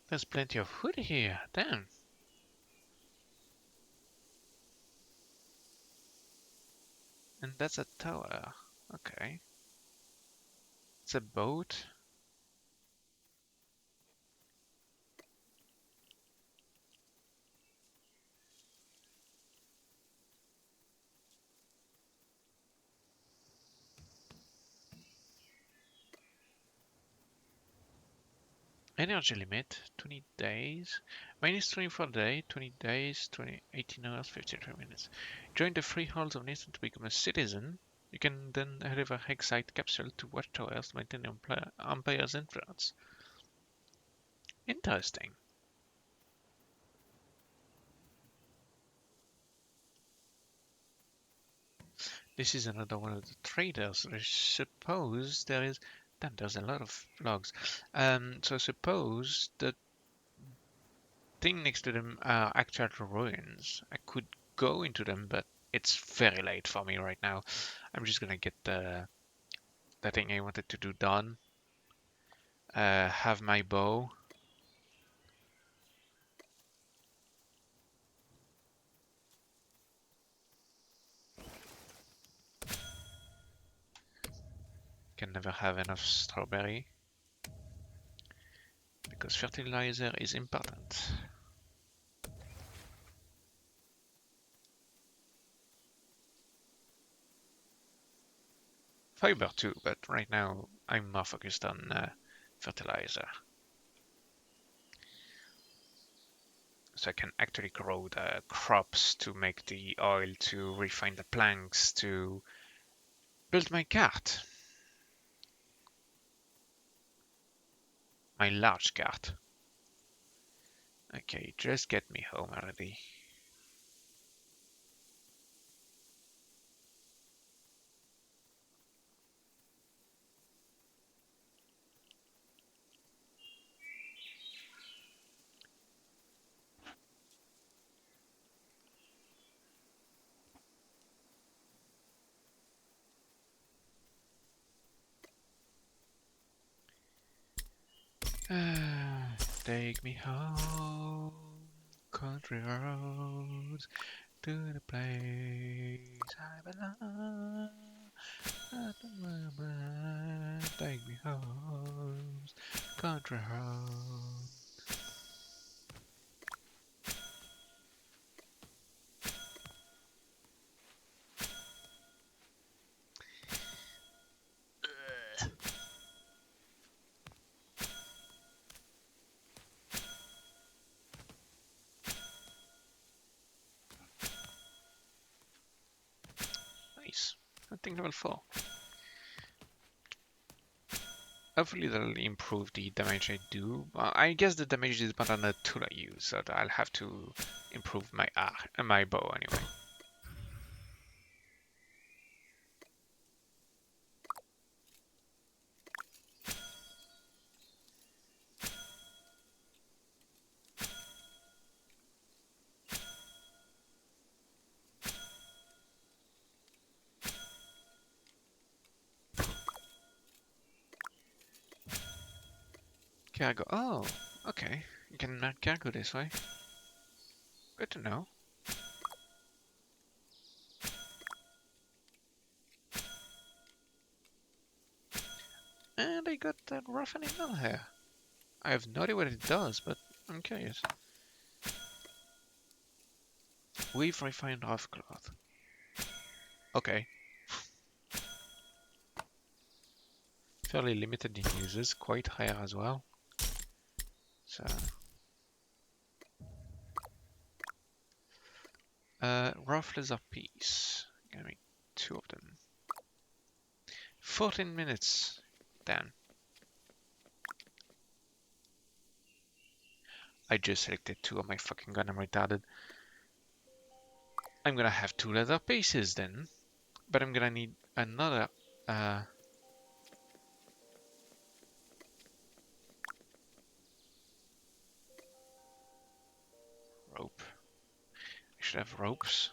There's plenty of wood here, damn. And that's a tower, okay. It's a boat. Energy limit, 20 days. Minus 24 day, 20 days, 18 hours, 53 minutes. Join the Freeholds of Nathan to become a citizen. You can then deliver Hexite capsule to watchtowers to maintain the Empire's influence. Interesting. This is another one of the traders. I suppose there is... Damn, there's a lot of logs. So I suppose the thing next to them are actual ruins. I could go into them, but it's very late for me right now. I'm just gonna get the thing I wanted to do done. Have my bow. Can never have enough strawberry. Because fertilizer is important. Fiber too, but right now I'm more focused on fertilizer. So I can actually grow the crops to make the oil, to refine the planks, to build my cart. My large cart. Okay, just get me home already. Take me home, country roads, to the place I belong. Take me home, country roads. Nice. I think level 4. Hopefully that'll improve the damage I do. I guess the damage is depends on the tool I use, so I'll have to improve my bow anyway. Cargo. Oh, okay. You can mark cargo this way. Good to know. And I got that rough animal here. I have no idea what it does, but I'm curious. We've refined rough cloth. Okay. Fairly limited in uses, quite rare as well. So, rough leather piece. Gonna make 2 of them. 14 minutes. Damn. I just selected 2 of my fucking gun. I'm retarded. I'm gonna have 2 leather pieces then, but I'm gonna need another. Rope. I should have ropes.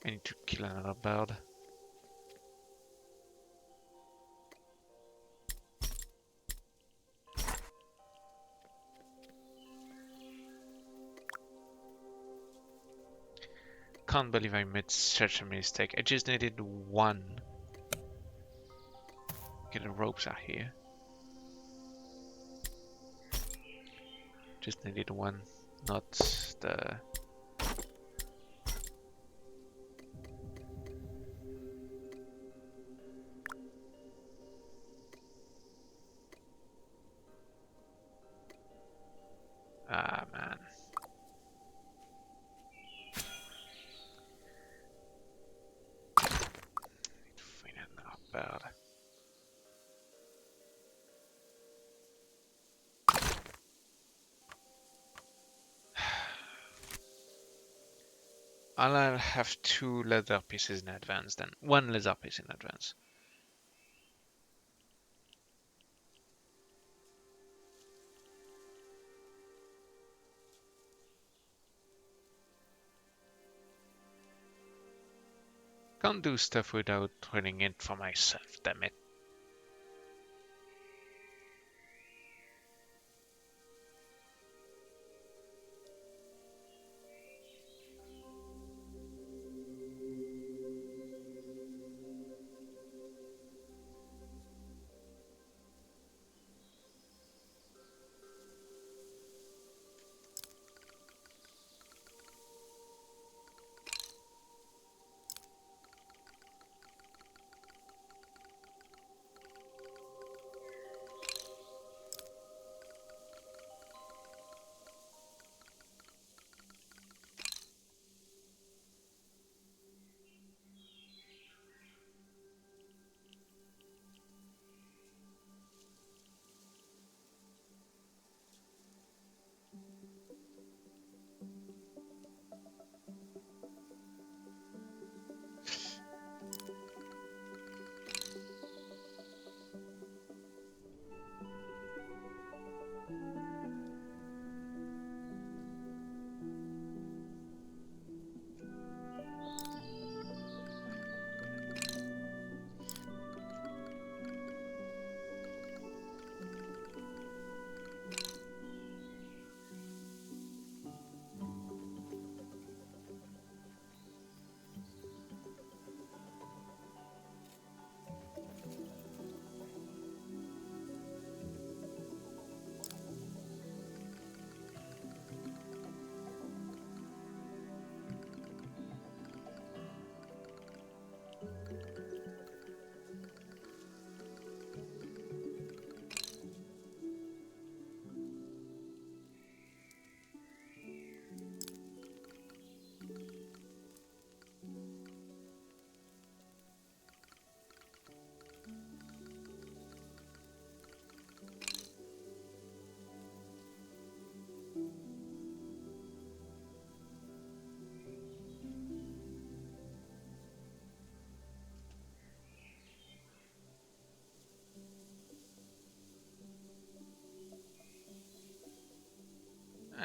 I need to kill another bird. Can't believe I made such a mistake. I just needed 1. Okay, the ropes are here. Just needed 1, not the... Ah, man. Need to find another bird. I'll have 2 leather pieces in advance then. 1 leather piece in advance. Can't do stuff without running it for myself, damn it.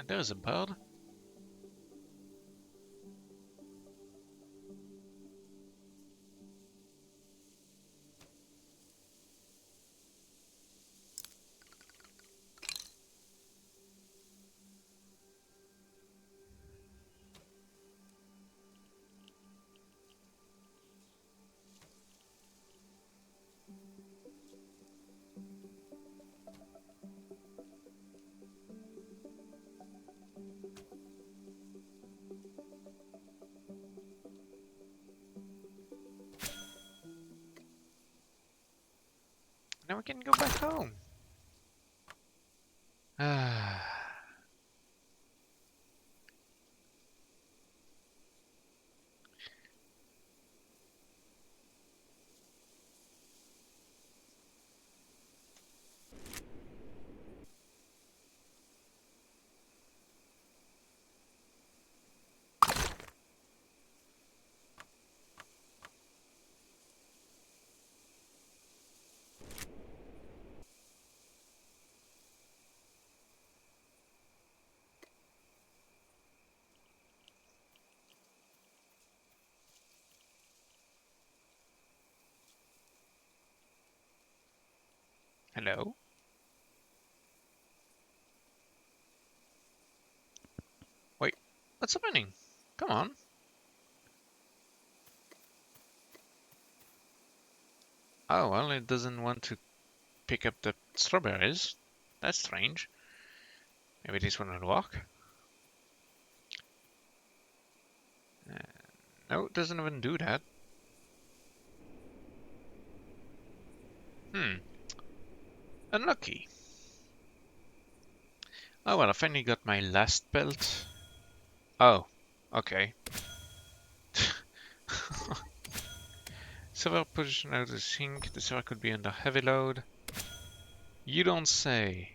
There is a bird. Now we can go back home. Hello? Wait, what's happening? Come on. Oh, well, it doesn't want to pick up the strawberries. That's strange. Maybe this one will work. No, it doesn't even do that. Unlucky. Oh well, I finally got my last belt. Oh, okay. Server position out of the sink. The server could be under heavy load. You don't say.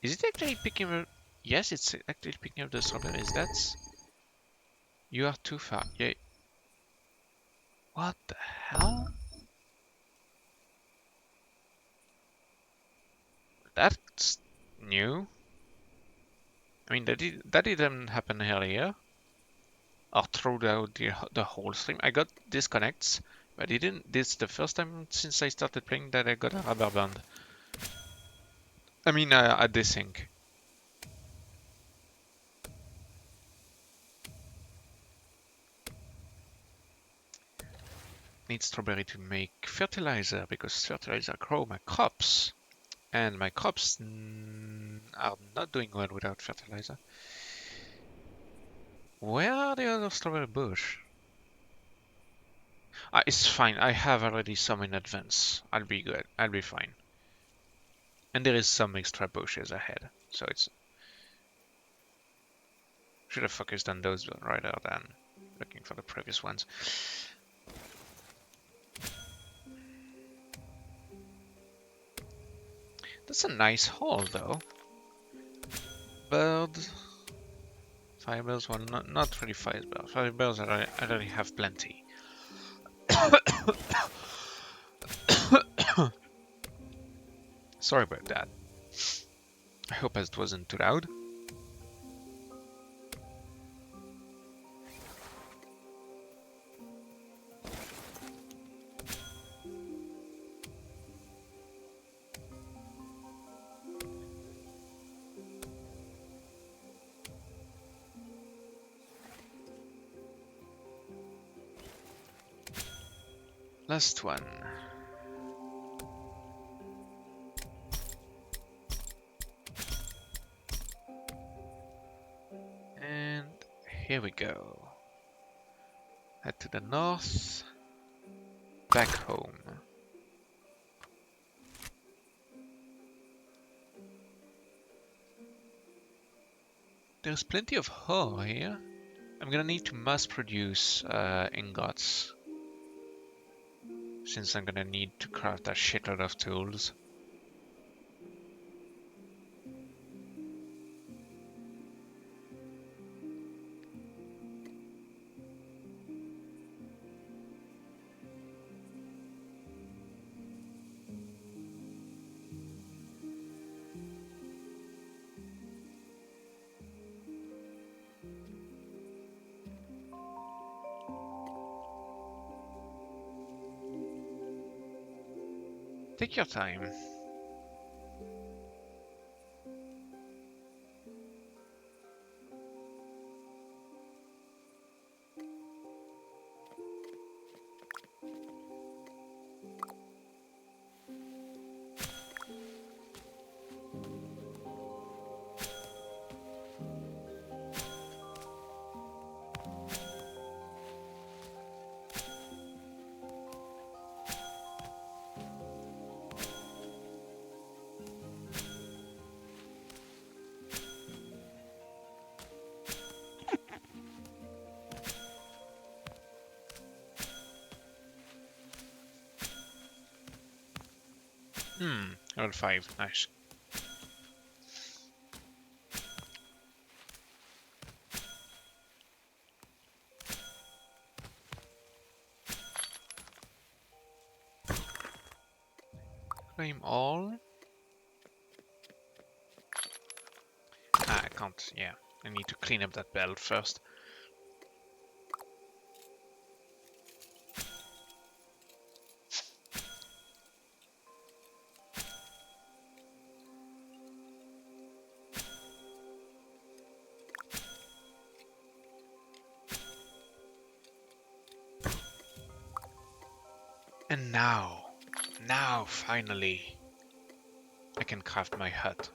Is it actually picking up? Yes, it's actually picking up the strawberries. That's... You are too far. Yeah. What the hell? That's new. I mean, that didn't happen earlier. Or throughout the whole stream. I got disconnects, but it didn't. This is the first time since I started playing that I got a rubber band. I mean, a desync. Need strawberry to make fertilizer because fertilizer grow my crops, and my crops are not doing well without fertilizer. Where are the other strawberry bush? It's fine. I have already some in advance. I'll be good. I'll be fine. And there is some extra bushes ahead, so it's... Should have focused on those rather than looking for the previous ones. That's a nice haul, though. Bird... Fibers, well, not really fibers. Fibers, I already have plenty. Sorry about that. I hope it wasn't too loud. Last one. And here we go. Head to the north. Back home. There's plenty of ore here. I'm gonna need to mass produce ingots, since I'm gonna need to craft a shitload of tools. Take your time. Level 5, nice. Claim all. Ah, I can't, yeah. I need to clean up that belt first. And now finally, I can craft my hut.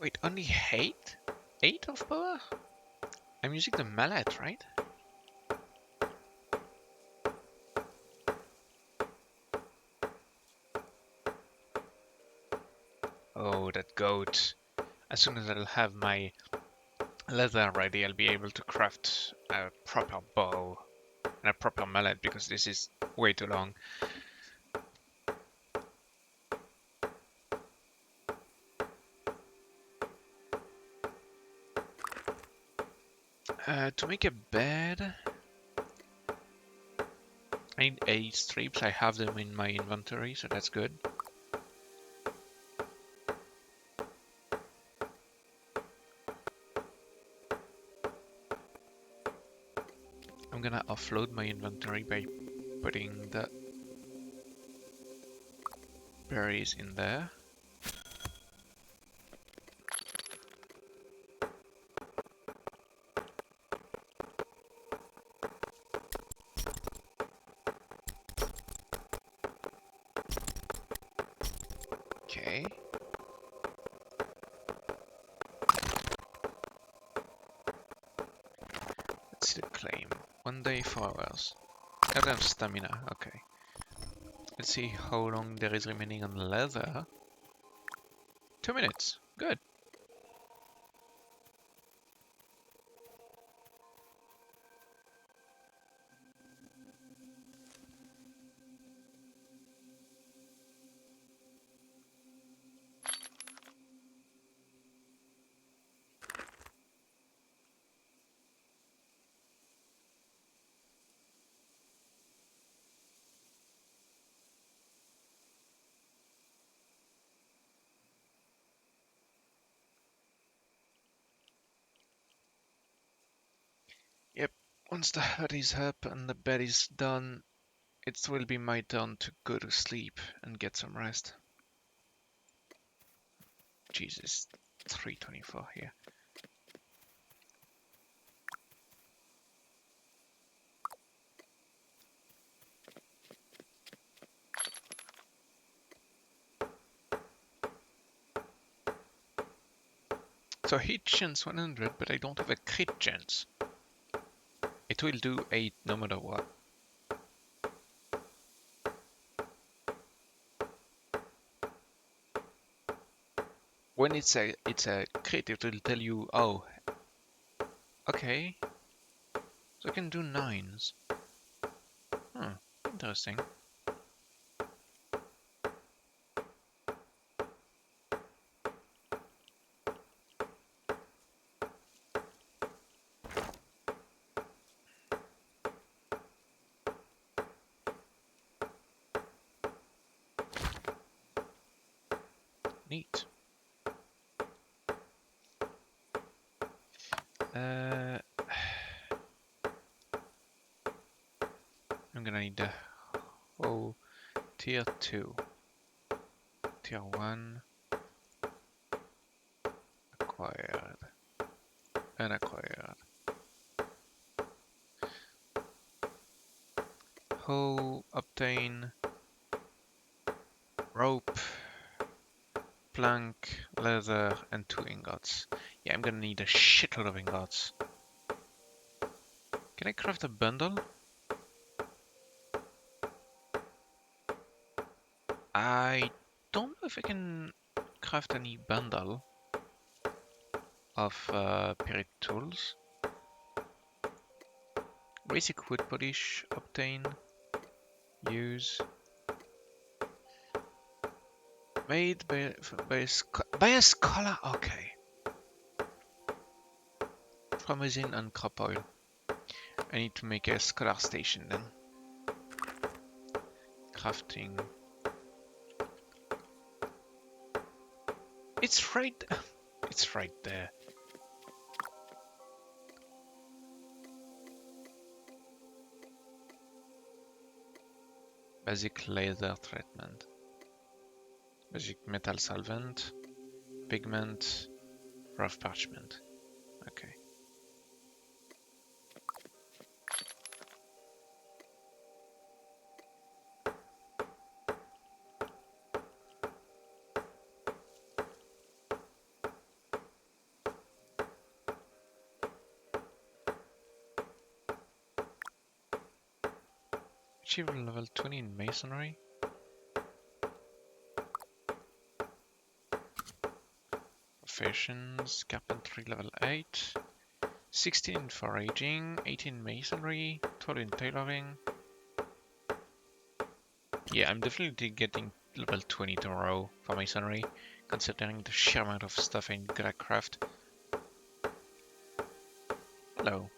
Wait, only 8? 8 of power? I'm using the mallet, right? Oh, that goat. As soon as I'll have my leather ready, I'll be able to craft a proper bow and a proper mallet because this is way too long. To make a bed, I need 8 strips. I have them in my inventory, so that's good. I'm gonna offload my inventory by putting the berries in there. Okay. Let's see the claim. 1 day, 4 hours. I don't have stamina. Okay. Let's see how long there is remaining on leather. 2 minutes. Good. Yep. Once the hut is up and the bed is done, it will be my turn to go to sleep and get some rest. Jesus, 3:24 here. So hit chance 100, but I don't have a crit chance. It will do 8 no matter what. When it's a crit, it will tell you, oh, okay, so I can do 9s. Interesting. Neat. I'm gonna need the whole tier 2. Tier 1 acquired. Unacquired. Hoe obtain rope, plank, leather, and 2 ingots. Yeah, I'm gonna need a shitload of ingots. Can I craft a bundle? I don't know if I can craft any bundle of period tools. Basic wood polish, obtain, use. Made by a scholar, okay. Promazine and crop oil. I need to make a scholar station then. Crafting. It's right. It's right there. Basic laser treatment. Basic metal solvent. Pigment. Rough parchment. Okay. Achieve level 20 in masonry. Professions, carpentry level 8. 16 in foraging, 18 masonry, 12 in tailoring. Yeah, I'm definitely getting level 20 tomorrow for masonry, considering the sheer amount of stuff I'm gonna craft. Hello.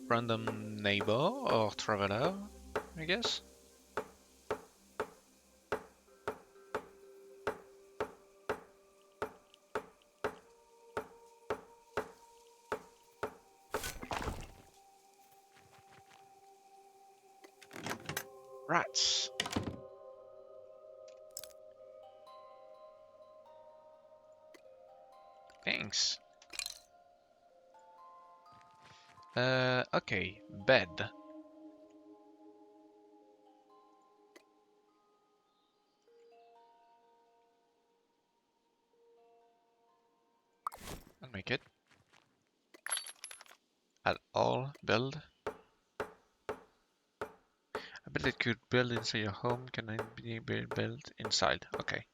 Random neighbor or traveler, I guess. Rats. Thanks. Okay, bed. I'll make it. At all, build. I bet it could build inside your home. Can it be built inside? Okay.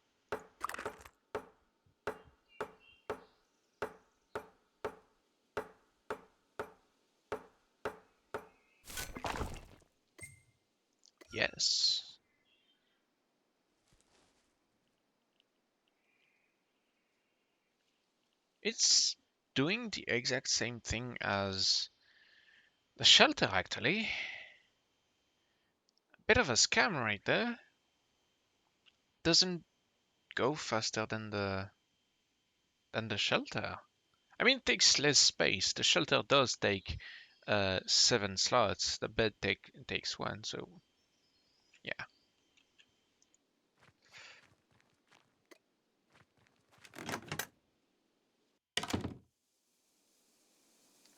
Yes. It's doing the exact same thing as the shelter, actually. Bit of a scam right there. Doesn't go faster than the shelter. I mean, it takes less space. The shelter does take 7 slots. The bed takes 1, so yeah.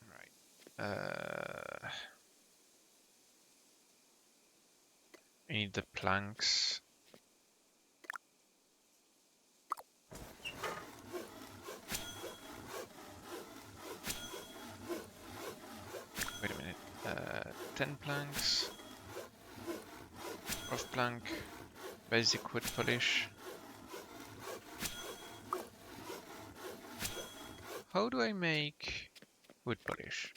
Right. I need the planks. Wait a minute. 10 planks. Rough plank. Basic wood polish. How do I make wood polish?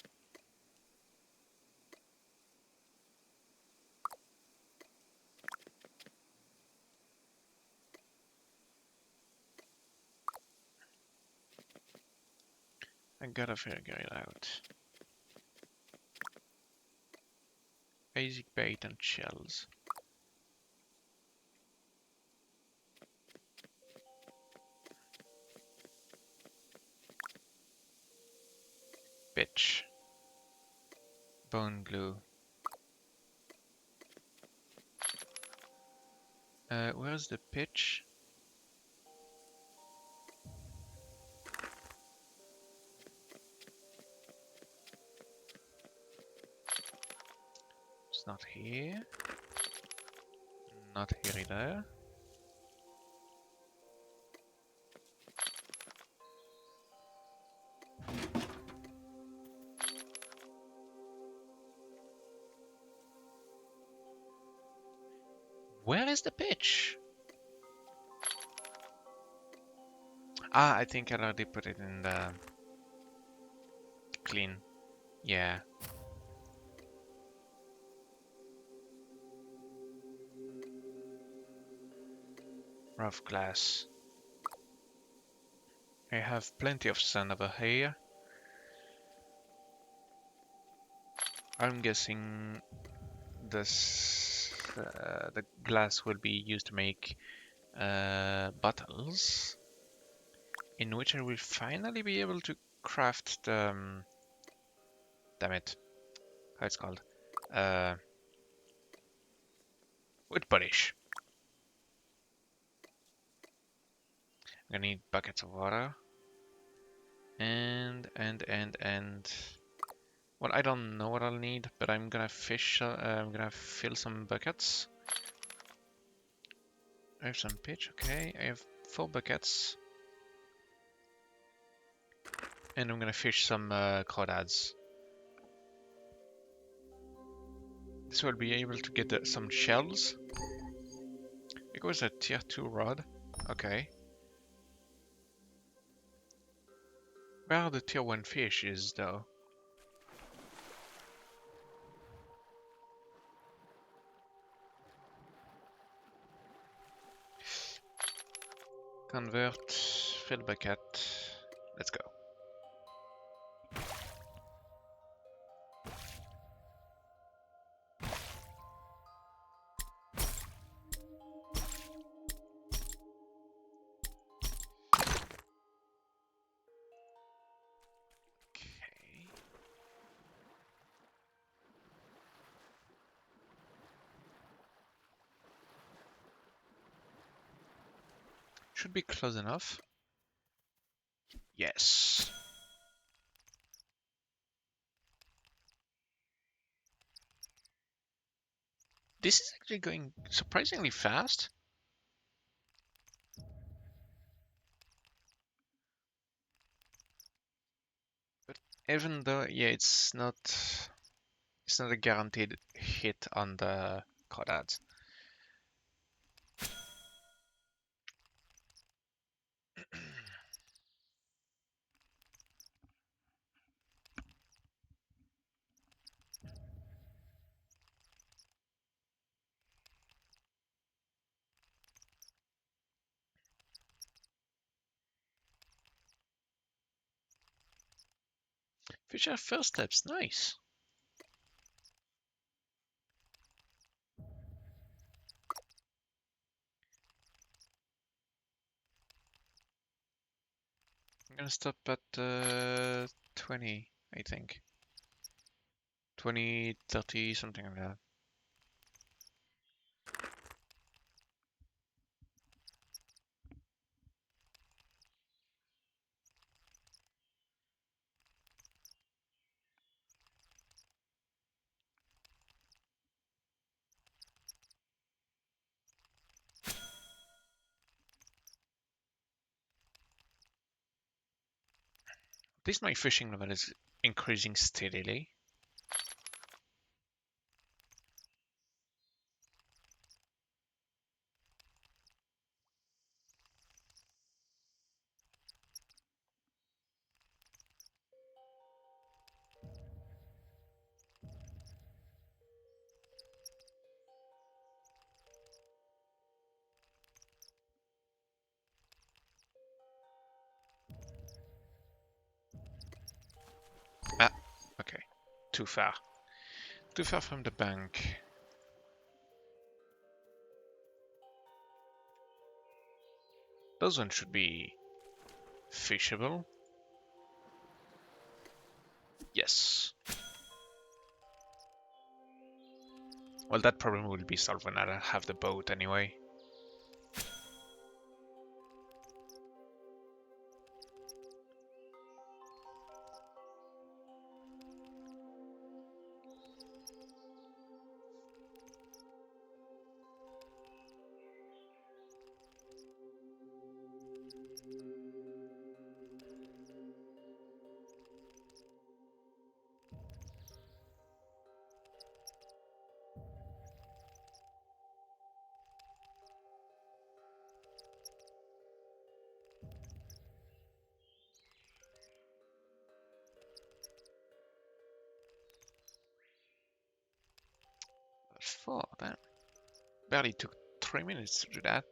I gotta figure it out. Basic bait and shells. bone glue. Where's the pitch? It's not here. Not here either. Where is the pitch? Ah, I think I already put it in the clean. Yeah. Rough glass. I have plenty of sand over here. I'm guessing this the glass will be used to make bottles, in which I will finally be able to craft the damn it, how it's called, wood polish. I'm gonna need buckets of water and well, I don't know what I'll need, but I'm gonna fish. I'm gonna fill some buckets. I have some pitch. Okay, I have 4 buckets. And I'm gonna fish some crawdads. This will be able to get some shells. It was a tier 2 rod. Okay. Where are the tier 1 fishes though? Convert, fill bucket. Let's go. Okay. Should be close enough. Yes. This is actually going surprisingly fast. But even though, yeah, it's not a guaranteed hit on the crawdads. Fish are first steps, nice. I'm gonna stop at 20, I think. 20, 30, something like that. At least my fishing level is increasing steadily. Ah, okay. Too far. Too far from the bank. Those ones should be fishable. Yes. Well, that problem will be solved when I have the boat anyway. Four, damn. Barely took 3 minutes to do that.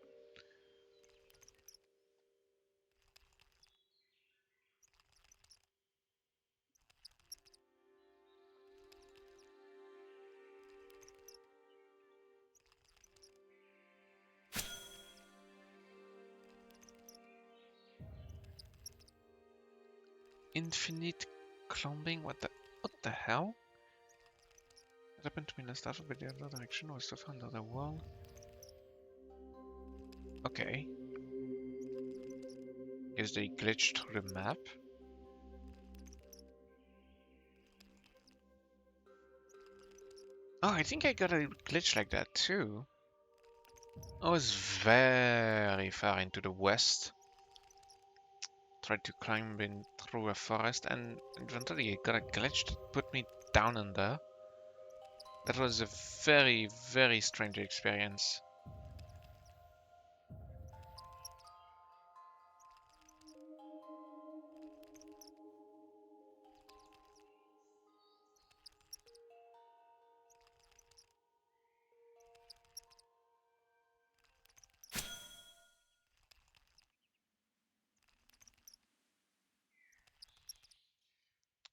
Infinite climbing? What the hell? What happened to me last half, but the other direction was to find under the wall. Okay. Guess they glitched through the map. Oh, I think I got a glitch like that too. I was very far into the west. Tried to climb in through a forest and eventually I got a glitch that put me down under. That was a very, very strange experience.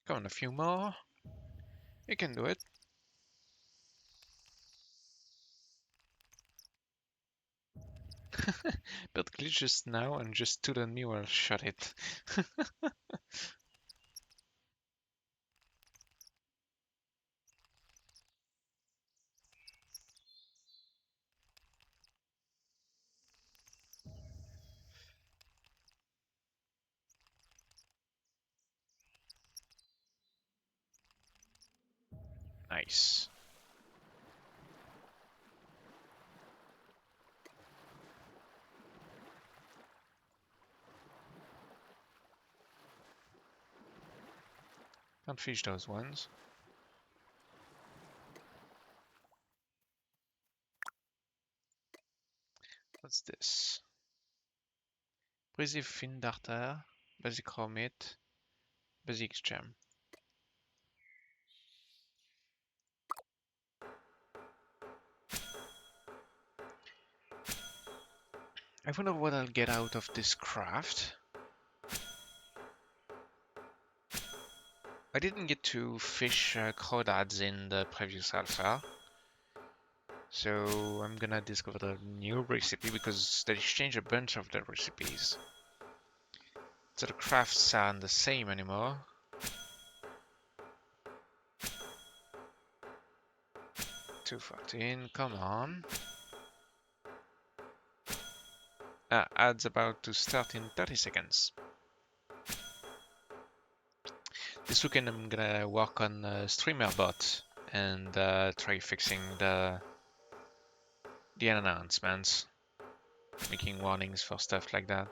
Come on, a few more. You can do it. But glitch just now and just stood on me while I shot it. Nice. Can't fish those ones. What's this? Brisé fin darter, basic raw meat, basic gem. I wonder what I'll get out of this craft. I didn't get to fish crawdads in the previous alpha, so I'm gonna discover the new recipe because they changed a bunch of the recipes. So the crafts aren't the same anymore. 214, come on. Ads about to start in 30 seconds. This weekend I'm gonna work on streamer bot and try fixing the announcements, making warnings for stuff like that.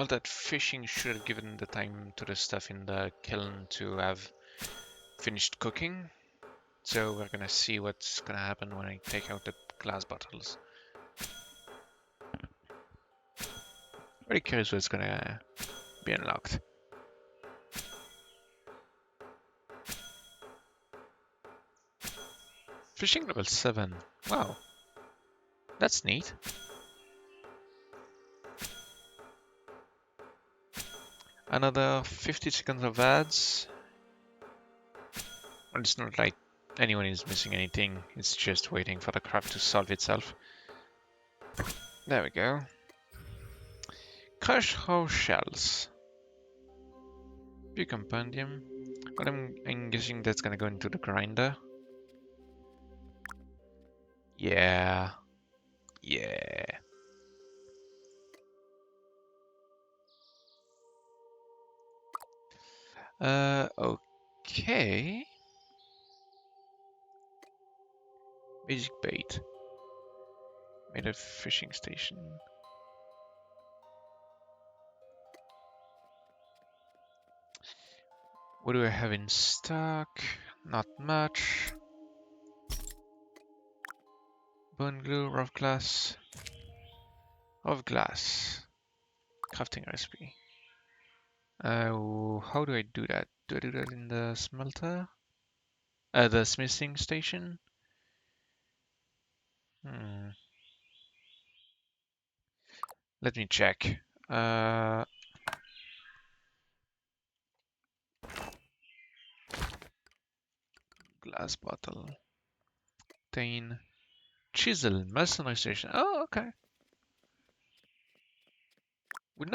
All that fishing should have given the time to the stuff in the kiln to have finished cooking. So we're gonna see what's gonna happen when I take out the glass bottles. Very curious what's gonna be unlocked. Fishing level 7. Wow. That's neat. Another 50 seconds of ads. Well, it's not like anyone is missing anything. It's just waiting for the crab to solve itself. There we go. Crush house shells. View compendium. But I'm guessing that's gonna go into the grinder. Yeah. Yeah. Okay. Basic bait. Made a fishing station. What do I have in stock? Not much. Bone glue, rough glass. Rough glass. Crafting recipe. How do I do that? Do I do that in the smelter? The smithing station? Let me check. Glass bottle. Obtain. Chisel. Masonry station. Oh, okay. Would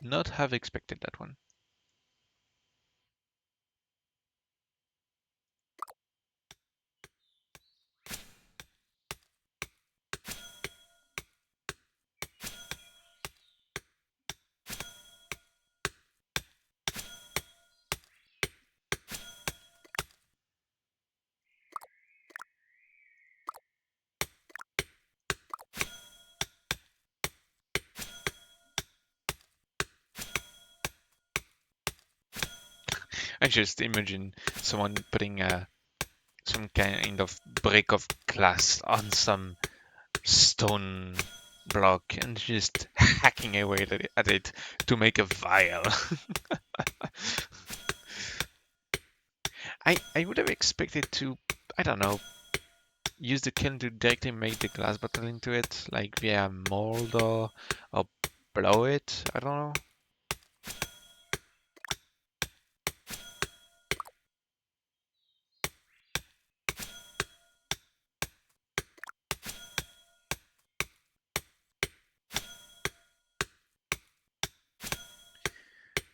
not have expected that one. I just imagine someone putting some kind of brick of glass on some stone block and just hacking away at it to make a vial. I would have expected to, I don't know, use the kiln to directly make the glass bottle into it, like via mold or blow it. I don't know.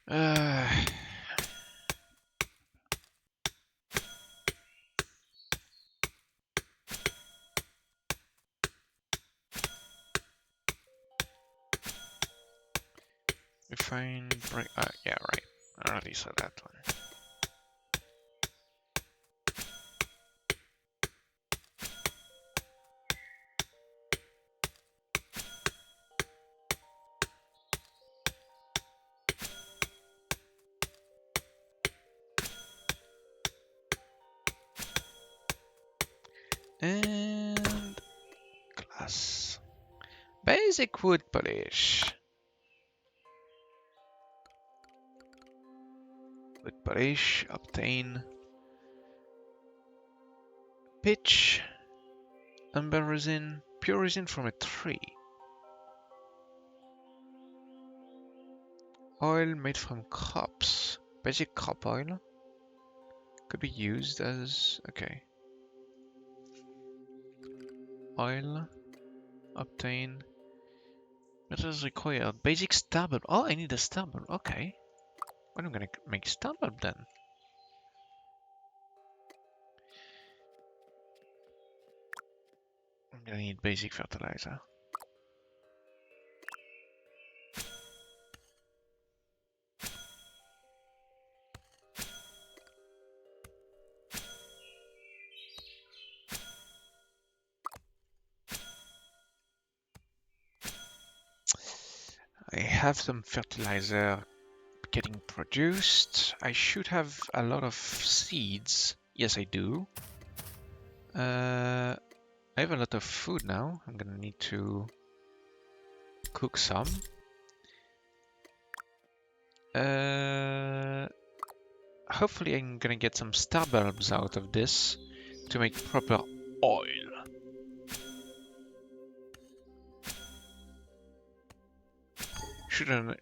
Uh, Refined brick. Yeah, right. I already saw that one. And glass. Basic wood polish. Wood polish. Obtain pitch. Amber resin. Pure resin from a tree. Oil made from crops. Basic crop oil. Could be used as... okay. Oil. Obtain. Metals required. Basic star bulb. Oh, I need a star bulb. Okay. Well, I'm gonna make star bulb then. I'm gonna need basic fertilizer. I have some fertilizer getting produced. I should have a lot of seeds. Yes, I do. I have a lot of food now. I'm gonna need to cook some. Hopefully I'm gonna get some star bulbs out of this to make proper oil.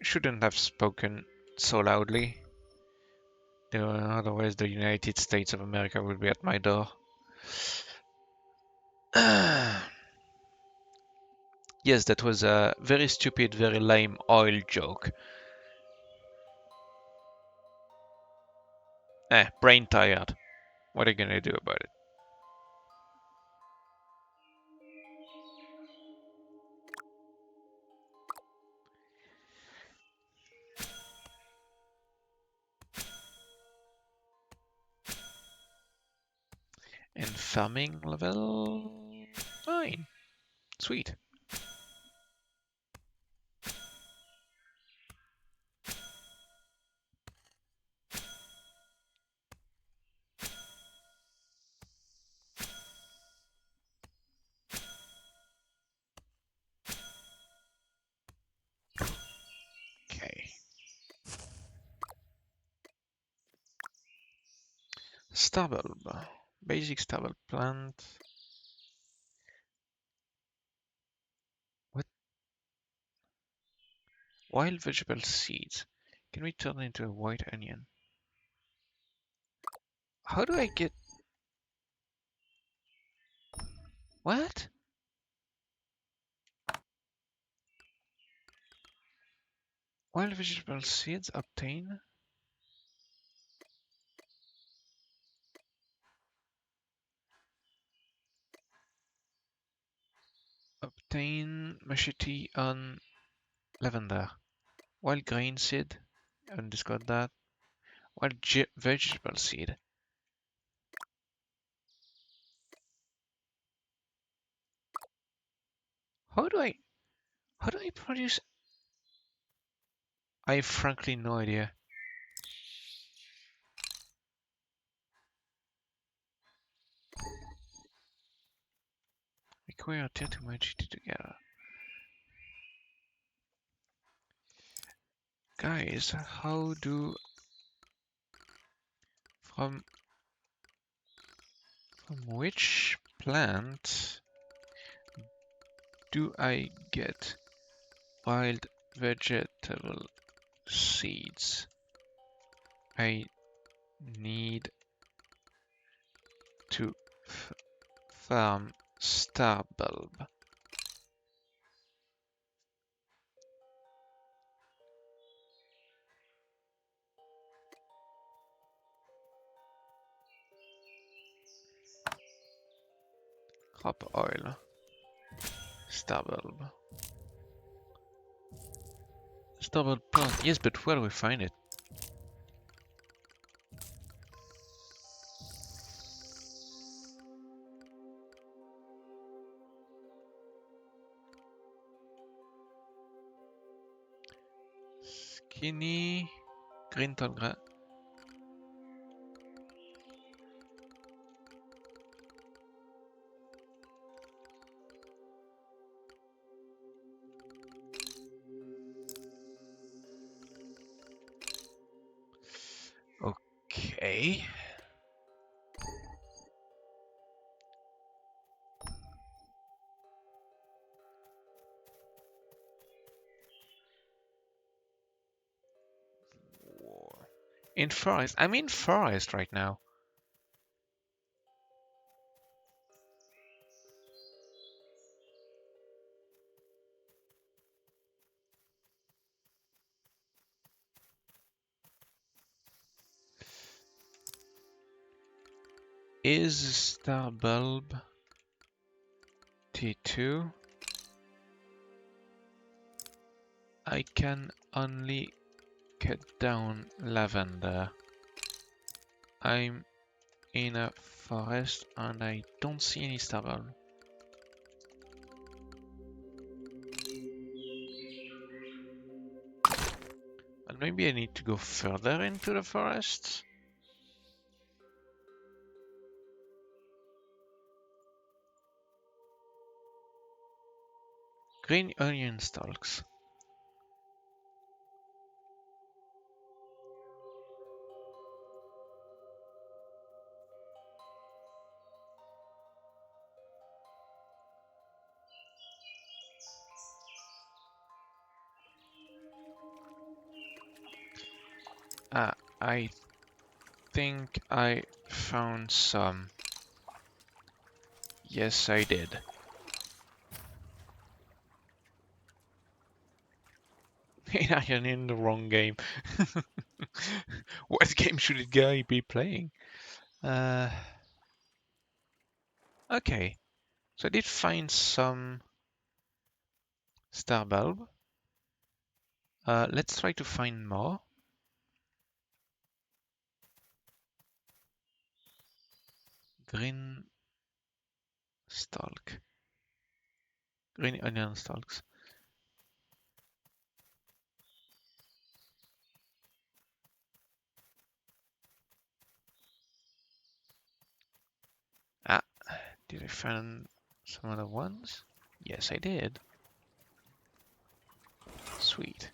Shouldn't have spoken so loudly. Otherwise the United States of America will be at my door. Yes, that was a very stupid, very lame oil joke. Brain tired. What are you gonna do about it? And farming level 9. Sweet. Okay. Star bulb. Basic star bulb plant. What? Wild vegetable seeds. Can we turn into a white onion? How do I get... What? Wild vegetable seeds obtain... Obtain machete on lavender. Wild grain seed. Undiscard that. Wild vegetable seed. How do I produce? I have frankly no idea. Require tier 2 machete together. Guys, how do from which plant do I get wild vegetable seeds? I need to farm star bulb. Crop oil. Star bulb. Star bulb plant. Yes, but where do we find it? Skinny. Green tall grass. Okay. In forest. I'm in forest right now. Is star bulb T2? I can only cut down lavender. I'm in a forest and I don't see any star bulb. Maybe I need to go further into the forest. Green onion stalks. Ah, I think I found some. Yes, I did. I am in the wrong game. What game should the guy be playing? Okay. So I did find some star bulb. Let's try to find more. Green stalk. Green onion stalks. Ah, did I find some other ones? Yes, I did. Sweet.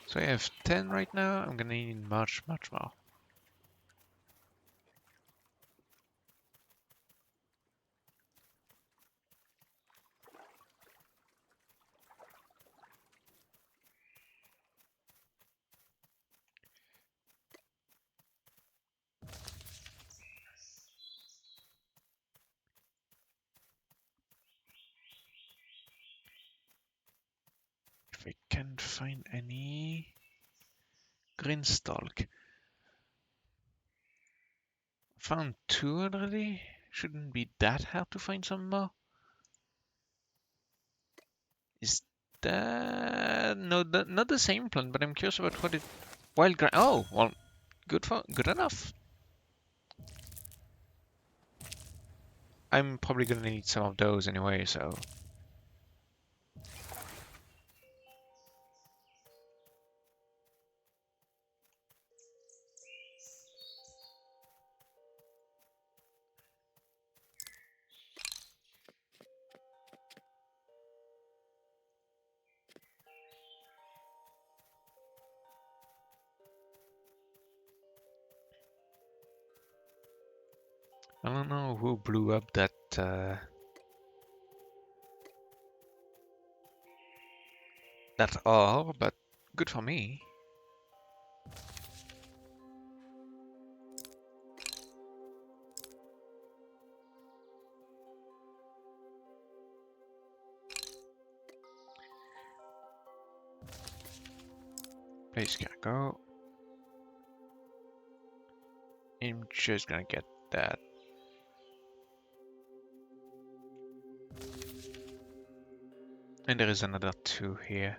So I have 10 right now. I'm gonna need much, much more. If I can't find any green stalk. Found 2 already? Shouldn't be that hard to find some more. Is that no? Not the same plant, but I'm curious about what it. Wild grass. Oh, well, good enough. I'm probably gonna need some of those anyway, so. I don't know who blew up that that ore, but good for me. Place cargo. I'm just gonna get that. And there is another 2 here.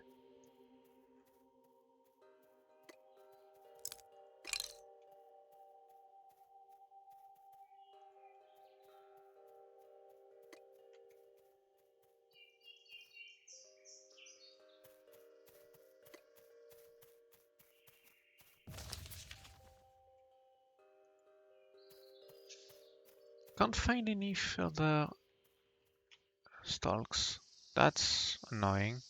Can't find any further stalks. That's annoying.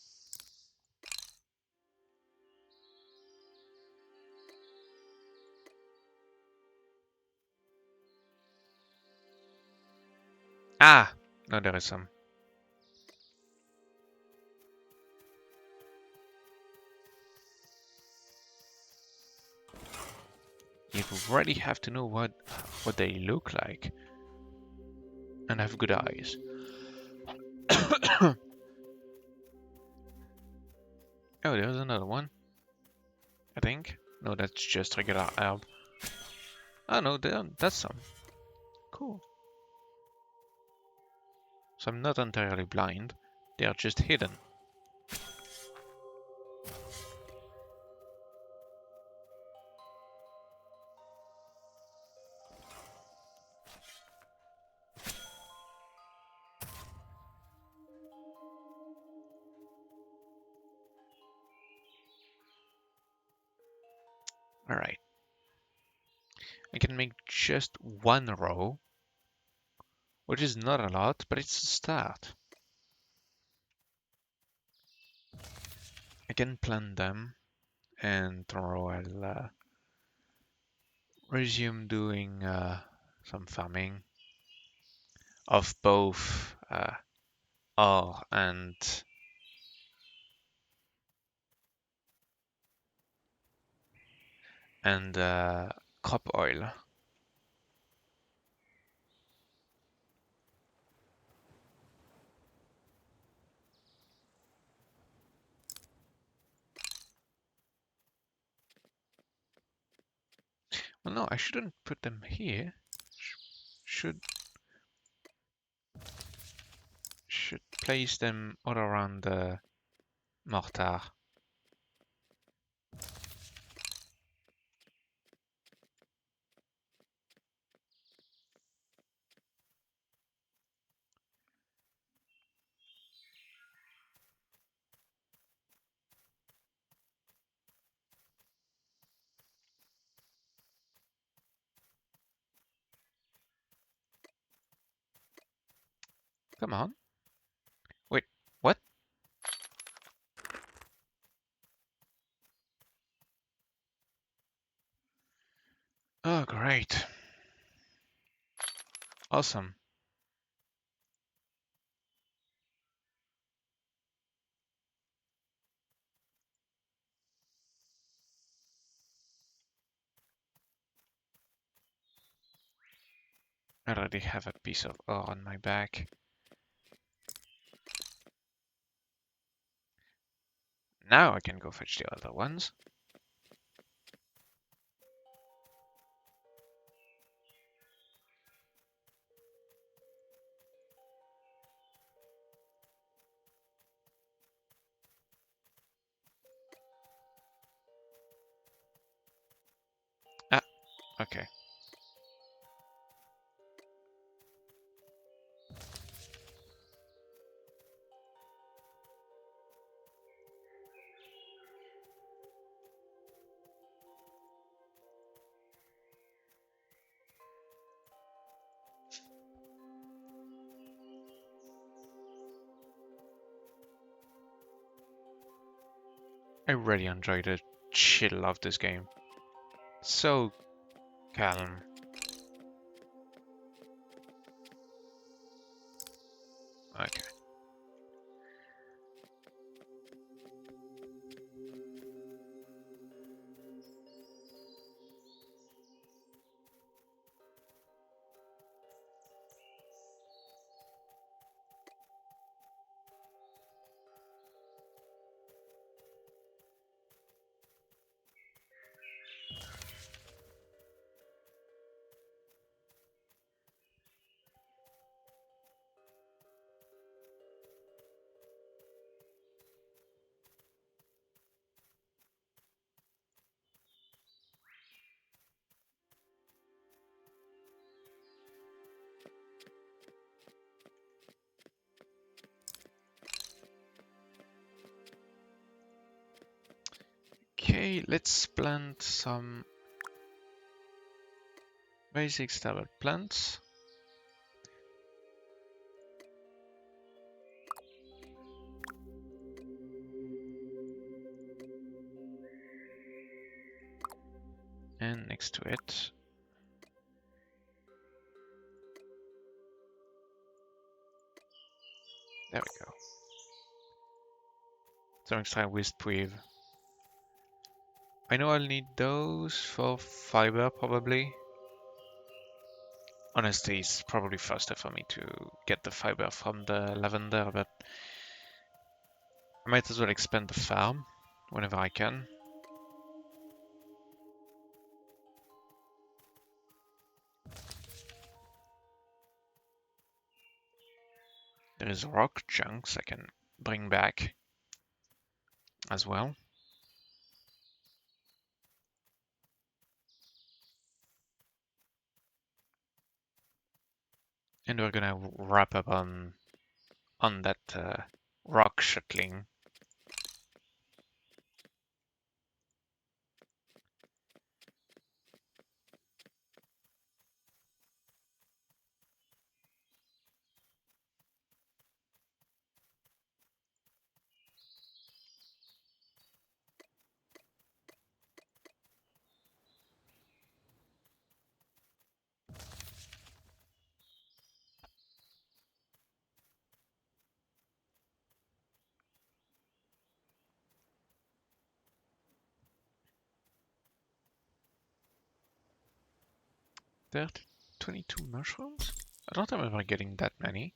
Ah! No, there is some. You already have to know what they look like. And have good eyes. Oh, there's another one. I think. No, that's just regular herb. Oh no, that's some. Cool. So I'm not entirely blind. They are just hidden. Alright. I can make just one row, which is not a lot, but it's a start. I can plant them, and tomorrow I'll resume doing some farming of both ore and crop oil. Well, no, I shouldn't put them here. Should place them all around the mortar. Come on. Wait, what? Oh, great. Awesome. I already have a piece of ore on my back. Now I can go fetch the other ones. Ah, okay. I really enjoy the chill of this game. So calm. Okay. Okay, let's plant some basic stable plants. And next to it, there we go. Some extra Wisp-Weave. I know I'll need those for fiber, probably. Honestly, it's probably faster for me to get the fiber from the lavender, but I might as well expand the farm whenever I can. There is rock chunks I can bring back as well. And we're gonna wrap up on that rock shuttling. There are 22 mushrooms? I don't remember getting that many.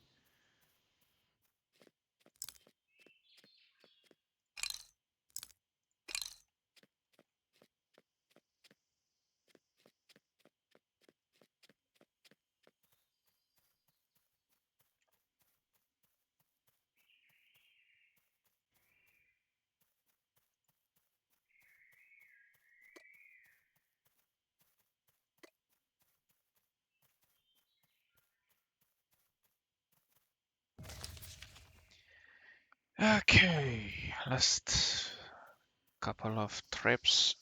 Okay, last couple of trips.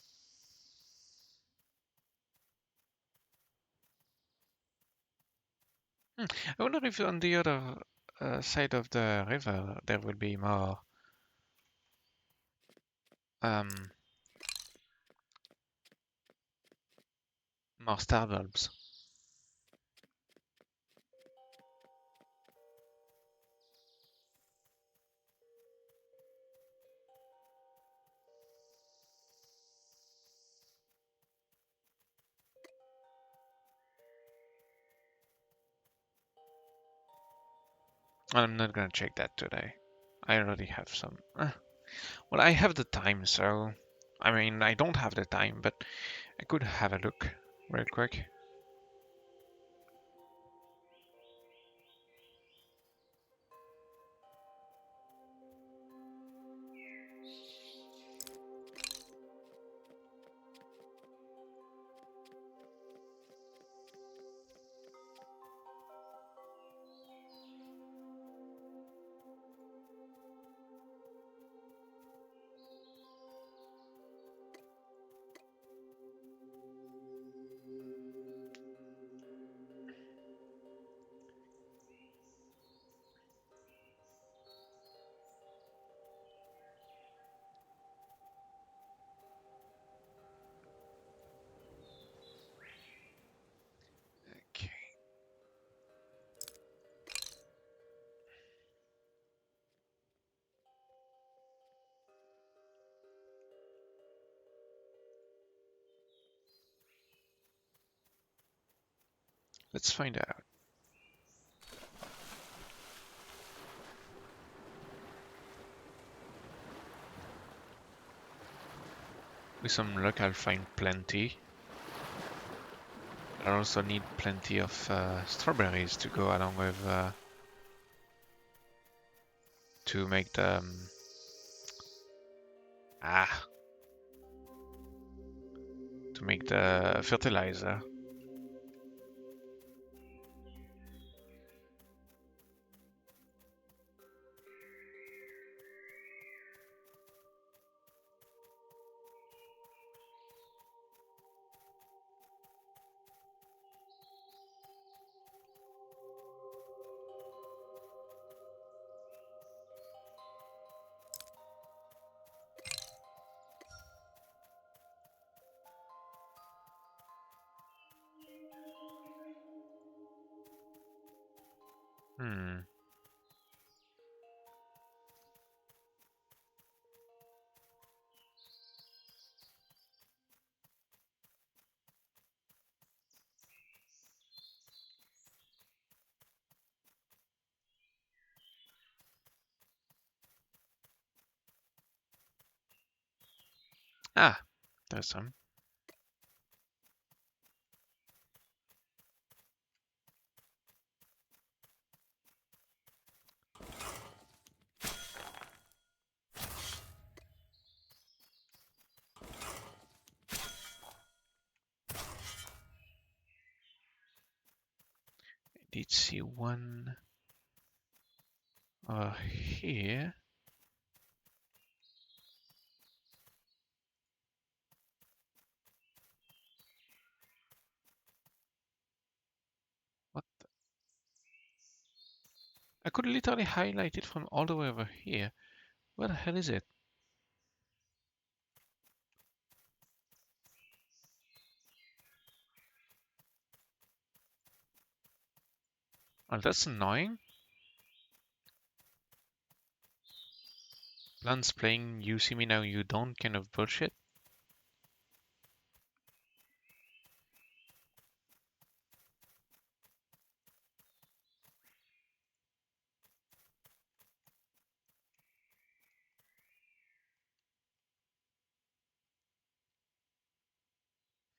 I wonder if on the other side of the river there will be um, more star bulbs. I'm not gonna check that today. I already have some. Well, I have the time, so I mean, I don't have the time, but I could have a look real quick. Okay. Let's find out. With some luck, I'll find plenty. I also need plenty of strawberries to go along with to make the ah to make the fertilizer. Hmm. Ah, there's some. I did see one here. What? I could literally highlight it from all the way over here. Where the hell is it? Oh, that's annoying. Plants playing you see me now you don't kind of bullshit.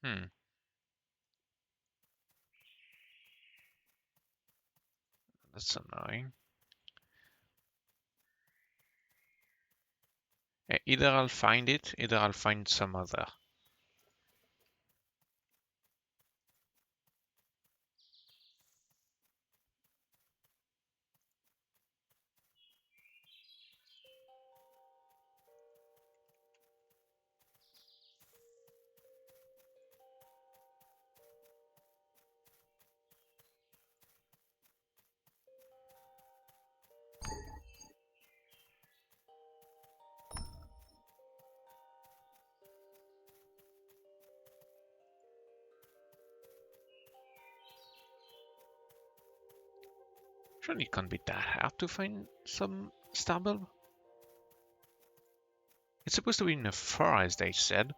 Hmm. That's annoying. Either I'll find it, either I'll find some other. Surely it can't be that hard to find some stubble. It's supposed to be in a forest, they said.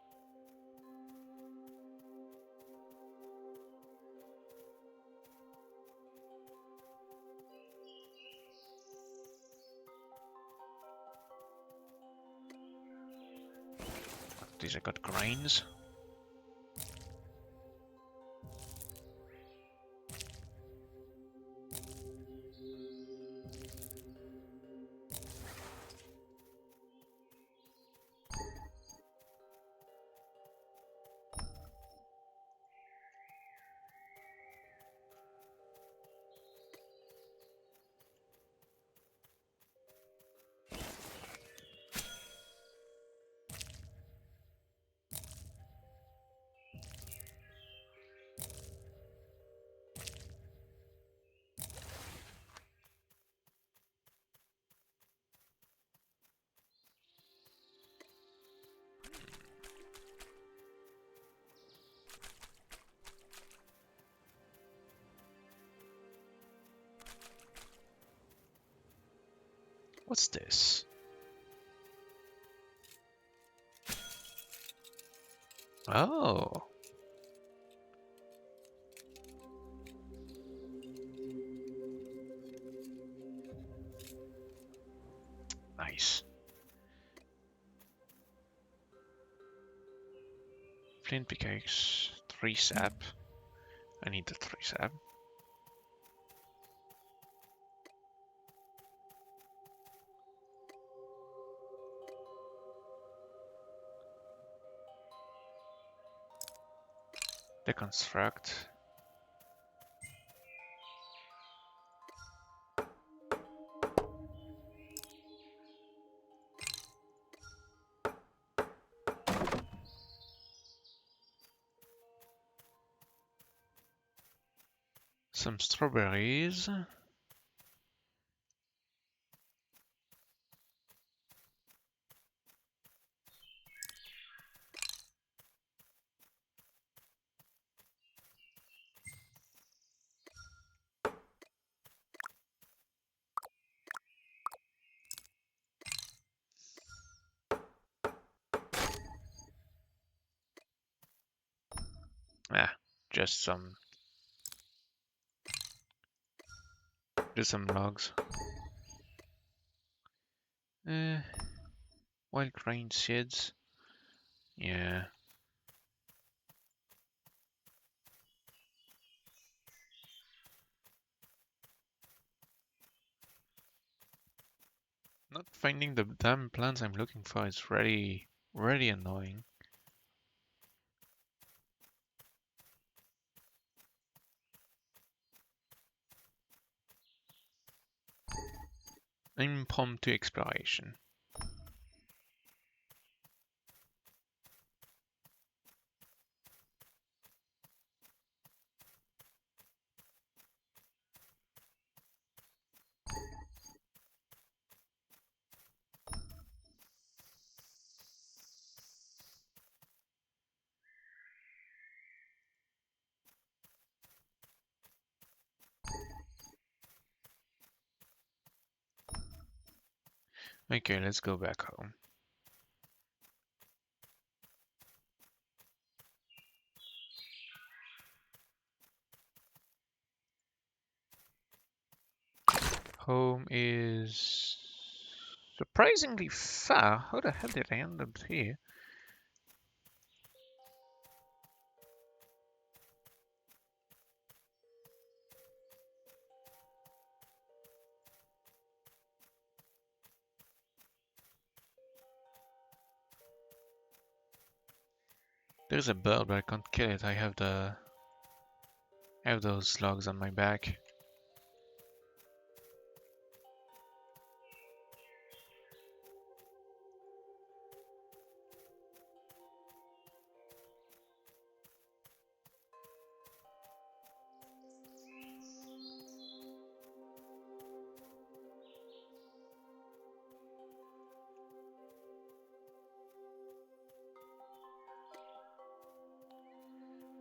These I got grains. What's this? Oh. Nice. Flint pickaxe, 3 sap. I need the 3 sap. Deconstruct. Some strawberries. Ah, just some logs. Wild grain seeds. Yeah. Not finding the damn plants I'm looking for is really, really annoying. Impromptu exploration. Okay, let's go back home. Home is surprisingly far. How the hell did I end up here? There's a bird, but I can't kill it. I have those logs on my back.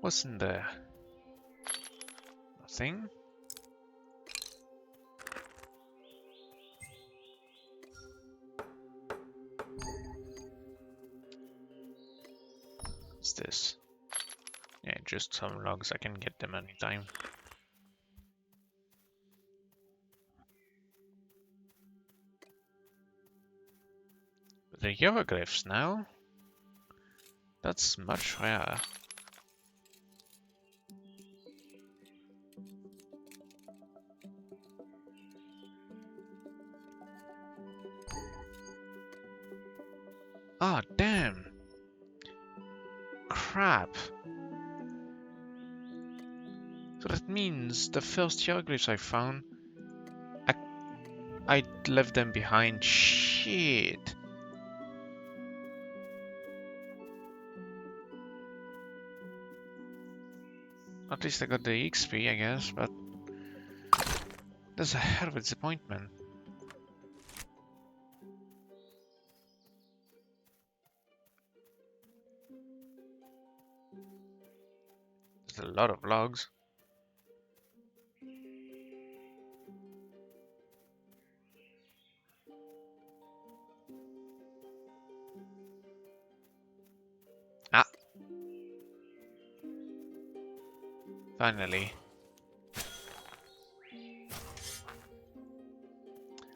What's in there? Nothing. What's this? Yeah, just some logs. I can get them anytime. But the hieroglyphs now? That's much rarer. Ah, damn! Crap! So that means the first hieroglyphs I found, I left them behind. Shit! At least I got the XP, I guess, but that's a hell of a disappointment. There's a lot of logs. Ah! Finally.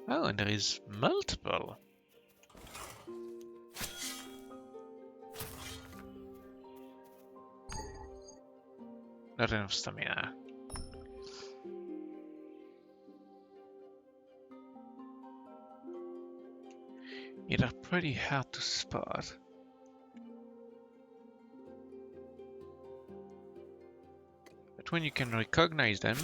Oh, and there is multiple. Not enough stamina. Yeah, they're pretty hard to spot. But when you can recognize them,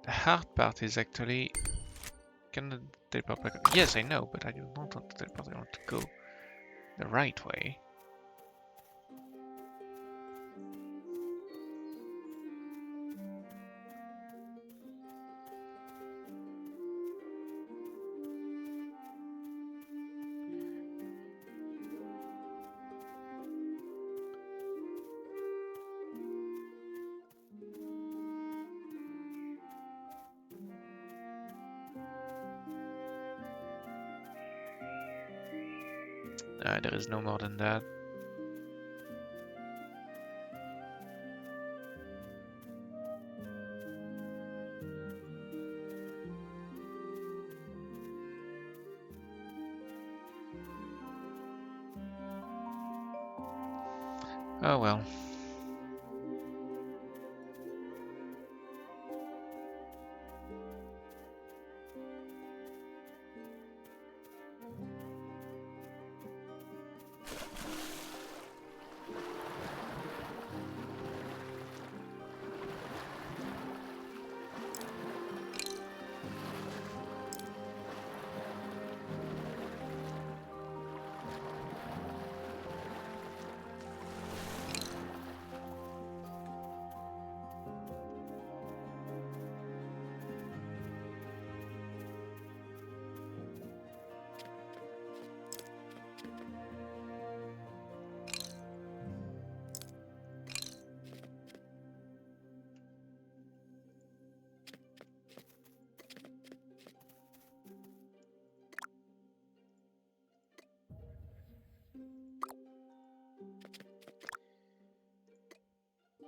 the hard part is actually... Can the teleport back? Yes, I know, but I don't want to teleport. I want to go the right way. There is no more than that. Oh well.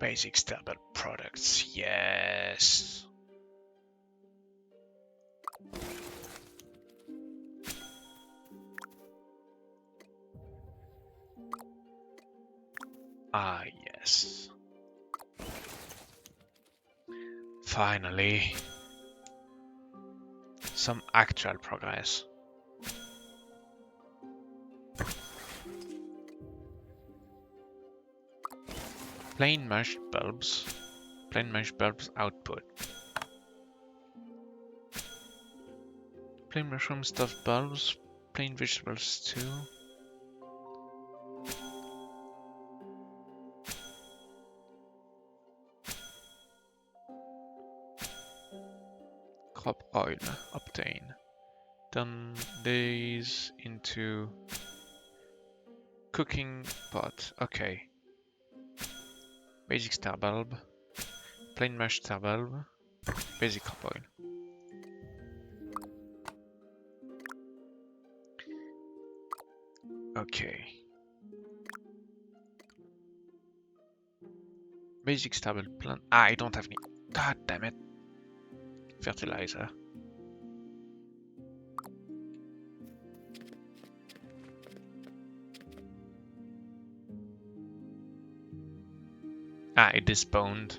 Basic stable products, yes. Ah, yes. Finally. Some actual progress. Plain mesh bulbs. Plain mesh bulbs output. Plain mushroom stuffed bulbs. Plain vegetables stew. Crop oil obtain. Turn these into cooking pot. Okay. Basic star bulb. Plain mesh star bulb. Basic crop oil. Okay. Basic stable plant. Ah, I don't have any. God damn it. Fertilizer. Ah, it despawned.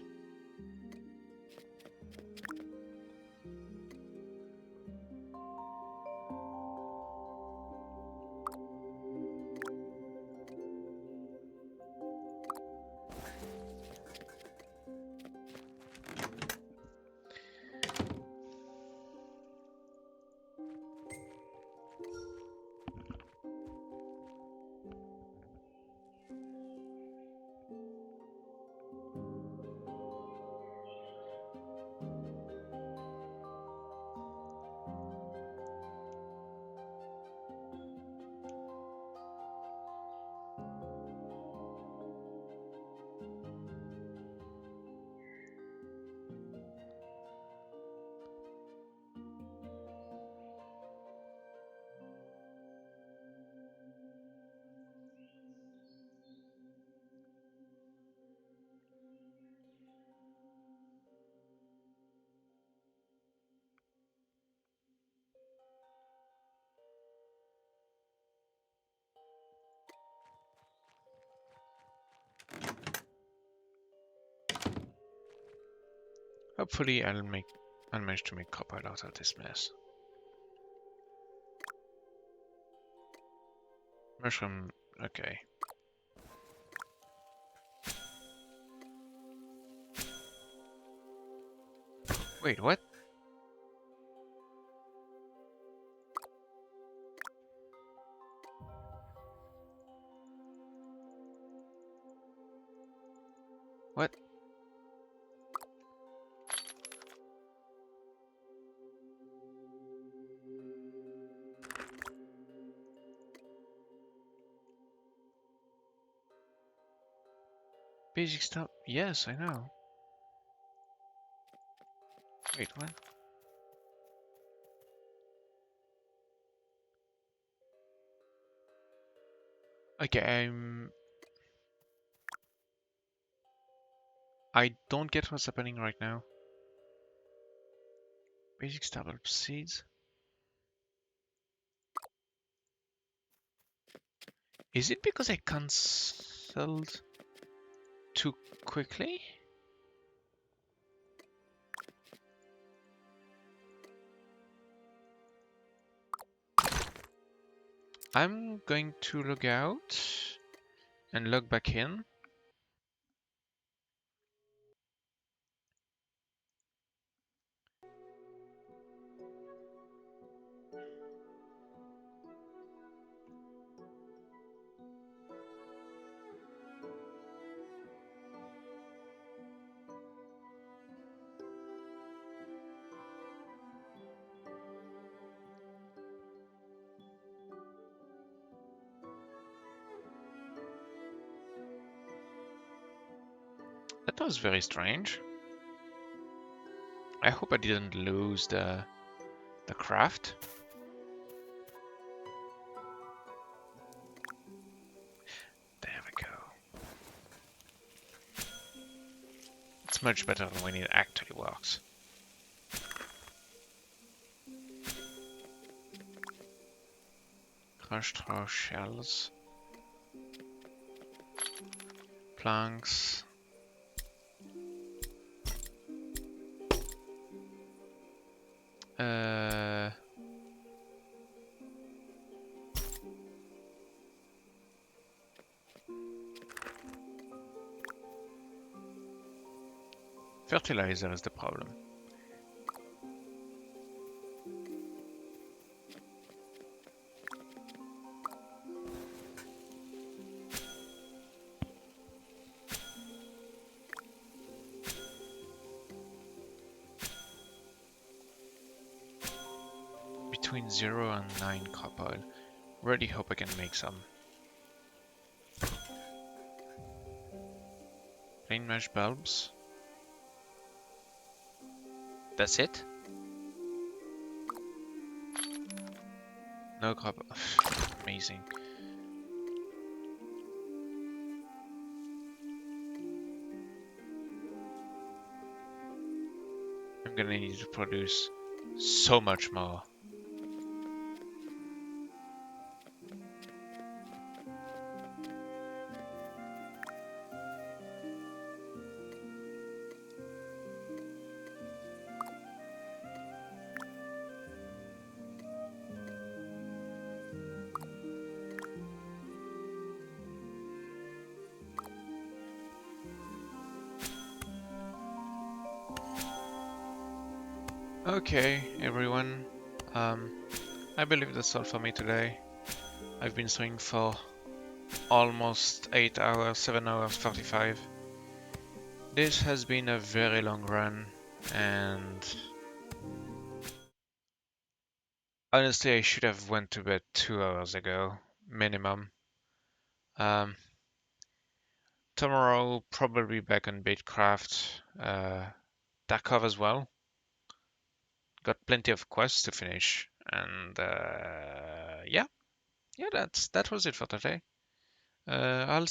Hopefully I'll manage to make copper out of this mess. Mushroom, okay. Wait, what? What? Basic stuff? Yes, I know. Wait, what? Okay, I don't get what's happening right now. Basic stable seeds. Is it because I cancelled too quickly? I'm going to log out and log back in. That was very strange. I hope I didn't lose the craft. There we go. It's much better than when it actually works. Crushed raw shells. Planks. Fertilizer is the problem. Between 0 and 9 crop oil. Really hope I can make some. Plain mesh bulbs. That's it? No crop. Amazing. I'm gonna need to produce so much more. Okay, everyone. I believe that's all for me today. I've been swimming for almost 8 hours, 7 hours 45. This has been a very long run, and honestly I should have went to bed 2 hours ago, minimum. Tomorrow probably back on Baitcraft, Tarkov as well. Got plenty of quests to finish, and yeah, that was it for today. I'll